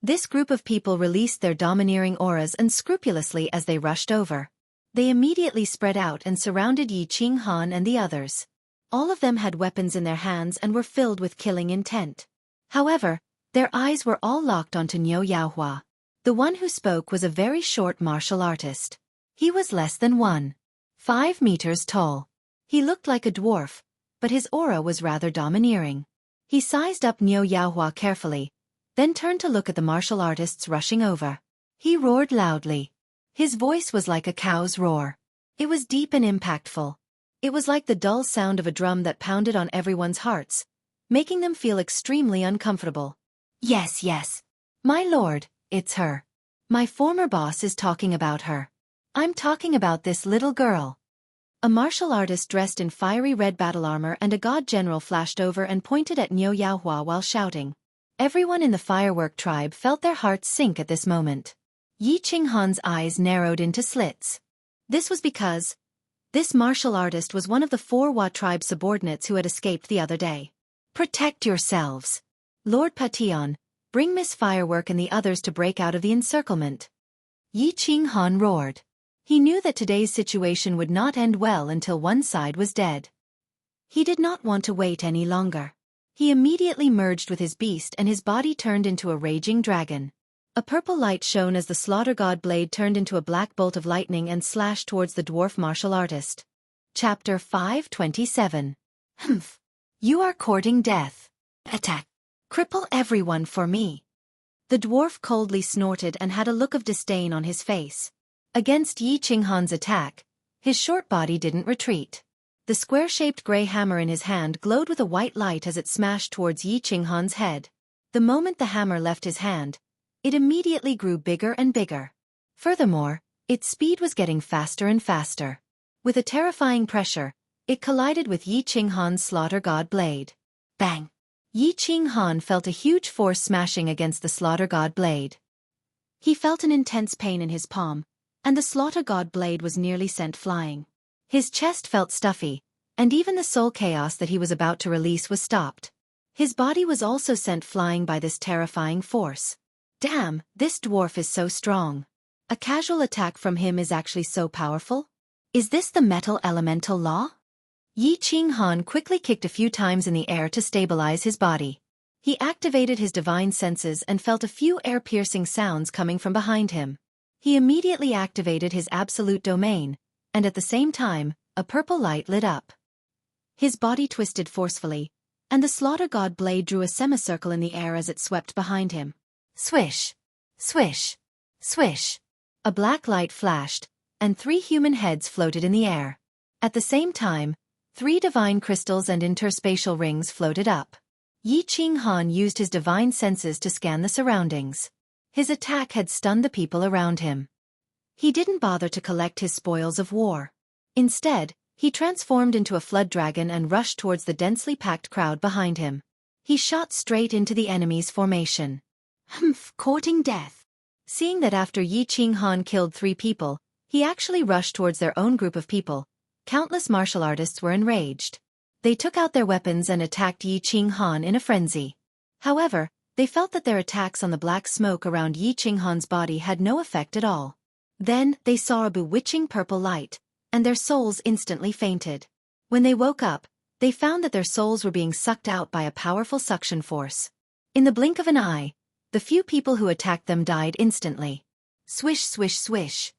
A: This group of people released their domineering auras unscrupulously as they rushed over. They immediately spread out and surrounded Yi Qinghan and the others. All of them had weapons in their hands and were filled with killing intent. However, their eyes were all locked onto Niu Yaohua. The one who spoke was a very short martial artist. He was less than 1.5 meters tall. He looked like a dwarf, but his aura was rather domineering. He sized up Niu Yaohua carefully, then turned to look at the martial artists rushing over. He roared loudly. His voice was like a cow's roar. It was deep and impactful. It was like the dull sound of a drum that pounded on everyone's hearts, making them feel extremely uncomfortable. Yes. My lord, it's her. My former boss is talking about her. I'm talking about this little girl. A martial artist dressed in fiery red battle armor and a god general flashed over and pointed at Niu Yaohua while shouting. Everyone in the firework tribe felt their hearts sink at this moment. Yi Qinghan's eyes narrowed into slits. This was because this martial artist was one of the 4 Hua tribe subordinates who had escaped the other day. Protect yourselves. Lord Patillon, bring Miss Firework and the others to break out of the encirclement. Yi Qinghan roared. He knew that today's situation would not end well until one side was dead. He did not want to wait any longer. He immediately merged with his beast and his body turned into a raging dragon. A purple light shone as the slaughter god blade turned into a black bolt of lightning and slashed towards the dwarf martial artist. Chapter 527. Humph. You are courting death. Attack. Cripple everyone for me. The dwarf coldly snorted and had a look of disdain on his face. Against Yi Qinghan's attack, his short body didn't retreat. The square-shaped gray hammer in his hand glowed with a white light as it smashed towards Yi Qinghan's head. The moment the hammer left his hand, it immediately grew bigger and bigger. Furthermore, its speed was getting faster and faster. With a terrifying pressure, it collided with Yi Qinghan's slaughter god blade. Bang! Yi Qinghan felt a huge force smashing against the slaughter god blade. He felt an intense pain in his palm, and the slaughter god blade was nearly sent flying. His chest felt stuffy, and even the soul chaos that he was about to release was stopped. His body was also sent flying by this terrifying force. Damn, this dwarf is so strong. A casual attack from him is actually so powerful? Is this the metal elemental law? Yi Qinghan quickly kicked a few times in the air to stabilize his body. He activated his divine senses and felt a few air-piercing sounds coming from behind him. He immediately activated his absolute domain, and at the same time, a purple light lit up. His body twisted forcefully, and the slaughter god blade drew a semicircle in the air as it swept behind him. Swish! Swish! Swish! A black light flashed, and 3 human heads floated in the air. At the same time, 3 divine crystals and interspatial rings floated up. Yi Qinghan used his divine senses to scan the surroundings. His attack had stunned the people around him. He didn't bother to collect his spoils of war. Instead, he transformed into a flood dragon and rushed towards the densely packed crowd behind him. He shot straight into the enemy's formation. Humph, courting death. Seeing that after Yi Qinghan killed 3 people, he actually rushed towards their own group of people, countless martial artists were enraged. They took out their weapons and attacked Yi Qinghan in a frenzy. However, they felt that their attacks on the black smoke around Yi Qinghan's body had no effect at all. Then, they saw a bewitching purple light, and their souls instantly fainted. When they woke up, they found that their souls were being sucked out by a powerful suction force. In the blink of an eye, the few people who attacked them died instantly. Swish, swish, swish.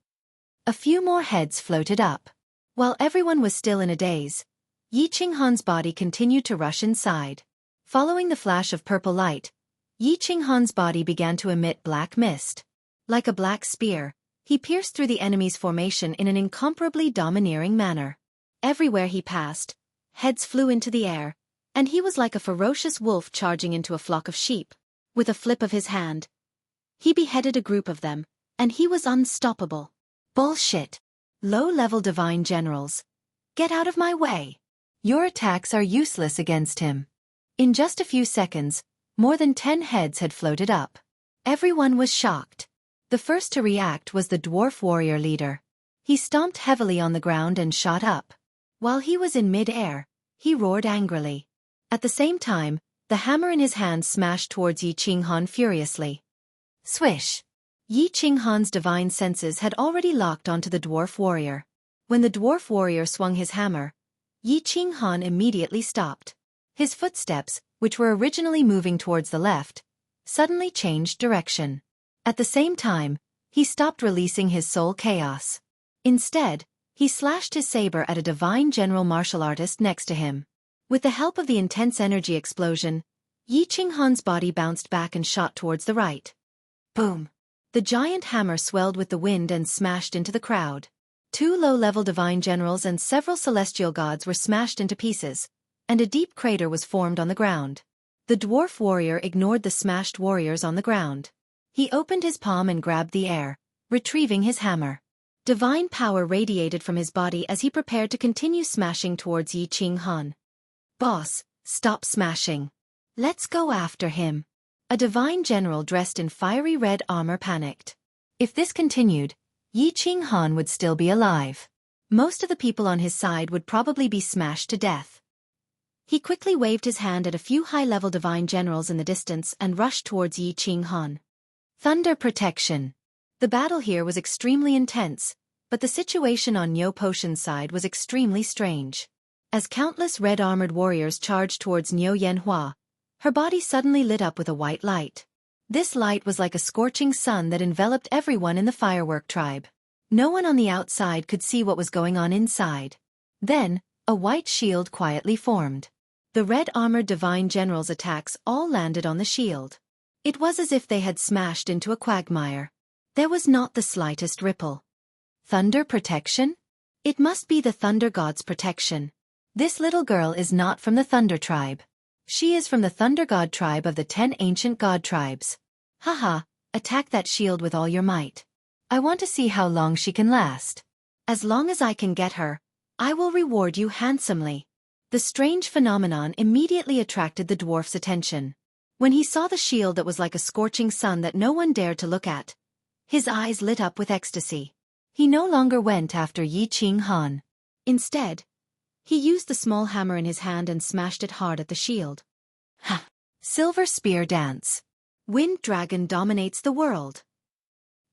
A: A few more heads floated up. While everyone was still in a daze, Yi Qinghan's body continued to rush inside. Following the flash of purple light, Yi Qinghan's body began to emit black mist. Like a black spear, he pierced through the enemy's formation in an incomparably domineering manner. Everywhere he passed, heads flew into the air, and he was like a ferocious wolf charging into a flock of sheep. With a flip of his hand, he beheaded a group of them, and he was unstoppable. Bullshit. Low-level divine generals. Get out of my way. Your attacks are useless against him. In just a few seconds, more than 10 heads had floated up. Everyone was shocked. The first to react was the dwarf warrior leader. He stomped heavily on the ground and shot up. While he was in mid-air, he roared angrily. At the same time, the hammer in his hand smashed towards Yi Qinghan furiously. Swish! Yi Qinghan's divine senses had already locked onto the dwarf warrior. When the dwarf warrior swung his hammer, Yi Qinghan immediately stopped. His footsteps, which were originally moving towards the left, suddenly changed direction. At the same time, he stopped releasing his soul chaos. Instead, he slashed his saber at a divine general martial artist next to him. With the help of the intense energy explosion, Yi Qinghan's body bounced back and shot towards the right. Boom! The giant hammer swelled with the wind and smashed into the crowd. 2 low-level divine generals and several celestial gods were smashed into pieces, and a deep crater was formed on the ground. The dwarf warrior ignored the smashed warriors on the ground. He opened his palm and grabbed the air, retrieving his hammer. Divine power radiated from his body as he prepared to continue smashing towards Yi Qinghan. Boss, stop smashing. Let's go after him. A divine general dressed in fiery red armor panicked. If this continued, Yi Qinghan would still be alive. Most of the people on his side would probably be smashed to death. He quickly waved his hand at a few high-level divine generals in the distance and rushed towards Yi Qinghan. Thunder protection. The battle here was extremely intense, but the situation on Niu Potion's side was extremely strange. As countless red-armored warriors charged towards Niu Yanhua, her body suddenly lit up with a white light. This light was like a scorching sun that enveloped everyone in the firework tribe. No one on the outside could see what was going on inside. Then, a white shield quietly formed. The red-armored divine generals' attacks all landed on the shield. It was as if they had smashed into a quagmire. There was not the slightest ripple. Thunder protection? It must be the Thunder God's protection. This little girl is not from the Thunder tribe. She is from the Thunder God tribe of the 10 ancient God tribes. Haha, attack that shield with all your might. I want to see how long she can last. As long as I can get her, I will reward you handsomely. The strange phenomenon immediately attracted the dwarf's attention. When he saw the shield that was like a scorching sun that no one dared to look at, his eyes lit up with ecstasy. He no longer went after Yi Qinghan. Instead, he used the small hammer in his hand and smashed it hard at the shield. Ha! Silver Spear Dance. Wind Dragon dominates the world.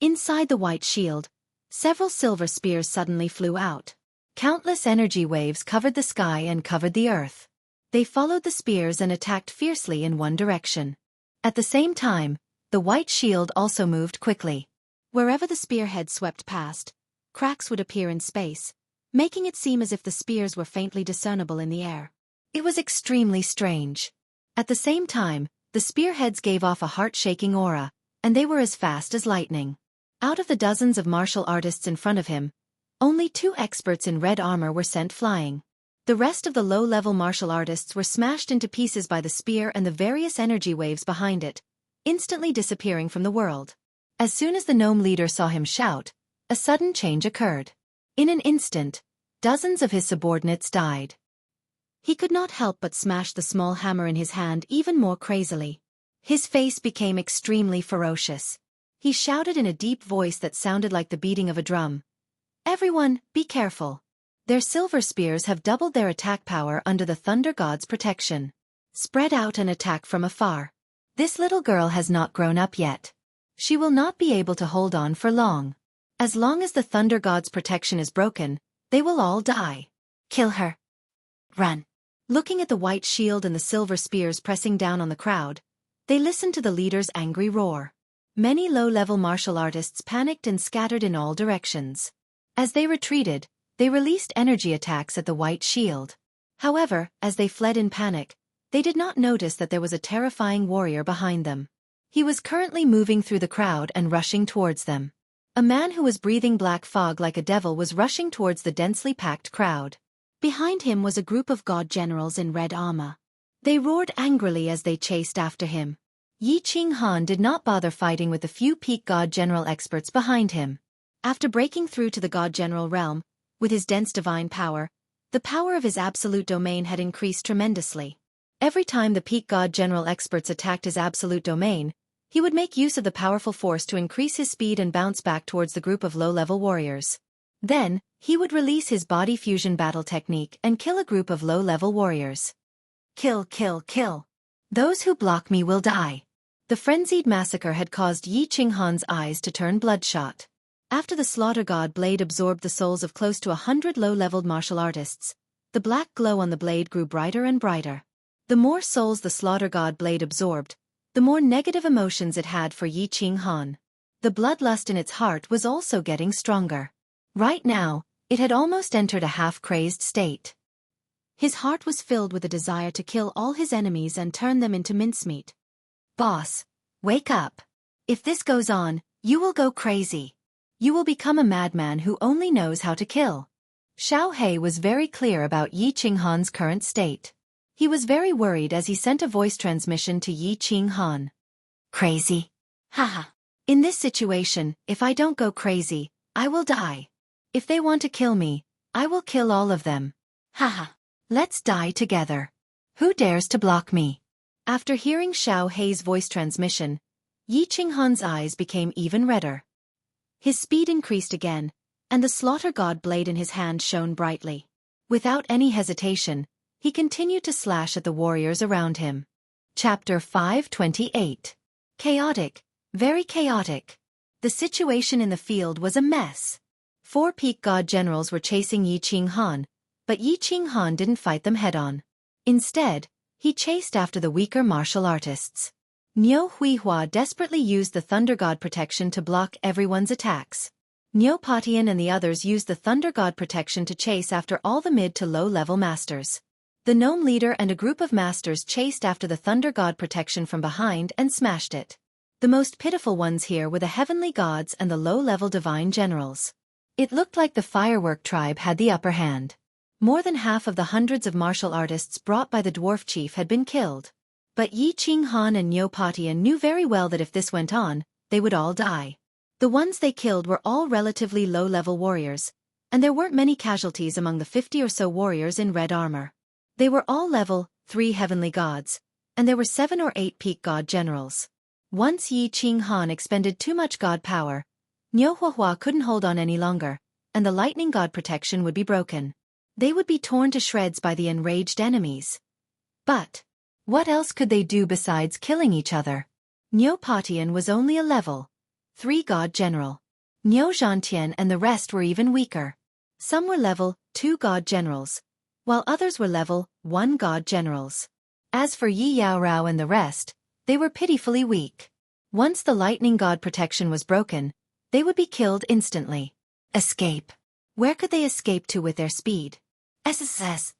A: Inside the white shield, several silver spears suddenly flew out. Countless energy waves covered the sky and covered the earth. They followed the spears and attacked fiercely in one direction. At the same time, the white shield also moved quickly. Wherever the spearhead swept past, cracks would appear in space, making it seem as if the spears were faintly discernible in the air. It was extremely strange. At the same time, the spearheads gave off a heart-shaking aura, and they were as fast as lightning. Out of the dozens of martial artists in front of him, only 2 experts in red armor were sent flying. The rest of the low-level martial artists were smashed into pieces by the spear and the various energy waves behind it, instantly disappearing from the world. As soon as the gnome leader saw him shout, a sudden change occurred. In an instant, dozens of his subordinates died. He could not help but smash the small hammer in his hand even more crazily. His face became extremely ferocious. He shouted in a deep voice that sounded like the beating of a drum. Everyone, be careful. Their silver spears have doubled their attack power under the Thunder God's protection. Spread out and attack from afar. This little girl has not grown up yet. She will not be able to hold on for long. As long as the Thunder God's protection is broken, they will all die. Kill her. Run. Looking at the white shield and the silver spears pressing down on the crowd, they listened to the leader's angry roar. Many low-level martial artists panicked and scattered in all directions. As they retreated, they released energy attacks at the white shield. However, as they fled in panic, they did not notice that there was a terrifying warrior behind them. He was currently moving through the crowd and rushing towards them. A man who was breathing black fog like a devil was rushing towards the densely packed crowd. Behind him was a group of god generals in red armor. They roared angrily as they chased after him. Yi Qinghan did not bother fighting with the few peak god general experts behind him. After breaking through to the god general realm, with his dense divine power, the power of his absolute domain had increased tremendously. Every time the peak god general experts attacked his absolute domain, he would make use of the powerful force to increase his speed and bounce back towards the group of low-level warriors. Then, he would release his body fusion battle technique and kill a group of low-level warriors. Kill, kill, kill. Those who block me will die. The frenzied massacre had caused Yi Qinghan's eyes to turn bloodshot. After the slaughter god blade absorbed the souls of close to 100 low-leveled martial artists, the black glow on the blade grew brighter and brighter. The more souls the slaughter god blade absorbed, the more negative emotions it had for Yi Qinghan. The bloodlust in its heart was also getting stronger. Right now, it had almost entered a half-crazed state. His heart was filled with a desire to kill all his enemies and turn them into mincemeat. Boss, wake up. If this goes on, you will go crazy. You will become a madman who only knows how to kill. Xiao He was very clear about Yi Qinghan's current state. He was very worried as he sent a voice transmission to Yi Qinghan. Crazy? Haha. In this situation, if I don't go crazy, I will die. If they want to kill me, I will kill all of them. Haha. Let's die together. Who dares to block me? After hearing Xiao Hei's voice transmission, Yi Qinghan's eyes became even redder. His speed increased again, and the slaughter god blade in his hand shone brightly. Without any hesitation, he continued to slash at the warriors around him. Chapter 528. Chaotic, very chaotic. The situation in the field was a mess. 4 peak god generals were chasing Yi Qinghan, but Yi Qinghan didn't fight them head-on. Instead, he chased after the weaker martial artists. Niu Huihua desperately used the Thunder God protection to block everyone's attacks. Niu Patian and the others used the Thunder God protection to chase after all the mid to low-level masters. The gnome leader and a group of masters chased after the Thunder God protection from behind and smashed it. The most pitiful ones here were the heavenly gods and the low-level divine generals. It looked like the firework tribe had the upper hand. More than half of the hundreds of martial artists brought by the dwarf chief had been killed. But Yi Qinghan and Niu Patian knew very well that if this went on, they would all die. The ones they killed were all relatively low-level warriors, and there weren't many casualties among the 50 or so warriors in red armor. They were all level 3 heavenly gods, and there were 7 or 8 peak god generals. Once Yi Qinghan expended too much god power, Niu Huihua couldn't hold on any longer, and the lightning god protection would be broken. They would be torn to shreds by the enraged enemies. But what else could they do besides killing each other? Niu Patian was only a level 3 god general. Niu Zhantian and the rest were even weaker. Some were level 2 god generals, while others were level 1 god generals. As for Yi Yaorao and the rest, they were pitifully weak. Once the lightning god protection was broken, they would be killed instantly. Escape. Where could they escape to with their speed? SSS.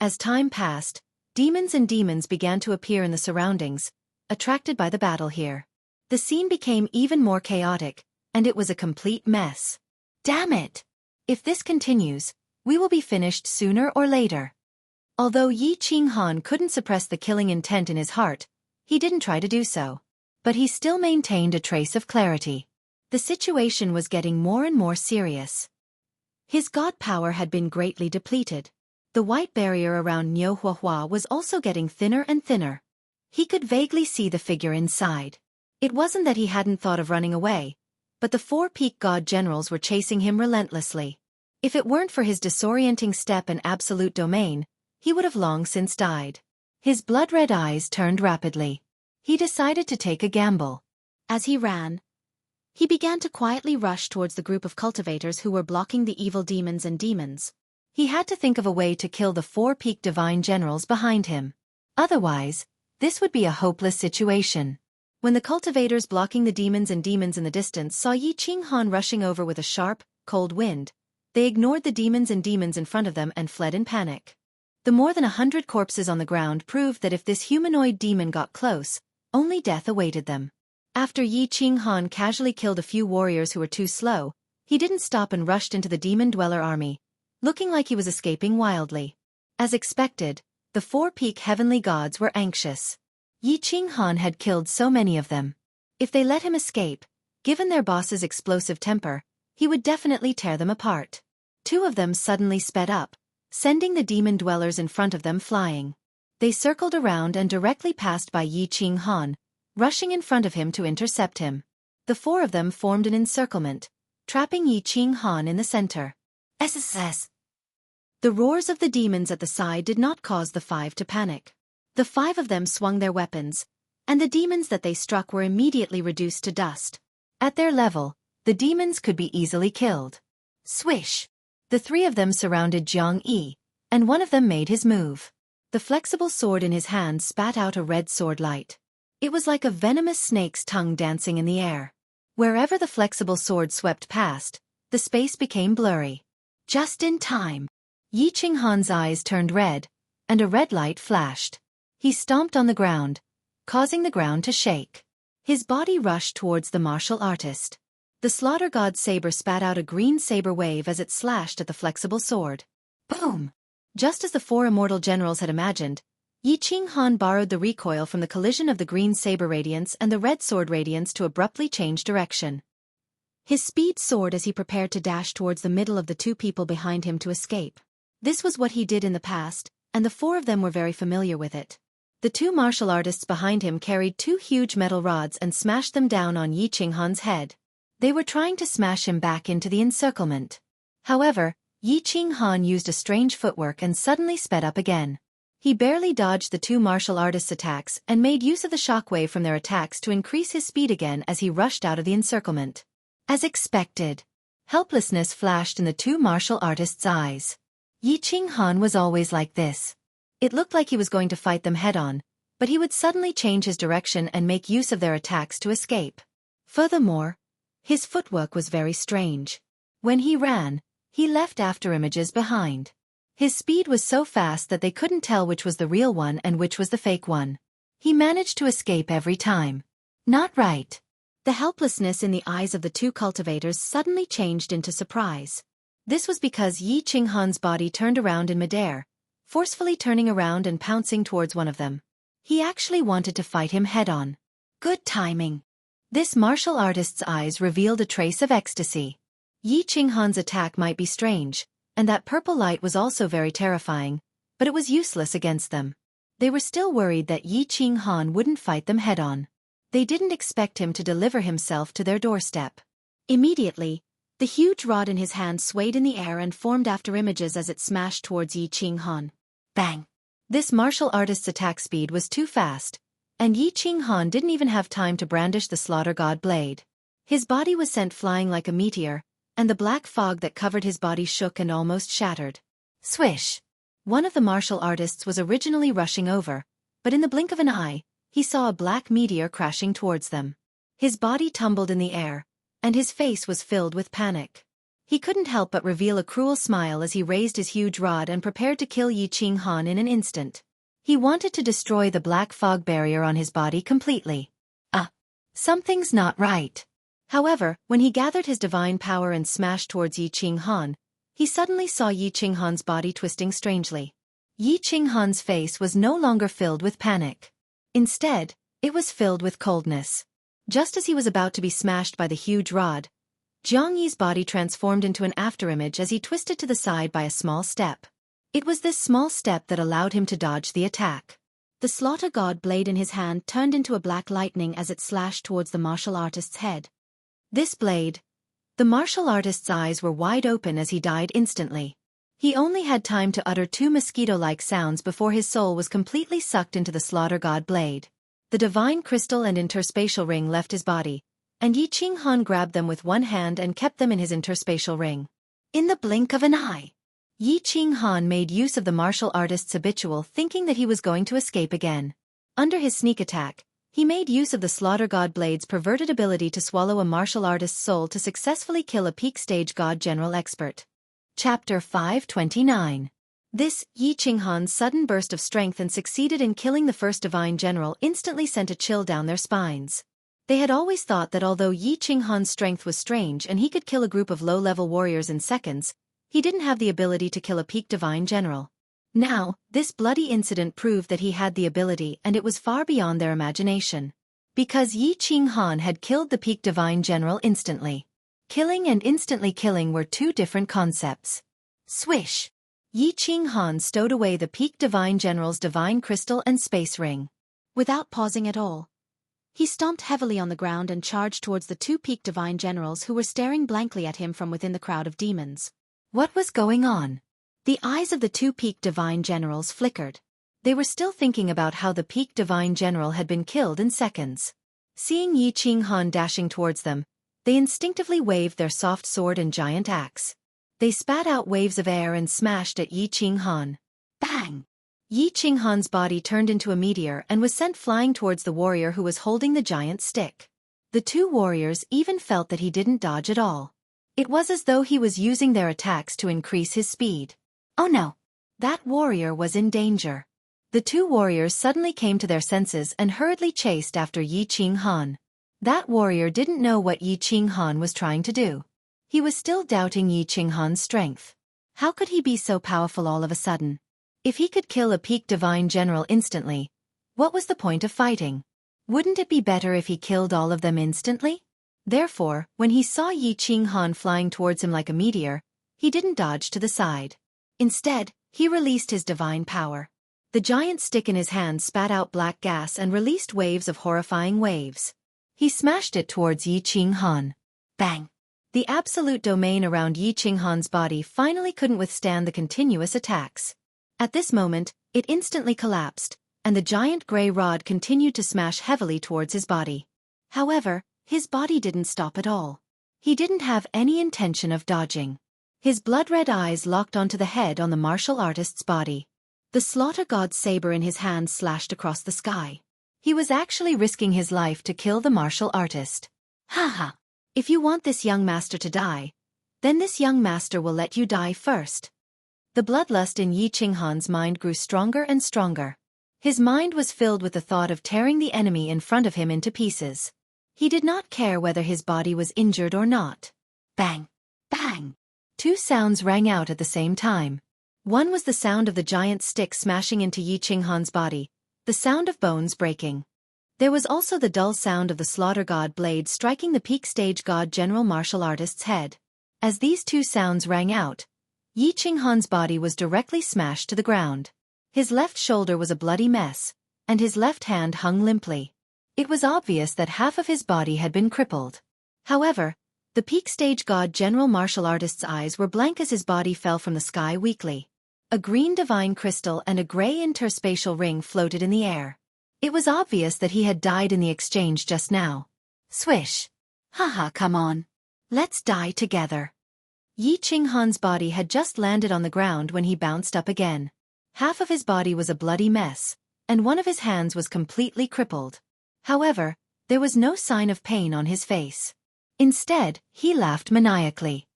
A: As time passed, demons began to appear in the surroundings, attracted by the battle here. The scene became even more chaotic, and it was a complete mess. Damn it! If this continues, we will be finished sooner or later. Although Yi Qinghan couldn't suppress the killing intent in his heart, he didn't try to do so. But he still maintained a trace of clarity. The situation was getting more and more serious. His god power had been greatly depleted. The white barrier around Niu Huihua was also getting thinner and thinner. He could vaguely see the figure inside. It wasn't that he hadn't thought of running away, but the 4 peak god generals were chasing him relentlessly. If it weren't for his disorienting step and absolute domain, he would have long since died. His blood-red eyes turned rapidly. He decided to take a gamble. As he ran, he began to quietly rush towards the group of cultivators who were blocking the evil demons. He had to think of a way to kill the 4 peak divine generals behind him. Otherwise, this would be a hopeless situation. When the cultivators blocking the demons in the distance saw Yi Qinghan rushing over with a sharp, cold wind, they ignored the demons in front of them and fled in panic. The more than 100 corpses on the ground proved that if this humanoid demon got close, only death awaited them. After Yi Qinghan casually killed a few warriors who were too slow, he didn't stop and rushed into the demon dweller army, looking like he was escaping wildly. As expected, the 4 peak heavenly gods were anxious. Yi Qinghan had killed so many of them. If they let him escape, given their boss's explosive temper, he would definitely tear them apart. 2 of them suddenly sped up, sending the demon dwellers in front of them flying. They circled around and directly passed by Yi Qinghan, rushing in front of him to intercept him. The 4 of them formed an encirclement, trapping Yi Qinghan in the center. SSS. The roars of the demons at the side did not cause the 5 to panic. The 5 of them swung their weapons, and the demons that they struck were immediately reduced to dust. At their level, the demons could be easily killed. Swish! The 3 of them surrounded Jiang Yi, and one of them made his move. The flexible sword in his hand spat out a red sword light. It was like a venomous snake's tongue dancing in the air. Wherever the flexible sword swept past, the space became blurry. Just in time. Yi Qinghan's eyes turned red, and a red light flashed. He stomped on the ground, causing the ground to shake. His body rushed towards the martial artist. The slaughter god's saber spat out a green saber wave as it slashed at the flexible sword. Boom! Just as the 4 immortal generals had imagined, Yi Qinghan borrowed the recoil from the collision of the green saber radiance and the red sword radiance to abruptly change direction. His speed soared as he prepared to dash towards the middle of the two people behind him to escape. This was what he did in the past, and the four of them were very familiar with it. The two martial artists behind him carried two huge metal rods and smashed them down on Yi Qinghan's head. They were trying to smash him back into the encirclement. However, Yi Qinghan used a strange footwork and suddenly sped up again. He barely dodged the two martial artists' attacks and made use of the shockwave from their attacks to increase his speed again as he rushed out of the encirclement. As expected, helplessness flashed in the two martial artists' eyes. Yi Qinghan was always like this. It looked like he was going to fight them head-on, but he would suddenly change his direction and make use of their attacks to escape. Furthermore, his footwork was very strange. When he ran, he left afterimages behind. His speed was so fast that they couldn't tell which was the real one and which was the fake one. He managed to escape every time. Not right. The helplessness in the eyes of the two cultivators suddenly changed into surprise. This was because Yi Qinghan's body turned around in midair, forcefully turning around and pouncing towards one of them. He actually wanted to fight him head-on. Good timing. This martial artist's eyes revealed a trace of ecstasy. Yi Qinghan's attack might be strange, and that purple light was also very terrifying, but it was useless against them. They were still worried that Yi Qinghan wouldn't fight them head-on. They didn't expect him to deliver himself to their doorstep. Immediately, the huge rod in his hand swayed in the air and formed afterimages as it smashed towards Yi Qinghan. Bang! This martial artist's attack speed was too fast, and Yi Qinghan didn't even have time to brandish the slaughter god blade. His body was sent flying like a meteor, and the black fog that covered his body shook and almost shattered. Swish! One of the martial artists was originally rushing over, but in the blink of an eye, he saw a black meteor crashing towards them. His body tumbled in the air, and his face was filled with panic. He couldn't help but reveal a cruel smile as he raised his huge rod and prepared to kill Yi Qinghan in an instant. He wanted to destroy the black fog barrier on his body completely. Something's not right. However, when he gathered his divine power and smashed towards Yi Qinghan, he suddenly saw Yi Qinghan's body twisting strangely. Yi Qinghan's face was no longer filled with panic. Instead, it was filled with coldness. Just as he was about to be smashed by the huge rod, Jiang Yi's body transformed into an afterimage as he twisted to the side by a small step. It was this small step that allowed him to dodge the attack. The slaughter god blade in his hand turned into a black lightning as it slashed towards the martial artist's head. This blade, the martial artist's eyes were wide open as he died instantly. He only had time to utter two mosquito-like sounds before his soul was completely sucked into the slaughter god blade. The divine crystal and interspatial ring left his body, and Yi Qinghan grabbed them with one hand and kept them in his interspatial ring. In the blink of an eye, Yi Qinghan made use of the martial artist's habitual thinking that he was going to escape again. Under his sneak attack, he made use of the slaughter god blade's perverted ability to swallow a martial artist's soul to successfully kill a peak stage god general expert. Chapter 529. This, Yi Qinghan's sudden burst of strength and succeeded in killing the first divine general instantly sent a chill down their spines. They had always thought that although Yi Qinghan's strength was strange and he could kill a group of low-level warriors in seconds, he didn't have the ability to kill a peak divine general. Now, this bloody incident proved that he had the ability and it was far beyond their imagination. Because Yi Qinghan had killed the peak divine general instantly. Killing and instantly killing were two different concepts. Swish! Yi Qinghan stowed away the peak divine general's divine crystal and space ring. Without pausing at all, he stomped heavily on the ground and charged towards the two peak divine generals who were staring blankly at him from within the crowd of demons. What was going on? The eyes of the two peak divine generals flickered. They were still thinking about how the peak divine general had been killed in seconds. Seeing Yi Qinghan dashing towards them, they instinctively waved their soft sword and giant axe. They spat out waves of air and smashed at Yi Qinghan. Bang! Yi Qinghan's body turned into a meteor and was sent flying towards the warrior who was holding the giant stick. The two warriors even felt that he didn't dodge at all. It was as though he was using their attacks to increase his speed. Oh no! That warrior was in danger. The two warriors suddenly came to their senses and hurriedly chased after Yi Qinghan. That warrior didn't know what Yi Qinghan was trying to do. He was still doubting Yi Qinghan's strength. How could he be so powerful all of a sudden? If he could kill a peak divine general instantly, what was the point of fighting? Wouldn't it be better if he killed all of them instantly? Therefore, when he saw Yi Qinghan flying towards him like a meteor, he didn't dodge to the side. Instead, he released his divine power. The giant stick in his hand spat out black gas and released waves of horrifying waves. He smashed it towards Yi Qinghan. Bang! The absolute domain around Yi Qinghan's body finally couldn't withstand the continuous attacks. At this moment, it instantly collapsed, and the giant gray rod continued to smash heavily towards his body. However, his body didn't stop at all. He didn't have any intention of dodging. His blood-red eyes locked onto the head on the martial artist's body. The slaughter god's saber in his hand slashed across the sky. He was actually risking his life to kill the martial artist. Haha! If you want this young master to die, then this young master will let you die first. The bloodlust in Yi Qinghan's mind grew stronger and stronger. His mind was filled with the thought of tearing the enemy in front of him into pieces. He did not care whether his body was injured or not. Bang! Bang! Two sounds rang out at the same time. One was the sound of the giant stick smashing into Yi Qinghan's body, the sound of bones breaking. There was also the dull sound of the slaughter god blade striking the peak stage god general martial artist's head. As these two sounds rang out, Yi Qinghan's body was directly smashed to the ground. His left shoulder was a bloody mess, and his left hand hung limply. It was obvious that half of his body had been crippled. However, the peak stage god general martial artist's eyes were blank as his body fell from the sky weakly. A green divine crystal and a gray interspatial ring floated in the air. It was obvious that he had died in the exchange just now. Swish! Haha, come on. Let's die together. Yi Qinghan's body had just landed on the ground when he bounced up again. Half of his body was a bloody mess, and one of his hands was completely crippled. However, there was no sign of pain on his face. Instead, he laughed maniacally.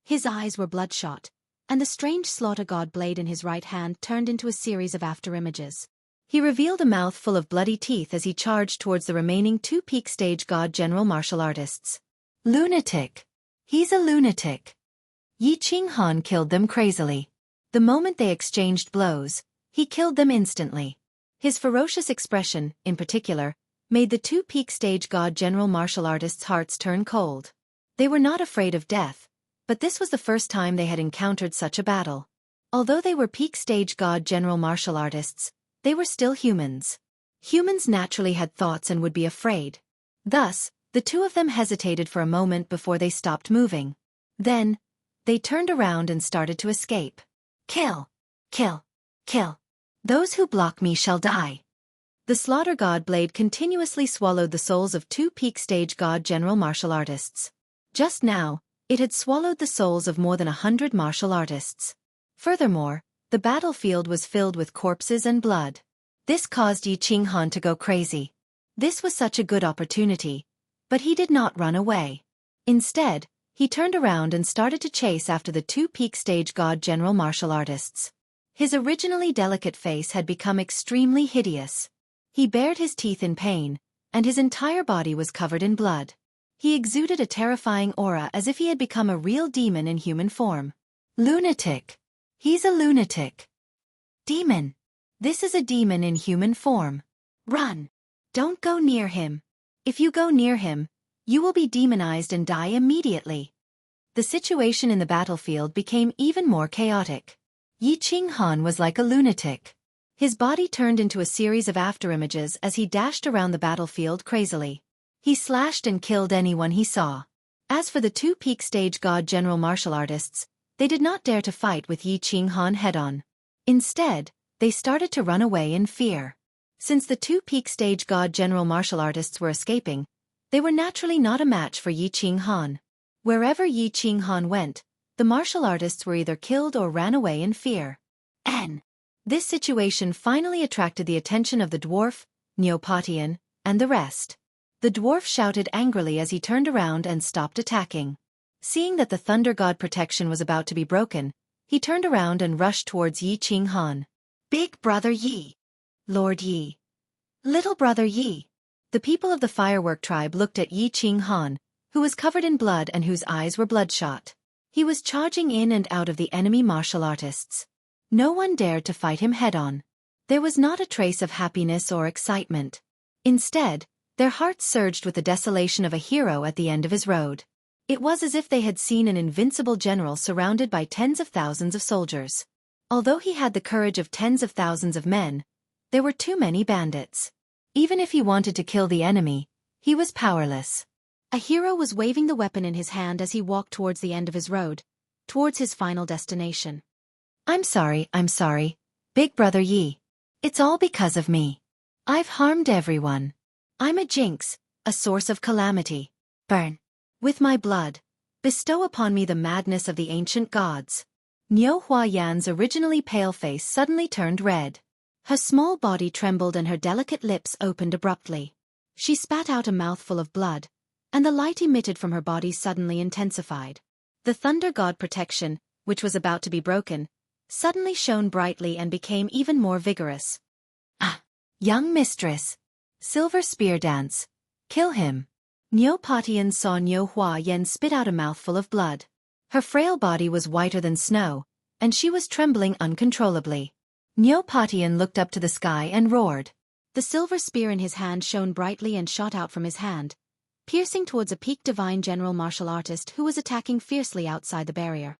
A: His eyes were bloodshot, and the strange slaughter god blade in his right hand turned into a series of afterimages. He revealed a mouth full of bloody teeth as he charged towards the remaining two peak stage god general martial artists. Lunatic! He's a lunatic! Yi Qinghan killed them crazily. The moment they exchanged blows, he killed them instantly. His ferocious expression, in particular, made the two peak stage god general martial artists' hearts turn cold. They were not afraid of death, but this was the first time they had encountered such a battle. Although they were peak stage god general martial artists, they were still humans. Humans naturally had thoughts and would be afraid. Thus, the two of them hesitated for a moment before they stopped moving. Then, they turned around and started to escape. Kill! Kill! Kill! Those who block me shall die. The slaughter god blade continuously swallowed the souls of two peak stage god general martial artists. Just now, it had swallowed the souls of more than 100 martial artists. Furthermore, the battlefield was filled with corpses and blood. This caused Yi Qinghan to go crazy. This was such a good opportunity. But he did not run away. Instead, he turned around and started to chase after the two peak stage god general martial artists. His originally delicate face had become extremely hideous. He bared his teeth in pain, and his entire body was covered in blood. He exuded a terrifying aura as if he had become a real demon in human form. Lunatic! He's a lunatic! Demon! This is a demon in human form. Run! Don't go near him. If you go near him, you will be demonized and die immediately. The situation in the battlefield became even more chaotic. Yi Qinghan was like a lunatic. His body turned into a series of afterimages as he dashed around the battlefield crazily. He slashed and killed anyone he saw. As for the two peak stage god general martial artists, they did not dare to fight with Yi Qinghan head-on. Instead, they started to run away in fear. Since the two peak stage god general martial artists were escaping, they were naturally not a match for Yi Qinghan. Wherever Yi Qinghan went, the martial artists were either killed or ran away in fear. This situation finally attracted the attention of the dwarf, Neopatian, and the rest. The dwarf shouted angrily as he turned around and stopped attacking. Seeing that the thunder god protection was about to be broken, he turned around and rushed towards Yi Qinghan. Big brother Yi! Lord Yi! Little brother Yi! The people of the firework tribe looked at Yi Qinghan, who was covered in blood and whose eyes were bloodshot. He was charging in and out of the enemy martial artists. No one dared to fight him head-on. There was not a trace of happiness or excitement. Instead, Their hearts surged with the desolation of a hero at the end of his road. It was as if they had seen an invincible general surrounded by tens of thousands of soldiers. Although he had the courage of tens of thousands of men, there were too many bandits. Even if he wanted to kill the enemy, he was powerless. A hero was waving the weapon in his hand as he walked towards the end of his road, towards his final destination. I'm sorry, Big Brother Yi. It's all because of me. I've harmed everyone. I'm a jinx, a source of calamity. Burn. With my blood. Bestow upon me the madness of the ancient gods. Niu Huayan's originally pale face suddenly turned red. Her small body trembled and her delicate lips opened abruptly. She spat out a mouthful of blood, and the light emitted from her body suddenly intensified. The thunder god protection, which was about to be broken, suddenly shone brightly and became even more vigorous. Ah! Young mistress! Silver spear dance. Kill him. Niu Patian saw Niu Huayan spit out a mouthful of blood. Her frail body was whiter than snow, and she was trembling uncontrollably. Niu Patian looked up to the sky and roared. The silver spear in his hand shone brightly and shot out from his hand, piercing towards a peak divine general martial artist who was attacking fiercely outside the barrier.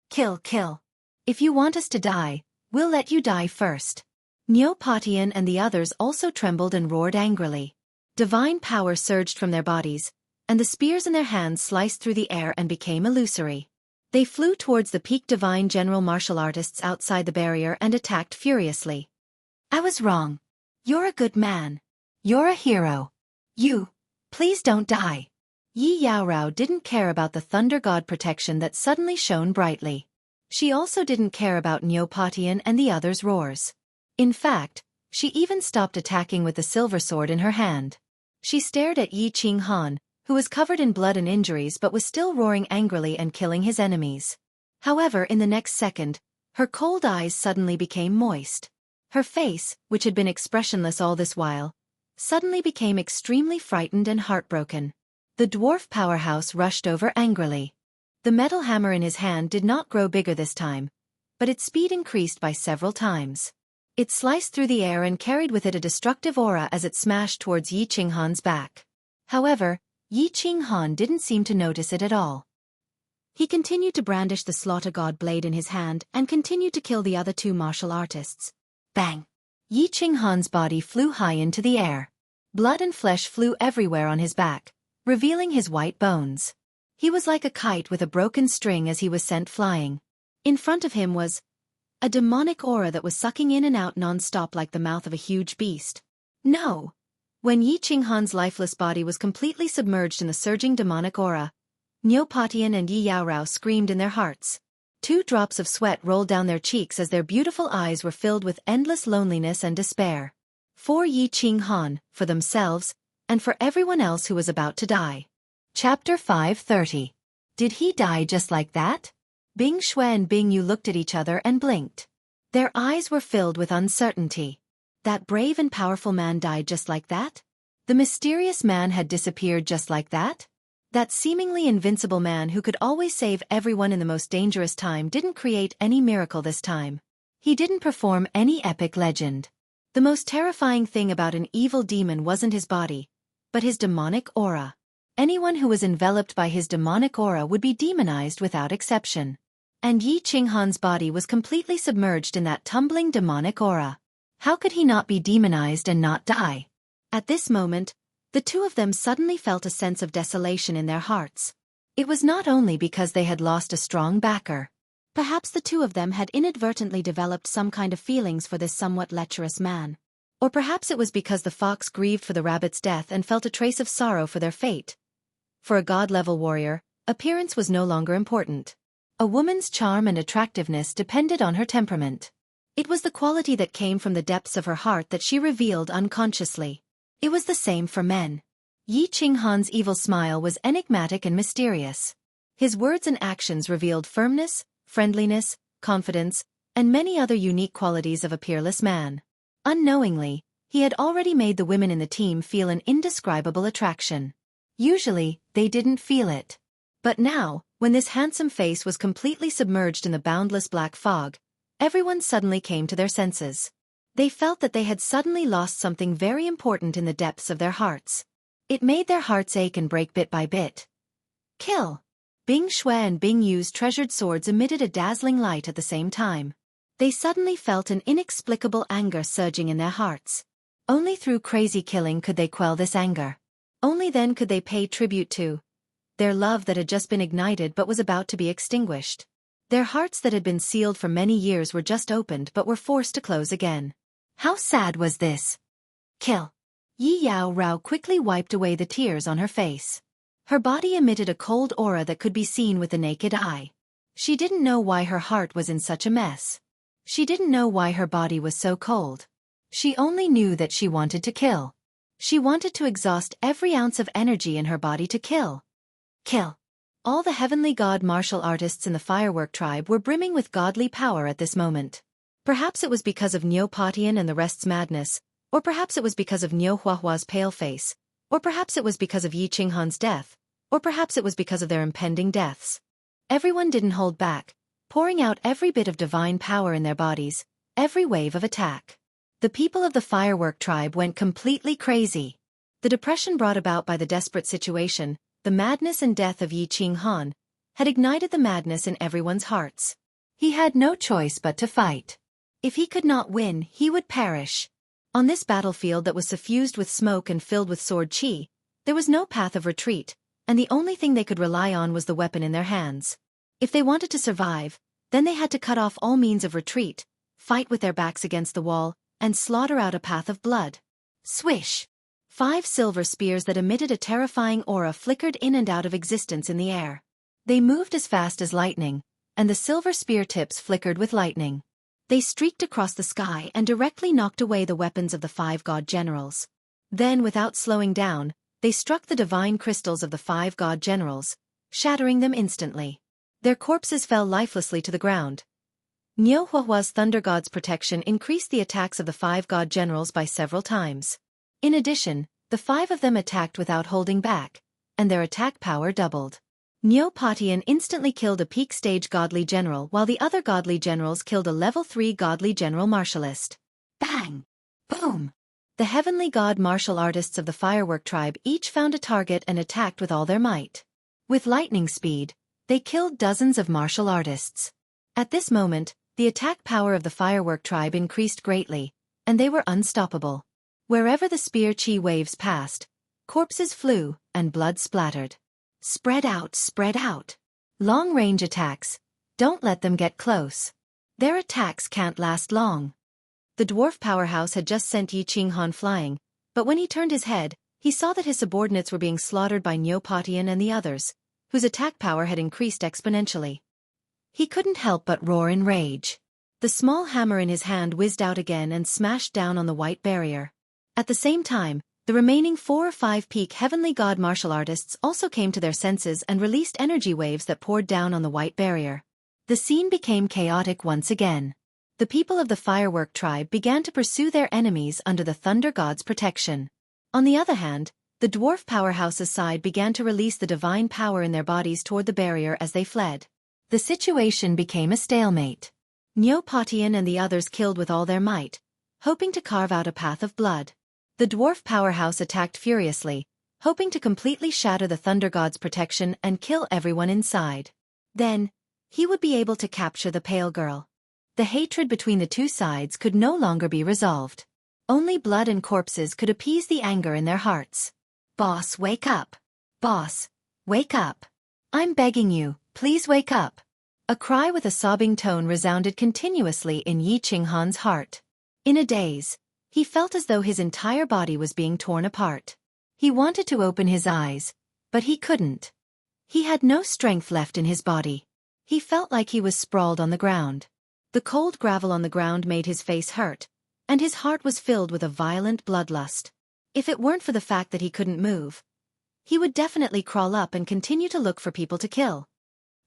A: Kill, kill. If you want us to die, we'll let you die first. Niu Patian and the others also trembled and roared angrily. Divine power surged from their bodies, and the spears in their hands sliced through the air and became illusory. They flew towards the peak divine general martial artists outside the barrier and attacked furiously. I was wrong. You're a good man. You're a hero. Please don't die. Yi Yaorao didn't care about the thunder god protection that suddenly shone brightly. She also didn't care about Niu Patian and the others' roars. In fact, she even stopped attacking with the silver sword in her hand. She stared at Yi Qinghan, who was covered in blood and injuries but was still roaring angrily and killing his enemies. However, in the next second, her cold eyes suddenly became moist. Her face, which had been expressionless all this while, suddenly became extremely frightened and heartbroken. The dwarf powerhouse rushed over angrily. The metal hammer in his hand did not grow bigger this time, but its speed increased by several times. It sliced through the air and carried with it a destructive aura as it smashed towards Yi Qinghan's back. However, Yi Qinghan didn't seem to notice it at all. He continued to brandish the slaughter god blade in his hand and continued to kill the other two martial artists. Bang! Yi Qinghan's body flew high into the air. Blood and flesh flew everywhere on his back, revealing his white bones. He was like a kite with a broken string as he was sent flying. In front of him was a demonic aura that was sucking in and out non-stop like the mouth of a huge beast. No! When Yi Qinghan's lifeless body was completely submerged in the surging demonic aura, Niu Patian and Yi Yaorao screamed in their hearts. 2 drops of sweat rolled down their cheeks as their beautiful eyes were filled with endless loneliness and despair. For Yi Qinghan, for themselves, and for everyone else who was about to die. Chapter 530. Did he die just like that? Bing Shui and Bing Yu looked at each other and blinked. Their eyes were filled with uncertainty. That brave and powerful man died just like that? The mysterious man had disappeared just like that? That seemingly invincible man who could always save everyone in the most dangerous time didn't create any miracle this time. He didn't perform any epic legend. The most terrifying thing about an evil demon wasn't his body, but his demonic aura. Anyone who was enveloped by his demonic aura would be demonized without exception. And Yi Qinghan's body was completely submerged in that tumbling demonic aura. How could he not be demonized and not die? At this moment, the two of them suddenly felt a sense of desolation in their hearts. It was not only because they had lost a strong backer. Perhaps the two of them had inadvertently developed some kind of feelings for this somewhat lecherous man. Or perhaps it was because the fox grieved for the rabbit's death and felt a trace of sorrow for their fate. For a god-level warrior, appearance was no longer important. A woman's charm and attractiveness depended on her temperament. It was the quality that came from the depths of her heart that she revealed unconsciously. It was the same for men. Yi Qinghan's evil smile was enigmatic and mysterious. His words and actions revealed firmness, friendliness, confidence, and many other unique qualities of a peerless man. Unknowingly, he had already made the women in the team feel an indescribable attraction. Usually, they didn't feel it. But now, when this handsome face was completely submerged in the boundless black fog, everyone suddenly came to their senses. They felt that they had suddenly lost something very important in the depths of their hearts. It made their hearts ache and break bit by bit. Kill! Bing Shui and Bing Yu's treasured swords emitted a dazzling light at the same time. They suddenly felt an inexplicable anger surging in their hearts. Only through crazy killing could they quell this anger. Only then could they pay tribute to their love that had just been ignited but was about to be extinguished. Their hearts that had been sealed for many years were just opened but were forced to close again. How sad was this? Kill! Yi Yao Rao quickly wiped away the tears on her face. Her body emitted a cold aura that could be seen with the naked eye. She didn't know why her heart was in such a mess. She didn't know why her body was so cold. She only knew that she wanted to kill. She wanted to exhaust every ounce of energy in her body to kill. Kill! All the heavenly god martial artists in the firework tribe were brimming with godly power at this moment. Perhaps it was because of Niu Patian and the rest's madness, or perhaps it was because of Niu Huahua's pale face, or perhaps it was because of Yi Qinghan's death, or perhaps it was because of their impending deaths. Everyone didn't hold back, pouring out every bit of divine power in their bodies, every wave of attack. The people of the firework tribe went completely crazy. The depression brought about by the desperate situation, the madness and death of Yi Qinghan, had ignited the madness in everyone's hearts. He had no choice but to fight. If he could not win, he would perish. On this battlefield that was suffused with smoke and filled with sword qi, there was no path of retreat, and the only thing they could rely on was the weapon in their hands. If they wanted to survive, then they had to cut off all means of retreat, fight with their backs against the wall, and slaughter out a path of blood. Swish! 5 silver spears that emitted a terrifying aura flickered in and out of existence in the air. They moved as fast as lightning, and the silver spear tips flickered with lightning. They streaked across the sky and directly knocked away the weapons of the 5 god generals. Then, without slowing down, they struck the divine crystals of the 5 god generals, shattering them instantly. Their corpses fell lifelessly to the ground. Niu Huahua's thunder god's protection increased the attacks of the 5 god generals by several times. In addition, the 5 of them attacked without holding back, and their attack power doubled. Niu Patian instantly killed a peak stage godly general while the other godly generals killed a level 3 godly general martialist. Bang! Boom! The heavenly god martial artists of the firework tribe each found a target and attacked with all their might. With lightning speed, they killed dozens of martial artists. At this moment, the attack power of the firework tribe increased greatly, and they were unstoppable. Wherever the spear chi waves passed, corpses flew, and blood splattered. Spread out, spread out. Long-range attacks. Don't let them get close. Their attacks can't last long. The dwarf powerhouse had just sent Yi Qinghan flying, but when he turned his head, he saw that his subordinates were being slaughtered by Niu Patian and the others, whose attack power had increased exponentially. He couldn't help but roar in rage. The small hammer in his hand whizzed out again and smashed down on the white barrier. At the same time, the remaining 4 or 5 peak heavenly god martial artists also came to their senses and released energy waves that poured down on the white barrier. The scene became chaotic once again. The people of the firework tribe began to pursue their enemies under the thunder god's protection. On the other hand, the dwarf powerhouse's side began to release the divine power in their bodies toward the barrier as they fled. The situation became a stalemate. Niu Patian and the others killed with all their might, hoping to carve out a path of blood. The dwarf powerhouse attacked furiously, hoping to completely shatter the thunder god's protection and kill everyone inside. Then, he would be able to capture the pale girl. The hatred between the two sides could no longer be resolved. Only blood and corpses could appease the anger in their hearts. Boss, wake up! Boss, wake up! I'm begging you, please wake up! A cry with a sobbing tone resounded continuously in Yi Qinghan's heart. In a daze, he felt as though his entire body was being torn apart. He wanted to open his eyes, but he couldn't. He had no strength left in his body. He felt like he was sprawled on the ground. The cold gravel on the ground made his face hurt, and his heart was filled with a violent bloodlust. If it weren't for the fact that he couldn't move, he would definitely crawl up and continue to look for people to kill.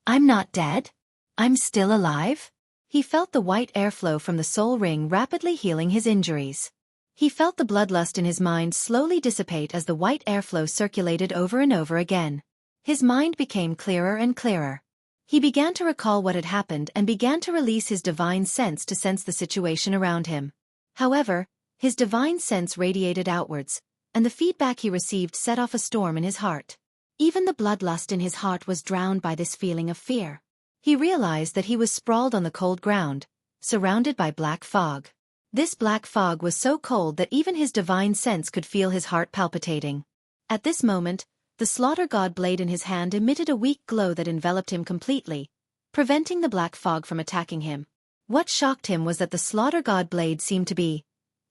A: I'm not dead. I'm still alive. He felt the white airflow from the soul ring rapidly healing his injuries. He felt the bloodlust in his mind slowly dissipate as the white airflow circulated over and over again. His mind became clearer and clearer. He began to recall what had happened and began to release his divine sense to sense the situation around him. However, his divine sense radiated outwards, and the feedback he received set off a storm in his heart. Even the bloodlust in his heart was drowned by this feeling of fear. He realized that he was sprawled on the cold ground, surrounded by black fog. This black fog was so cold that even his divine sense could feel his heart palpitating. At this moment, the slaughter god blade in his hand emitted a weak glow that enveloped him completely, preventing the black fog from attacking him. What shocked him was that the slaughter god blade seemed to be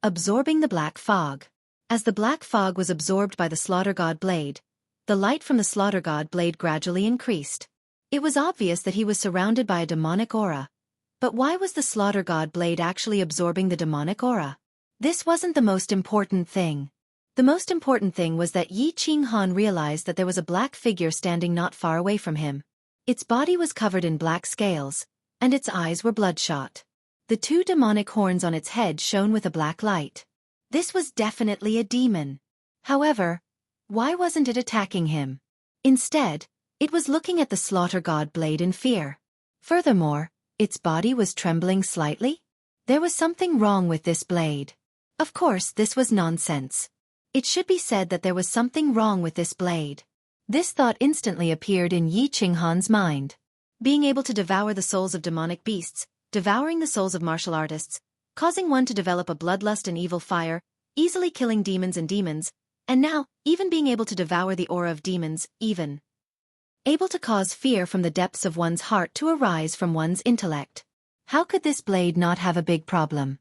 A: absorbing the black fog. As the black fog was absorbed by the slaughter god blade, the light from the slaughter god blade gradually increased. It was obvious that he was surrounded by a demonic aura. But why was the slaughter god blade actually absorbing the demonic aura? This wasn't the most important thing. The most important thing was that Yi Qinghan realized that there was a black figure standing not far away from him. Its body was covered in black scales, and its eyes were bloodshot. The two demonic horns on its head shone with a black light. This was definitely a demon. However, why wasn't it attacking him? Instead, it was looking at the slaughter god blade in fear. Furthermore, its body was trembling slightly. There was something wrong with this blade. Of course, this was nonsense. It should be said that there was something wrong with this blade. This thought instantly appeared in Yi Qinghan's mind. Being able to devour the souls of demonic beasts, devouring the souls of martial artists, causing one to develop a bloodlust and evil fire, easily killing demons, and now, even being able to devour the aura of demons, even able to cause fear from the depths of one's heart to arise from one's intellect. How could this blade not have a big problem?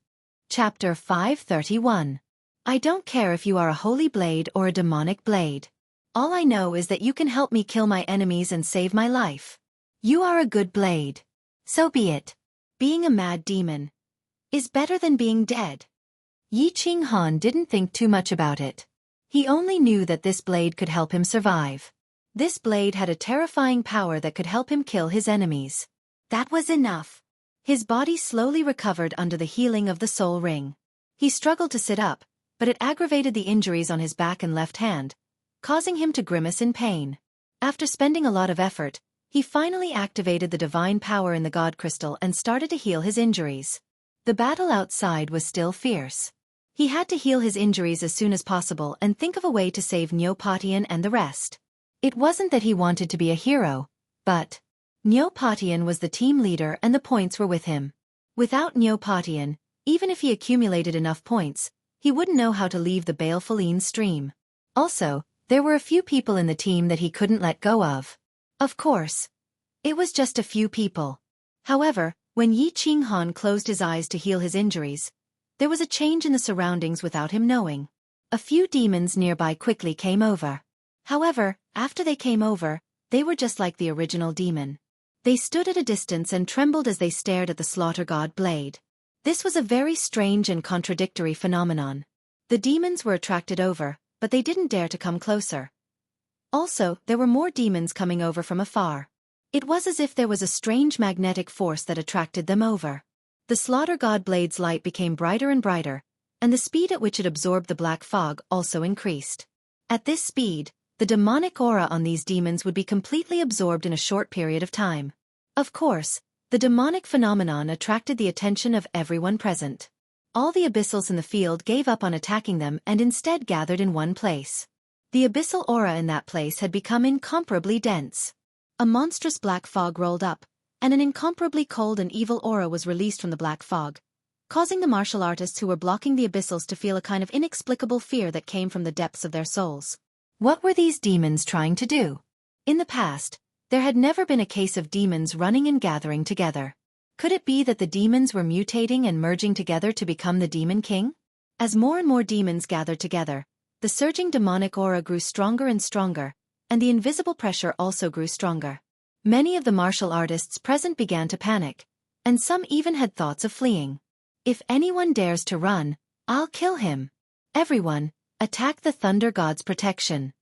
A: Chapter 531. I don't care if you are a holy blade or a demonic blade. All I know is that you can help me kill my enemies and save my life. You are a good blade. So be it. Being a mad demon is better than being dead. Yi Qinghan didn't think too much about it. He only knew that this blade could help him survive. This blade had a terrifying power that could help him kill his enemies. That was enough. His body slowly recovered under the healing of the soul ring. He struggled to sit up, but it aggravated the injuries on his back and left hand, causing him to grimace in pain. After spending a lot of effort, he finally activated the divine power in the god crystal and started to heal his injuries. The battle outside was still fierce. He had to heal his injuries as soon as possible and think of a way to save Neopatian and the rest. It wasn't that he wanted to be a hero, but Neopatian was the team leader and the points were with him. Without Neopatian, even if he accumulated enough points, he wouldn't know how to leave the baleful stream. Also, there were a few people in the team that he couldn't let go of. Of course, it was just a few people. However, when Yi Qinghan closed his eyes to heal his injuries, there was a change in the surroundings without him knowing. A few demons nearby quickly came over. However, after they came over, they were just like the original demon. They stood at a distance and trembled as they stared at the slaughter god blade. This was a very strange and contradictory phenomenon. The demons were attracted over, but they didn't dare to come closer. Also, there were more demons coming over from afar. It was as if there was a strange magnetic force that attracted them over. The slaughter god blade's light became brighter and brighter, and the speed at which it absorbed the black fog also increased. At this speed, the demonic aura on these demons would be completely absorbed in a short period of time. Of course, the demonic phenomenon attracted the attention of everyone present. All the abyssals in the field gave up on attacking them and instead gathered in one place. The abyssal aura in that place had become incomparably dense. A monstrous black fog rolled up, and an incomparably cold and evil aura was released from the black fog, causing the martial artists who were blocking the abyssals to feel a kind of inexplicable fear that came from the depths of their souls. What were these demons trying to do? In the past, there had never been a case of demons running and gathering together. Could it be that the demons were mutating and merging together to become the Demon King? As more and more demons gathered together, the surging demonic aura grew stronger and stronger, and the invisible pressure also grew stronger. Many of the martial artists present began to panic, and some even had thoughts of fleeing. If anyone dares to run, I'll kill him. Everyone, attack the Thunder God's protection.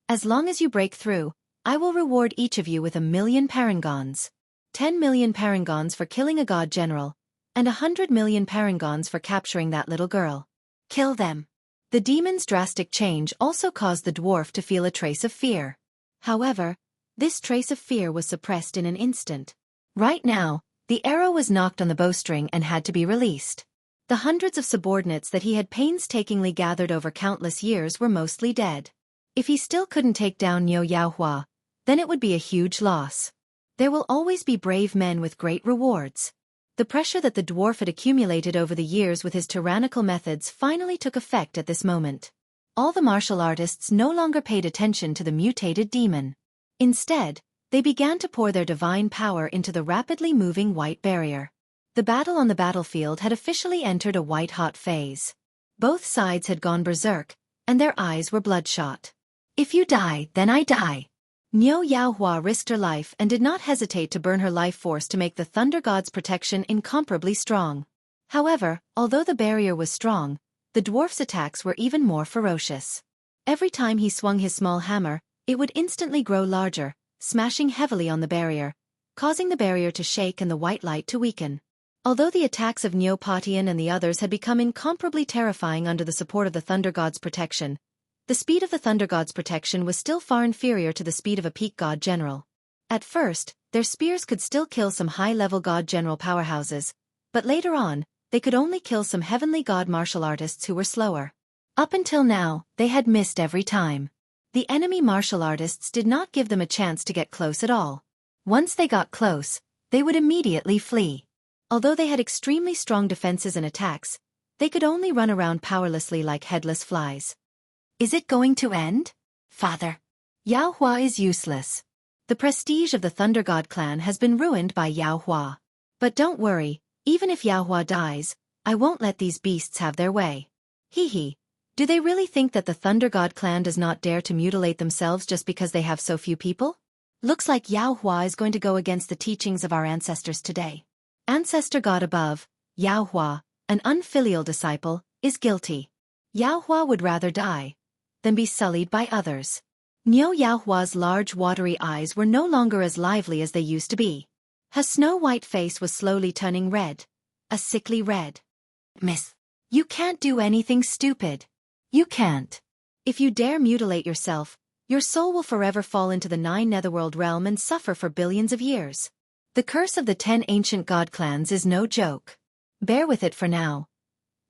A: As long as you break through, I will reward each of you with 1,000,000 parangons. 10,000,000 parangons for killing a god general, and 100,000,000 parangons for capturing that little girl. Kill them. The demon's drastic change also caused the dwarf to feel a trace of fear. However, this trace of fear was suppressed in an instant. Right now, the arrow was knocked on the bowstring and had to be released. The hundreds of subordinates that he had painstakingly gathered over countless years were mostly dead. If he still couldn't take down Niu Yaohua, then it would be a huge loss. There will always be brave men with great rewards. The pressure that the dwarf had accumulated over the years with his tyrannical methods finally took effect at this moment. All the martial artists no longer paid attention to the mutated demon. Instead, they began to pour their divine power into the rapidly moving white barrier. The battle on the battlefield had officially entered a white-hot phase. Both sides had gone berserk, and their eyes were bloodshot. If you die, then I die. Niu Yaohua risked her life and did not hesitate to burn her life force to make the Thunder God's protection incomparably strong. However, although the barrier was strong, the dwarf's attacks were even more ferocious. Every time he swung his small hammer, it would instantly grow larger, smashing heavily on the barrier, causing the barrier to shake and the white light to weaken. Although the attacks of Neopatian and the others had become incomparably terrifying under the support of the Thunder God's protection, the speed of the Thunder God's protection was still far inferior to the speed of a peak god general. At first, their spears could still kill some high-level god general powerhouses, but later on, they could only kill some heavenly god martial artists who were slower. Up until now, they had missed every time. The enemy martial artists did not give them a chance to get close at all. Once they got close, they would immediately flee. Although they had extremely strong defenses and attacks, they could only run around powerlessly like headless flies. Is it going to end? Father. Yaohua is useless. The prestige of the Thunder God clan has been ruined by Yaohua. But don't worry, even if Yaohua dies, I won't let these beasts have their way. Hee hee. Do they really think that the Thunder God clan does not dare to mutilate themselves just because they have so few people? Looks like Yaohua is going to go against the teachings of our ancestors today. Ancestor God above, Yaohua, an unfilial disciple, is guilty. Yaohua would rather die than be sullied by others. Niu Yaohua's large watery eyes were no longer as lively as they used to be. Her snow-white face was slowly turning red, a sickly red. Miss, you can't do anything stupid. You can't. If you dare mutilate yourself, your soul will forever fall into the 9 netherworld realm and suffer for billions of years. The curse of the 10 ancient god clans is no joke. Bear with it for now.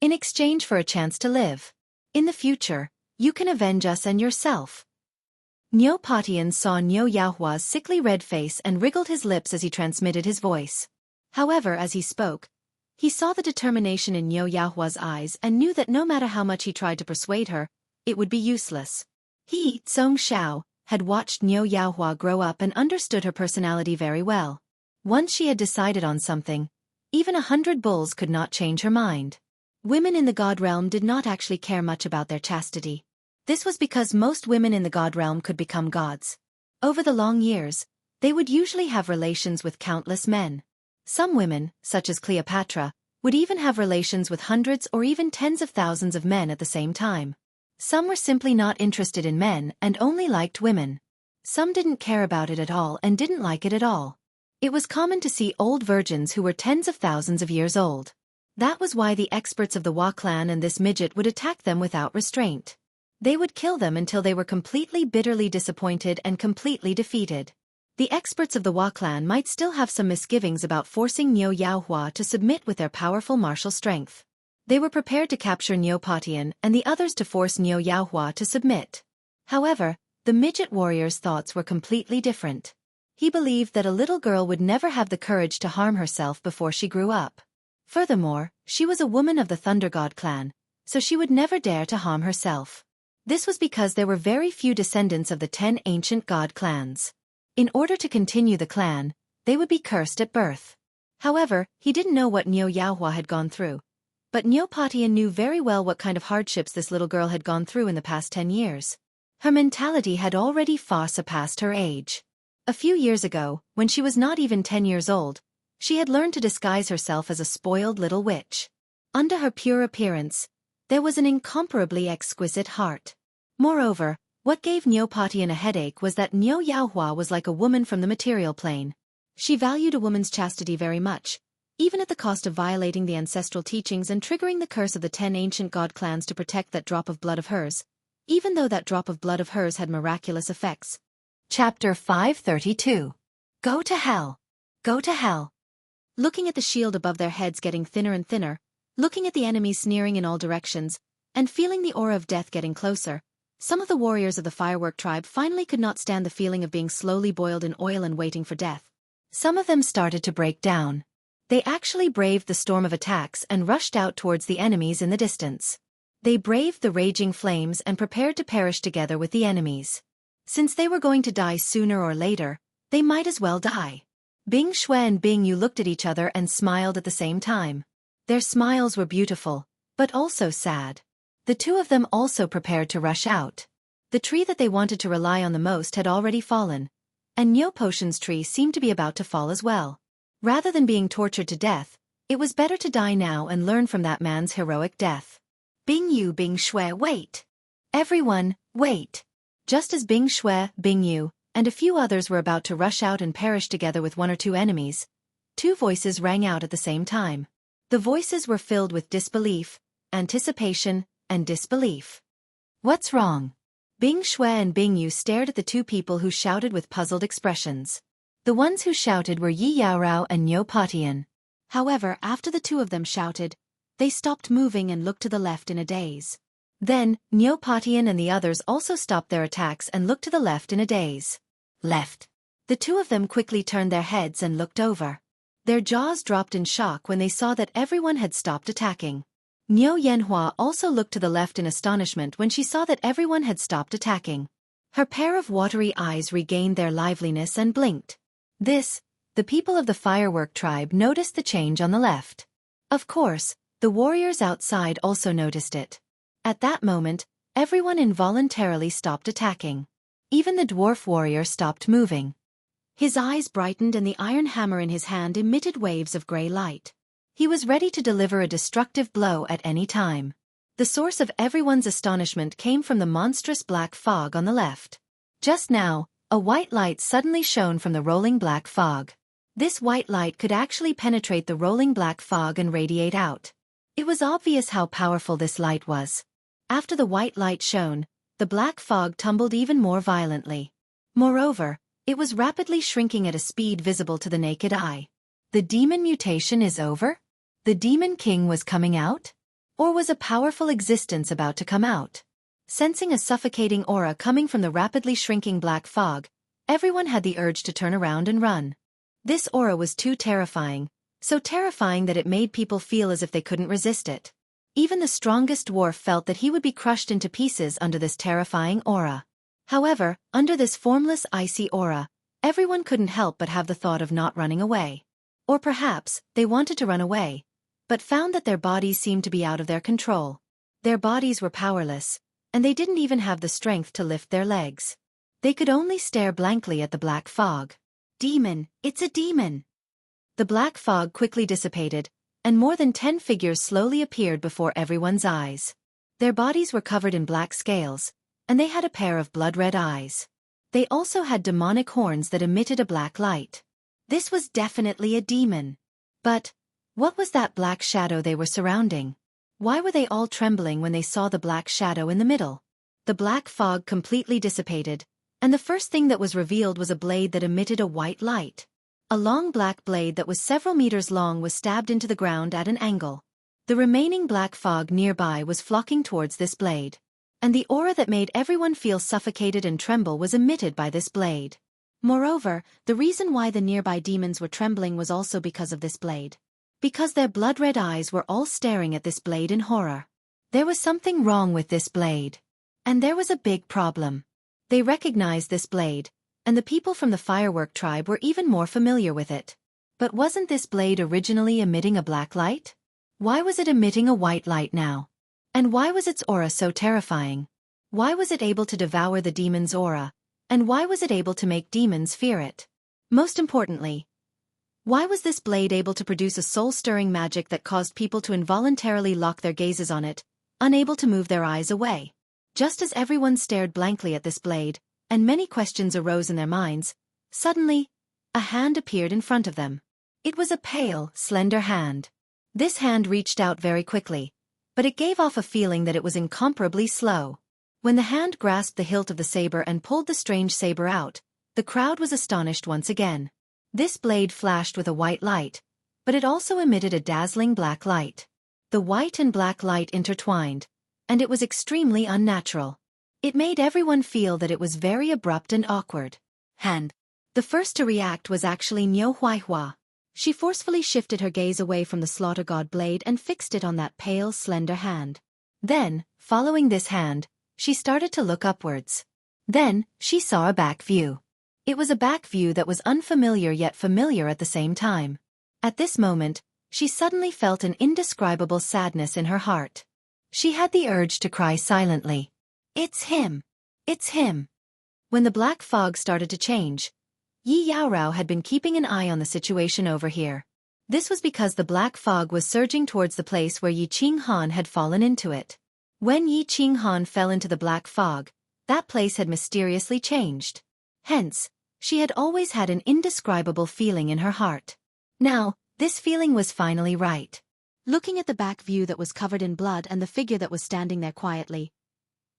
A: In exchange for a chance to live. In the future, you can avenge us and yourself. Neopatian saw Niu Yaohua's sickly red face and wriggled his lips as he transmitted his voice. However, as he spoke, he saw the determination in Niu Yaohua's eyes and knew that no matter how much he tried to persuade her, it would be useless. He, Song Shao, had watched Niu Yaohua grow up and understood her personality very well. Once she had decided on something, even 100 bulls could not change her mind. Women in the god realm did not actually care much about their chastity. This was because most women in the god realm could become gods. Over the long years, they would usually have relations with countless men. Some women, such as Cleopatra, would even have relations with hundreds or even tens of thousands of men at the same time. Some were simply not interested in men and only liked women. Some didn't care about it at all and didn't like it at all. It was common to see old virgins who were tens of thousands of years old. That was why the experts of the Wa clan and this midget would attack them without restraint. They would kill them until they were completely bitterly disappointed and completely defeated. The experts of the Wa clan might still have some misgivings about forcing Niu Yaohua to submit with their powerful martial strength. They were prepared to capture Neopatian and the others to force Niu Yaohua to submit. However, the midget warrior's thoughts were completely different. He believed that a little girl would never have the courage to harm herself before she grew up. Furthermore, she was a woman of the Thunder God clan, so she would never dare to harm herself. This was because there were very few descendants of the 10 ancient god clans. In order to continue the clan, they would be cursed at birth. However, he didn't know what Niu Yaohua had gone through. But Neopatian knew very well what kind of hardships this little girl had gone through in the past 10 years. Her mentality had already far surpassed her age. A few years ago, when she was not even 10 years old, she had learned to disguise herself as a spoiled little witch. Under her pure appearance, there was an incomparably exquisite heart. Moreover, what gave Neopatian a headache was that Niu Yaohua was like a woman from the material plane. She valued a woman's chastity very much, even at the cost of violating the ancestral teachings and triggering the curse of the 10 ancient god clans to protect that drop of blood of hers, even though that drop of blood of hers had miraculous effects. Chapter 532. Go to hell. Go to hell. Looking at the shield above their heads getting thinner and thinner, Looking at the enemies sneering in all directions, and feeling the aura of death getting closer, some of the warriors of the firework tribe finally could not stand the feeling of being slowly boiled in oil and waiting for death. Some of them started to break down. They actually braved the storm of attacks and rushed out towards the enemies in the distance. They braved the raging flames and prepared to perish together with the enemies. Since they were going to die sooner or later, they might as well die. Bing Shui and Bing Yu looked at each other and smiled at the same time. Their smiles were beautiful, but also sad. The two of them also prepared to rush out. The tree that they wanted to rely on the most had already fallen, and Nyo Potion's tree seemed to be about to fall as well. Rather than being tortured to death, it was better to die now and learn from that man's heroic death. Bing Yu, Bing Shui, wait! Everyone, wait! Just as Bing Shui, Bing Yu, and a few others were about to rush out and perish together with one or two enemies, two voices rang out at the same time. The voices were filled with disbelief, anticipation, and disbelief. What's wrong? Bing Shui and Bing Yu stared at the two people who shouted with puzzled expressions. The ones who shouted were Yi Yaorao and Nyo Potion. However, after the two of them shouted, they stopped moving and looked to the left in a daze. Then, Nyo Potion and the others also stopped their attacks and looked to the left in a daze. Left. The two of them quickly turned their heads and looked over. Their jaws dropped in shock when they saw that everyone had stopped attacking. Nyo Yanhua also looked to the left in astonishment when she saw that everyone had stopped attacking. Her pair of watery eyes regained their liveliness and blinked. The people of the firework tribe noticed the change on the left. Of course, the warriors outside also noticed it. At that moment, everyone involuntarily stopped attacking. Even the dwarf warrior stopped moving. His eyes brightened and the iron hammer in his hand emitted waves of gray light. He was ready to deliver a destructive blow at any time. The source of everyone's astonishment came from the monstrous black fog on the left. Just now, a white light suddenly shone from the rolling black fog. This white light could actually penetrate the rolling black fog and radiate out. It was obvious how powerful this light was. After the white light shone, the black fog tumbled even more violently. Moreover, it was rapidly shrinking at a speed visible to the naked eye. The demon mutation is over? The Demon King was coming out? Or was a powerful existence about to come out? Sensing a suffocating aura coming from the rapidly shrinking black fog, everyone had the urge to turn around and run. This aura was too terrifying, so terrifying that it made people feel as if they couldn't resist it. Even the strongest dwarf felt that he would be crushed into pieces under this terrifying aura. However, under this formless icy aura, everyone couldn't help but have the thought of not running away. Or perhaps, they wanted to run away, but found that their bodies seemed to be out of their control. Their bodies were powerless, and they didn't even have the strength to lift their legs. They could only stare blankly at the black fog. Demon, it's a demon! The black fog quickly dissipated, and more than 10 figures slowly appeared before everyone's eyes. Their bodies were covered in black scales, and they had a pair of blood-red eyes. They also had demonic horns that emitted a black light. This was definitely a demon. But what was that black shadow they were surrounding? Why were they all trembling when they saw the black shadow in the middle? The black fog completely dissipated, and the first thing that was revealed was a blade that emitted a white light. A long black blade that was several meters long was stabbed into the ground at an angle. The remaining black fog nearby was flocking towards this blade. And the aura that made everyone feel suffocated and tremble was emitted by this blade. Moreover, the reason why the nearby demons were trembling was also because of this blade. Because their blood-red eyes were all staring at this blade in horror. There was something wrong with this blade. And there was a big problem. They recognized this blade, and the people from the firework tribe were even more familiar with it. But wasn't this blade originally emitting a black light? Why was it emitting a white light now? And why was its aura so terrifying? Why was it able to devour the demon's aura? And why was it able to make demons fear it? Most importantly, why was this blade able to produce a soul-stirring magic that caused people to involuntarily lock their gazes on it, unable to move their eyes away? Just as everyone stared blankly at this blade, and many questions arose in their minds, suddenly, a hand appeared in front of them. It was a pale, slender hand. This hand reached out very quickly, but it gave off a feeling that it was incomparably slow. When the hand grasped the hilt of the saber and pulled the strange saber out, the crowd was astonished once again. This blade flashed with a white light, but it also emitted a dazzling black light. The white and black light intertwined, and it was extremely unnatural. It made everyone feel that it was very abrupt and awkward. And the first to react was actually Niu Huaihua. She forcefully shifted her gaze away from the slaughter god blade and fixed it on that pale, slender hand. Then, following this hand, she started to look upwards. Then, she saw a back view. It was a back view that was unfamiliar yet familiar at the same time. At this moment, she suddenly felt an indescribable sadness in her heart. She had the urge to cry silently. It's him! It's him! When the black fog started to change, Yi Yaorao had been keeping an eye on the situation over here. This was because the black fog was surging towards the place where Yi Qinghan had fallen into it. When Yi Qinghan fell into the black fog, that place had mysteriously changed. Hence, she had always had an indescribable feeling in her heart. Now, this feeling was finally right. Looking at the back view that was covered in blood and the figure that was standing there quietly,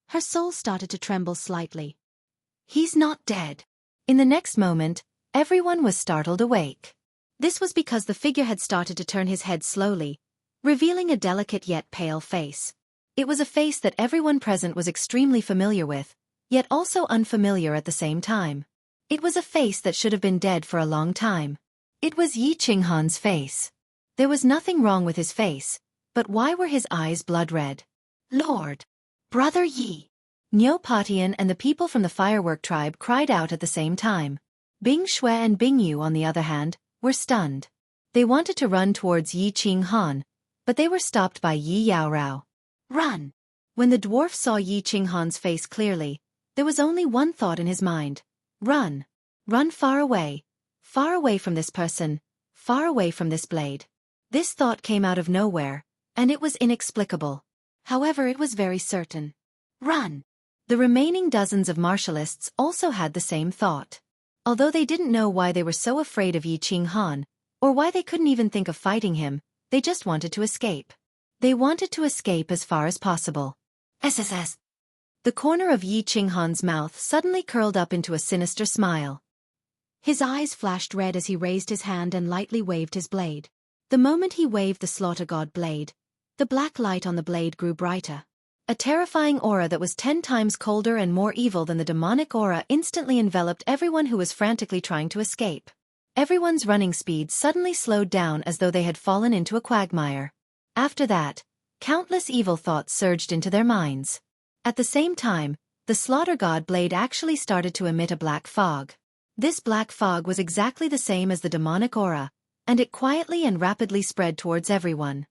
A: her soul started to tremble slightly. He's not dead. In the next moment, everyone was startled awake. This was because the figure had started to turn his head slowly, revealing a delicate yet pale face. It was a face that everyone present was extremely familiar with, yet also unfamiliar at the same time. It was a face that should have been dead for a long time. It was Yi Qinghan's face. There was nothing wrong with his face, but why were his eyes blood red? Lord! Brother Yi! Niu Patian and the people from the firework tribe cried out at the same time. Bing Shui and Bing Yu, on the other hand, were stunned. They wanted to run towards Yi Qinghan, but they were stopped by Yi Yaorao. Run! When the dwarf saw Yi Qinghan's face clearly, there was only one thought in his mind. Run! Run far away from this person, far away from this blade. This thought came out of nowhere, and it was inexplicable. However, it was very certain. Run! The remaining dozens of martialists also had the same thought. Although they didn't know why they were so afraid of Yi Qinghan, or why they couldn't even think of fighting him, they just wanted to escape. They wanted to escape as far as possible. SSS. The corner of Yi Qinghan's mouth suddenly curled up into a sinister smile. His eyes flashed red as he raised his hand and lightly waved his blade. The moment he waved the slaughter god blade, the black light on the blade grew brighter. A terrifying aura that was 10 times colder and more evil than the demonic aura instantly enveloped everyone who was frantically trying to escape. Everyone's running speed suddenly slowed down as though they had fallen into a quagmire. After that, countless evil thoughts surged into their minds. At the same time, the slaughter god blade actually started to emit a black fog. This black fog was exactly the same as the demonic aura, and it quietly and rapidly spread towards everyone.